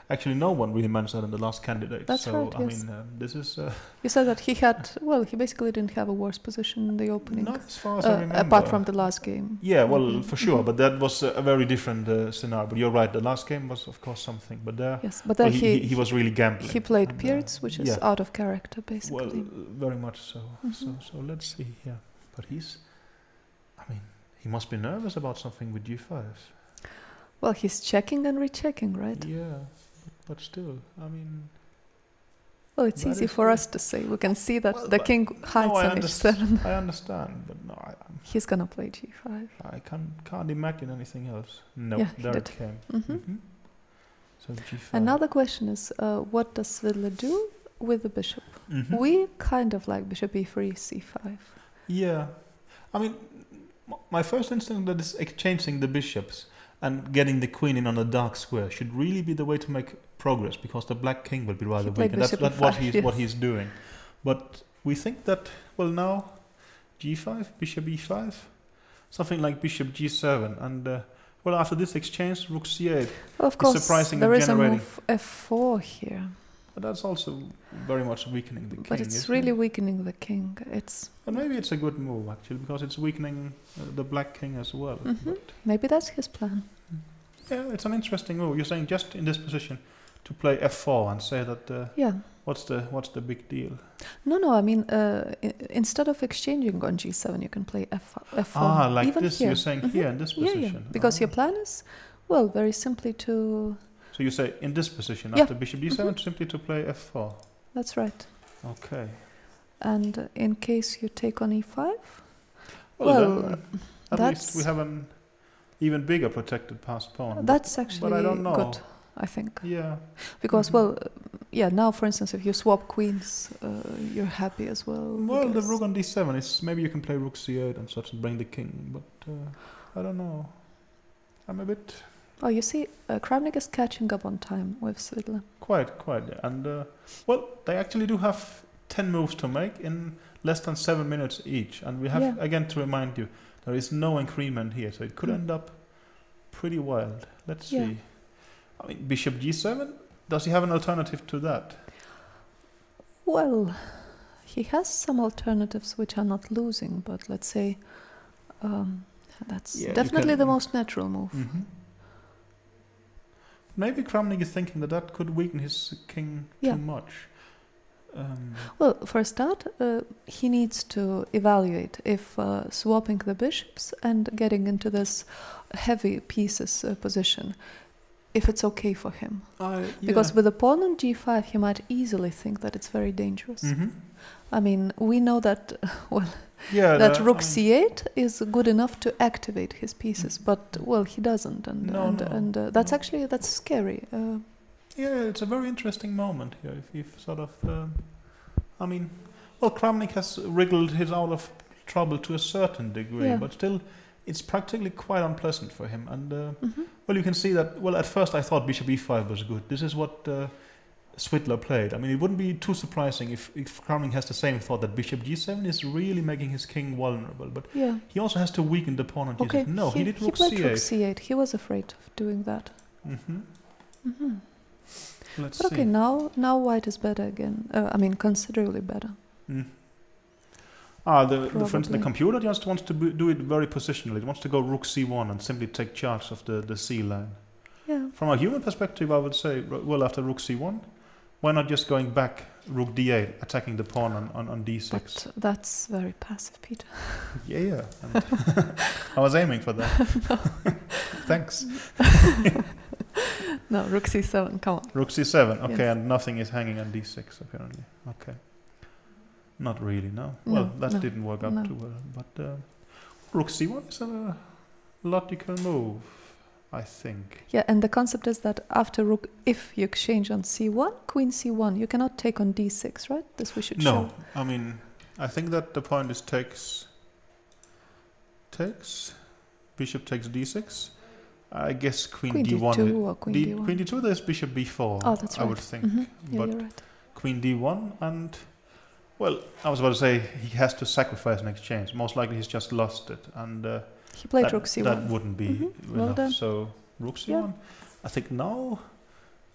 actually no one really managed that in the last candidate. That's so right. I mean, this is. You said that he had. Well, he basically didn't have a worse position in the opening. Not as far as I remember. Apart from the last game. Yeah, well, for sure, but that was a very different scenario. But you're right. The last game was, of course, something. But there, he was really gambling. He played Pirc, which is out of character, basically. Well, very much so. So let's see. Yeah, but he's. I mean. He must be nervous about something with g5. Well, he's checking and rechecking, right? Yeah, but still, I mean... Well, it's easy for us to say. We can see that the king hides on h7. I understand, but no, he's gonna play g5. I can't imagine anything else. No, there it came. So g5. Another question is, what does Svidler do with the bishop? We kind of like bishop e3, c5. Yeah, I mean... My first instinct that is exchanging the bishops and getting the queen in on a dark square should really be the way to make progress because the black king will be rather weak, and that's what he's doing. But we think that, well, now g5, bishop e5, something like bishop g7, and well, after this exchange, rook c8. Well, of course, there is a generating. Move f4 here. But that's also very much weakening the king. But it's really weakening the king. But maybe it's a good move actually because it's weakening the black king as well. Maybe that's his plan. Yeah, it's an interesting move. You're saying just in this position to play f4 and say that yeah. what's the big deal? No, I mean, instead of exchanging on g7, you can play f4. Ah, like even this, here. you're saying here in this position. Yeah, because your plan is, well, very simply to... So you say in this position, Yeah. after bishop d7, simply to play f4. That's right. Okay. And in case you take on e5, well at that's least we have an even bigger protected passed pawn. That's actually but I don't know. good, I think. Yeah. Because, well, yeah, now, for instance, if you swap queens, you're happy as well. Well, the rook on d7 is, maybe you can play rook c8 and such and bring the king, but I don't know. I'm a bit... Oh, you see, Kramnik is catching up on time with Svidler. Quite, yeah. And, well, they actually do have 10 moves to make in less than 7 minutes each. And we have, again, to remind you, there is no increment here, so it could end up pretty wild. Let's see. I mean, bishop g7, does he have an alternative to that? Well, he has some alternatives which are not losing, but let's say that's definitely the most natural move. Maybe Kramnik is thinking that could weaken his king too much. Well, for a start, he needs to evaluate if swapping the bishops and getting into this heavy pieces position, if it's okay for him. Because with the pawn on g5, he might easily think that it's very dangerous. I mean, we know that, that rook c8 is good enough to activate his pieces, but, well, he doesn't, and that's actually, that's scary. Yeah, it's a very interesting moment here. If sort of, I mean, well, Kramnik has wriggled his out of trouble to a certain degree, but still, it's practically quite unpleasant for him. And well, you can see that. Well, at first I thought bishop e5 was good. This is what Svidler played. I mean, it wouldn't be too surprising if Kramnik has the same thought that bishop g7 is really making his king vulnerable. But he also has to weaken the pawn on g7. Okay, No, he did rook played c8. rook c8. He was afraid of doing that. Let's but okay, see. now white is better again. I mean, considerably better. For instance, the computer just wants to do it very positionally. It wants to go rook c1 and simply take charge of the c line. Yeah. From a human perspective, I would say, well, after rook c1, why not just going back rook d8, attacking the pawn on d6? But that's very passive, Peter. Yeah. And I was aiming for that. Thanks. No, rook c7, come on. Rook c7, okay, Yes. and nothing is hanging on d6, apparently. Okay. Not really, no. Well, that didn't work out too well. But rook c1 is a logical move, I think. Yeah, and the concept is that after rook, if you exchange on c1, queen c1, you cannot take on d6, right? This we should show. No, I mean, I think that the point is takes, bishop takes d6. I guess queen d1. D2 or queen d1. Queen d2, there's bishop b4, oh, that's right. I would think. Yeah, but you're right. Queen d1 and, well, I was about to say he has to sacrifice an exchange. Most likely he's just lost it. And he played rook c1. That wouldn't be Well enough. done. So rook c1. I think now,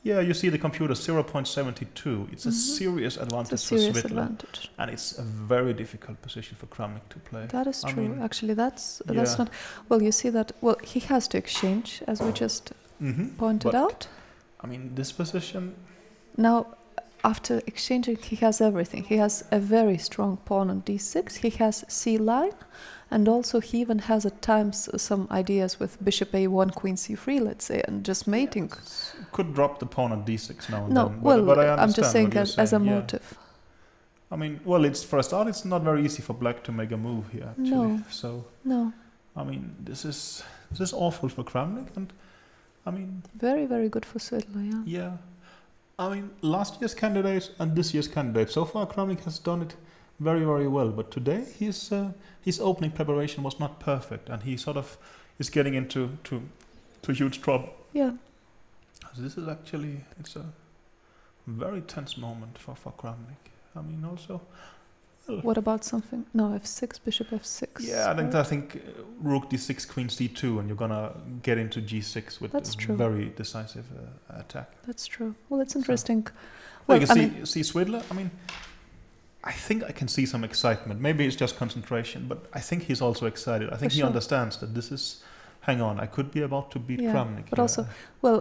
you see the computer 0.72. It's a serious advantage it's a serious for Svidler. advantage. And it's a very difficult position for Kramnik to play. That is true. I mean, actually, that's not... Well, you see that... Well, he has to exchange, as we just pointed out. I mean, this position... Now, after exchanging, he has everything. He has a very strong pawn on d6. He has c line. And also, he even has at times some ideas with bishop a1, queen c3, let's say, and just mating. Could drop the pawn on d6 now and no, then. well, but I understand I'm just saying what you're as a motive. I mean, well, it's for a start, it's not very easy for black to make a move here, actually. No. So, no. I mean, this is awful for Kramnik, and I mean... Very, very good for Svidler, yeah. Yeah. I mean, last year's candidate and this year's candidate, so far Kramnik has done it very, very well, but today his opening preparation was not perfect, and he sort of is getting into huge trouble. Yeah. So this is actually, it's a very tense moment for Kramnik. I mean, also... Well, what about something? No, f6, bishop f6. Yeah, I think rook d6, queen c2, and you're gonna get into g6 with a very decisive attack. That's true. Well, it's interesting. So, well, you can see Svidler. I mean, I think I can see some excitement. Maybe it's just concentration, but I think he's also excited. I think he understands that this hang on, I could be about to beat Yeah, Kramnik. but also, well,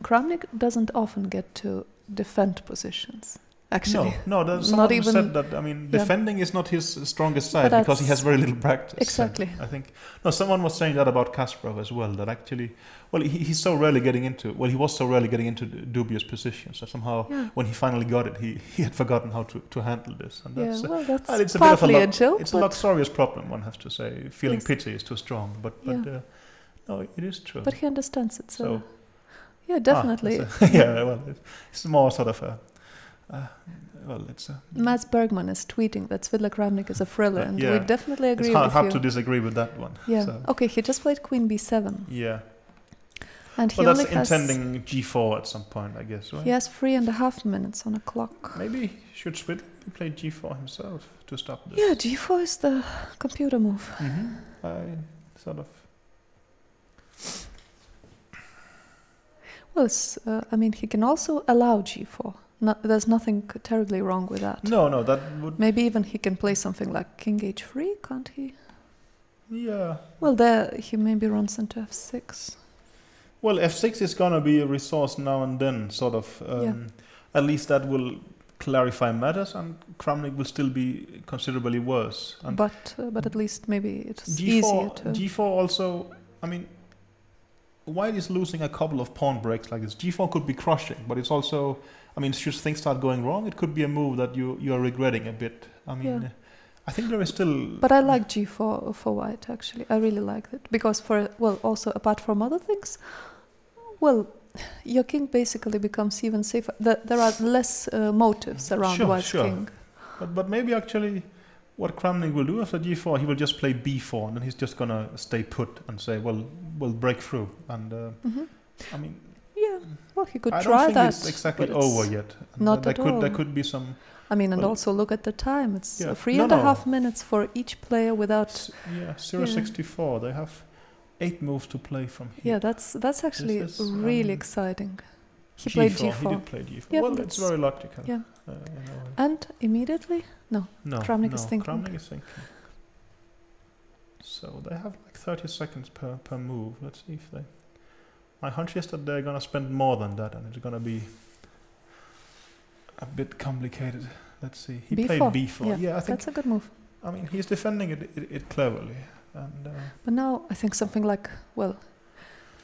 Kramnik doesn't often get to defend positions. Actually, no, there's not someone even said that. I mean, defending is not his strongest side But because he has very little practice. Exactly. I think someone was saying that about Kasparov as well. That actually, well, he's so rarely getting into. Well, he was so rarely getting into dubious positions that somehow, when he finally got it, he had forgotten how to handle this. And that's, well, that's it's a partly bit of a joke. It's a luxurious problem, one has to say. Feeling pity is too strong, but no, it is true. But he understands it. So, yeah, definitely. Well, it's more sort of a. Mats Bergman is tweeting that Svidler Kramnik is a thriller, and we definitely agree with you. It's hard to disagree with that one. Yeah. So. Okay, he just played Queen B7. Yeah. And he that's only has intending G4 at some point, I guess, right? He has 3.5 minutes on a clock. Maybe should Svidler play G4 himself to stop this? Yeah, G4 is the computer move. I sort of. Well, I mean, he can also allow G4. There's nothing terribly wrong with that. No, that would... Maybe even he can play something like King H3, can't he? Yeah. Well, there he maybe runs into F6. Well, F6 is going to be a resource now and then, sort of. At least that will clarify matters, and Kramnik will still be considerably worse. And but at least maybe it's easier to... G4 also, I mean, White is losing a couple of pawn breaks like this. G4 could be crushing, but it's also... I mean, should things start going wrong, it could be a move that you are regretting a bit. I mean, I think there is still... But I like G4 for White, actually. I really like it. Because also apart from other things, your king basically becomes even safer. There are less motives around White's king. But maybe actually what Kramnik will do after G4, he will just play B4, and then he's just going to stay put and say, we'll break through. And I mean... Yeah, well, he could I try don't think that. It's exactly over yet. Not at all. There could be some... I mean, and also look at the time. It's 3.5 minutes for each player without... Yeah, 0.64. They have 8 moves to play from here. Yeah, that's actually really exciting. He played G4. He did play G4. Yeah, well, it's very logical. Yeah. And immediately? No, Kramnik is thinking. Kramnik is thinking. So they have like 30 seconds per move. Let's see if they... My hunch is that they're going to spend more than that, and it's going to be a bit complicated. Let's see. He played B4. Yeah, I think that's a good move. I mean, he's defending it cleverly. And, but now I think something like,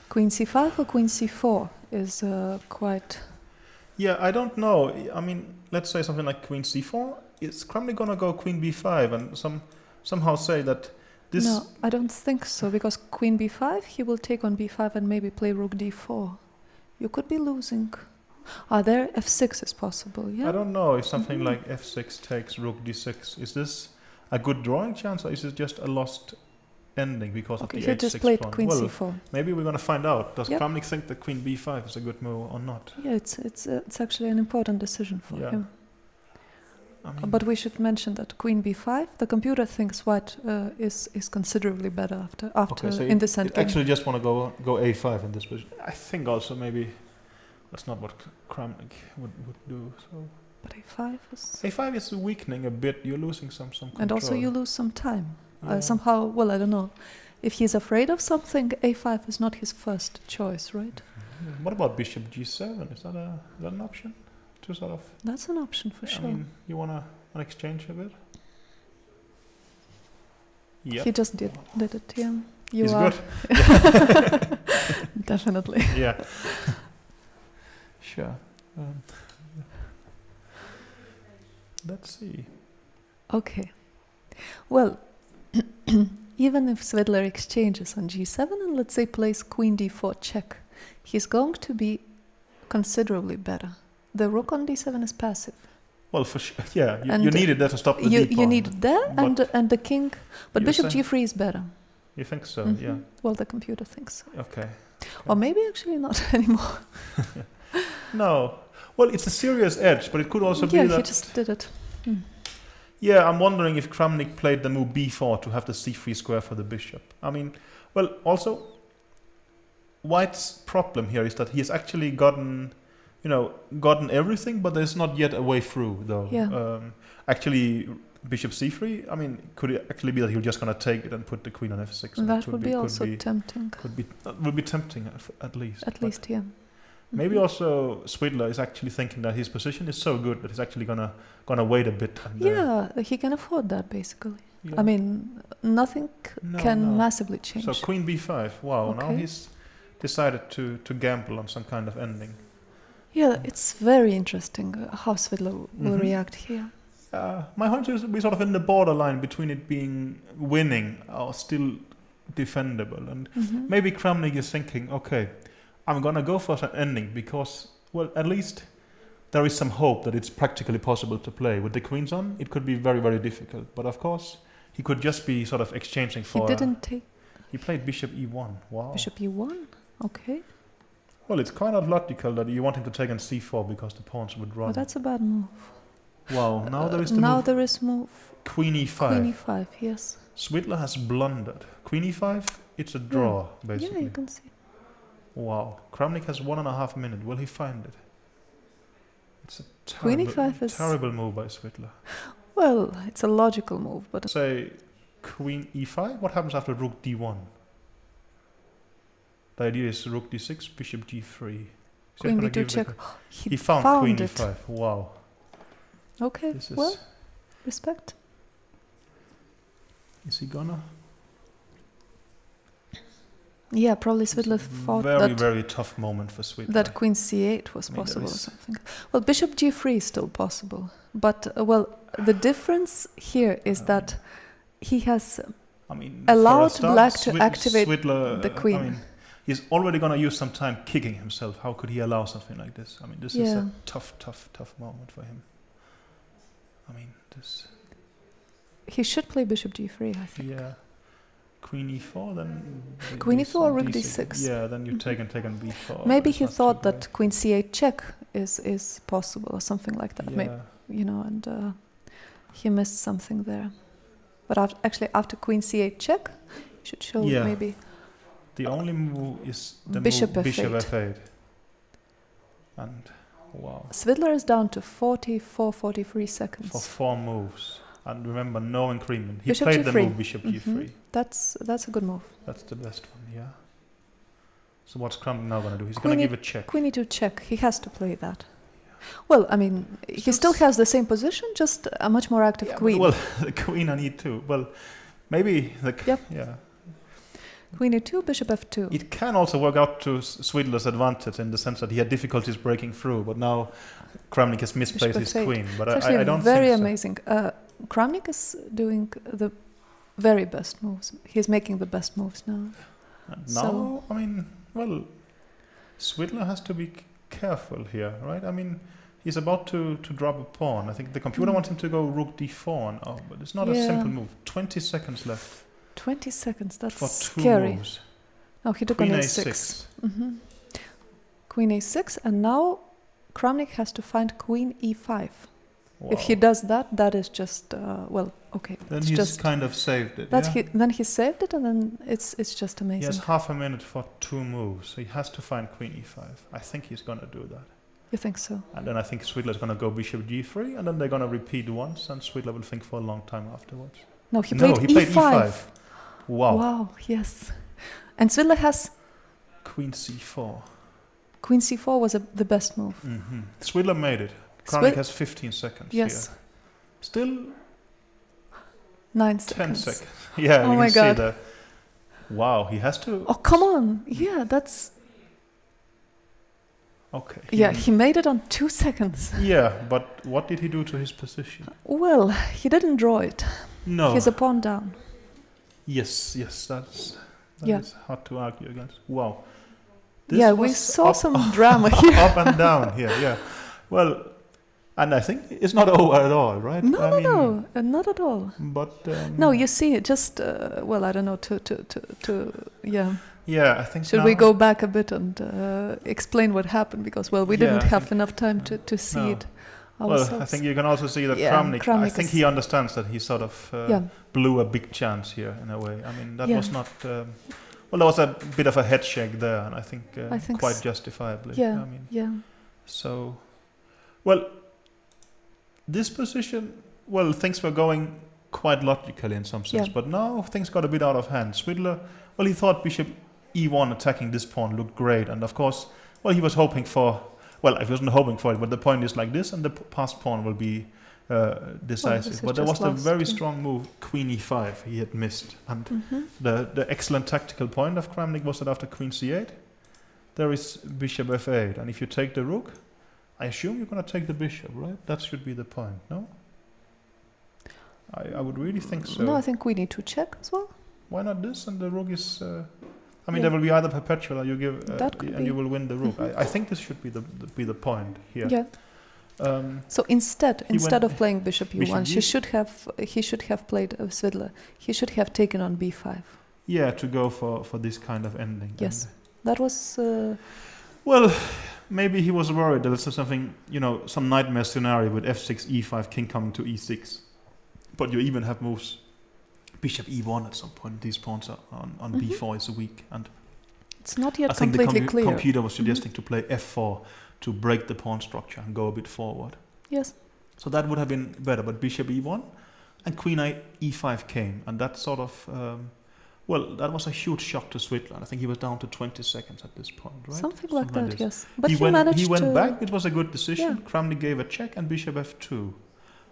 Queen C5 or Queen C4 is quite... Yeah, I don't know. I mean, let's say something like Queen C4. Is Kramnik going to go Queen B5 and somehow say that this... No, I don't think so, because Queen B5, he will take on B5 and maybe play Rook D4. You could be losing. There F6 is possible, yeah? I don't know if something like F6 takes Rook D6. Is this a good drawing chance, or is it just a lost ending because of the H6 he just played pawn? Queen C4. Maybe we're going to find out. Does Kramnik think that Queen B5 is a good move or not? Yeah, it's actually an important decision for him. I mean, but we should mention that Queen B5, the computer thinks White is considerably better after so in this endgame. It actually just want to go A5 in this position. I think also maybe that's not what Kramnik would do. So. But A5 is weakening a bit. You're losing some control. And also you lose some time. Somehow, I don't know. If he's afraid of something, A5 is not his first choice, right? What about Bishop G7? Is that an option? To sort of... That's an option for sure. I mean, you want to exchange a bit? Yeah. He just did it, yeah. He's good. Definitely. Yeah. Sure. Let's see. Okay. Well, even if Svidler exchanges on G7 and let's say plays Queen D4 check, he's going to be considerably better. The Rook on D7 is passive. Well, for sure, yeah. You needed that to stop the D pawn. You needed that, and the king. But Bishop G3 is better. You think so? Yeah. Well, the computer thinks so. Okay. Or maybe actually not anymore. No. Well, it's a serious edge, but it could also be that... Yeah, he just did it. Yeah, I'm wondering if Kramnik played the move B4 to have the C3 square for the bishop. I mean, well, also, White's problem here is that he has actually gotten you know, gotten everything, but there's not yet a way through, though. Yeah. Actually, bishop c3, I mean, could it actually be that he's just going to take it and put the queen on f6? That would be also tempting. Would be tempting, at least. At least, yeah. Maybe also Swidler is actually thinking that his position is so good that he's actually gonna wait a bit. And, yeah, he can afford that, basically. Yeah. I mean, nothing can massively change. So queen b5, wow, Okay. now he's decided to gamble on some kind of ending. Yeah, it's very interesting how Swidler will react here. My hunch is we're sort of in the borderline between it being winning or still defendable. And maybe Kramnik is thinking, okay, I'm going to go for an ending because, well, at least there is some hope that it's practically possible to play. With the queens on, it could be very, very difficult. But of course, he could just be sort of exchanging for... He didn't take... He played bishop e1. Wow. Bishop e1? Okay. Well, it's kind of logical that you want him to take on c4 because the pawns would run. Oh, that's a bad move. Wow, now there is the now move. there is move. Queen e5. Queen e5, yes. Swidler has blundered. Queen e5, it's a draw, basically. Yeah, you can see. Wow, Kramnik has 1.5 minutes. Will he find it? It's a Queen e5 is terrible move by Swidler. Well, it's a logical move, but... Say Queen e5, what happens after Rook d1? The idea is Rook d6, Bishop g3. Queen b2 check. He found Queen e5, wow. Okay, well, respect. Is he gonna? Yeah, probably Swidler thought that... Very tough moment for Swidler. That Queen c8 was possible or something. Well, Bishop g3 is still possible. But, well, the difference here is that he has allowed Black to activate Swidler, the Queen. I mean, he's already going to use some time kicking himself. How could he allow something like this? I mean, this is a tough moment for him. I mean, this... He should play Bishop g3, I think. Yeah. Queen e4, then... Queen e4 or Rook d6. Yeah, then you take on b4. Maybe he thought that Queen c8 check is possible or something like that. Yeah. Maybe, you know, and he missed something there. But actually, after Queen c8 check, you should show maybe... The only move is the Bishop move f8. Bishop f8. And, wow. Swidler is down to 43 seconds. For 4 moves. And remember, no increment. He Bishop played G3. the move Bishop g3. That's a good move. That's the best one, yeah. So what's Kramnik now going to do? He's going to give a check. Queen e2 check. He has to play that. Well, I mean, he still has the same position, just a much more active queen. Well, the queen on e2. Well, maybe the... Yeah. Queen e2, bishop f2. It can also work out to Swidler's advantage in the sense that he had difficulties breaking through, but now Kramnik has misplaced his queen. But I don't think so. Very amazing. Kramnik is doing the very best moves. He's making the best moves now. Now, I mean, well, Swidler has to be careful here, right? I mean, he's about to drop a pawn. I think the computer wants him to go Rook d4 now, but it's not a simple move. 20 seconds left. 20 seconds, that's for scary. 2 moves. Oh, he took on a6. Queen a6, and now Kramnik has to find Queen e5. Wow. If he does that, that is just, well, okay. Then he's just kind of saved it. Then he saved it, and then it's just amazing. He has half a minute for 2 moves, so he has to find Queen e5. I think he's going to do that. You think so? And then I think Swidler's going to go Bishop g3, and then they're going to repeat once, and Swidler will think for a long time afterwards. No, he played e5. Wow. Wow, yes. And Swidler has... Queen c4. Queen c4 was the best move. Swidler made it. Kramnik has 15 seconds here. Still 9 10 seconds. Yeah, oh you my can God. see that. Wow, he has to... Oh, come on. Yeah, that's... Okay. Yeah, he made it on 2 seconds. Yeah, but what did he do to his position? Well, he didn't draw it. No. He's a pawn down. Yes, that is hard to argue against. Wow. This we saw some drama here. Up and down here, yeah. Well, and I think it's not over at all, right? No, not at all. But no, you see, just well, I don't know. Yeah, I think. Should we go back a bit and explain what happened? Because we didn't have enough time to see it ourselves. Well, I think you can also see that Kramnik. I think he understands that he sort of blew a big chance here in a way. I mean, that was not. Well, there was a bit of a head shake there, and I think quite justifiably. Yeah, I mean, So, well, this position, well, things were going quite logically in some sense, but now things got a bit out of hand. Swidler, well, he thought bishop e1 attacking this pawn looked great, and of course, well, he was hoping for, well, he wasn't hoping for it, but the point is like this, and the passed pawn will be decisive. But there was a very strong move, queen e5, he had missed. And the excellent tactical point of Kramnik was that after queen c8, there is bishop f8. And if you take the rook, I assume you're going to take the bishop, right? That should be the point, no? I would really think so. No, I think we need to check as well. Why not this? And the rook is... I mean, there will be either perpetual or you give... and you will win the rook. I think this should be the point here. Yeah. So instead of playing bishop e1, he should have played Swidler. He should have taken on b5. Yeah, to go for this kind of ending. Yes, that was. Well, maybe he was worried that there's something, you know, some nightmare scenario with f6, e5, king coming to e6, but you even have moves bishop e1 at some point. These pawns are on b4 is weak, and it's not yet I think completely clear. The computer was suggesting to play f4 to break the pawn structure and go a bit forward. Yes. So that would have been better, but bishop e1 and queen e5 came, and that sort of, well, that was a huge shock to Swidler. I think he was down to 20 seconds at this point, right? Something like that, yes. But he managed went back, it was a good decision. Yeah. Kramnik gave a check and bishop f2.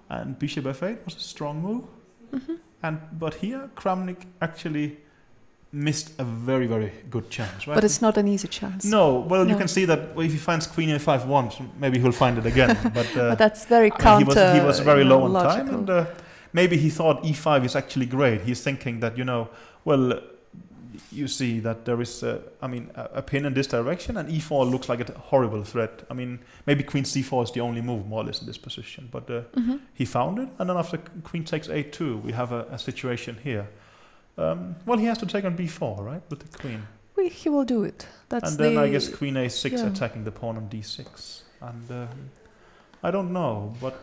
And bishop f8 was a strong move. But here, Kramnik actually missed a very, very good chance, right? But it's not an easy chance. No, well, you can see that if he finds queen a5 once, maybe he'll find it again. But that's very counter. He was very low on logical. time, and maybe he thought e5 is actually great. He's thinking that, you know, well, you see that there is, a pin in this direction, and e4 looks like a horrible threat. I mean, maybe queen c4 is the only move, more or less, in this position. But he found it, and then after queen takes a2, we have a situation here. Well, he has to take on b4, right, with the queen. He will do it. And then I guess queen a6 attacking the pawn on d6. And I don't know, but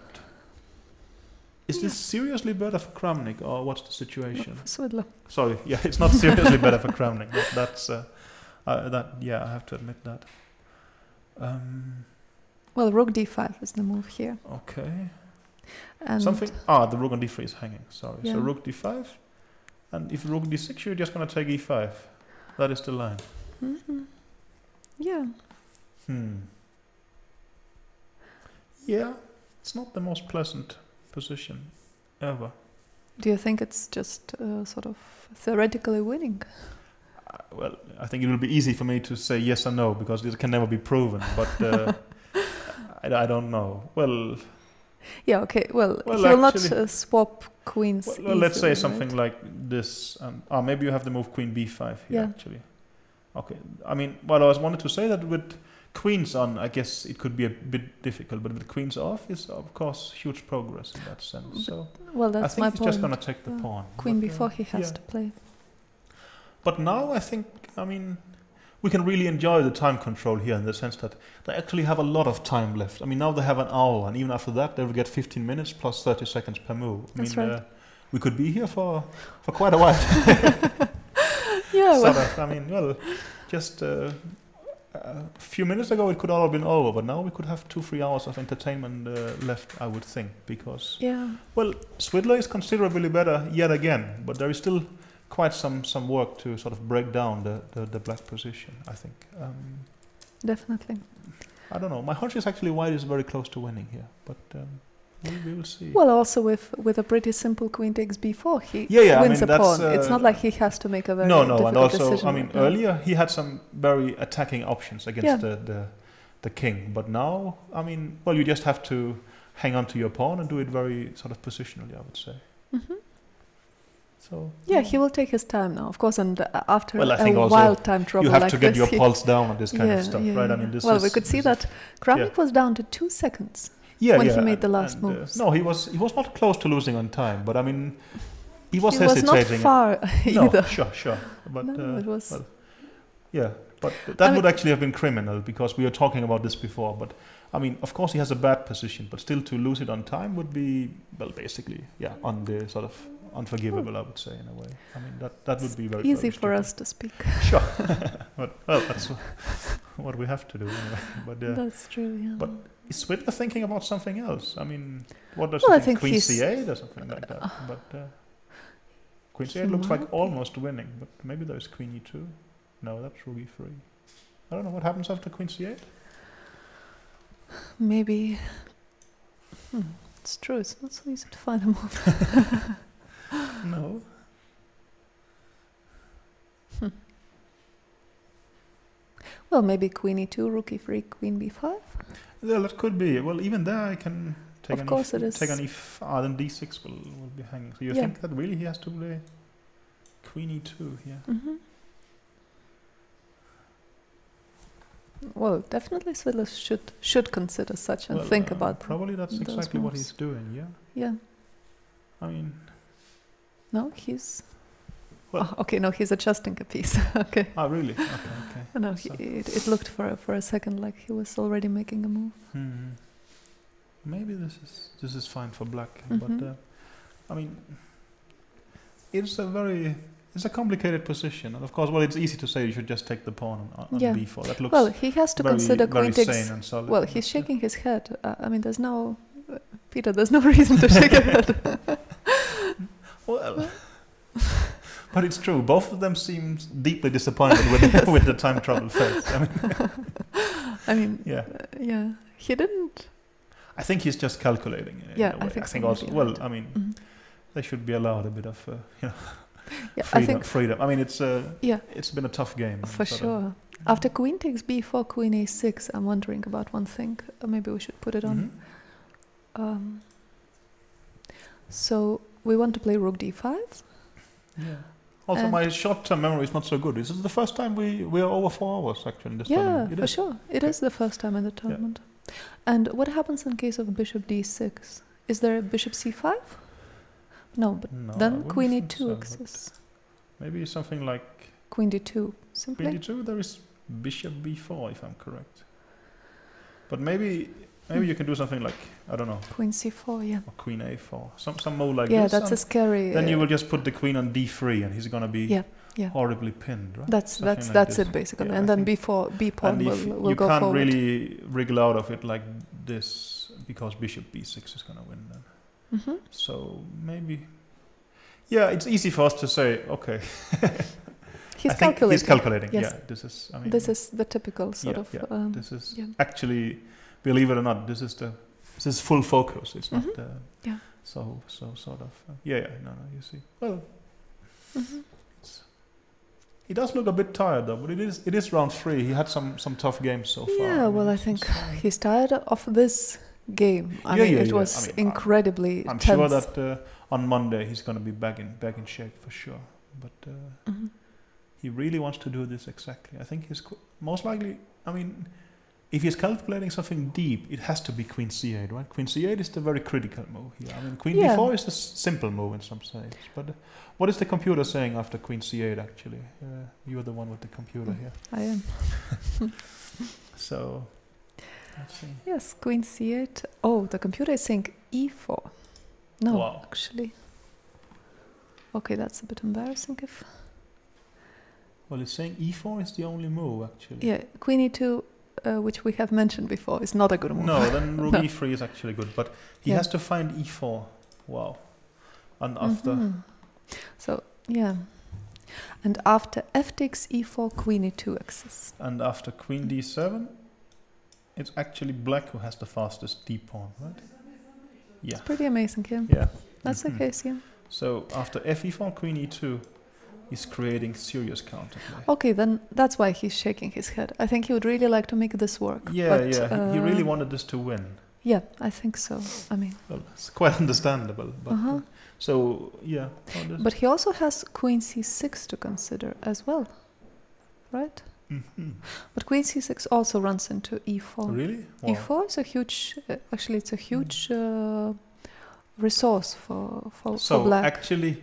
is this seriously better for Kramnik, or what's the situation? For Swidler. Sorry, yeah, it's not seriously better for Kramnik. That's I have to admit that. Well, rook d5 is the move here. Okay. And the rook on d3 is hanging. Sorry. Yeah. So rook d5. And if rook d6, you're just going to take e5. That is the line. Yeah. Yeah, it's not the most pleasant position ever. Do you think it's just sort of theoretically winning? Well, I think it will be easy for me to say yes or no, because this can never be proven. But I don't know. Well... Yeah, okay. Well he will actually, not swap queens. Well, let's say easily, something right? like this. Maybe you have to move queen b5 here, actually. Okay. I mean, what I was wanted to say that with queens on, I guess it could be a bit difficult, but with queens off is, of course, huge progress in that sense. So well, that's I think my he's point. just going to take the pawn. Queen before he has to play. But now I think, I mean, we can really enjoy the time control here in the sense that they actually have a lot of time left. I mean, now they have an hour, and even after that, they will get 15 minutes plus 30 seconds per move. That's right. We could be here for quite a while. Yeah, I mean, well, just a few minutes ago, it could all have been over, but now we could have 2-3 hours of entertainment left, I would think, because, well, Swidler is considerably better yet again, but there is still quite some work to sort of break down the black position, I think. Definitely. I don't know. My hunch is actually white is very close to winning here, but we will see. Well, also with a pretty simple queen takes b4, he wins a pawn. It's not like he has to make a very difficult and also, decision. I mean, earlier he had some very attacking options against the king, but now, I mean, well, you just have to hang on to your pawn and do it very sort of positionally, I would say. So he will take his time now, of course, and after a wild time trouble you have like to get this, your pulse down on this kind of stuff, right? I mean, this we could see that Kramnik was down to 2 seconds when he made the last moves. No, he was not close to losing on time, but I mean, he was hesitating. He was not far either. No, sure. But it was. Well, yeah, but that would actually have been criminal because we were talking about this before. But I mean, of course, he has a bad position, but still to lose it on time would be, well, basically, on the sort of unforgivable, I would say, in a way. I mean, that would be very easy for us to speak. Sure. But, well, that's what we have to do anyway. But that's true. Yeah. But is Swidler thinking about something else? I mean, what does Well, he I think? think Queen he's- C8 or something like that. But Queen C8 looks like almost winning. But maybe there's Queen E2. No, that's Rook E3. I don't know what happens after Queen C8. Maybe. It's true. It's not so easy to find a move. No. Well, maybe Queen E2, Rook E3, Queen B5. Yeah, that could be. Well, even there I can take Of an course it take is. an then D6 will be hanging. So you Yeah. think that really he has to play Queen E2 here? Well, definitely Swidler should consider such and think about. Probably that's those exactly what moves. he's doing. Yeah. Yeah. I mean, No, he's. Well- Okay, no, he's adjusting a piece. Okay. oh really? Okay. No, So- it looked for a second like he was already making a move. Maybe this is fine for black, Mhm. but I mean, it's a complicated position, and of course, well, it's easy to say you should just take the pawn on Yeah. b4. That looks Well, he has to very, consider very queen takes. sane and solid. Well, he's shaking his head. I mean, there's no. Peter, there's no reason to shake your head. Well, but it's true. Both of them seem deeply disappointed with the time travel phase. I mean, yeah. yeah. He didn't. I think he's just calculating. In Yeah, a way. I think so, also. maybe, Well, right. I mean, Mhm. they should be allowed a bit of, Yeah, I freedom. think Freedom. I mean, it's yeah, it's been a tough game. for sort of. sure. After queen takes b4, queen a6, I'm wondering about one thing. Maybe we should put it on. Mhm. So we want to play rook d5. Yeah. Also, And- my short-term memory is not so good. This is the first time we are over 4 hours actually in this Yeah, tournament. It for is. sure. It is the first time in the tournament. And what happens in case of bishop d6? Is there a bishop c5? No, but No, I then wouldn't queen think e2 so, but exists. Maybe something like Queen d2, simply. Queen d2. There is bishop b4, if I'm correct. But maybe you can do something like, I don't know, Queen c4, yeah. or queen a4, some move like Yeah, this. that's a and scary. then you will just put the queen on d3, and he's gonna be yeah. horribly pinned, right? That's Something like that's this. it basically. Yeah, And I then think- b pawn and if will you go can't forward. really wriggle out of it like this because bishop b6 is gonna win then. Mhm. So maybe, yeah, it's easy for us to say, okay. He's I think calculating. He's calculating. Yes. Yeah, this is. I mean, This is the typical sort of. this is yeah. actually, believe it or not, this is full focus. It's not. Yeah. So sort of. Yeah. No. You see. Well. Mhm. He does look a bit tired though, but it is round 3. He had some tough games so far. Yeah, well, I think he's tired of this game. I mean, it was I mean, incredibly I'm tense. sure that on Monday he's going to be back in shape for sure. But he really wants to do this exactly. I think he's most likely. I mean, if he's calculating something deep, it has to be Queen C8, right? Queen C8 is the very critical move here. I mean, Queen D4 is the simple move in some sense. But what is the computer saying after Queen C8? Actually, you're the one with the computer here. I am. So. Let's see. Yes, Queen C8. Oh, the computer is saying E4. No, Wow. actually. Okay, that's a bit embarrassing if... Well, it's saying E4 is the only move, actually. Yeah, Queen E2, which we have mentioned before, is not a good move. No, then Rook No. E3 is actually good, but he Yeah. has to find E4. Wow. And after... Mhm. So, yeah. And after F takes E4, Queen E2 exists. And after Queen D7, it's actually black who has the fastest D pawn, right? Yeah. It's pretty amazing, yeah. Yeah. That's the case, yeah. So after F4, Queen E2, he's creating serious counterplay. Okay, then that's why he's shaking his head. I think he would really like to make this work. Yeah, but, yeah. He really wanted this to win. Yeah, I think so. I mean... Well, it's quite understandable. But, so, yeah. But he also has Queen C6 to consider as well, right? Mm-hmm. But Queen C6 also runs into E4. Really? Wow. E4 is a huge, actually it's a huge resource for black. Actually,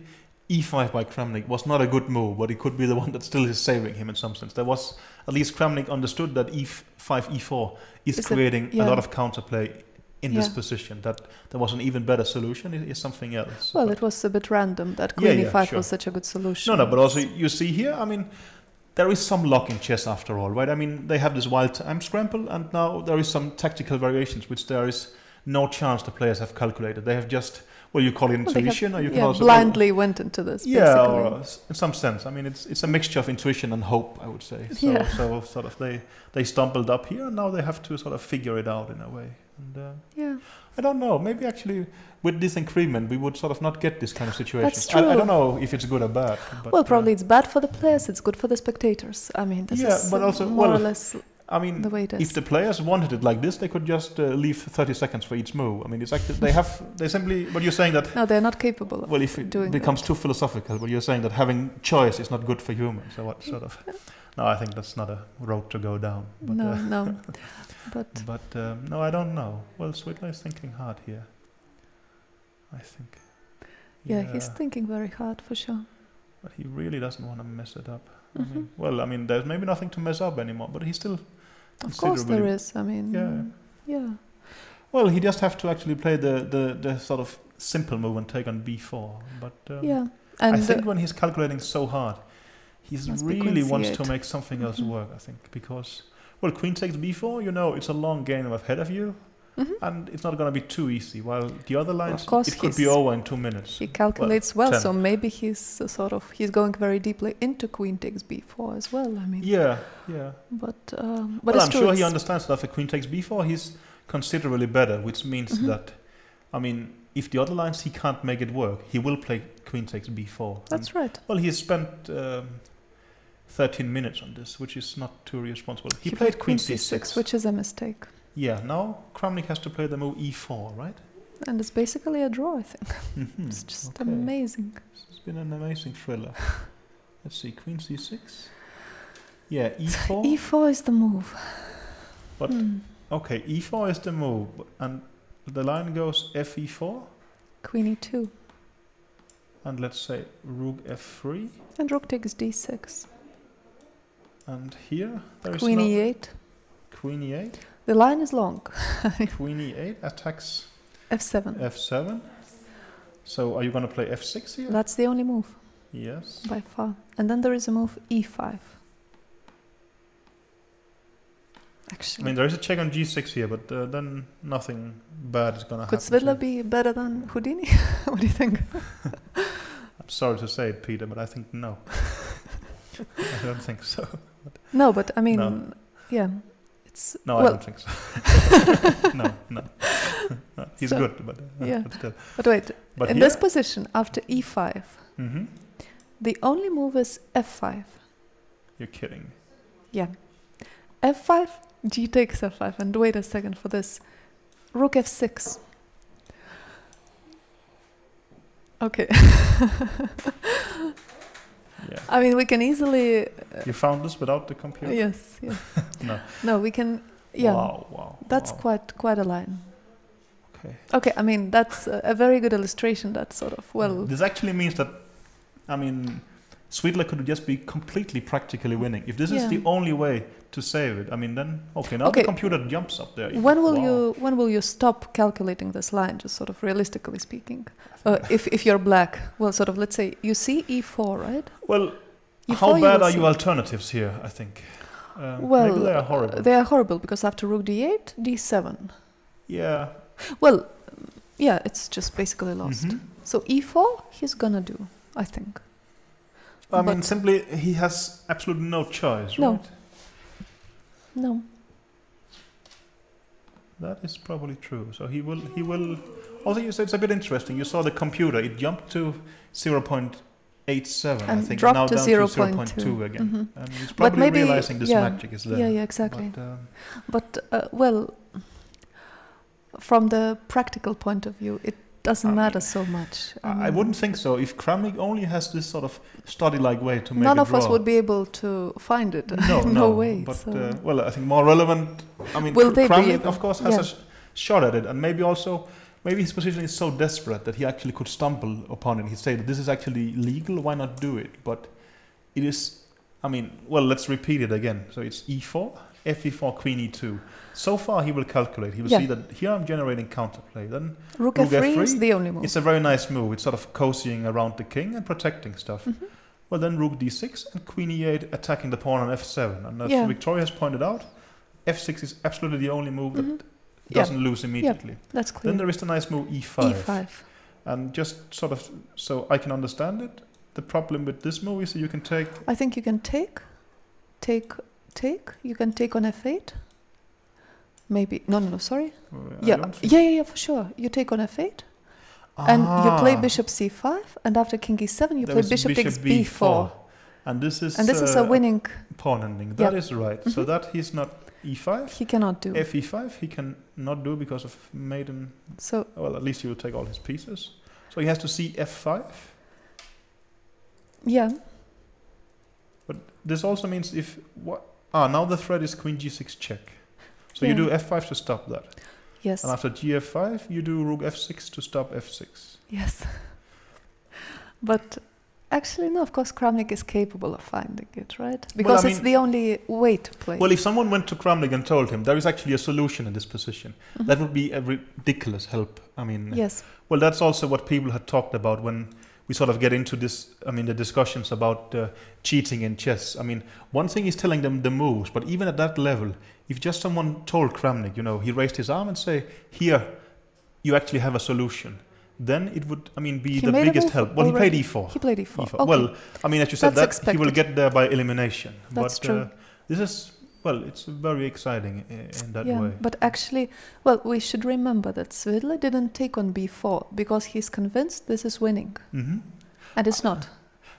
E5 by Kramnik was not a good move, but it could be the one that still is saving him in some sense. There was, at least Kramnik understood that E5, E4 is creating a lot of counterplay in this position. That there was an even better solution is something else. Well, it was a bit random that Queen E5 was such a good solution. No, but also you see here, I mean, there is some luck in chess after all, right? I mean, they have this wild time scramble, and now there is some tactical variations, which there is no chance the players have calculated. They have just, well, you call it intuition, or you can also blindly went into this. Yeah, basically. or in some sense. I mean, it's a mixture of intuition and hope, I would say. So, so sort of they stumbled up here, and now they have to sort of figure it out in a way. And, I don't know. Maybe actually with this increment, we would sort of not get this kind of situation. That's true. I don't know if it's good or bad. But, well, probably it's bad for the players. It's good for the spectators. I mean, this is but also, more or less. I mean, the way it is. If the players wanted it like this, they could just leave 30 seconds for each move. I mean, it's actually they simply. But you're saying that no, they're not capable of. Well, if it becomes too philosophical, but you're saying that having choice is not good for humans. So what sort of? No, I think that's not a road to go down. But, no. But no, I don't know. Well, Svidler is thinking hard here, I think. Yeah, he's thinking very hard for sure. But he really doesn't want to mess it up. I mean, well, I mean, there's maybe nothing to mess up anymore, but he's still. Of course there is. I mean, yeah. Well, he just have to actually play the sort of simple move and take on b4. But yeah, and I think when he's calculating so hard, he really wants to make something else work. I think because. Well, queen takes b4, you know, it's a long game ahead of you, and it's not going to be too easy. While the other lines, of course, it could be over in 2 minutes. He calculates well, so maybe he's he's going very deeply into queen takes b4 as well. I mean, yeah. But well, I'm sure he understands that if queen takes b4, he's considerably better, which means that, I mean, if the other lines he can't make it work, he will play queen takes b4. That's right. Well, he has spent 13 minutes on this, which is not too responsible. He played queen c6, which is a mistake. Yeah, now Kramnik has to play the move e4, right? And it's basically a draw, I think. It's just amazing. It's been an amazing thriller. Let's see, queen c6. Yeah, e4. E4 is the move. But okay, e4 is the move, and the line goes fe4. Queen e2. And let's say rook f3. And rook takes d6. And here there is queen e8. Queen e8. The line is long. Queen e8 attacks f7. F7. So are you going to play f6 here? That's the only move. Yes. By far. And then there is a move e5. Actually. I mean, there is a check on g6 here, but then nothing bad is going to happen. Could Svidler be better than Houdini? What do you think? I'm sorry to say it, Peter, but I think no. I don't think so. No, but I mean, yeah. It's no, I don't think so. No. He's good, but still. But wait, in this position, after e5, the only move is f5. You're kidding. Yeah. f5, g takes f5, and wait a second for this. Rook f6. Okay. Yeah. I mean, we can easily. You found this without the computer? Yes. No. No, we can. Yeah. Wow. That's quite a line. Okay. Okay. I mean, that's a very good illustration. That sort of This actually means that, I mean, Svidler could just be completely practically winning. If this is the only way to save it, I mean, then now the computer jumps up there. When will you stop calculating this line? Just sort of realistically speaking, if you're black, well, sort of let's say you see e4, right? Well, how bad are your alternatives here? I think. Well, maybe they are horrible. They are horrible because after rook d8, d7. Yeah. Well, yeah, it's just basically lost. So e4, he's gonna do, I think. I mean, simply he has absolutely no choice, right? No. That is probably true. So he will. Also, you said it's a bit interesting. You saw the computer; it jumped to 0.87, I think, dropped now to down 0.2 again. And he's probably realizing this magic is there. Yeah, exactly. But well, from the practical point of view, it doesn't matter so much. I wouldn't think so. If Kramnik only has this sort of study-like way to make none a of draw, us would be able to find it. No, no way. But so. well, I think more relevant. I mean, Kramnik, of course, has a shot at it, and maybe his position is so desperate that he actually could stumble upon it. He said, "This is actually legal. Why not do it?" But it is. I mean, well, let's repeat it again. So it's e4, fe4, queen e2. So far, he will calculate. He will see that here I'm generating counterplay. Then rook f3 is the only move. It's a very nice move. It's sort of cozying around the king and protecting stuff. Well, then rook d6 and queen e8 attacking the pawn on f7. And as Victoria has pointed out, f6 is absolutely the only move that doesn't lose immediately. Yeah, that's clear. Then there is the nice move e5. e5. And just sort of, so I can understand it. The problem with this move is that you can take... I think you can take. You can take on f8. Maybe, no, sorry. Yeah, for sure. You take on f8. And you play bishop c5, and after king e7, you play bishop takes b4. And this is a winning pawn ending. That is right. So that he's not e5. He cannot do. fe5 he can not do because of maiden. So well, at least he will take all his pieces. So he has to see f5. Yeah. But this also means if now the threat is queen g6 check. So you do f5 to stop that. Yes. And after gf5, you do rook f6 to stop f6. Yes. But actually, no, of course, Kramnik is capable of finding it, right? Because it's the only way to play. Well, if someone went to Kramnik and told him there is actually a solution in this position, that would be a ridiculous help. I mean, yes. Well, that's also what people had talked about when we sort of get into this, the discussions about cheating in chess. I mean, one thing is telling them the moves, but even at that level, if just someone told Kramnik, he raised his arm and say, here, you actually have a solution, then it would, be the biggest help. Well, already. He played e4. He played e4. Okay. Well, as you said, he will get there by elimination. That's true. This is, it's very exciting in that way. But actually, we should remember that Svidler didn't take on b4 because he's convinced this is winning. Mm-hmm. And it's not.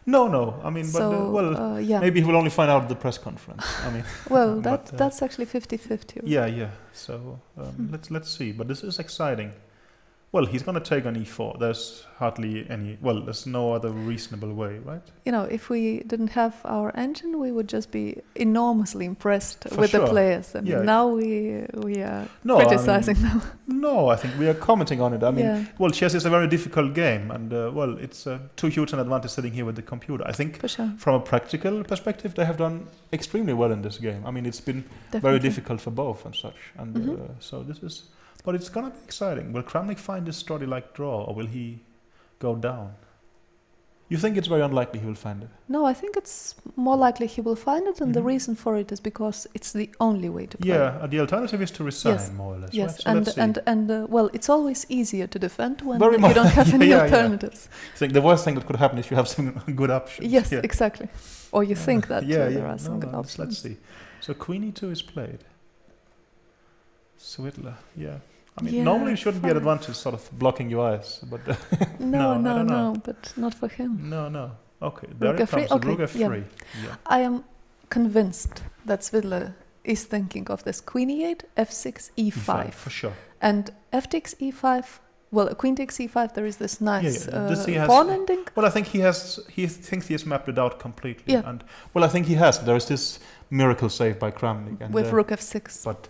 No. Maybe he will only find out at the press conference. That's actually 50-50. Yeah. So let's see. But this is exciting. Well, he's going to take on e4. There's hardly any... Well, there's no other reasonable way, right? If we didn't have our engine, we would just be enormously impressed with the players. Now we are criticizing them. No, I think we are commenting on it. Chess is a very difficult game. And, it's too huge an advantage sitting here with the computer. I think from a practical perspective, they have done extremely well in this game. It's been very difficult for both and such. And so this is... But it's going to be exciting. Will Kramnik find this Strody-like draw, or will he go down? You think it's very unlikely he will find it? No, I think it's more likely he will find it, and the reason for it is because it's the only way to play. Yeah, the alternative is to resign, more or less. Yes, right? So it's always easier to defend when you don't have any alternatives. I think the worst thing that could happen is you have some good options. Yes, exactly. Or you think that there are some good options. Let's see. So Queen E2 is played. Svidler, normally it shouldn't be an advantage, sort of blocking your eyes, but no, but not for him. No. Okay, there it comes. Rook f3. Yeah. I am convinced that Svidler is thinking of this queen e8, f6, e5. For sure. And f takes e5. Well, queen takes e5. There is this nice pawn ending. Well, I think he thinks he has mapped it out completely. Yeah. And I think he has. There is this miracle save by Kramnik and with rook f6. But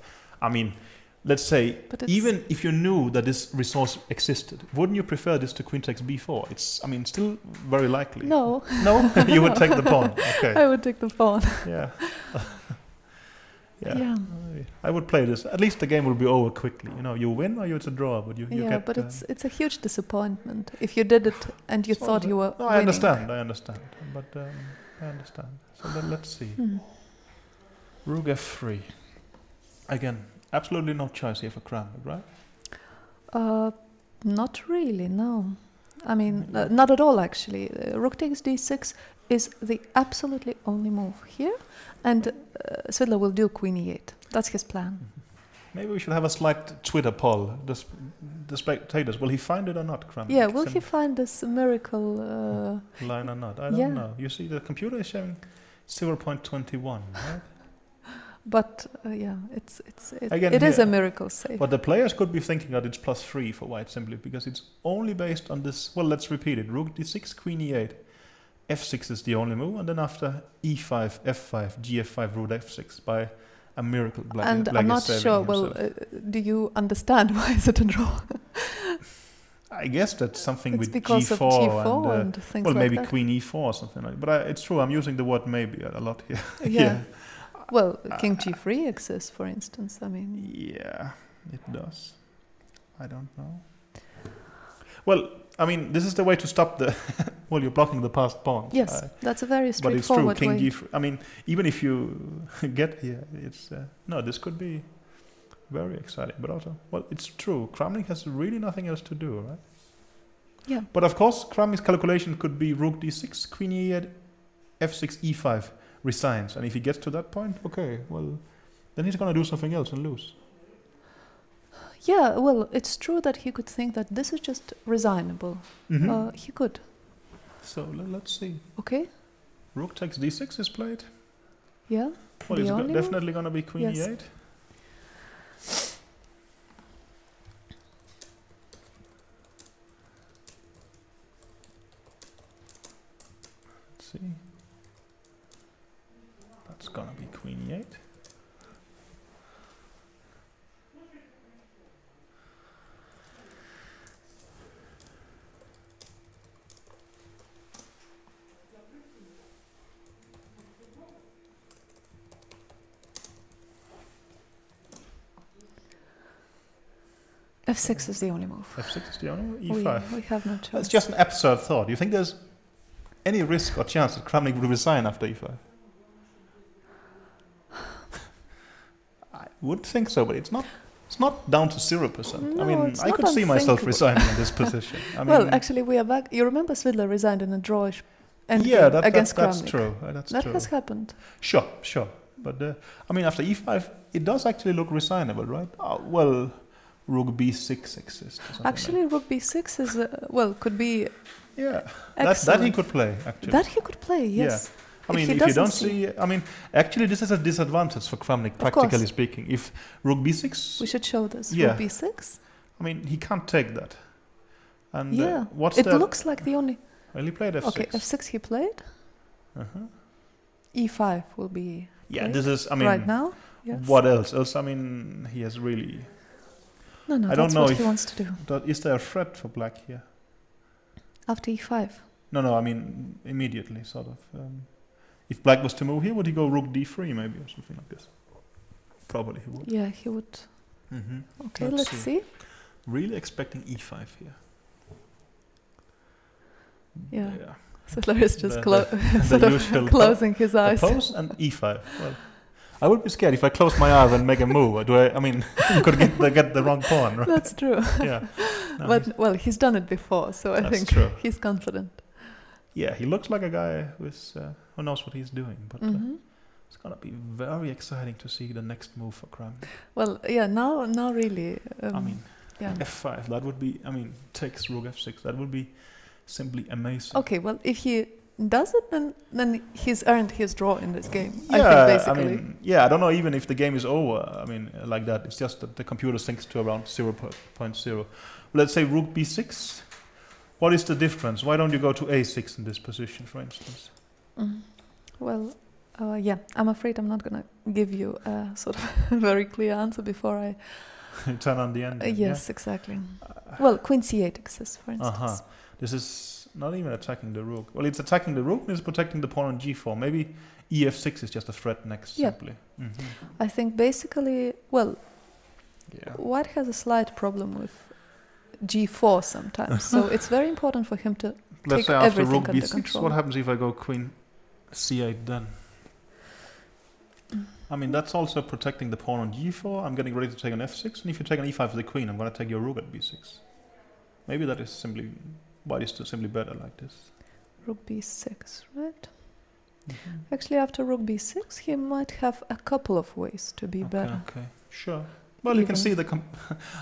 let's say, even if you knew that this resource existed, wouldn't you prefer this to queen takes b4? It's, still very likely. No. No? You would take the pawn. Okay. I would take the pawn. Yeah. I would play this. At least the game will be over quickly. You win or it's a draw, but you get... but it's a huge disappointment if you did it and you thought you were winning. I understand. But I understand. So then let's see. Rook f3. Again, absolutely no choice here for Kramnik, right? Not really, no. Not at all, actually. Rook takes d6 is the absolutely only move here, and Svidler will do queen e8. That's his plan. Maybe we should have a slight Twitter poll. The spectators, will he find it or not, Kramnik? Yeah, will he find this miracle line or not? I don't know. You see, the computer is showing 0.21, right? But it is a miracle save. But the players could be thinking that it's +3 for white simply because it's only based on this. Well, let's repeat it. Rook d6, queen e8, f6 is the only move, and then after e5, f5, gf5, rook f6 by a miracle. And I'm not sure. Well, do you understand why is it a draw? I guess that's something with because g4 of G4 and things like maybe that. queen e4 or something like that. But it's true. I'm using the word maybe a lot here. Yeah. Well, king g3 exists, for instance. Yeah, it does. I don't know. Well, I mean, this is the way to stop the. Well, you're blocking the passed pawn. Yes, that's a very but it's true. straightforward King way. G3. I mean, even if you get here, it's no. This could be very exciting. But also, well, it's true. Kramnik has really nothing else to do, right? Yeah. But of course, Kramnik's calculation could be rook d6, queen e8, f6, e5, resigns. And if he gets to that point, okay, well, then he's going to do something else and lose. Yeah, well, it's true that he could think that this is just resignable. Mm-hmm. He could. So let's see. Okay. Rook takes d6 is played. Yeah. Well, it's definitely going to be queen yes. e8. Let's see. That's going to be queen e8. F6 is the only move. F6 is the only move? E5. We have no choice. It's just an absurd thought. Do you think there's any risk or chance that Kramnik will resign after E5? I would think so, but it's not down to 0%. No, I mean, it's I not could see myself unthinkable. resigning in this position. I mean, well, actually, we are back. You remember Svidler resigned in a drawish endgame against that's Kramnik. true. That's that true. has happened. Sure. But I mean, after E5, it does actually look resignable, right? Oh, well, rook B6 exists. Or something Actually, like. rook B6 is could be. Yeah, excellent. that he could play actually. That he could play, yes. Yeah. I mean, if you don't see, I mean, actually, this is a disadvantage for Kramnik, practically speaking. If rook b6, we should show this. Yeah. Rook b6. I mean, he can't take that. And yeah, what's it the? looks like the only. Well, he played f6. Okay, f6 he played. E5 will be. Yeah, played this is. I mean, right now. Yes. What else? I mean, he has really. No, I that's don't know what if he wants to do. Is there a threat for black here? After e5. No. I mean, immediately, sort of. If black was to move here, would he go rook d3 maybe or something like this? Probably he would. Yeah, he would. Mm-hmm. Okay, let's see. Really expecting e5 here. Yeah. So Larry's just closing his eyes. Pose and e5. Well, I would be scared if I close my eyes and make a move. I mean, you could get the wrong pawn, right? That's true. Yeah. No, but well, he's done it before, so I think he's confident. Yeah, he looks like a guy who knows what he's doing. But it's gonna be very exciting to see the next move for Kramnik. Well, yeah, now really. I mean, yeah. f5. That would be. I mean, takes rook f6. That would be simply amazing. Okay, well, if he does it, then he's earned his draw in this game. Yeah, I think basically. I mean, yeah, I don't know even if the game is over. I mean, like that. It's just that the computer thinks to around 0.0. Let's say rook b6. What is the difference? Why don't you go to a6 in this position, for instance? Well, yeah, I'm afraid I'm not going to give you a sort of very clear answer before I turn on the end. Yes, exactly. Well, queen c8 exists, for instance. This is not even attacking the rook. Well, it's attacking the rook and it's protecting the pawn on g4. Maybe ef6 is just a threat next, simply. I think basically, well, White has a slight problem with g4 sometimes, so it's very important for him to take everything under control. What happens if I go queen c8 then? I mean, that's also protecting the pawn on g4. I'm getting ready to take an f6, and if you take an e5 for the queen, I'm going to take your rook at b6. Maybe that is simply, White is simply better like this. Rook b6, right? Actually, after rook b6, he might have a couple of ways to be better. Okay, sure. Well, you can see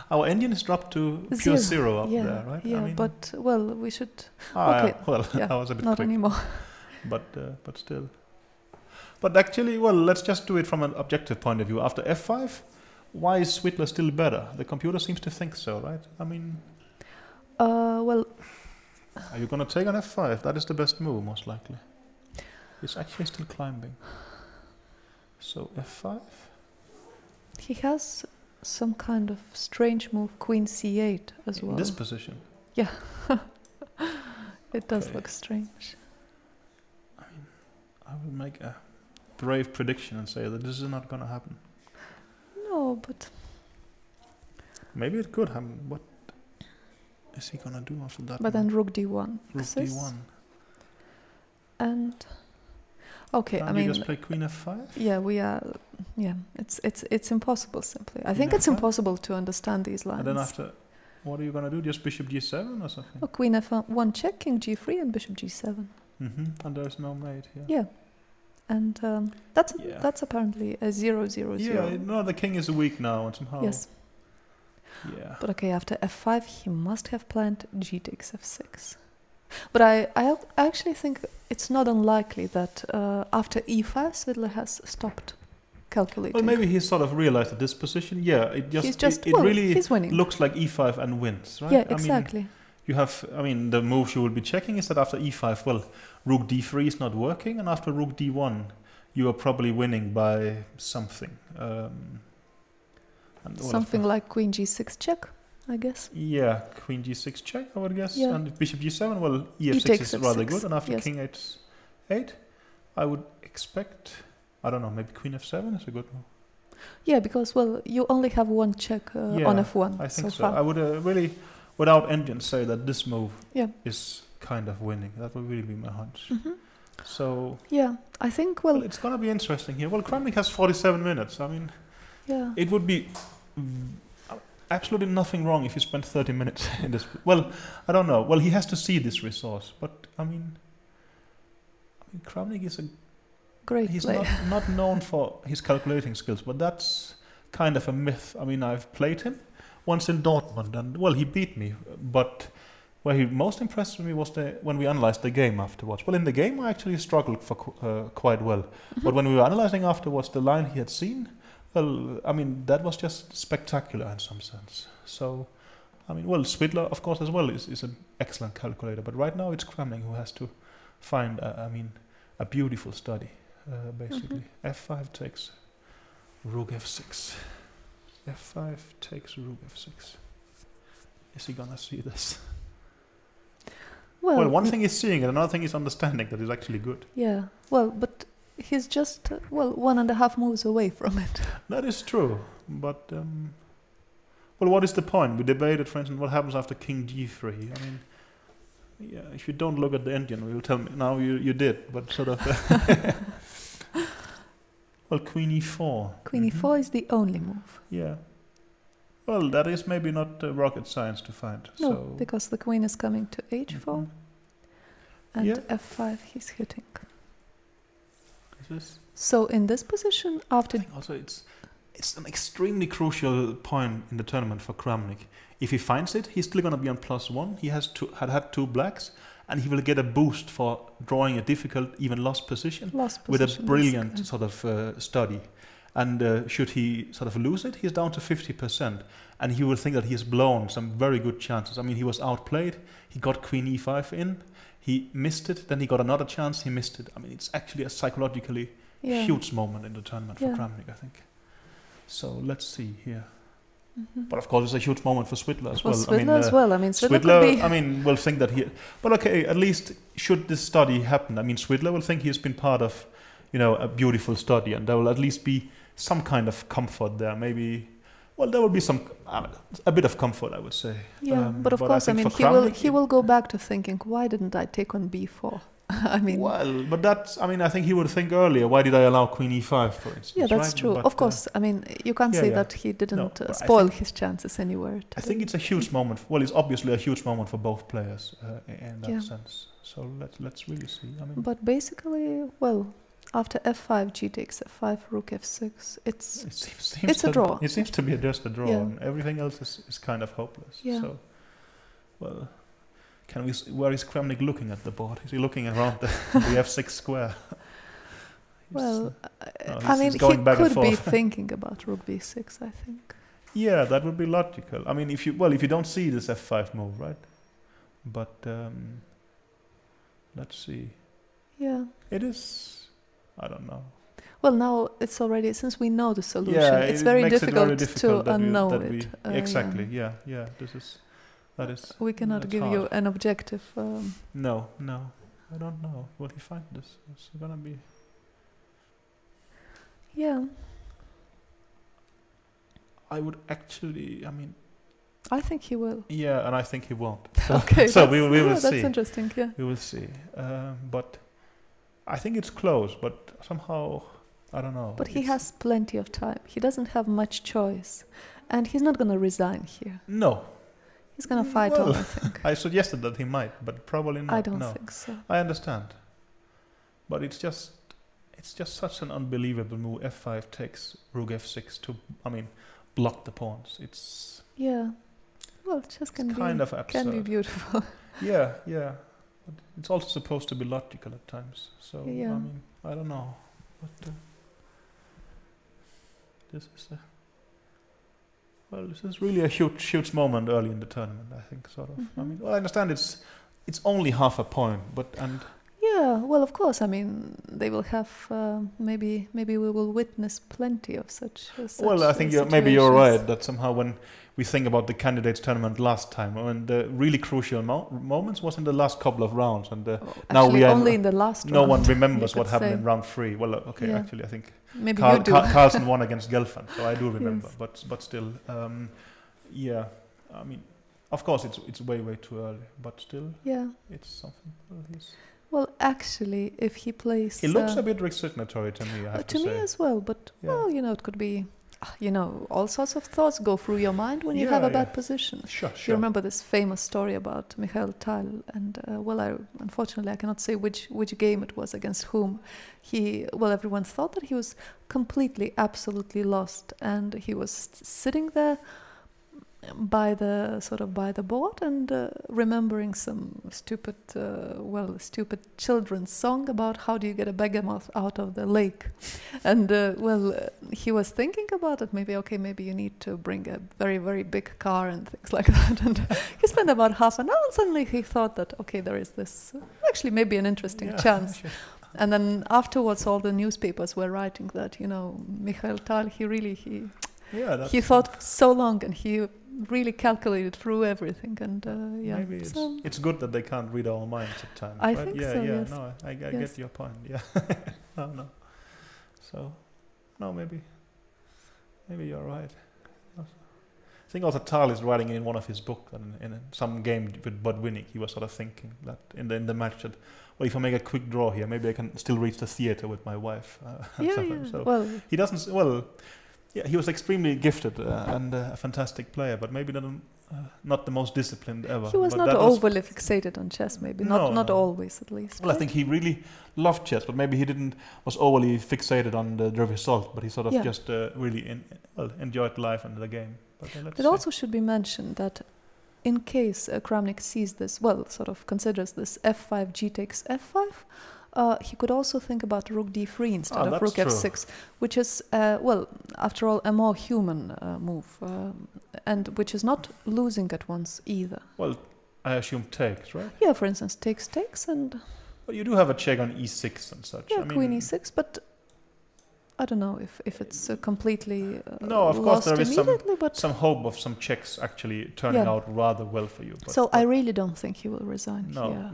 our Indian is dropped to pure zero up there, right? Yeah, I mean, but well, we should. Okay, well, that was a bit not quick. Anymore. But still. But actually, well, let's just do it from an objective point of view. After f5, why is Svidler still better? The computer seems to think so, right? I mean. Well. Are you going to take on f5? That is the best move, most likely. He's actually still climbing. So f5. He has some kind of strange move, queen c8 as well. In this position? Yeah. It does look strange. I mean, I will make a brave prediction and say that this is not going to happen. No, but... Maybe it could happen, but is he gonna do after that? But then rook d1. Rook d1. And okay, Can't I mean, you just play queen f5? yeah, we are. Yeah, it's impossible. Simply, I think Queen it's f5? impossible to understand these lines. And then after, what are you gonna do? Just bishop g7 or something? Oh, queen f1 check, king g3, and bishop g7. And there's no mate here. Yeah, and that's apparently a 0-0-0. Yeah, no, the king is weak now, and somehow. Yes. Yeah. But okay, after f5, he must have planned g takes f6. But I actually think it's not unlikely that after e5, Svidler has stopped calculating. Well, maybe he sort of realized at this position. Yeah, it really he's winning. looks like e5 and wins, right? Yeah, exactly. I mean, you have, the moves you will be checking is that after e5, well, rook d3 is not working, and after rook d1, you are probably winning by something. Something like queen g6 check, I guess. Yeah, queen g6 check, I would guess. Yeah. And bishop g7, well, e6 takes is rather f6, good, and after yes. king h8, I would expect, I don't know, maybe queen f7 is a good move. Yeah, because, well, you only have one check on f1 I think so far. I would really, without engine, say that this move Yeah. is kind of winning. That would really be my hunch. So yeah, I think, well, it's going to be interesting here. Well, Kramnik has 47 minutes. I mean, yeah, it would be absolutely nothing wrong if he spent 30 minutes in this. Well, I don't know. Well, he has to see this resource, but I mean Kramnik is a great he's player. not known for his calculating skills, but that's kind of a myth. I mean, I've played him once in Dortmund, and well, he beat me, but where he most impressed me was when we analyzed the game afterwards. Well, in the game, I actually struggled for quite well. But when we were analyzing afterwards the line he had seen, well, I mean, that was just spectacular in some sense. So, I mean, well, Svidler, of course, as well, is an excellent calculator. But right now, it's Kramnik who has to find, a beautiful study, basically. F5 takes rook f6. F5 takes rook f6. Is he gonna see this? Well, one thing is seeing it, another thing is understanding that it's actually good. Yeah, well, but he's just, 1.5 moves away from it. That is true, but, well, what is the point? We debated, for instance, what happens after king g3. I mean, yeah, if you don't look at the engine, you'll tell me, now you did, but sort of... well, queen e4. Queen e4 is the only move. Yeah. Well, that is maybe not rocket science to find. No, so because the queen is coming to h4, and f5 he's hitting. So in this position, after... I think also it's an extremely crucial point in the tournament for Kramnik. If he finds it, he's still going to be on +1. He has had 2 blacks, and he will get a boost for drawing a difficult, even lost position with a brilliant sort of study. And should he sort of lose it, he's down to 50%. And he will think that he has blown some very good chances. I mean, he was outplayed. He got queen e5 in. He missed it. Then he got another chance. He missed it. I mean, it's actually a psychologically huge moment in the tournament for Kramnik, I think. So let's see here. But of course, it's a huge moment for Svidler as well. Svidler as well. I mean, Svidler will think that he... But okay, at least should this study happen, I mean, Svidler will think he's been part of, a beautiful study, and there will at least be some kind of comfort there. Maybe, well, there will be a bit of comfort, I would say. Yeah, but of course, I mean, he will go back to thinking, why didn't I take on b4? I mean, well, but that's, I think he would think earlier, why did I allow queen e5, for instance? Yeah, that's true. But, of course, I mean, you can't say that he didn't spoil his chances anywhere. I think it's a huge moment. Well, it's obviously a huge moment for both players in that sense. So let's really see. I mean, but basically, well, after f5, g takes f5, rook f6, it's a draw. It seems to be just a draw, and everything else is kind of hopeless. Yeah. So, well, where is Kramnik looking at the board? Is he looking around the f6 square? Well, I mean, he could be thinking about rook b6, I think. Yeah, that would be logical. I mean, if you don't see this f5 move, right? But let's see. Yeah. It is. I don't know. Well, now it's already, since we know the solution, it's very difficult to unknow it. Exactly. Yeah. That is. We cannot give you an objective. No, I don't know. Will he find this? It's gonna be. Yeah. I would actually. I mean, I think he will. Yeah, and I think he won't. Okay, so we will see. That's interesting. Yeah, we will see. But I think it's close. But somehow, I don't know. But he has plenty of time. He doesn't have much choice, and he's not going to resign here. No. He's going to fight on, I think. I suggested that he might, but probably not. I don't think so. I understand. But it's just such an unbelievable move. F5 takes Rook F6 to, block the pawns. It's well, chess can be beautiful. Yeah. But it's also supposed to be logical at times. So yeah. I don't know. But this is really a huge moment early in the tournament. I think sort of. Mm-hmm. I understand it's only half a point, yeah, well, of course. They will have maybe we will witness plenty of such. Well, I think maybe you're right that somehow when we think about the candidates tournament last time, when the really crucial moments was in the last couple of rounds, and now we are only in the last. No round, one remembers what happened in round 3. Well, okay, yeah. actually, I think maybe you do. Carlsen won against Gelfand, so I do remember. Yes. But still, yeah. Of course, it's way too early, but still, yeah, it's something. Well, actually, if he plays... He looks a bit resignatory to me, I have to say. To me as well, but, well, it could be... all sorts of thoughts go through your mind when you have a bad position. Sure. You remember this famous story about Mikhail Tal, and, unfortunately, I cannot say which game it was against whom. Everyone thought that he was completely, absolutely lost, and he was sitting there by the board and remembering some stupid children's song about how do you get a behemoth out of the lake, and he was thinking about it. Maybe you need to bring a very, very big car and things like that. And he spent about half an hour, and suddenly he thought that there is this actually maybe an interesting chance. Sure. And then afterwards, all the newspapers were writing that Mikhail Tal he thought so long and he really calculated through everything, and maybe it's good that they can't read our minds at times. I right? think yeah, so. Yeah, yes. no, I get your point. Yeah, no. So, no, maybe you're right. I think also Tal is writing in one of his books, and in some game with Botvinnik, he was sort of thinking that in the match that, well, if I make a quick draw here, maybe I can still reach the theater with my wife. So well, he doesn't. Well. Yeah, he was extremely gifted and a fantastic player, but maybe not the most disciplined ever. He was not overly fixated on chess, maybe. Not always, at least. Well, right? I think he really loved chess, but maybe he was overly fixated on the result, but he sort of just really enjoyed life and the game. But it also should be mentioned that in case Kramnik sees this, considers this f5, g takes f5, he could also think about rook d3 instead of rook f6, which is, after all, a more human move, and which is not losing at once either. Well, I assume takes, right? Yeah, for instance, takes, and... Well, you do have a check on e6 and such. Yeah, queen e6, but I don't know if it's completely no, of course there is but some hope of some checks actually turning out rather well for you. So I really don't think he will resign. No,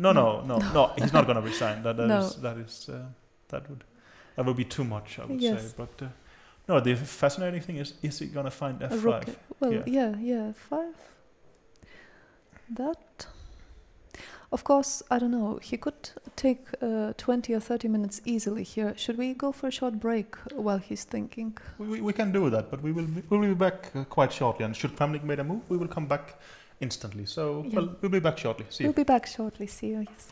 he's not going to resign. That would be too much, I would say. But no, the fascinating thing is he going to find f5? Well, yeah, f5. That. Of course, I don't know, he could take 20 or 30 minutes easily here. Should we go for a short break while he's thinking? We can do that, but we will be back quite shortly. And should Kramnik make a move, we will come back instantly. So we'll be back shortly. See you. We'll be back shortly. See you, yes.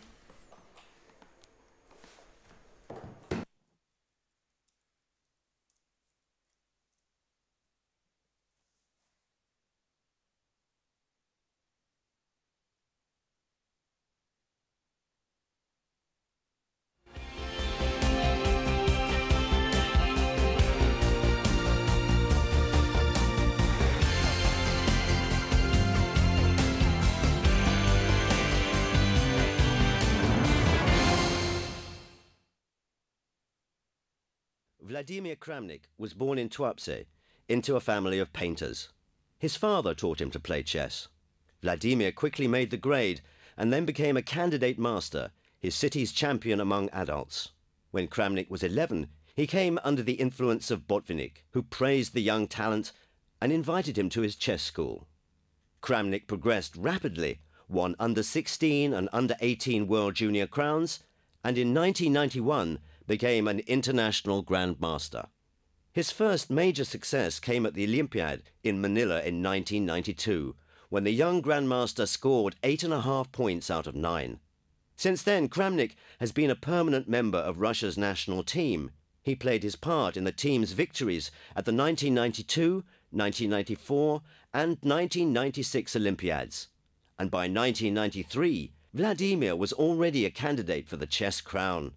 Vladimir Kramnik was born in Tuapse into a family of painters. His father taught him to play chess. Vladimir quickly made the grade and then became a candidate master, his city's champion among adults. When Kramnik was 11, he came under the influence of Botvinnik, who praised the young talent and invited him to his chess school. Kramnik progressed rapidly, won under-16 and under-18 World Junior crowns, and in 1991 became an international grandmaster. His first major success came at the Olympiad in Manila in 1992, when the young grandmaster scored 8.5 points out of 9. Since then, Kramnik has been a permanent member of Russia's national team. He played his part in the team's victories at the 1992, 1994 and 1996 Olympiads. And by 1993, Vladimir was already a candidate for the chess crown.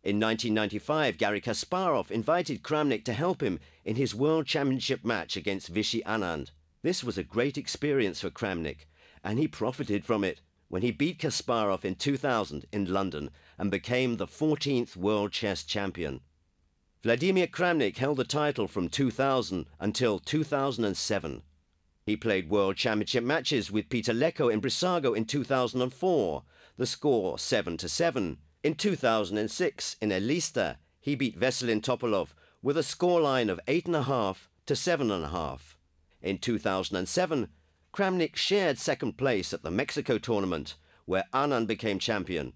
In 1995, Garry Kasparov invited Kramnik to help him in his World Championship match against Vishy Anand. This was a great experience for Kramnik, and he profited from it when he beat Kasparov in 2000 in London and became the 14th World Chess Champion. Vladimir Kramnik held the title from 2000 until 2007. He played World Championship matches with Peter Leko in Brissago in 2004, the score 7-7. In 2006, in Elista, he beat Veselin Topalov with a scoreline of 8.5 to 7.5. In 2007, Kramnik shared second place at the Mexico tournament, where Anand became champion.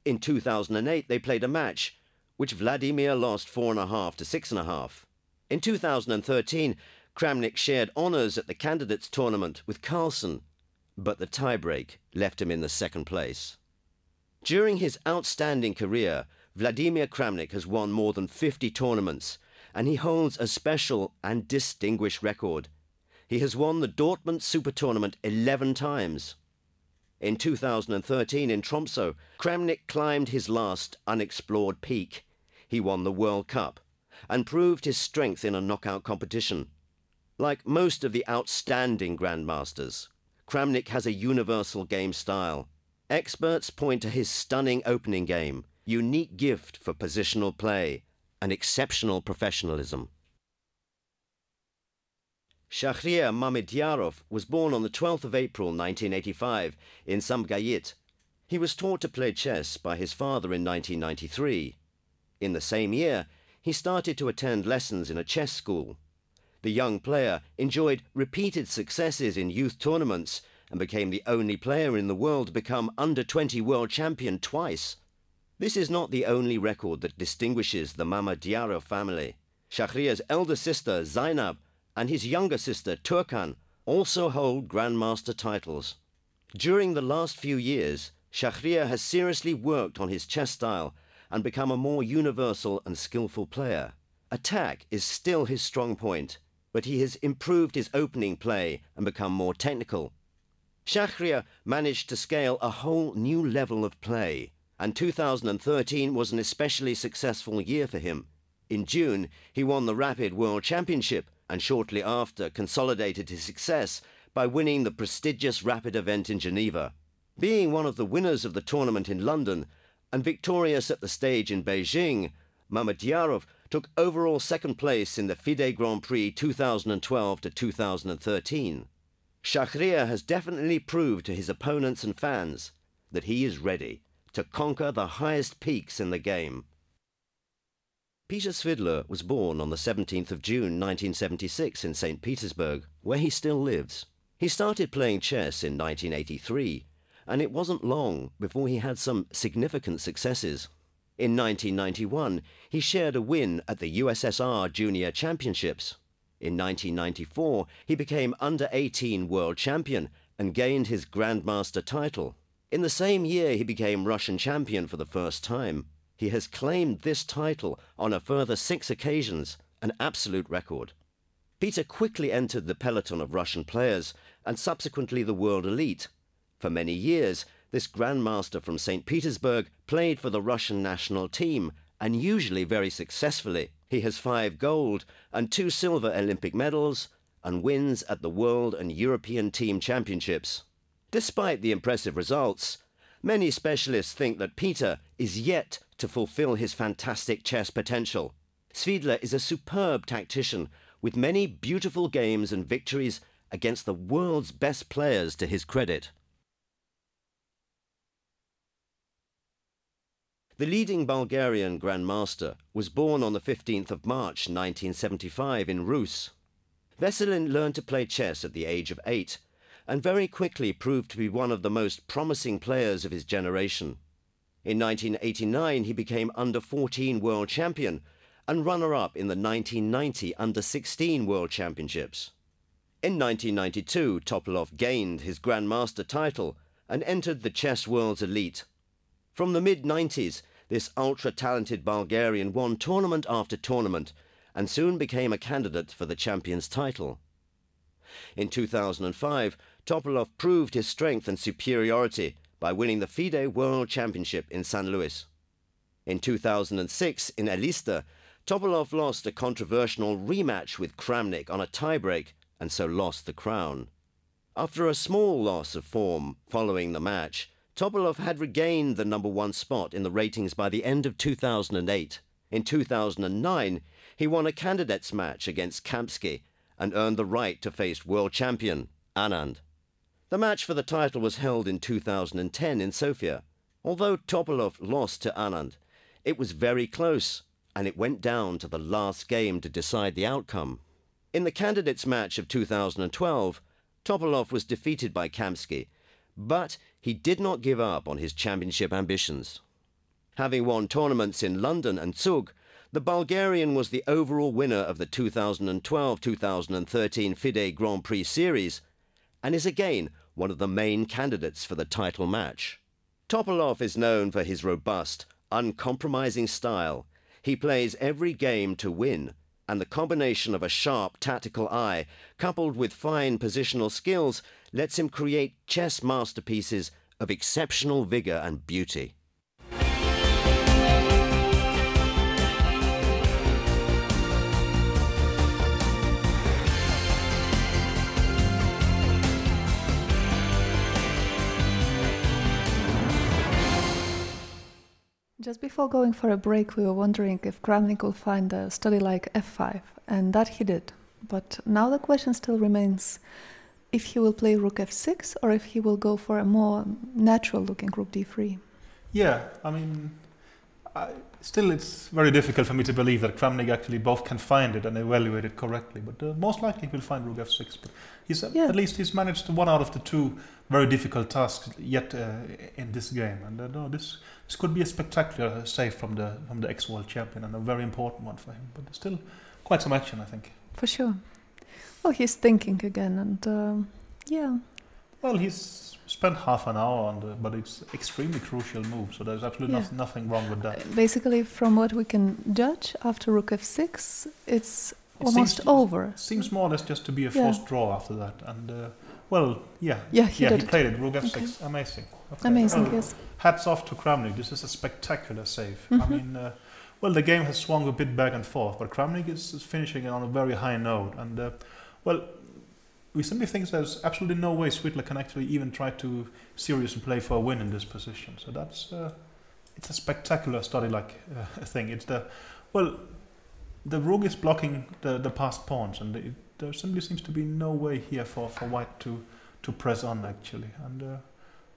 In 2008, they played a match, which Vladimir lost 4.5 to 6.5. In 2013, Kramnik shared honours at the candidates tournament with Carlsen, but the tiebreak left him in the second place. During his outstanding career, Vladimir Kramnik has won more than 50 tournaments, and he holds a special and distinguished record. He has won the Dortmund Super Tournament 11 times. In 2013 in Tromsø, Kramnik climbed his last unexplored peak. He won the World Cup and proved his strength in a knockout competition. Like most of the outstanding grandmasters, Kramnik has a universal game style. Experts point to his stunning opening game, unique gift for positional play, and exceptional professionalism. Shahriar Mamedyarov was born on the 12th of April 1985 in Samgayit. He was taught to play chess by his father in 1993. In the same year, he started to attend lessons in a chess school. The young player enjoyed repeated successes in youth tournaments and became the only player in the world to become under-20 world champion twice. This is not the only record that distinguishes the Mamedyarov family. Shahriar's elder sister Zainab and his younger sister Turkan also hold grandmaster titles. During the last few years, Shahriar has seriously worked on his chess style and become a more universal and skillful player. Attack is still his strong point, but he has improved his opening play and become more technical. Shahriar managed to scale a whole new level of play, and 2013 was an especially successful year for him. In June, he won the Rapid World Championship and shortly after consolidated his success by winning the prestigious Rapid event in Geneva. Being one of the winners of the tournament in London and victorious at the stage in Beijing, Mamedyarov took overall second place in the FIDE Grand Prix 2012 to 2013. Shahriar has definitely proved to his opponents and fans that he is ready to conquer the highest peaks in the game. Peter Svidler was born on the 17th of June 1976 in St. Petersburg, where he still lives. He started playing chess in 1983, and it wasn't long before he had some significant successes. In 1991, he shared a win at the USSR Junior Championships. In 1994, he became under-18 world champion and gained his grandmaster title. In the same year, he became Russian champion for the first time. He has claimed this title on a further 6 occasions, an absolute record. Peter quickly entered the peloton of Russian players and subsequently the world elite. For many years, this grandmaster from St. Petersburg played for the Russian national team, and usually very successfully. He has 5 gold and 2 silver Olympic medals and wins at the World and European Team Championships. Despite the impressive results, many specialists think that Peter is yet to fulfill his fantastic chess potential. Svidler is a superb tactician with many beautiful games and victories against the world's best players to his credit. The leading Bulgarian grandmaster was born on the 15th of March 1975 in Rus. Veselin learned to play chess at the age of 8 and very quickly proved to be one of the most promising players of his generation. In 1989, he became under-14 world champion and runner-up in the 1990 under-16 world championships. In 1992, Topalov gained his Grandmaster title and entered the chess world's elite. From the mid-90s, this ultra-talented Bulgarian won tournament after tournament and soon became a candidate for the champion's title. In 2005, Topalov proved his strength and superiority by winning the FIDE World Championship in St. Louis. In 2006, in Elista, Topalov lost a controversial rematch with Kramnik on a tiebreak and so lost the crown. After a small loss of form following the match, Topalov had regained the #1 spot in the ratings by the end of 2008. In 2009, he won a candidates match against Kamsky and earned the right to face world champion Anand. The match for the title was held in 2010 in Sofia. Although Topalov lost to Anand, it was very close, and it went down to the last game to decide the outcome. In the candidates match of 2012, Topalov was defeated by Kamsky, but he did not give up on his championship ambitions. Having won tournaments in London and Zug, the Bulgarian was the overall winner of the 2012-2013 FIDE Grand Prix Series and is again one of the main candidates for the title match. Topalov is known for his robust, uncompromising style. He plays every game to win, and the combination of a sharp tactical eye coupled with fine positional skills lets him create chess masterpieces of exceptional vigor and beauty. Just before going for a break, we were wondering if Kramnik will find a study like f5, and that he did. But now the question still remains if he will play rook f6 or if he will go for a more natural-looking rook d3. Yeah, I mean, still it's very difficult for me to believe that Kramnik actually both can find it and evaluate it correctly. But most likely he'll find rook f6. But at least he's managed one out of the two very difficult tasks yet in this game. And no, this could be a spectacular save from the ex-world champion and a very important one for him. But still quite some action, I think. For sure. Well, he's thinking again, and yeah. Well, he's spent half an hour on but it's extremely crucial move, so there's absolutely nothing wrong with that. Basically, from what we can judge, after rook f6, it's almost over. Seems more or less just to be a forced draw after that, and well, he played it. Rook f6, okay. Amazing. Okay. Amazing, well, yes. Hats off to Kramnik. This is a spectacular save. I mean, well, the game has swung a bit back and forth, but Kramnik is finishing it on a very high note, and well, we simply think there's absolutely no way Svidler can actually even try to seriously play for a win in this position. So that's it's a spectacular study-like thing. It's the rook is blocking the passed pawns, and there simply seems to be no way here for white to press on actually. And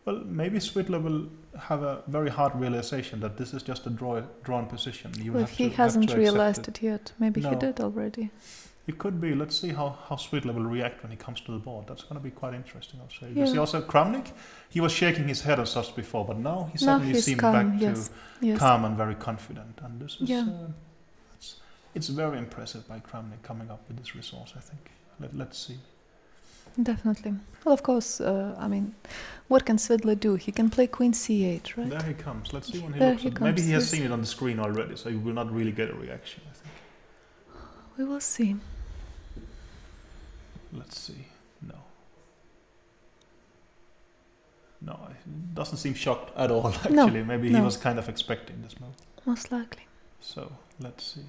well, maybe Svidler will have a very hard realization that this is just a drawn position. Well, he hasn't realized it yet. Maybe he did already. It could be. Let's see how Svidler will react when he comes to the board. That's going to be quite interesting, I'll say. You see also Kramnik, he was shaking his head and such before, but now he suddenly seemed back to calm and very confident. And this is it's very impressive by Kramnik coming up with this resource, I think. Let's see. Definitely. Well, of course, I mean, what can Svidler do? He can play queen c8, right? There he comes. Let's see when he looks at it. Maybe he has seen it on the screen already, so he will not really get a reaction, I think. We will see. Let's see. No, he doesn't seem shocked at all, actually. No, maybe he was kind of expecting this move. Most likely. So, let's see.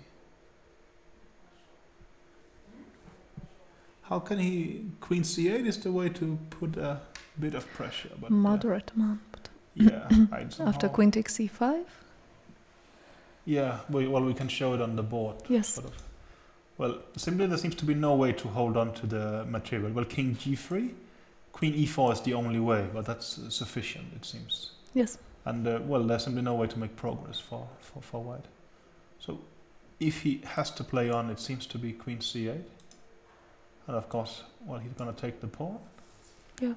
How can he... Queen c8 is the way to put a bit of pressure. But, moderate amount. But yeah. After queen takes c5? Yeah, well, we can show it on the board. Yes. Sort of. Well, simply there seems to be no way to hold on to the material. Well, king g3, queen e4 is the only way, but that's sufficient, it seems. Yes. And, well, there's simply no way to make progress for white. So, if he has to play on, it seems to be queen c8. And of course, well, he's going to take the pawn. Yeah.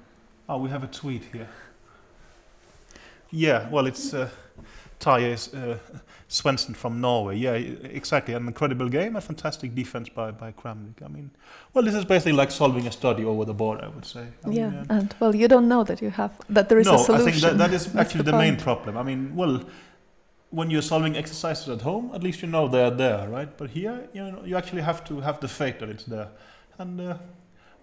Oh, we have a tweet here. Yeah, well, it's Tarjei Svensson from Norway. Yeah, exactly. An incredible game, a fantastic defense by Kramnik. I mean, well, this is basically like solving a study over the board, I would say. I mean, and well, you don't know that there is a solution. No, I think that is actually the main point. problem. I mean, well, when you're solving exercises at home, at least you know they're there, right? But here, you actually have to have the faith that it's there. And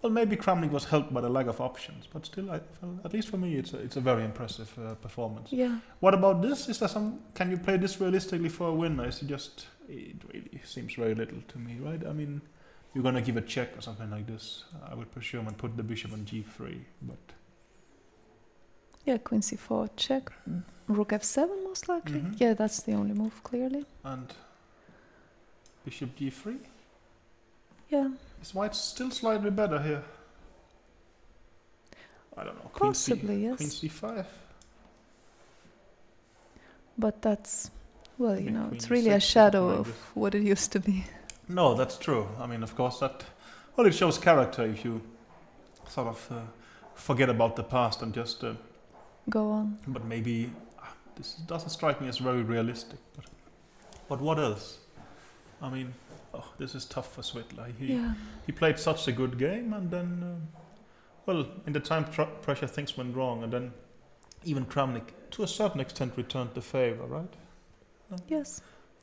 well, maybe Kramnik was helped by the lack of options, but still, at least for me, it's a very impressive performance. Yeah. What about this? Is there can you play this realistically for a win? It really seems very little to me, right? I mean, you're gonna give a check or something like this, I would presume, and put the bishop on g3, but. Yeah, queen c4 check, rook f7 most likely. Yeah, that's the only move clearly. And bishop g3. Yeah. Is white still slightly better here? I don't know. Possibly, yes. Queen c5. But that's, well, it's really a shadow of what it used to be. No, that's true. I mean, of course, it shows character if you sort of forget about the past and just go on. But maybe this doesn't strike me as very realistic. But what else? I mean, this is tough for Svidler. He played such a good game, and then, well, in the time pressure, things went wrong, and then even Kramnik, to a certain extent, returned the favor, right? Yes.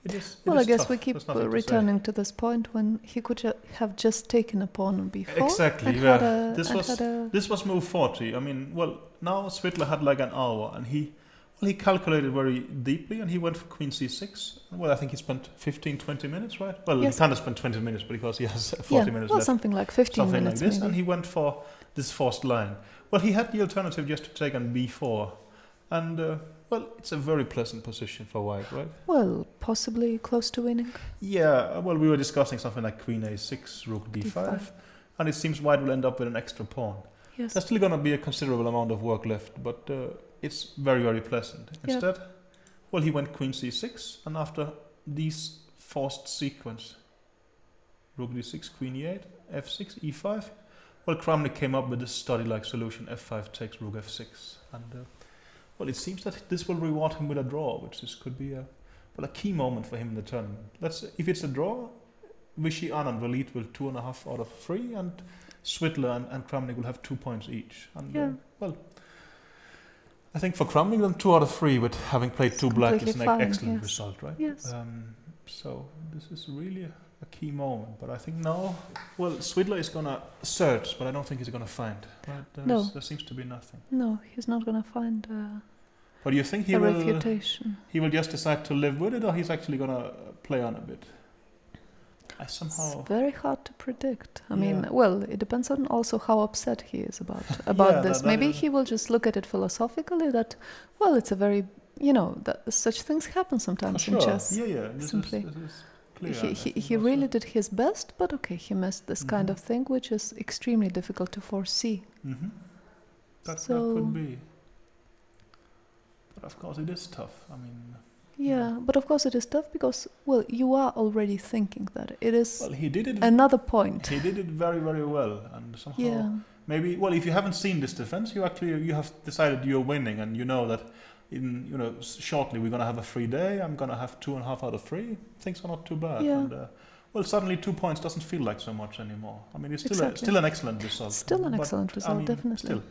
I guess tough. we keep returning to this point when he could have just taken a pawn on b4. Exactly, yeah. This was move 40. I mean, well, now Svidler had like an hour, and he calculated very deeply, and he went for queen c6. Well, I think he spent 15-20 minutes, right? Well, he kind of spent 20 minutes because he has 40 minutes left. Something like 15 minutes like this, maybe. And he went for this forced line. Well, he had the alternative just to take on b4, and well, it's a very pleasant position for white, right? Well, possibly close to winning. Yeah, well, we were discussing something like queen a6, rook d5, and it seems white will end up with an extra pawn. Yes. There's still going to be a considerable amount of work left, but it's very, very pleasant. Instead, well, he went queen c6, and after these forced sequence, rook d6, queen e8, f6, e5, well, Kramnik came up with this study-like solution, f5 takes rook f6, and well, it seems that this will reward him with a draw, which could be a key moment for him in the tournament. If it's a draw, Vishy Anand will lead with 2.5 out of 3, and Svidler and Kramnik will have 2 points each. And well, I think for Kramnik, then 2 out of 3 with having played two black is an excellent result, right? Yes. So this is really a key moment. But I think now, well, Svidler is gonna search, but I don't think he's gonna find. Right? There seems to be nothing. No, he's not gonna find. But do you think he will just decide to live with it, or he's actually gonna play on a bit? It's very hard to predict. I mean, well, it depends on also how upset he is about this. Maybe he will just look at it philosophically that, well, it's a very, that such things happen sometimes in chess. Yeah. Simply. This is clear. He really did his best, but okay, he missed this kind of thing, which is extremely difficult to foresee. That could be. But of course, it is tough. I mean. Yeah, but of course it is tough because, well, you are already thinking that it is he did it, another point. He did it very, very well, and somehow maybe. Well, if you haven't seen this defense, you have decided you're winning, and you know that shortly we're gonna have a free day. I'm gonna have 2.5 out of 3. Things are not too bad. Yeah. And, well, suddenly 2 points doesn't feel like so much anymore. I mean, it's still an excellent result. Still an excellent result, I mean, definitely. Still,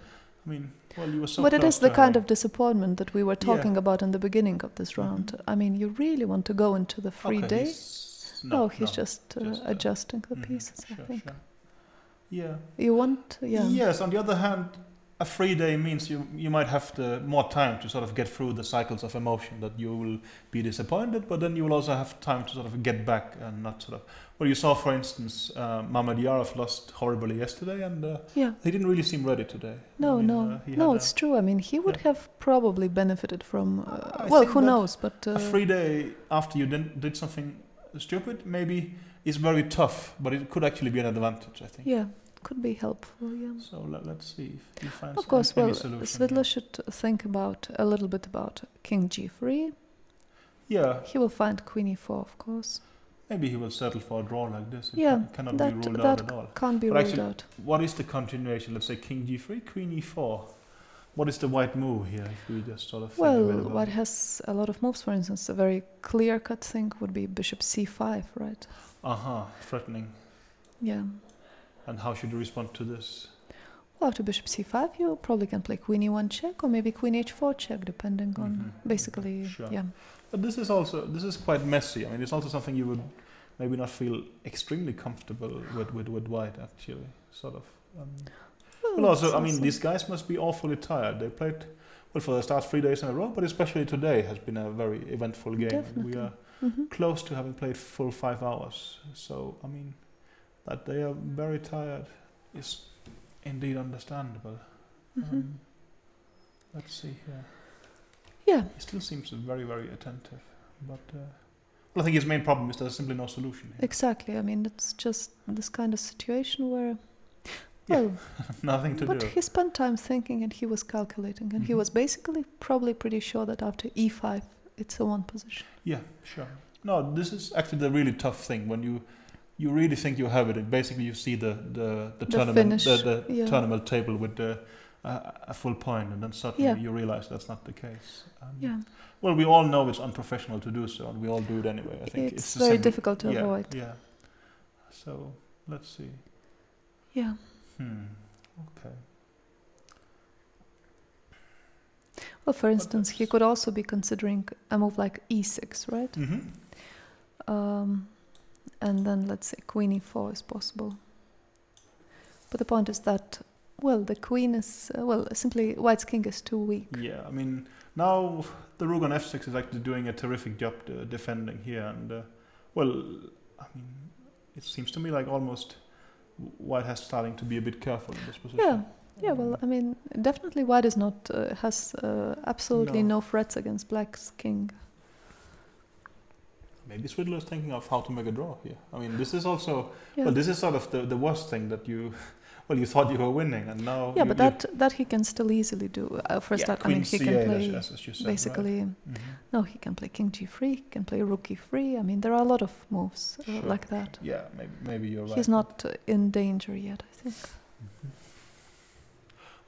I mean, well, you were so. But it is the kind of disappointment that we were talking about in the beginning of this round. I mean, you really want to go into the free day. He's just adjusting the pieces, I think. Sure. Yeah. You want, Yes. On the other hand, a free day means you might have more time to sort of get through the cycles of emotion, that you will be disappointed, but then you will also have time to sort of get back and not sort of. Well, you saw, for instance, Mamedyarov lost horribly yesterday, and he didn't really seem ready today. No, it's true. I mean, he would have probably benefited from. Well, who knows? But a free day after you did something stupid maybe is very tough, but it could actually be an advantage, I think. Yeah. Could be helpful, So let's see if he finds of course, any solution. Svidler should think a little bit about king g3. Yeah. He will find queen e4, of course. maybe he will settle for a draw like this. It Yeah, cannot that, be ruled that out at all. can't be But ruled actually, out. what is the continuation? Let's say king g3, queen e4. What is the white move here? If we just sort of think a bit Well, about white it? has a lot of moves. For instance, a very clear-cut thing would be bishop c5, right? Threatening. Yeah. And how should you respond to this? Well, after bishop c5, you probably can play queen e1 check or maybe queen h4 check, depending on basically, Sure. yeah. But this is quite messy. I mean, it's also something you would maybe not feel extremely comfortable with white, actually, sort of. Well, also, I mean, these guys must be awfully tired. They played, well, for the start 3 days in a row, but especially today has been a very eventful game. Definitely. We are close to having played full 5 hours. So, I mean, that they are very tired is indeed understandable. Let's see here. Yeah. He still seems very, very attentive. But well, I think his main problem is there's simply no solution here. Exactly. I mean, it's just this kind of situation where, well, nothing to but do. he spent time thinking and he was calculating and he was basically probably pretty sure that after e5 it's a one position. Yeah, sure. No, this is actually the really tough thing when you really think you have it. And basically, you see the tournament tournament table with a full point, and then suddenly you realize that's not the case. Well, we all know it's unprofessional to do so, and we all do it anyway. I think it's very difficult to avoid. Yeah. So let's see. Yeah. Okay. Well, for instance, he could also be considering a move like e6, right? And then let's say queen e4 is possible. But the point is that, well, the queen is, well, simply white's king is too weak. Yeah, I mean, now the rook on f6 is actually doing a terrific job defending here. And, well, I mean, it seems to me like almost white has starting to be a bit careful in this position. Yeah, well, I mean, definitely white is not, has absolutely no threats against black's king. Maybe Swidler is thinking of how to make a draw here. I mean, this is also, well, this is sort of the worst thing that you, well, you thought you were winning, and now... Yeah, but that he can still easily do. First, I mean, he can play, as you said, basically, right? No, he can play king g3, he can play rook e3. I mean, there are a lot of moves like that. Yeah, maybe you're right. He's not in danger yet, I think.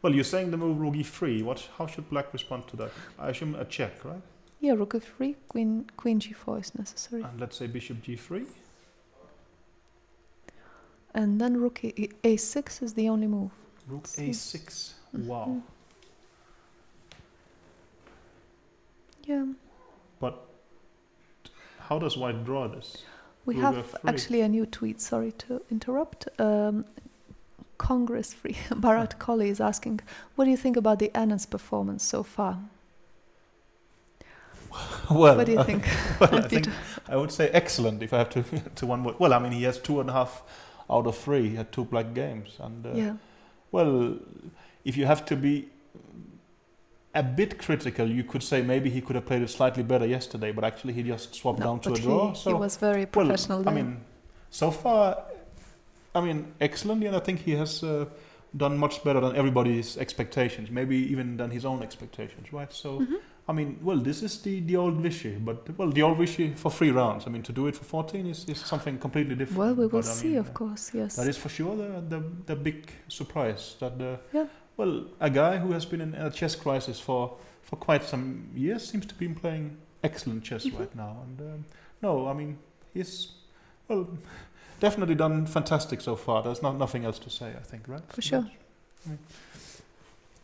Well, you're saying the move rook e3. How should black respond to that? I assume a check, right? Yeah, rook f3, queen g4 is necessary. And let's say bishop g3. And then rook a6 is the only move. Rook a6. Wow. Yeah. But how does white draw this? We have actually a new tweet, sorry to interrupt. Congress Free Bharat Kohli is asking, what do you think about the Anand's performance so far? Well, what do you think? Well, I think I would say excellent if I have to one word. Well, I mean, he has 2.5 out of 3. He had 2 black games, and well, if you have to be a bit critical, you could say maybe he could have played it slightly better yesterday, but actually he just swapped down to a draw. So he was very professional. Well, I mean, so far, I mean, excellently, and I think he has done much better than everybody's expectations, maybe even than his own expectations, right? So. I mean, well, this is the old Vichy, but, well, the old Vichy for 3 rounds. I mean, to do it for 14 is something completely different. Well, we will see, of course, yes. That is for sure the big surprise. That, well, a guy who has been in a chess crisis for quite some years seems to be playing excellent chess right now. And, no, I mean, he's, well, definitely done fantastic so far. There's nothing else to say, I think, right? For sure. I mean,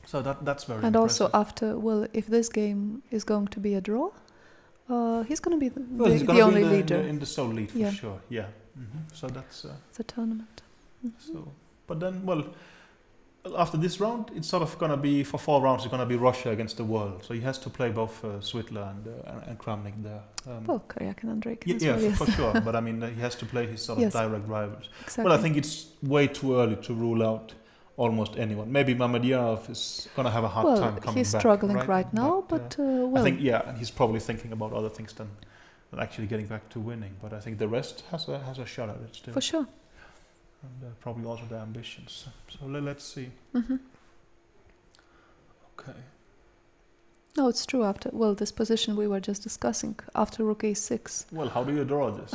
so that's very and impressive. Also after, well, if this game is going to be a draw, he's going to be the only leader. In the sole lead, for sure, yeah. So that's... the tournament. So, but then, well, after this round, it's sort of going to be, for 4 rounds, it's going to be Russia against the world. So he has to play both Swidler and Kramnik there. Well, Karyakin and Drake. For sure. But I mean, he has to play his sort of direct rivals. Exactly. Well, I think it's way too early to rule out almost anyone. Maybe Mamedyarov is going to have a hard time coming back. He's struggling right now, but well... I think, he's probably thinking about other things than actually getting back to winning. But I think the rest has a shot at it still. For sure. And probably also their ambitions. So let's see. Okay. No, it's true. After, well, this position we were just discussing, after rook a6. Well, how do you draw this?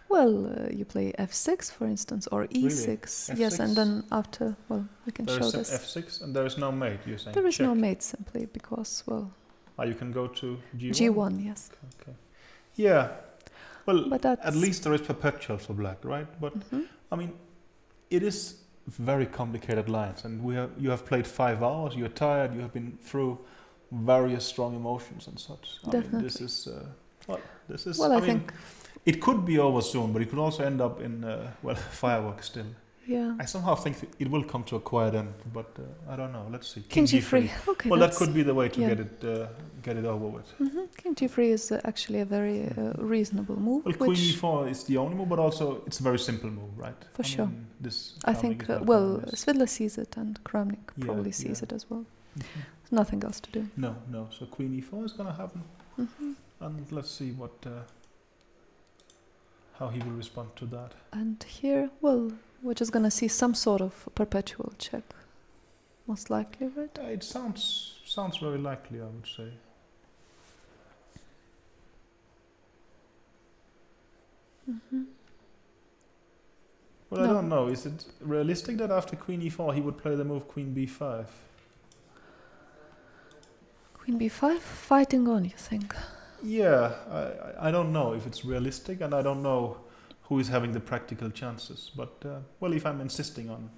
Well, you play f6, for instance, or e6. Really? Yes, F6? and then after, well, we can There show is this. f6, and there is no mate, you're saying? There is check. no mate simply because, well... You can go to g1? g1, yes. Okay. Yeah. Well, but at least there is perpetual for black, right? But, I mean, it is very complicated lines, and you have played 5 hours, you're tired, you have been through various strong emotions and such. Definitely. I mean, this is, well, I I mean, think... It could be over soon, but it could also end up in, fireworks still. Yeah. I somehow think it will come to a quiet end, but I don't know. Let's see. King g3. Okay. Well, that could be the way to get it over with. King g3 is actually a very reasonable move. Well, Queen e4 is the only move, but also it's a very simple move, right? For sure. Mean, this I think, well, Svidler sees it and Kramnik probably sees it as well. There's nothing else to do. No. So Queen e4 is going to happen. And let's see how he will respond to that. And here, well, we're just going to see some sort of perpetual check. Most likely, right? It sounds very likely, I would say. Well, I don't know. Is it realistic that after Queen e4 he would play the move Queen b5? Queen b5? Fighting on, you think? Yeah, I don't know if it's realistic, and I don't know who is having the practical chances. But, well, if I'm insisting on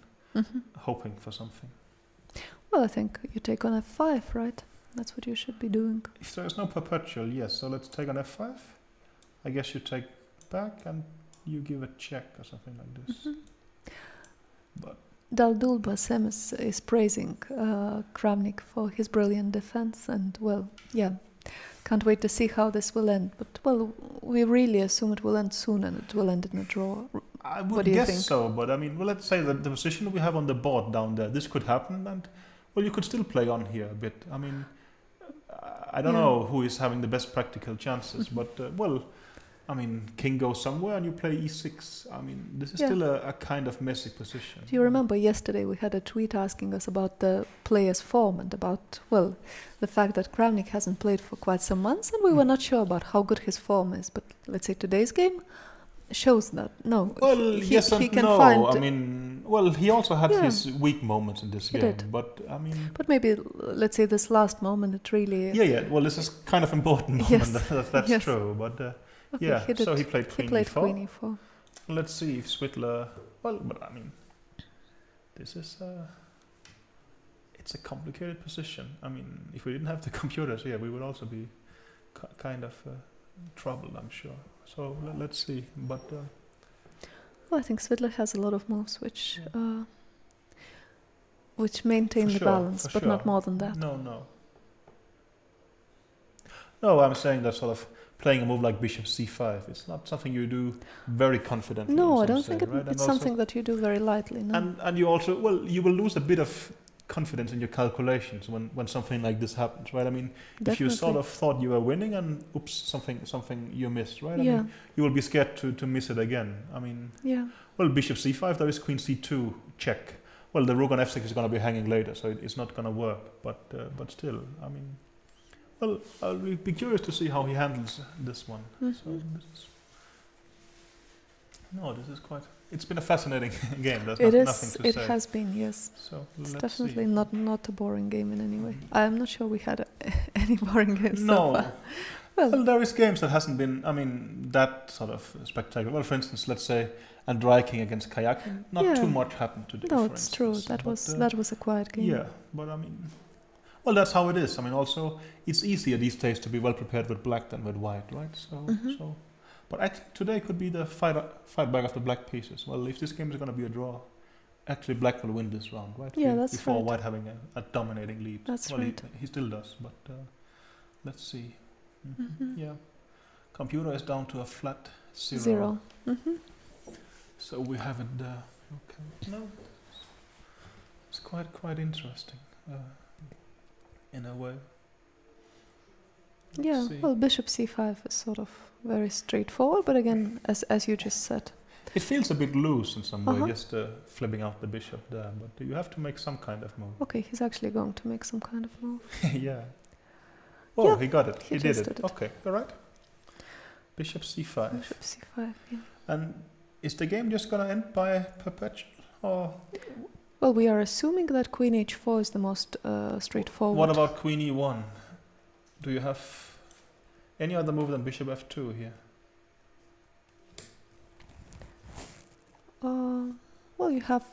hoping for something. Well, I think you take on f5, right? That's what you should be doing. If there's no perpetual, yes. So let's take on f5. I guess you take back and you give a check or something like this. But Daldul Basem is praising Kramnik for his brilliant defense, and, well, yeah. Can't wait to see how this will end. But, well, we really assume it will end soon and it will end in a draw. I would guess so, but I mean, well, let's say that the position we have on the board down there, this could happen, and, well, you could still play on here a bit. I mean, I don't know who is having the best practical chances, but, well, I mean, king goes somewhere and you play e6. I mean, this is still a kind of messy position. Do you remember yesterday we had a tweet asking us about the player's form and about, well, the fact that Kramnik hasn't played for quite some months, and we were not sure about how good his form is. But let's say today's game shows that. No, well, yes and no. I mean, well, he also had his weak moments in this game. But I mean, but maybe let's say this last moment, it really. Yeah. Well, this is kind of important moment. That's true. But so he played Queen e4. Let's see if Svidler. Well, but I mean, this is. It's a complicated position. I mean, if we didn't have the computers here, we would also be kind of troubled, I'm sure. So let's see. But well, I think Svidler has a lot of moves which maintain the balance, but not more than that. No, I'm saying that sort of playing a move like bishop c5. It's not something you do very confidently. No, I don't think it's something that you do very lightly. No. And you also, well, you will lose a bit of confidence in your calculations when something like this happens, right? I mean, if you sort of thought you were winning and oops, something you missed, right? I mean, you will be scared to miss it again. I mean, well, bishop c5, there is queen c2 check. Well, the rook on f6 is going to be hanging later, so it's not going to work. But still, I mean, well, I'll be curious to see how he handles this one. So this is quite. It's been a fascinating game. There's nothing to say. It has been, yes. So it's definitely not a boring game in any way. I'm not sure we had any boring games so far. Well, there is games that hasn't been, I mean, that sort of spectacular. Well, for instance, let's say Andrei King against Kayakin. Not too much happened today. No, it's true. That was a quiet game. Yeah, but I mean, well, that's how it is. I mean, also, it's easier these days to be well prepared with black than with white, right? So. But I think today could be the fight back of the black pieces. Well, if this game is going to be a draw, actually black will win this round, right? Yeah, that's before right. White having a dominating lead. That's well, right. He still does, but let's see. Yeah, computer is down to a flat 0. So we have it there. Okay, no, it's quite interesting in a way. Let's see. Well, bishop c5 is sort of very straightforward, but again, as you just said, it feels a bit loose in some way, just flipping out the bishop there. But you have to make some kind of move. Okay, he's actually going to make some kind of move. Yeah. Oh, he got it. He did it. Okay, all right. Bishop c5. Bishop c5. Yeah. And is the game just going to end by perpetual? Or Well, we are assuming that Queen H4 is the most straightforward. what about Queen E1? Do you have any other move than Bishop F2 here? Well, you have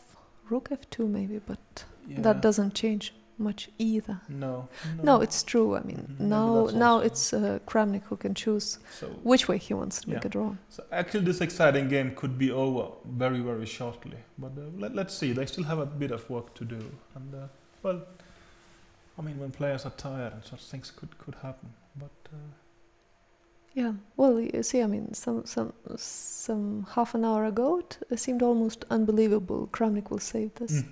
Rook F2 maybe, but Yeah. that doesn't change much either. No. No, it's true. I mean, Maybe that's now also- it's Kramnik who can choose So, which way he wants to make Yeah. a draw. so actually this exciting game could be over very, very shortly. But let's see. They still have a bit of work to do. And well, I mean, when players are tired and such things could happen. But Yeah. Well, you see, I mean, some half an hour ago, it seemed almost unbelievable. Kramnik will save this,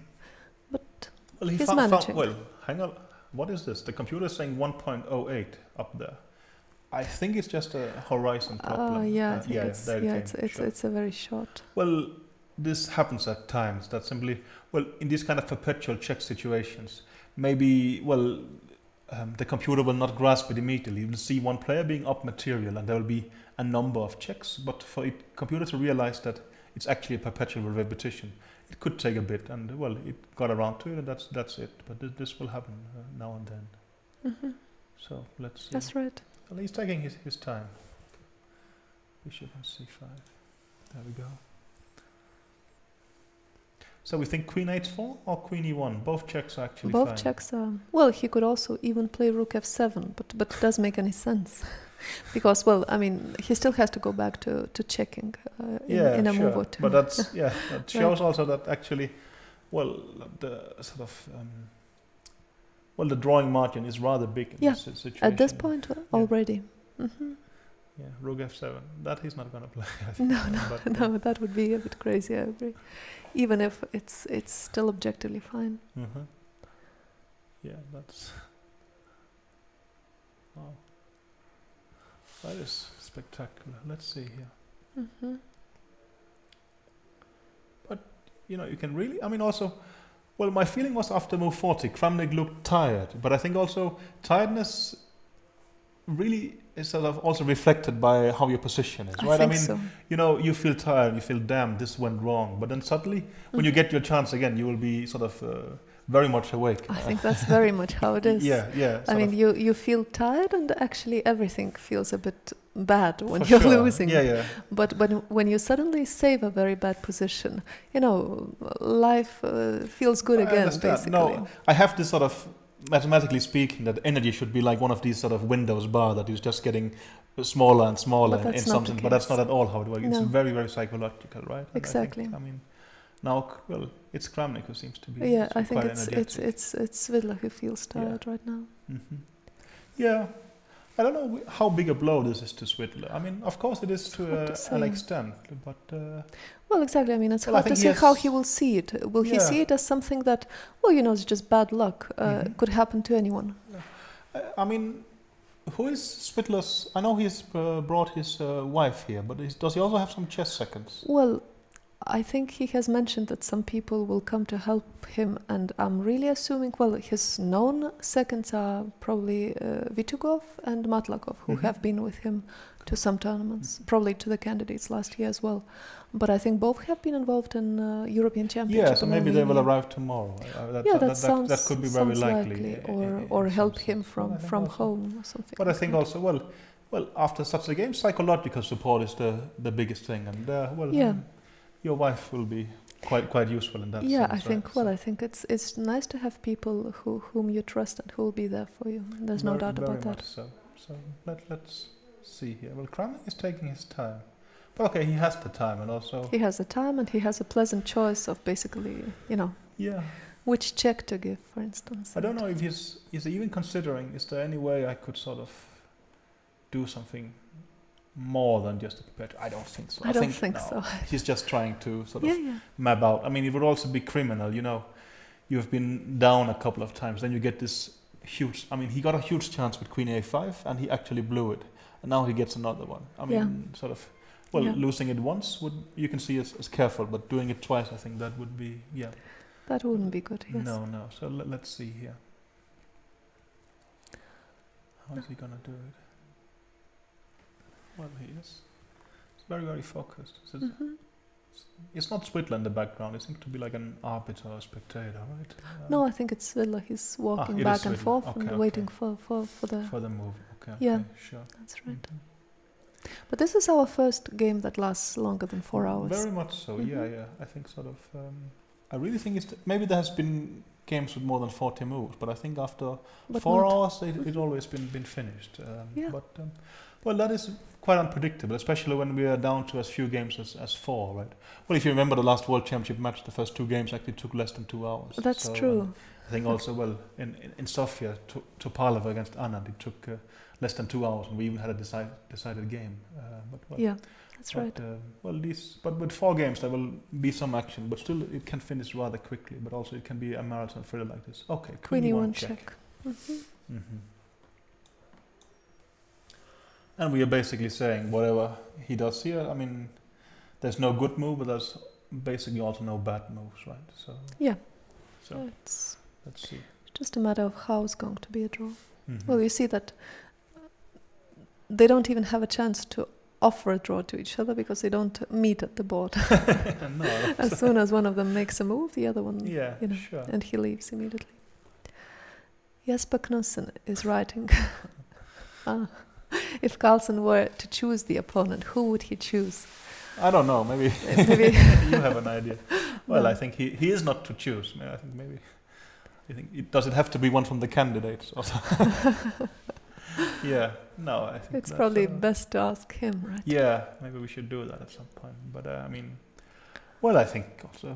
but well, he he's found, managing. well, hang on. What is this? The computer is saying 1.08 up there. I think it's just a horizon problem. Yeah, I think there it came, sure. it's a very short. Well, this happens at times. That simply, well, in these kind of perpetual check situations, maybe, well, the computer will not grasp it immediately. You will see one player being up material, and there will be a number of checks. But for a computer to realize that it's actually a perpetual repetition, it could take a bit. And well, it got around to it, and that's it. But this will happen now and then. Mm-hmm. So let's see. That's right. Well, he's taking his time. Bishop on c5. There we go. So we think Queen H4 or Queen E1? Both checks are actually Both fine. checks are... Well, he could also even play Rook F7, but it doesn't make any sense. Because, well, I mean, he still has to go back to checking in a sure. move or two. But that's, yeah, that shows also that actually, well, the sort of, well, the drawing margin is rather big in this situation. At this point already. Mm-hmm. Yeah, Rook F7. That he's not going to play, I think. No, that would be a bit crazy, I agree. Even if it's still objectively fine. Mm-hmm. Yeah, that's... Wow. That is spectacular. Let's see here. Mm-hmm. But, you know, you can really... I mean, also... Well, my feeling was after move 40, Kramnik looked tired. But I think also tiredness really is sort of also reflected by how your position is, right? I mean, so. You know, you feel tired, you feel, damn, this went wrong. But then suddenly, when you get your chance again, you will be sort of very much awake. I think that's very much how it is. Yeah. I mean, you feel tired, and actually everything feels a bit bad when you're losing. Yeah. But when you suddenly save a very bad position, you know, life feels good again, basically. No, I have this sort of, mathematically speaking, that energy should be like one of these sort of Windows bar that is just getting smaller and smaller in something. But that's not at all how it works. No. It's very, very psychological, right? And exactly. I mean, now, well, it's Kramnik who seems to be. Yeah, I think quite it's Svidler who feels tired right now. Mm-hmm. Yeah, I don't know how big a blow this is to Svidler. I mean, of course it is to an extent, but. Well, exactly. I mean, it's hard to say how he will see it. Will he see it as something that, well, you know, it's just bad luck, could happen to anyone? I mean, who is Svidler's? I know he's brought his wife here, but does he also have some chess seconds? Well, I think he has mentioned that some people will come to help him, and I'm really assuming, well, his known seconds are probably Vitugov and Matlakov, who have been with him to some tournaments, probably to the candidates last year as well. But I think both have been involved in European Championship. Yeah, so maybe they will arrive tomorrow. That could be very likely. Or help him from home or something. But I think also, well, after such a game, psychological support is the biggest thing, and your wife will be quite useful in that sense. Yeah, I think. Well, I think it's nice to have people whom you trust and who will be there for you. There's no doubt about that. So let's see here. Well, Kramnik is taking his time. But okay, he has the time, and also he has the time, and he has a pleasant choice of basically, you know, which check to give, for instance. I don't know if he's even considering. Is there any way I could sort of do something more than just a perpetual? I don't think so. I don't think so. He's just trying to sort of map out. I mean, it would also be criminal, you know. You've been down a couple of times, then you get this huge. I mean, he got a huge chance with Queen A5, and he actually blew it, and now he gets another one. I mean, sort of. Well, losing it once you can see as careful, but doing it twice, I think that would be that wouldn't be good. Yes. No. So let's see here. How is he gonna do it? Well, he is very, very focused. It's not Swidler in the background. It seems to be like an arbiter or spectator, right? No, I think it's Swidler. He's walking back and forth and waiting for the move. Okay. Yeah, sure. That's right. But this is our first game that lasts longer than 4 hours. Very much so. Yeah. I think sort of. I really think maybe there has been games with more than 40 moves, but I think after 4 hours it always been finished. Well, that is quite unpredictable, especially when we are down to as few games as 4, right? Well, if you remember the last World Championship match, the first 2 games actually took less than 2 hours. That's true. I think also, in Sofia, Topalova against Anand, it took less than 2 hours, and we even had a decided game. That's right. But with 4 games, there will be some action, but still it can finish rather quickly. But also it can be a marathon thriller like this. Okay, Queen E1 check. And we are basically saying whatever he does here. I mean, there's no good move, but there's basically also no bad moves, right? So let's see. It's just a matter of how it's going to be a draw. Well, you see that they don't even have a chance to offer a draw to each other because they don't meet at the board. As soon as one of them makes a move, the other one, and he leaves immediately. Jesper Knudsen is writing. If Carlsen were to choose the opponent, who would he choose? I don't know. Maybe you have an idea. Well, I think he is not to choose. I think maybe. You think does it have to be one from the candidates? Also? I think it's probably best to ask him, right? Yeah, maybe we should do that at some point. But I mean, I think also.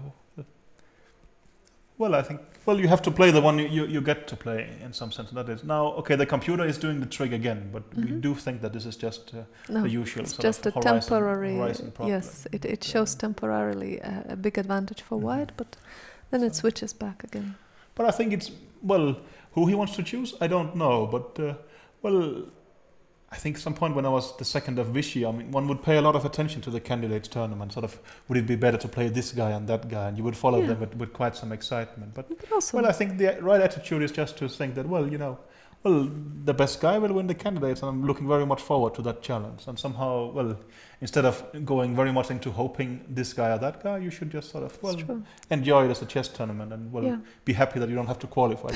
You have to play the one you get to play in some sense. That is now okay. The computer is doing the trick again, but we do think that this is just the usual. It's sort just of a temporary. horizon problem. Yes, it shows temporarily a big advantage for White, but then it switches back again. But I think it's who he wants to choose. I don't know, but I think some point when I was the second of Vichy, I mean, one would pay a lot of attention to the candidates tournament. Sort of, would it be better to play this guy and that guy? And you would follow them with quite some excitement. But I think the right attitude is just to think that, the best guy will win the candidates, and I'm looking very much forward to that challenge. And somehow, instead of going very much into hoping this guy or that guy, you should just sort of enjoy it as a chess tournament and be happy that you don't have to qualify.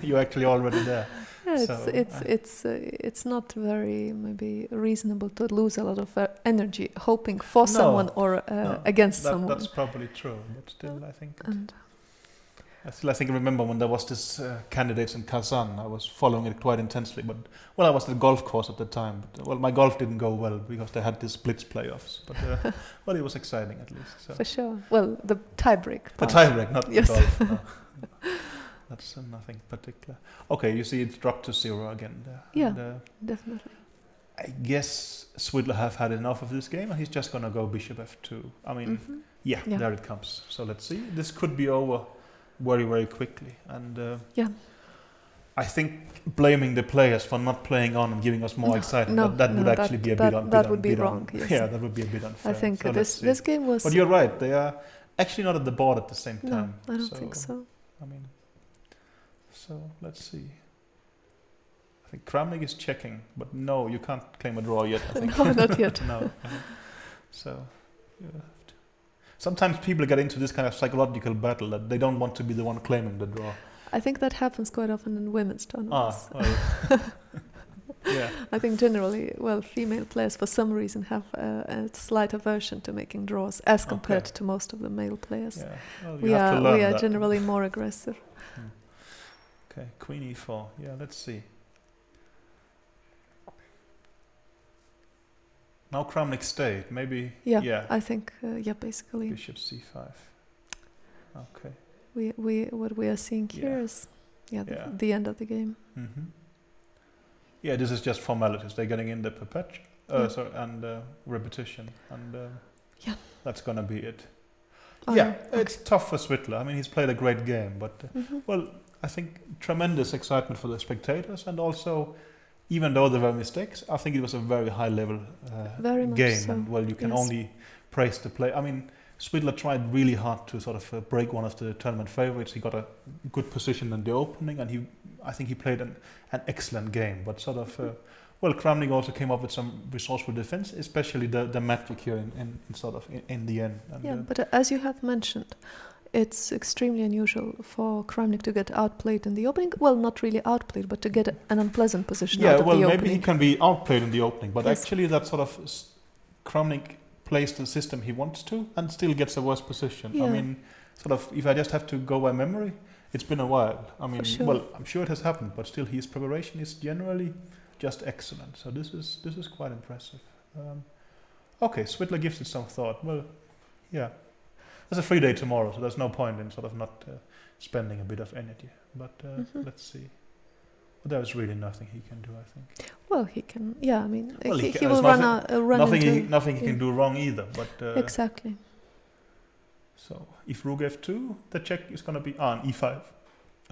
You're actually already there. Yeah, it's not very maybe reasonable to lose a lot of energy hoping for someone or against someone. That's probably true, but still, I think. I remember when there was this candidates in Kazan. I was following it quite intensely, but I was at the golf course at the time. But, my golf didn't go well because they had these blitz playoffs. But it was exciting at least. So. For sure. Well, the tiebreak. The tiebreak, not the golf. No. That's nothing particular. Okay, you see it's dropped to 0 again there. Yeah, and, definitely. I guess Swidler have had enough of this game, and he's just gonna go bishop f2. I mean, there it comes. So let's see. This could be over very, very quickly. And I think blaming the players for not playing on and giving us more excitement, that would actually be a bit unfair. That would be wrong, yes. Yeah, that would be a bit unfair. I think this game was... But you're right, they are actually not at the board at the same time. No, I don't think so. I mean, so let's see. I think Kramnik is checking, but no, you can't claim a draw yet, I think. No, not yet. No. So you have to. Sometimes people get into this kind of psychological battle that they don't want to be the one claiming the draw. I think that happens quite often in women's tournaments. Yeah. I think generally, female players for some reason have a slight aversion to making draws as compared to most of the male players. Yeah. Well, we are generally more aggressive. Okay, Queen e4. Yeah, let's see. Now Kramnik stayed. Maybe. Yeah. I think. Basically. Bishop c5. Okay. What we are seeing here is the end of the game. Mm-hmm. Yeah, this is just formalities. They're getting in the perpetual and repetition, and that's gonna be it. It's tough for Swidler. I mean, he's played a great game, but I think tremendous excitement for the spectators, and also, even though there were mistakes, I think it was a very high level game, so. And you can only praise the play. I mean, Swidler tried really hard to sort of break one of the tournament favorites. He got a good position in the opening, and I think he played an excellent game. But sort of well, Kramnik also came up with some resourceful defense, especially the magic here in the end. And yeah, but as you have mentioned, it's extremely unusual for Kramnik to get outplayed in the opening. Well, not really outplayed, but to get an unpleasant position out of the opening. Yeah, well, maybe he can be outplayed in the opening, but yes. actually that sort of Kramnik plays the system he wants to and still gets a worse position. Yeah. I mean, sort of, if I just have to go by memory, it's been a while. I mean, sure. well, I'm sure it has happened, but still his preparation is generally just excellent. So this is quite impressive. Okay, Svidler gives it some thought. Well, yeah. There's a free day tomorrow, so there's no point in sort of not spending a bit of energy. But let's see. But there's really nothing he can do, I think. Well, he can. Yeah, I mean, well, he will run nothing he can do wrong either. But exactly. So if rook f2, the check is going to be on e5.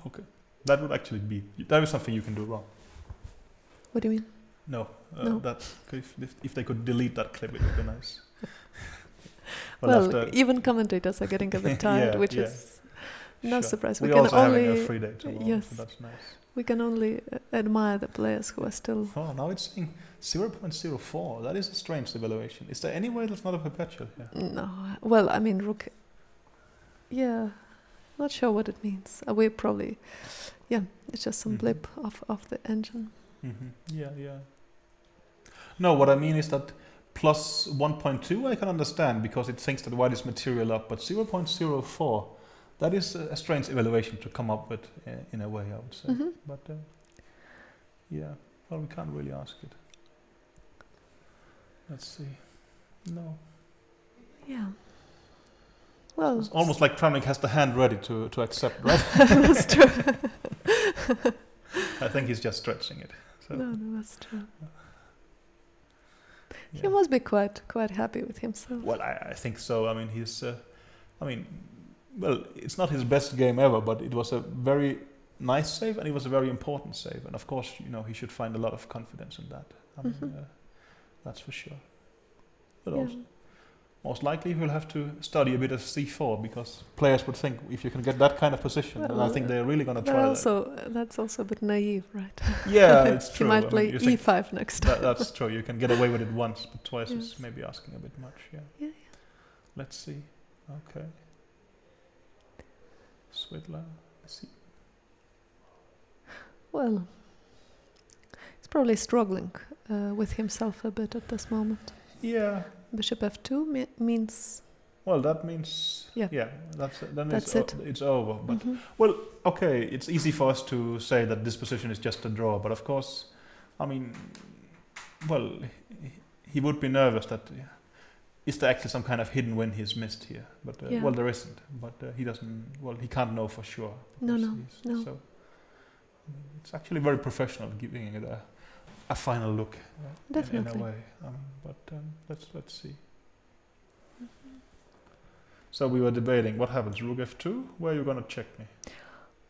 Okay, that would actually be that is something you can do wrong. What do you mean? No, no. That if they could delete that clip, it would be nice. Well, even commentators are getting a bit tired, which is no surprise. We can also only having a free day tomorrow, yes, so that's nice. We can only admire the players who are still. Oh, now it's saying 0.04. That is a strange evaluation. Is there any way that's not a perpetual here? No. Well, I mean, rook. Yeah, not sure what it means. We probably, yeah, it's just some blip of the engine. Yeah. No, what I mean is that plus 1.2 I can understand because it thinks that white is material up, but 0.04, that is a strange evaluation to come up with in a way, I would say. But yeah, well, we can't really ask it. Let's see. No. Yeah. Well, it's almost like Kramnik has the hand ready to accept, right? That's true. I think he's just stretching it. So. No, that's true. Yeah. He must be quite happy with himself. Well, I think so. I mean, he's. Well, it's not his best game ever, but it was a very nice save, and it was a very important save. And of course, he should find a lot of confidence in that. I mean, that's for sure. But also, most likely he'll have to study a bit of c4 because players would think if you can get that kind of position, then I think they're really going to try that. That's also a bit naive, right? Yeah, it's true. He might play e5 next time. That's true. You can get away with it once, but twice is maybe asking a bit much. Yeah. Let's see. Okay. Svidler. Let's see. Well, he's probably struggling with himself a bit at this moment. Yeah. Bishop f2 means. Well, that means. Yeah. That's it. It's over. But well, okay. It's easy for us to say that this position is just a draw, but of course, I mean, well, he would be nervous that. Is there actually some kind of hidden win he's missed here? But well, there isn't. But he doesn't. Well, he can't know for sure. No. So it's actually very professional giving it a final look. Definitely. In a way. But let's see. So we were debating what happens. Rook f2. Where are you going to check me?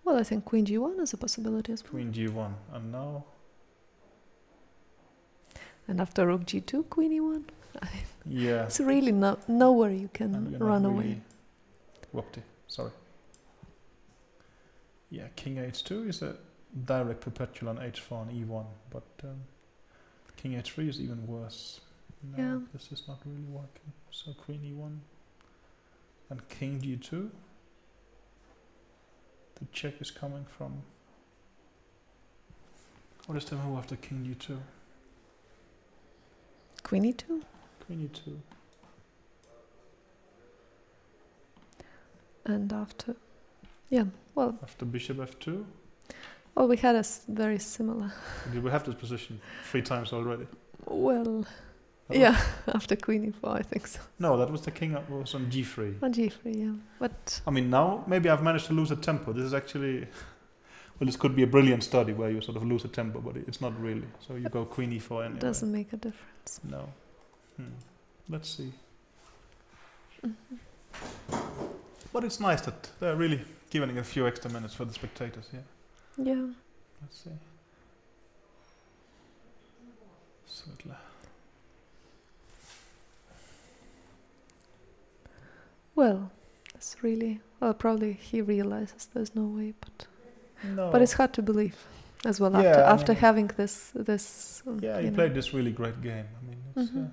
Well, I think Queen g1 is a possibility as well. Queen g1, and now. And after Rook g2, Queen e1. Yeah. It's really nowhere you can run away. Whoopty, sorry. Yeah, King h2 is a direct perpetual on h4 and e1, but King h3 is even worse. No, this is not really working. So Queen e1 and King g2. The check is coming from. What is the move after King g2? Queen e2. Queen e2. And after, after bishop f2. Well, we had a very similar. Did we have this position 3 times already? Well, after Queen e4, I think so. No, that was the king was on g3. On g3, yeah. But I mean, now maybe I've managed to lose a tempo. This is actually. Well, this could be a brilliant study where you sort of lose a tempo, but it's not really. So you go Queen e4 anyway. It doesn't make a difference. No. Let's see. But it's nice that they're really giving a few extra minutes for the spectators, Yeah. Let's see. Svidler. Well, it's really. Well, probably he realizes there's no way, but. No. But it's hard to believe. as well. Yeah, after having this yeah, he played this really great game. I mean,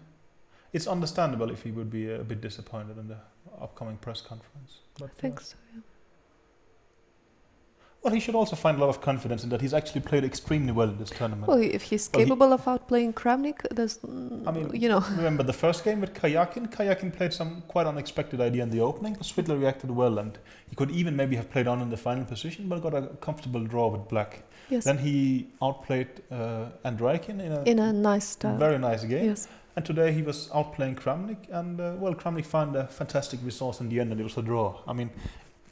it's understandable if he would be a bit disappointed in the upcoming press conference. But, I think so. Yeah. Well, he should also find a lot of confidence in that he's actually played extremely well in this tournament. Well, if he's capable of outplaying Kramnik, there's, remember the first game with Kayakin? Kayakin played some quite unexpected idea in the opening, but Svidler reacted well, and he could even maybe have played on in the final position, but got a comfortable draw with black. Yes. Then he outplayed Andreikin in a nice style. Very nice game. Yes. And today he was outplaying Kramnik, and Kramnik found a fantastic resource in the end, and it was a draw. I mean,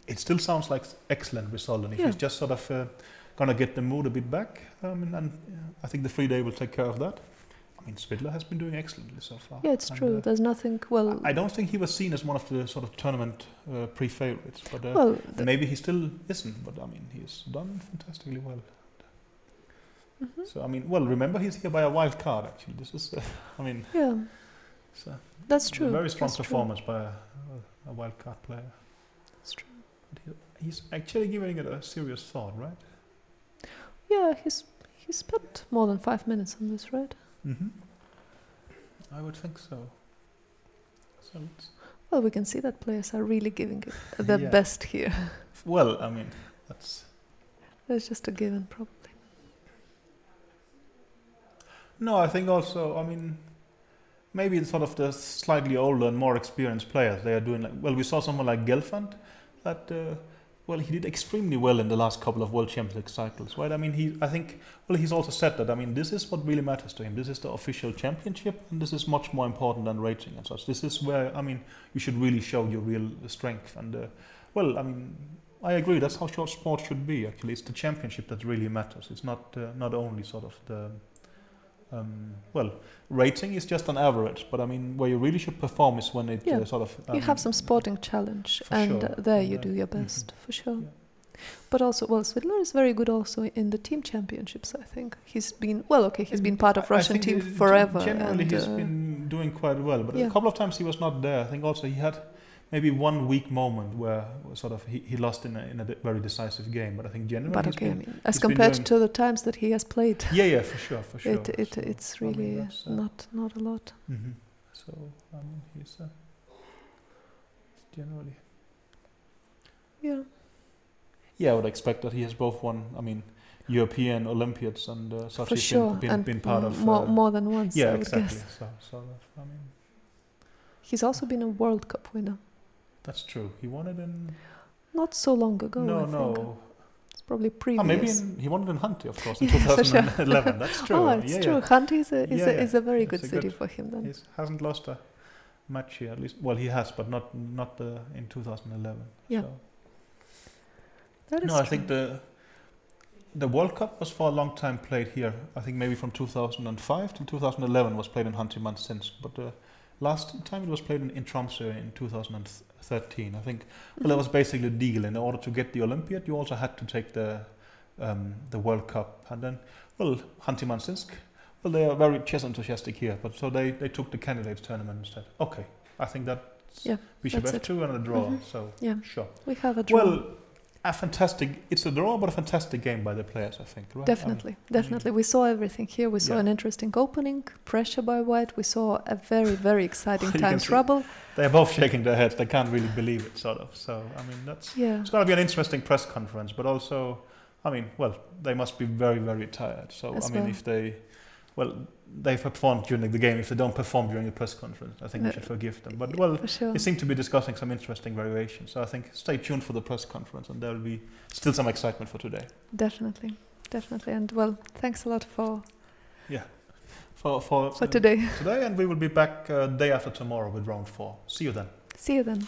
it still sounds like excellent result, and if he's just sort of gonna get the mood a bit back, I think the FIDE will take care of that. I mean, Svidler has been doing excellently so far. Yeah, it's true. There's nothing. Well, I don't think he was seen as one of the sort of tournament pre-favorites, but maybe he still isn't. But I mean, he's done fantastically well. So I mean, well, remember he's here by a wild card. Actually, this is, yeah, that's true. A very strong performance by a wild card player. That's true. But he's actually giving it a serious thought, right? Yeah, he spent more than 5 minutes on this, right? I would think so. Well, we can see that players are really giving it their best here. Well, I mean, that's just a given, probably. No, I think also, I mean, maybe it's sort of the slightly older and more experienced players. They are doing we saw someone like Gelfand that, he did extremely well in the last couple of World Champions League cycles, right? I mean, he's also said that, I mean, this is what really matters to him. This is the official championship, and this is much more important than rating and such. This is where, I mean, you should really show your real strength. And, I mean, I agree, that's how short sport should be, actually. It's the championship that really matters. It's not only sort of the... rating is just an average, but I mean, where you really should perform is when it sort of... you have some sporting challenge, and there you do your best, for sure. Yeah. But also, Svidler is very good also in the team championships, I think. He's been, he's been part of Russian team forever. Generally, he's been doing quite well, but a couple of times he was not there. I think also he had maybe one weak moment where sort of he lost in a very decisive game, but I think generally. But as compared to the times that he has played, for sure. It's really not a lot. So I mean, he's generally. Yeah, I would expect that he has both won. I mean, European Olympiads and such. For sure, been part of more than once. Yeah, I would exactly. guess. So I mean, he's also been a World Cup winner. That's true. He won it in... Not so long ago, I think. It's probably previous. Maybe he won it in Hunty, of course, in 2011. Sure. That's true. It's true. Hunty is a very good city for him then. He hasn't lost a match here, at least. Well, he has, but not in 2011. Yeah. So. That is true. I think the World Cup was for a long time played here. I think maybe from 2005 to 2011 was played in Hunty-Mansinsk, but last time it was played in Tromsø in 2013. I think that was basically the deal. In order to get the Olympiad, you also had to take the World Cup. And then, Hunty-Mansinsk, they are very chess enthusiastic here, but so they took the candidates tournament instead. Okay, I think we should have 2 and a draw. So sure, we have a draw. Well, it's a draw, but a fantastic game by the players, I think. Right? Definitely. We saw everything here. We saw an interesting opening, pressure by White. We saw a very, very exciting time trouble. They're both shaking their heads. They can't really believe it, sort of. So, I mean, it's going to be an interesting press conference, but also, I mean, they must be very, very tired. So, if they performed during the game. If they don't perform during the press conference, I think we should forgive them. But they seem to be discussing some interesting variations. So I think stay tuned for the press conference, and there will be still some excitement for today. Definitely. And thanks a lot for today. Today, and we will be back day after tomorrow with round 4. See you then.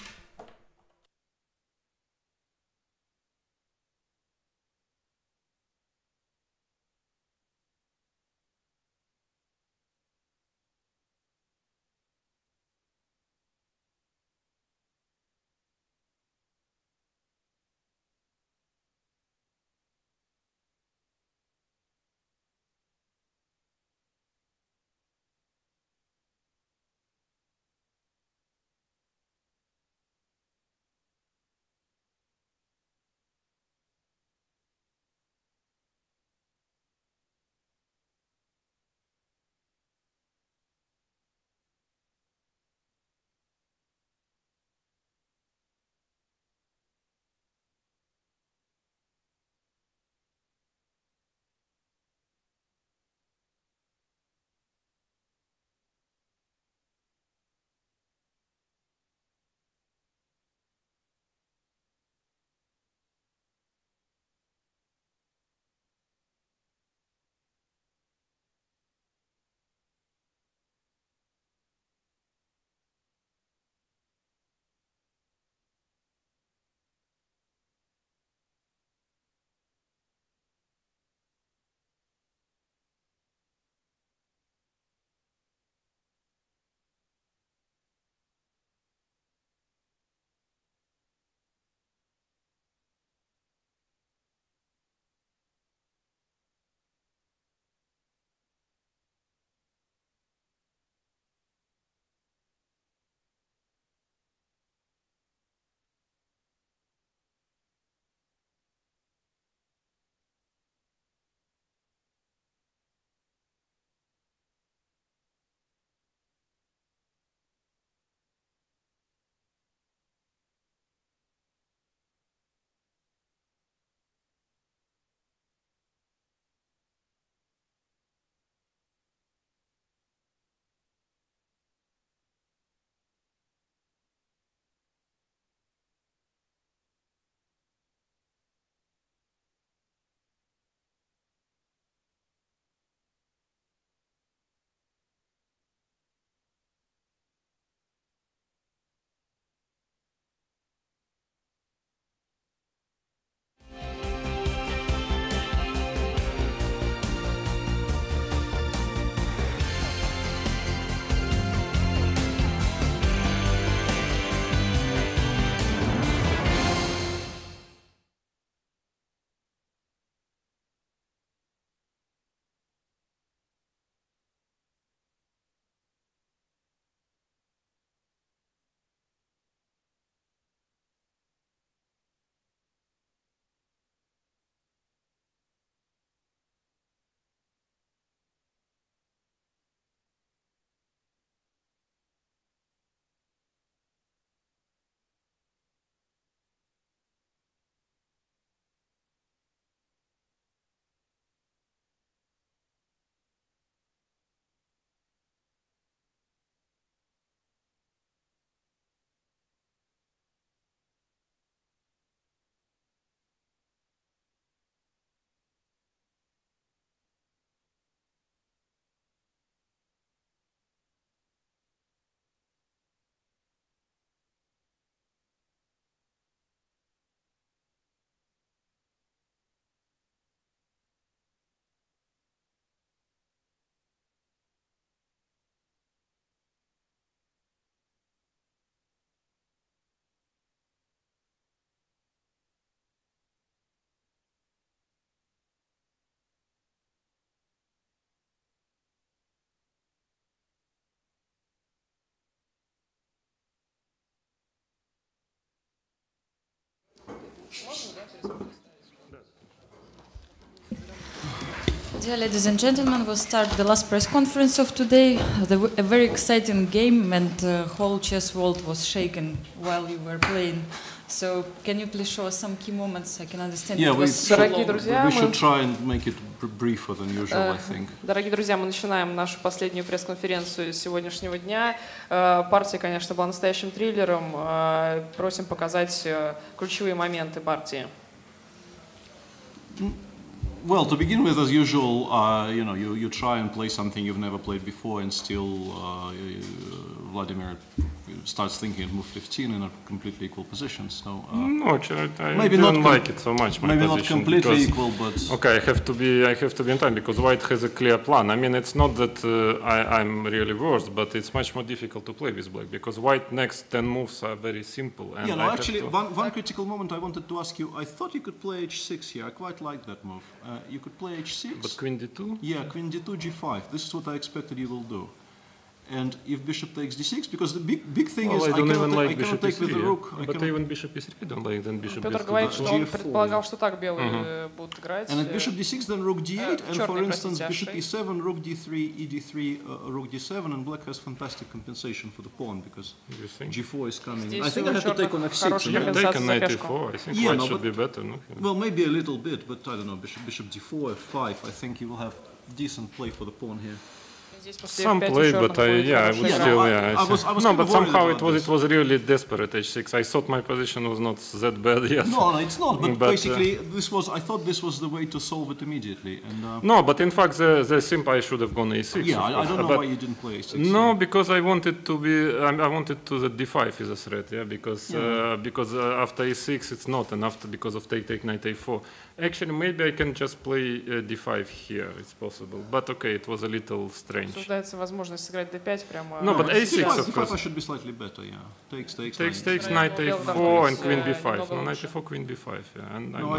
Dear ladies and gentlemen, we'll start the last press conference of today. A very exciting game, and the whole chess world was shaken while you were playing. So, can you please show us some key moments? I can understand. Yeah, it was so Дорогие long. друзья, we should try and make it briefer than usual, I think. Дорогие друзья, мы начинаем нашу последнюю пресс-конференцию сегодняшнего дня. Партия, конечно, была настоящим триллером. Просим показать ключевые моменты партии. Well, to begin with, as usual, you try and play something you've never played before, and still Vladimir starts thinking at move 15 in a completely equal position. So no, actually, I maybe didn't not like it so much. My maybe position, not completely because, equal, but okay, I have to be in time because White has a clear plan. I mean, it's not that I'm really worse, but it's much more difficult to play with Black because White next 10 moves are very simple. And yeah, no, actually, one critical moment I wanted to ask you. I thought you could play h6 here. I quite like that move. You could play h6. But queen d2? Yeah, queen d2, g5. This is what I expected you will do. And if bishop takes d6, because the big thing is I cannot take with the rook. But even bishop e3 I don't like, then bishop Петр d2. говорит, что он предполагал, что так белые будут играть. And at bishop d6, then rook d8, and for instance, bishop e7, rook d3, ed3, rook d7, and black has fantastic compensation for the pawn because g4 is coming. I think I have to take on f6. You have taken knight e4. I think White should be better. No? Well, maybe a little bit, but I don't know. Bishop d4, f5. I think you will have decent play for the pawn here. Some play, but I would still, no, but somehow it was really desperate h6. I thought my position was not that bad yet. No, it's not. But basically, I thought this was the way to solve it immediately. And no, but in fact, the simple I should have gone a6. Yeah, I don't know why you didn't play a6. No, because I wanted to be. I wanted to the d5 is a threat. Yeah, because after a6 it's not, and after because of take knight a4. Actually, maybe I can just play d5 here. It's possible, but okay, it was a little strange. Обсуждается возможность сыграть d5 прямо. No, but a6 of course. d5 should be slightly better. Yeah, takes knight a4 and queen b5. No, knight a4, queen b5. Yeah, and no,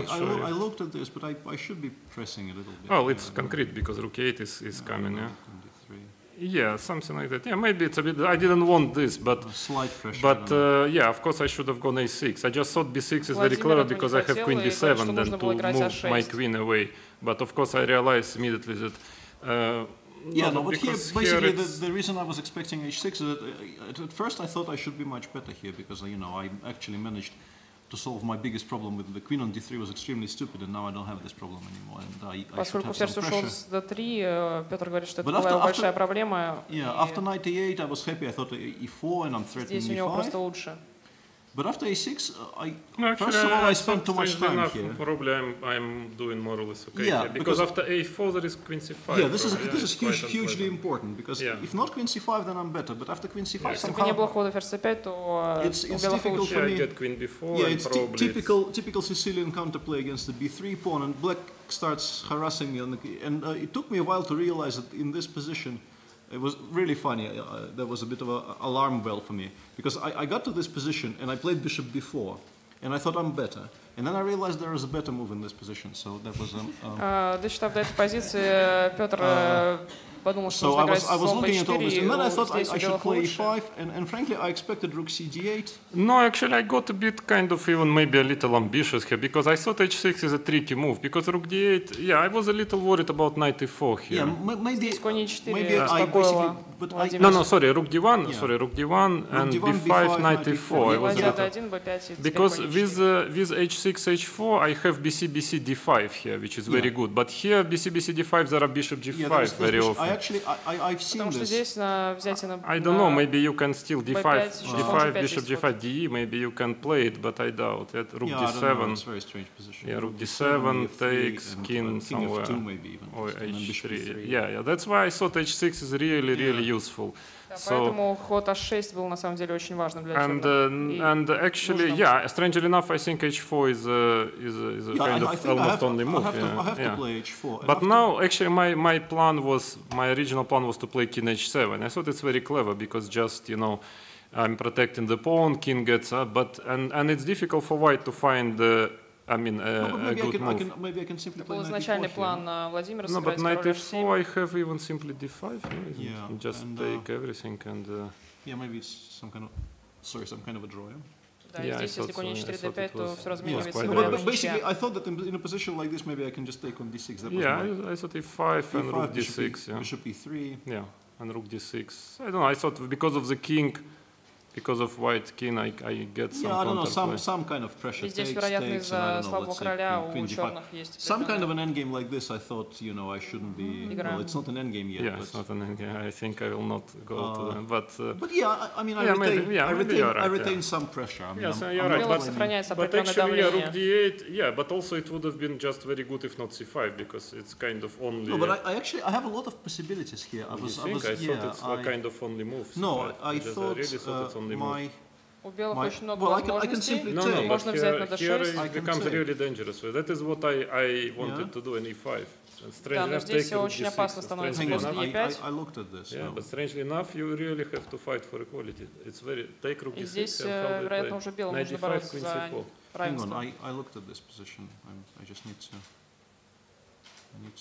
I looked at this, but I should be pressing a little bit. Well, it's concrete because rook 8 is coming. Yeah. Yeah, something like that. Yeah, maybe it's a bit. I didn't want this, but slight pressure. But yeah, of course I should have gone a6. I just thought b6 is very clever because I have queen b7, then to move my queen away. But of course I realized immediately that. Yeah, no, but here basically the reason I was expecting h6 is that at first I thought I should be much better here because I actually managed to solve my biggest problem with the queen on d3 was extremely stupid, and now I don't have this problem anymore. And I Поскольку ферзь ушел с d3, Петр говорит, что это была большая проблема. Yeah, after knight e8 I was happy. I thought e4 and I'm threatening Здесь у него просто лучше. But after a6, first of all, I spent too much time here. Probably I'm doing more or less okay. Yeah, because after a4 there is queen c5. Yeah, this is hugely important because if not queen c5, then I'm better. But after queen c5, Если не было хода ферзь c5, то it's difficult for me. Get queen b4. Yeah, it's typical Sicilian counterplay against the b3 pawn, and black starts harassing me, and it took me a while to realize that in this position. It was really funny. There was a bit of an alarm bell for me because I got to this position and I played bishop b4, and I thought I'm better. And then I realized there is a better move in this position, so that was. Дочитав до этой позиции, Петр подумал, что нужно играть слон b4, и and then I thought I should play e5, and frankly I expected rook cd8. No, actually I got a bit kind of even maybe a little ambitious here because I thought h6 is a tricky move because rook d8. Yeah, I was a little worried about knight e4 here. Yeah, maybe I basically. No, sorry, rook d1. Yeah. Sorry, rook d1 and b5 knight e4. I was a little, because with h6 h4 I have bc d5 here, which is very good. But here bc d5 there are bishop g5 very often. I've seen this. I don't know. Maybe you can still d5, bishop g5, de. Maybe you can play it, but I doubt it. Rook d7. It's a very strange position. Yeah, rook d7 takes king somewhere. King f2 maybe even. Or h3. Yeah. That's why I thought h6 is really useful. Поэтому ход h6 был на самом деле очень важным для And actually, yeah, strangely enough, I think h4 is a kind of almost only move. I have to play h4. But now, actually, my original plan was to play king h7. I thought it's very clever because just I'm protecting the pawn, king gets up, and it's difficult for white to find a good move. Maybe I can simply play knight e4 план Владимира No, but knight e4 I have even simply d5. Just take everything and. Yeah, maybe it's some kind of a draw. Да, и здесь, если конь 4 d5, то все разменивается. But basically, I thought that in a position like this, maybe I can just take on d6. That was I thought e5 and rook d6. Bishop e3. Yeah, and rook d6. I don't know. I thought because of the king, because of white king, I get some I don't know, some kind of pressure. Здесь, вероятно, из-за слабого короля у черных есть. Some kind of an endgame like this, I thought, I shouldn't be. Well, it's not an endgame yet. Yeah, it's not an endgame. I think I will not go to them. But yeah, I mean, I retain some pressure. I mean, yes, you're right. But actually, rook d8. But also it would have been just very good if not c5 because it's kind of only. No, but I have a lot of possibilities here. I thought it's a kind of only move. No, I thought it's only move. У белых очень много возможностей. Можно взять на d6. It becomes really dangerous. That is what I wanted to do in e5. Да, но здесь очень опасно становится после e5. I looked at this. Yeah, but strangely enough, you really have to fight for equality. It's very take rook d6. И здесь, вероятно, уже белым нужно бороться за равенство. Hang on, I looked at this position. I just need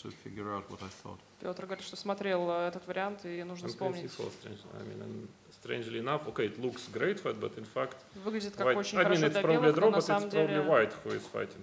to figure out what I thought. Петр говорит, что смотрел этот вариант и нужно вспомнить. Strangely enough, okay, it looks great fight, but in fact, выглядит как очень хорошо для белых, но на самом деле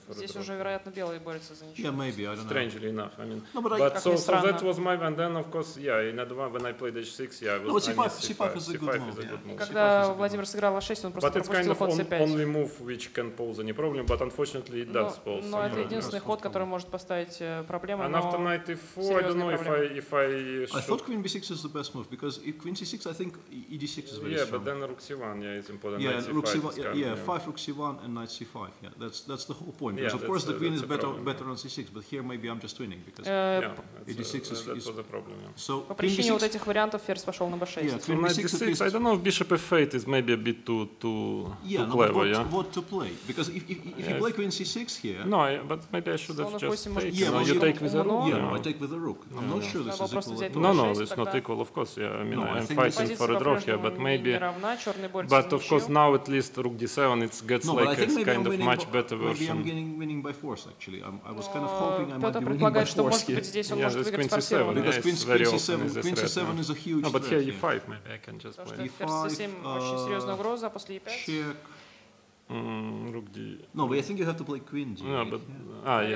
здесь уже, вероятно, белые борются за ничего. Yeah, maybe, I don't know. Strangely enough, I mean, but so that was my, and then of course, in advance when I played h6, I was c5 is a good move. Когда Владимир сыграл h6, он просто пропустил ход c5. But it's kind of only move which can pose any problem, but unfortunately it does pose. Но это единственный ход, который может поставить проблемы. And after knight e4, I don't know if I thought queen b6 is the best move because if queen c6, I think ed6 is very strong. Yeah, but then rook c1, it's important. Yeah, rook c1, 5 rook c1 and knight c5. Yeah, that's the whole point. Because of course the queen is better on c6, but here maybe I'm just winning because ed6 is. That was a problem. So по причине вот этих вариантов ферзь пошел на b6. Yeah, queen b6. I don't know if bishop f8 is maybe a bit too clever. Yeah. What to play? Because if you play queen c6 here. No, but maybe I should have just taken. Yeah, you take with a rook. Yeah, I take with a rook. I'm not sure this is equal. No, it's not equal, of course. Yeah, I mean, I'm fighting for a draw here, but maybe. But of course, now at least rook d7, it gets like a kind of much better version. Maybe I'm winning by force, actually. I was kind of hoping I might be winning by force. Because queen c7 is a huge threat. But here e5, maybe I can just play. Check. Rook d. No, but I think you have to play queen d8. No, but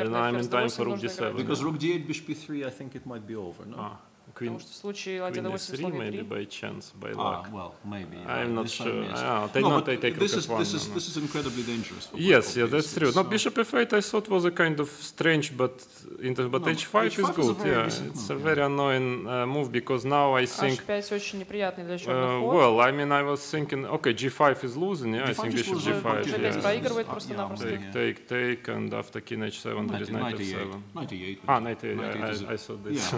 now I'm in time for rook d7. Because rook d8, bishop b3, I think it might be over. No. Queen e3 maybe by chance, by luck. Well, maybe. I'm not sure. This is incredibly dangerous. Yes, that's true. No, bishop f8 I thought was a kind of strange, but h5 is good. Yeah, it's a very annoying move because now I think. h5 очень неприятный для черных ход. Well, I mean, I was thinking, okay, g5 is losing. Yeah, I think bishop g5. G5 проигрывает просто-напросто. Take, and after king h7 there is knight f7. Knight e8. I saw this.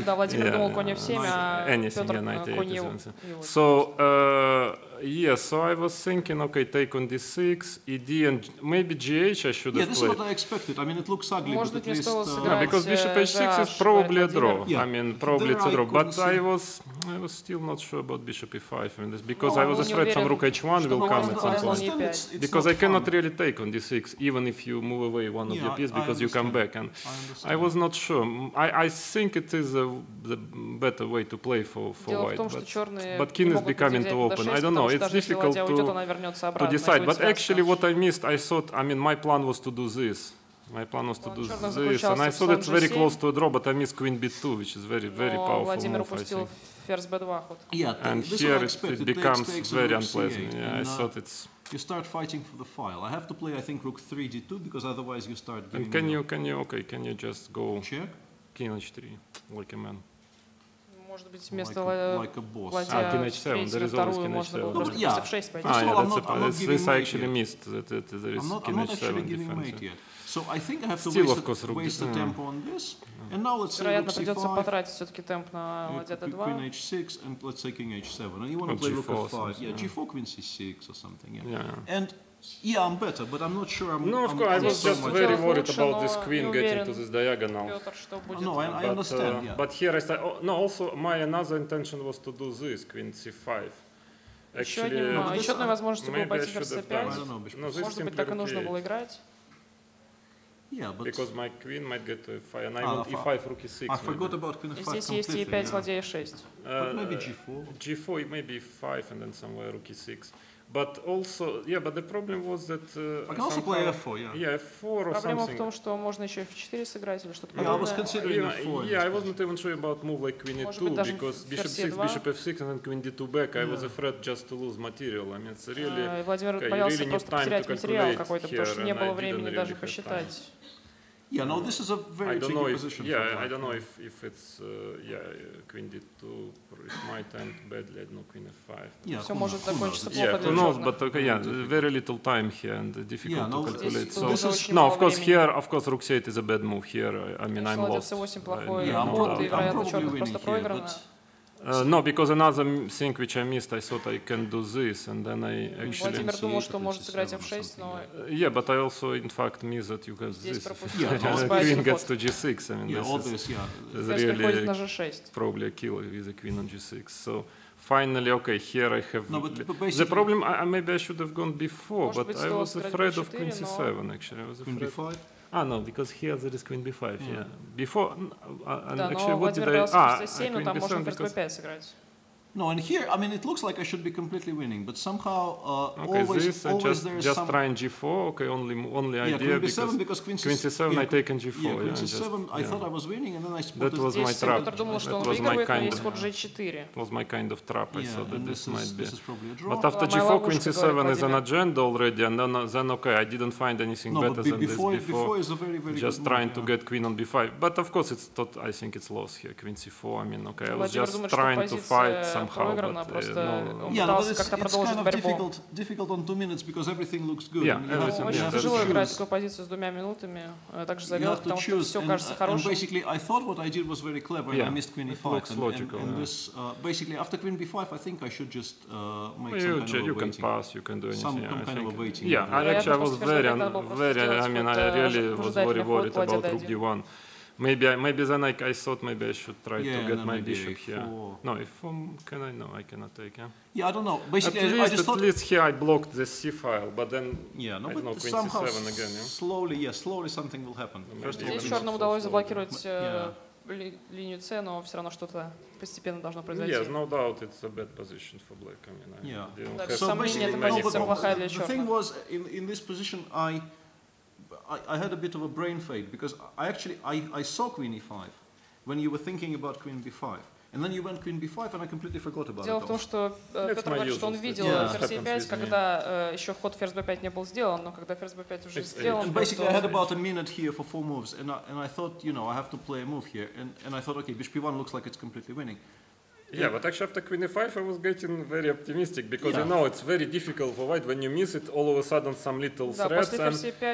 Да, Владимир думал конь f7, а Петр конь e8. So I was thinking, okay, take on d6, ed, and maybe gh I should have played. Yeah, this is what I expected. I mean, it looks ugly, but at least... because bishop h6 is probably a draw. I mean, probably it's a draw. But I was still not sure about bishop e5. I mean, because I was afraid some rook h1 will come at some point. Because I cannot really take on d6, even if you move away one of your pieces, because you come back. And I was not sure. I think it is the better way to play for white. But king is becoming too open. I don't know. It's difficult to decide. But actually, what I missed, I thought, I mean, my plan was to do this. My plan was to do this, and I thought it's very close to a draw, but I missed queen b2, which is very, very powerful move, I think. Yeah, and here it becomes very unpleasant. Yeah, I thought it's... You start fighting for the file. I have to play, I think, rook 3 d2, because otherwise you start giving... And can you just go... Check? King h3, like a man. Может быть, вместо king h7, there is always king h7. Yeah. This I actually missed, that there is king h7 defense. So I think I have to waste the tempo on this. And now let's say rook c5, queen h6, and let's say king h7. And you want to play rook f5. Yeah, g4, queen c6 or something. Yeah. And yeah, I'm better, but I'm not sure. No, of course, I was just very worried about this queen getting to this diagonal. No, I understand. But here I said, also my another intention was to do this, queen c5. Actually, еще одной возможностью было пойти ферзь c5. Может быть, так и нужно было играть. Yeah, but because my queen might get to f5, and I want e5, rook e6. I forgot about queen f5 Здесь есть e5, ладья e6. But maybe g4. G4, maybe e5, and then somewhere rook e6. But also, yeah, but the problem was that... I can also play F4, yeah. Yeah, F4 or Проблема something. в том, что можно еще F4 сыграть или что-то Yeah, I was подобное. considering F4. Yeah, I wasn't even sure about move like Queen E2 because Bishop 6, Bishop F6 and then Queen D2 back. I was afraid just to lose material. I mean, it's really... Владимир боялся просто потерять материал какой-то, потому что не было времени даже посчитать. Yeah, no, this is a very tricky position. Yeah, I don't know if it's Queen D2. It might end badly. I don't know, Queen F5. Yeah, все может закончиться плохо Yeah, для who knows? черных. But okay, yeah, very little time here and difficult to calculate. So this is no, of course here, of course, Rook C8 is a bad move here. I mean, I'm lost. C8 плохой ход, и вероятно черных просто проиграно. No, because another thing which I missed, I thought I can do this, and then I actually... Владимир думал, что может сыграть F6, но... Yeah, but I also, in fact, missed that you have Здесь this. пропустил. Queen gets to G6. I mean, this is приходит на really G6. probably a killer with a Queen on G6. So finally, okay, here I have... No, but the problem, maybe I should have gone before, Может but быть, I стоило was сыграть afraid of B4, Queen C7, actually. I was Queen afraid. B5? Ah, no, because here there is Queen B5, yeah. Before, and Да, actually, но what did Владимир I... боялся C7, но там можно ферзь because... B5 сыграть. No, and here, I mean, it looks like I should be completely winning, but somehow okay, always there is just some... trying G4, okay, only yeah, idea Queen B7 because Queen C7 I taken G4. Yeah, Queen C7, I thought I was winning, and then I spotted... That was my trap. That was my kind of... ход G4. Was my kind of trap. I thought that this might be... This is probably a draw. But after G4, Queen C7 is an agenda already, and then okay, I didn't find anything better than this before. Before is a very, very just good trying move, to get Queen on B5. But of course, I think it's lost here. Queen C4. I mean, okay, I was just trying to fight somehow, but yeah, but it's kind of difficult on 2 minutes because everything looks good. Yeah, очень тяжело играть такую позицию с 2 минутами. Также завел, потому что все кажется хорошим. Basically, I thought what I did was very clever, and I missed Queen E5. Looks logical. And this, basically, after Queen B5, I think I should just make some kind of a you waiting. can pass, you can do anything. Some kind of a waiting. Yeah, actually, I was very. I mean, I really was very worried about Rook D1. Maybe then I thought maybe I should try to get my bishop here. No, if can I? No, I cannot take. Yeah, I don't know. Basically, at least here I blocked the C file, but then yeah, no, I don't know, Queen somehow C7 again. Yeah? Slowly something will happen. Здесь черным удалось заблокировать линию C, но все равно что-то постепенно должно произойти. Yes, no doubt it's a bad position for black. I mean, yeah. So basically, the thing was in this position I had a bit of a brain fade because I saw Queen E5 when you were thinking about Queen B5. And then you went Queen B5, and I completely forgot about it. Дело в том, что Петр говорит, что он видел ферзь E5, когда еще ход ферзь B5 не был сделан, но когда ферзь B5 уже сделан... Basically, I had about a minute here for 4 moves, and I thought, you know, I have to play a move here, and I thought, okay, Bishop B1 looks like it's completely winning. Yeah, but actually after Queen E5 I was getting very optimistic because you know it's very difficult for white when you miss it all of a sudden some little threats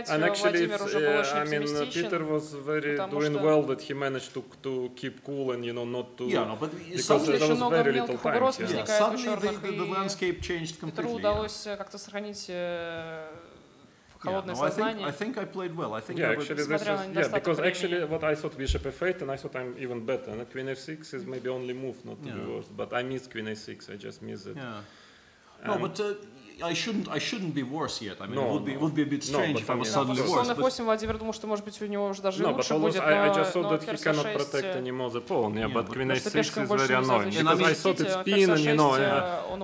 and actually I mean Peter was very doing well that he managed to keep cool and you know not to because there was very little time. Suddenly the landscape changed completely. Петру удалось как-то сохранить холодное I сознание. think I played well. I think actually this is, because actually what I thought Bishop F8 and I thought I'm even better. And Queen F6 is maybe only move, not to be worse. But I missed Queen A6. I just missed it. No, but I shouldn't be worse yet. I mean, it would be a bit strange if I was suddenly worse. Слон F8 Владимир думал, что может быть у него уже даже лучше будет, но I just thought that he cannot protect anymore the pawn. Yeah, but Queen A6 is very annoying. Because I thought it's spin and you know.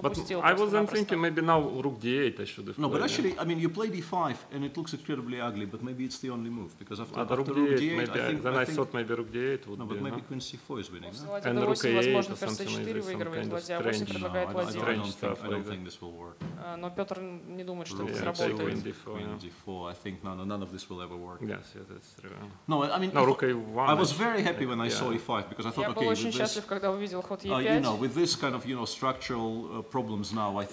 But I was then thinking maybe now Rook D8 I should have. No, but actually, I mean, you play D5 and it looks incredibly ugly. But maybe it's the only move because after Rook D8, I thought maybe Rook D8 would be. No, but maybe Queen C4 is winning. And Rook A8 or something like this. Some kind of strange stuff. I don't think this will work. Но Петр не думает, что это сработает. сработает. Queen D4, I think none of this will ever work. Yes, that's true. No, I mean, I was very happy when I saw E5 because I thought, okay, with this, когда увидел ход E5, you know, with this kind of structural problems now, I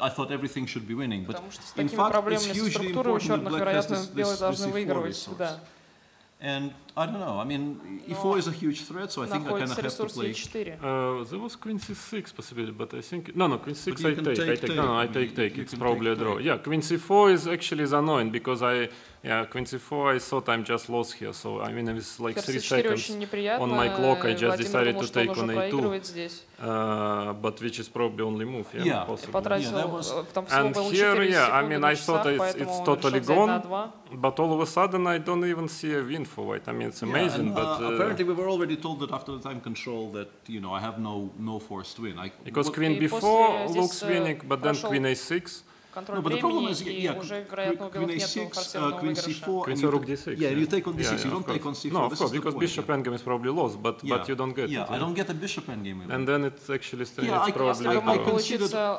thought everything should be winning, but in fact, it's hugely important that black has this E4 resource. And I don't know. I mean, E4 is a huge threat, so I think I kind of have to play. There was Queen C6 possibility, but I think no, Queen 6 I take. No, I take. It's probably a draw. Yeah, Queen C4 is actually annoying because Queen C4 I thought I'm just lost here. So I mean, it was like 3 seconds on my clock. I just decided to take on A2, but which is probably only move. Yeah, possible. And here, I mean, I thought it's totally gone, but all of a sudden I don't even see a win for white. I mean, it's amazing, but apparently we were already told that after the time control that I have no forced win. Because Queen B4 looks winning, but then Queen A6. контроль времени, и уже, вероятно, у белых нет форсированного выигрыша. Queen to rook d6. Yeah, you take on d6, you don't take on c4. No, of course, because bishop endgame is probably lost, but you don't get it. Yeah, I don't get a bishop endgame even. And then it's actually strange. Yeah,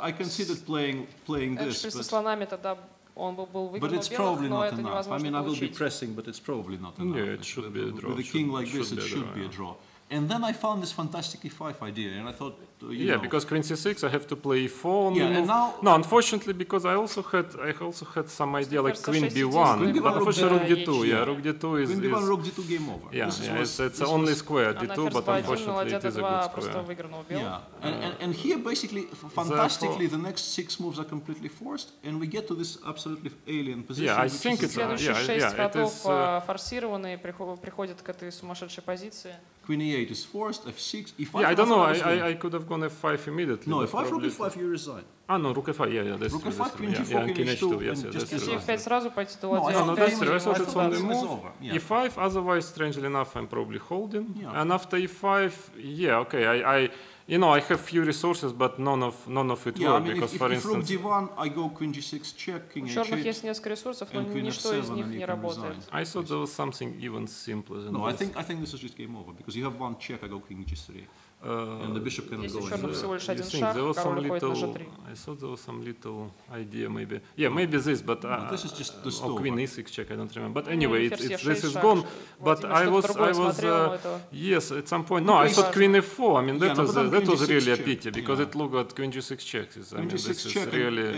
I considered playing this, со слонами тогда он был выигран but it's probably not enough. I mean, I will be pressing, but it's probably not enough. Yeah, it should be a draw. With a king like this, it should be a draw. And then I found this fantastic e5 idea, and I thought, you know, because queen c6, I have to play e4. Yeah, and now no, unfortunately, because I also had some idea like queen b1, but unfortunately rook d2. Yeah, rook d2 is. Queen b1, rook d2 game over. Yeah, it's only square d2, but unfortunately it is a good square. Yeah, and here basically, fantastically, the next 6 moves are completely forced, and we get to this absolutely alien position. Yeah, I think it's следующие 6 ходов форсированные приходят к этой сумасшедшей позиции. Queen e8 is forced, f6, e5. Yeah, I don't know. I could have gone f5 immediately. No, f5, rook e5, you resign. Ah, no, rook f5. Yeah, that's rook true. f5, queen g4, king h2. Yes, that's true. Если f5 сразу пойти, то no, that's true. I thought it's on the move. E5. Otherwise, strangely enough, I'm probably holding. And after e5, yeah, okay. I have few resources, but none of it work because, for instance, if rook d1, I go queen g6 check, king h8. У черных есть несколько ресурсов, но ничто из них не работает. I thought there was something even simpler than this. No, I think this is just game over because you have one check, I go king g3. And the bishop cannot go черных всего лишь один шаг, король уходит на g3. I thought there was some little idea, maybe. Yeah, maybe this, but this is just the story. Or queen e6 check, I don't remember. But anyway, this is gone. But I was yes, at some point. No, I thought queen e4. I mean, that was really a pity because it looked at queen g6 checks. I mean, this is really.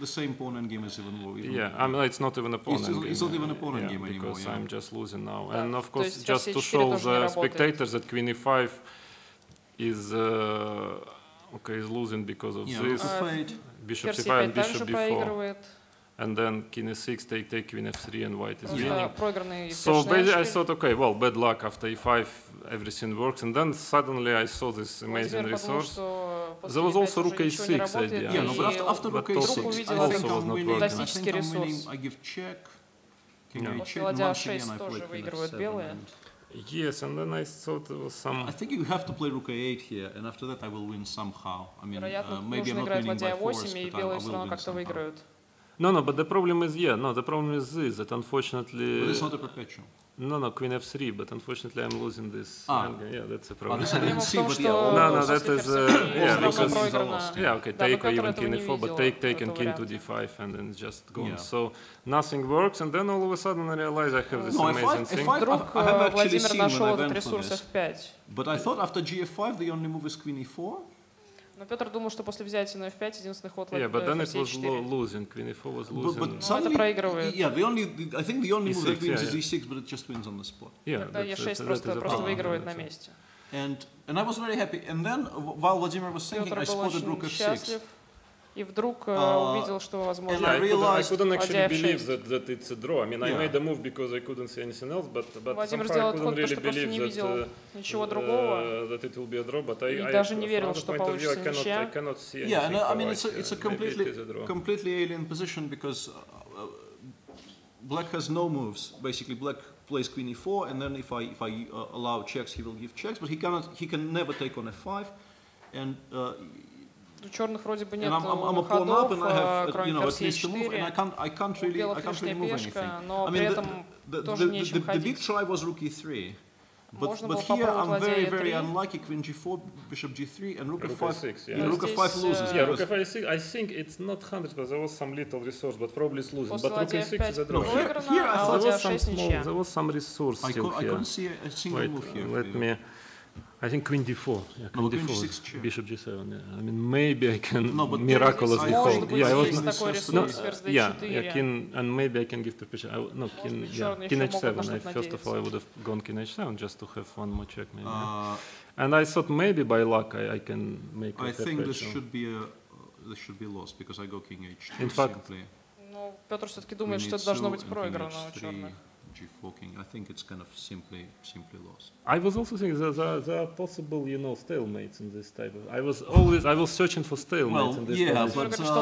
The same pawn end game is even more. Yeah, I mean, it's not even a pawn end game. It's not even a pawn end game anymore. Because I'm just losing now. And of course, just to show the spectators that queen e5 is losing because of this. Bishop c5 and bishop b4. And then king e6, take queen f3, and white is winning. So basically I thought, okay, well, bad luck. After e5, everything works. And then suddenly I saw this amazing resource. There was also rook a6 idea. Yeah, no, but after rook a6, I think I'm winning. I think I'm winning. I give check. King a check, once again I play queen f7. Yes, and then I thought there was some. I think you have to play rook a8 here, and after that I will win somehow. I mean, maybe I'm not winning by force, but I will win somehow. No, but the problem is, the problem is this, that unfortunately. But it's not a perpetual. No, queen f3, but unfortunately I'm losing this. Yeah, that's a problem. This I didn't see, but that is, because, take even king e4, but take and king to d5, and then just gone. Yeah. So nothing works, and then all of a sudden I realize I have this amazing thing. I have actually seen when I went for this. But I thought after gf5 the only move is queen e4. Но Петр думал, что после взятия на f5 единственный ход but then it was losing. Queen e4 was losing. But suddenly, это проигрывает. Yeah, I think the only move that wins is e6, but it just wins on the spot. Yeah, тогда e6 просто выигрывает на месте. And I was very happy. And then while Vladimir was thinking, I spotted rook f6. И вдруг увидел, что возможно. I couldn't actually believe that it's a draw. I mean, I made a move because I couldn't see anything else, but Владимир somehow I сделал couldn't ход, really что просто не believe видел ничего другого. That it will be a draw. But и даже не верил, что получится ничья. I cannot see anything. Yeah, no, I mean it's a completely alien position because Black has no moves. Basically, Black plays queen e4, and then if I allow checks, he will give checks, but he can never take on f5, and. У черных вроде бы нет I'm a pawn up and I have, at least to move, and I can't really move anything. Но при этом тоже нечем ходить. The big try was rook e3, but here I'm very unlucky. Queen g4, bishop g3, and rook f5. Yeah, rook f5 loses. Yeah, rook f6. I think it's not 100, but there was some little resource, but probably it's losing. But rook e6 is a draw. Here I thought there was some resource still here. I couldn't see a single move here. Let me. I think queen d4. Yeah, queen d4. Bishop g7. Yeah. I mean, maybe I can miraculously hold. Yeah, I was king, and maybe I can give to bishop. King h7. First of all, I would have gone king h7 just to have one more check, maybe. And I thought maybe by luck I can make. I think this should be lost because I go king h2. In fact, Петр все-таки думает, что это должно быть проиграно у черных. g4 king. I think it's kind of simply lost. I was also thinking there are possible, stalemates in this type of. I was searching for stalemates in this position.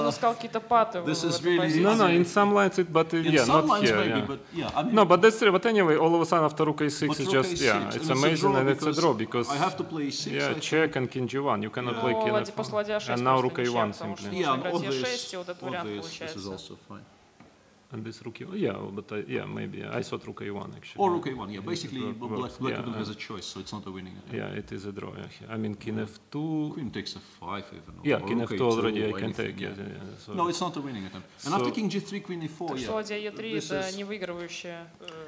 But this is really no, in some lines but not lines here. Maybe, yeah. but yeah, I mean, no, but that's true. But anyway, all of a sudden after rook a6 it's just a6, it's amazing and it's a draw because I have to play e6. Yeah, check and king g1. You cannot play king f1 and now rook a1 simply. Yeah, this is also fine. And this rook e1, but maybe I thought rook a1 actually. Or rook a1, yeah. Basically, black even has a choice, so it's not a winning attempt. Yeah, it is a draw. Yeah. I mean, king f2. Queen takes f5 even. Yeah, king f2 already I can take. So no, it's not a winning attempt. And after king g3, queen e4,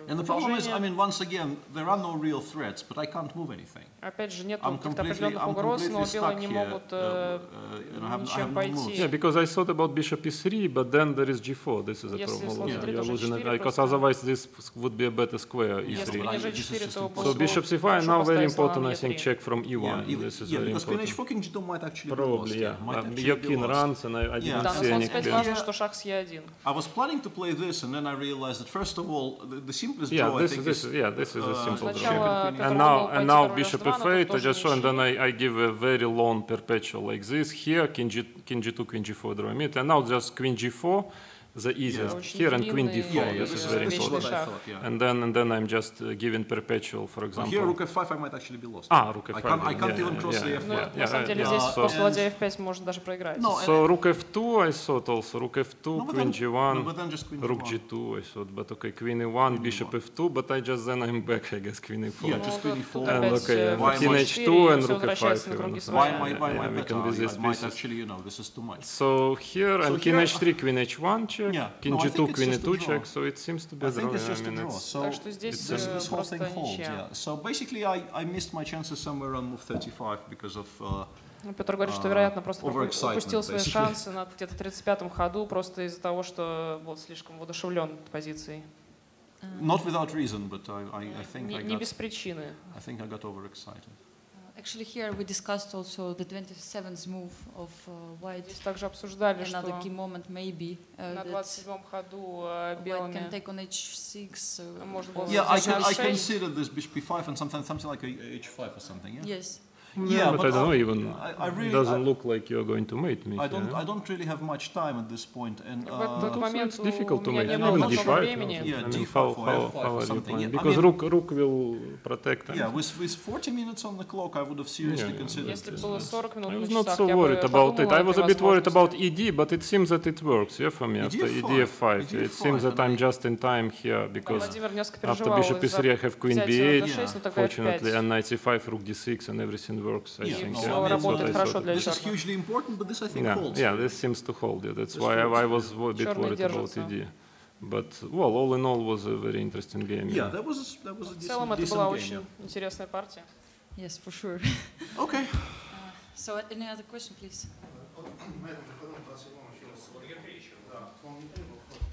and the problem is, I mean, once again, there are no real threats, but I can't move anything. I'm completely stuck here. Yeah, because I thought about bishop e3, but then there is g4. This is a problem. You're losing it, because otherwise this would be a better square e3. So bishop c5, and now very important, I think, check from e1. This is very because important. queen h4, king g2 might actually probably, be lost. Your king runs, and I didn't see any clear. I was planning to play this, and then I realized that first of all, the simplest draw I think this is a simple draw. And now bishop f8, I just show, and then I give a very long perpetual like this. Here, king g2, queen g4 draw mid, and now just queen g4. The easiest here and queen d4. This is very important. And then I'm just giving perpetual, for example. Here rook f5 I might actually be lost. Rook f5. I can't even cross the f5. На самом деле здесь после ладья f5 можно даже проиграть. So rook f2 I thought also, rook f2, queen g1, rook g2 I thought, but okay, queen e1, bishop f2, but I'm back, I guess, queen e4. Yeah, just queen e4. And okay, king h2 and rook f5. Why might actually, this is too much. So here and king h3, queen h1 check. King g2, queen e2 check, so it seems to be a draw. I think it's just a draw. So this whole thing holds, yeah. So basically I missed my chances somewhere around move 35 because of Петр говорит, что, вероятно, просто упустил свои шансы на где-то 35-м ходу просто из-за того, что был слишком воодушевлен позицией. Not without reason, but I think не без причины. I think I got overexcited. Actually, here we discussed also the 27th move of white. Здесь также обсуждали, another что key moment maybe на 27-м ходу белыми can take on h6. Yeah, I considered this bishop b5 and something like a h5 or something. Yeah. Yes. Yeah, but I don't know, even it doesn't look like you're going to mate me. I don't really have much time at this point, and it's difficult to mate. Even d5. Yeah, d5 how are you playing? Because rook will protect. Yeah, with 40 minutes on the clock, I would have seriously considered this. I was not so worried about it. I was a bit worried about ed, but it seems that it works. Yeah, for me after ed f5. It seems that I'm just in time here because after bishop e3 I have queen b8, fortunately, and knight c5, rook d6, and everything works, I think. This is hugely important, but this I think holds. Yeah, this seems to hold. That's why I was a bit worried about ED. But well, all in all, was a very interesting game. Yeah, that was a decent game. Интересная партия. Yes, for sure. Okay. So, any other question, please?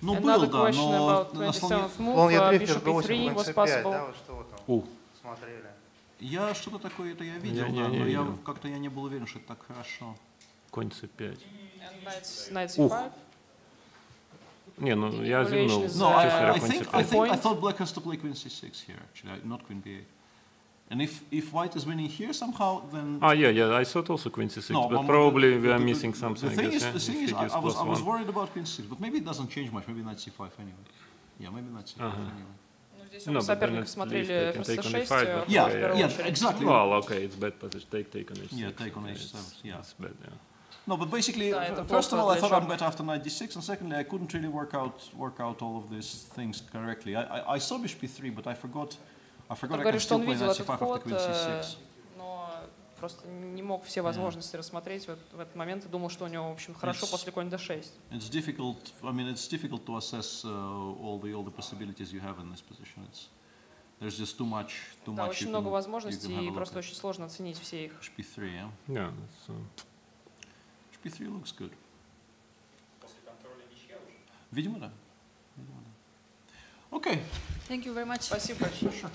Ну, Another был, question да, about 27th move, bishop e3 was possible. Смотрели. Я что-то такое это я видел, да, но я как-то не был уверен, что это так хорошо. Конь c5. Knight c5. Не, ну я зевнул. No, I thought black has to play queen c6 here, actually, not queen b8. And if white is winning here somehow, then... Yeah, I thought also queen c6, no, but probably we are missing something. The thing is, I was worried about queen c6, but maybe it doesn't change much, maybe knight c5 anyway. Yeah, maybe knight c5 anyway. Здесь оба соперника смотрели fc6. Yeah, exactly. Well, okay, it's bad position. Take on h6. Yeah, take on h7. Yeah, it's bad. Yeah. No, but basically, first of all, I thought I'm better after knight d6, and secondly, I couldn't really work out all of these things correctly. I saw bishop b3, but I forgot I can still play knight c5 after queen c6. Просто не мог все возможности рассмотреть в этот момент и думал, что у него, в общем, хорошо после конь d6. It's difficult. I mean, it's difficult to assess all the possibilities you have in this position. There's just too much. Да, очень много возможностей и просто очень сложно оценить все их. H3, yeah. H3 looks good. После контроля ничья уже? Видимо, да. Okay. Thank you very much. Спасибо большое.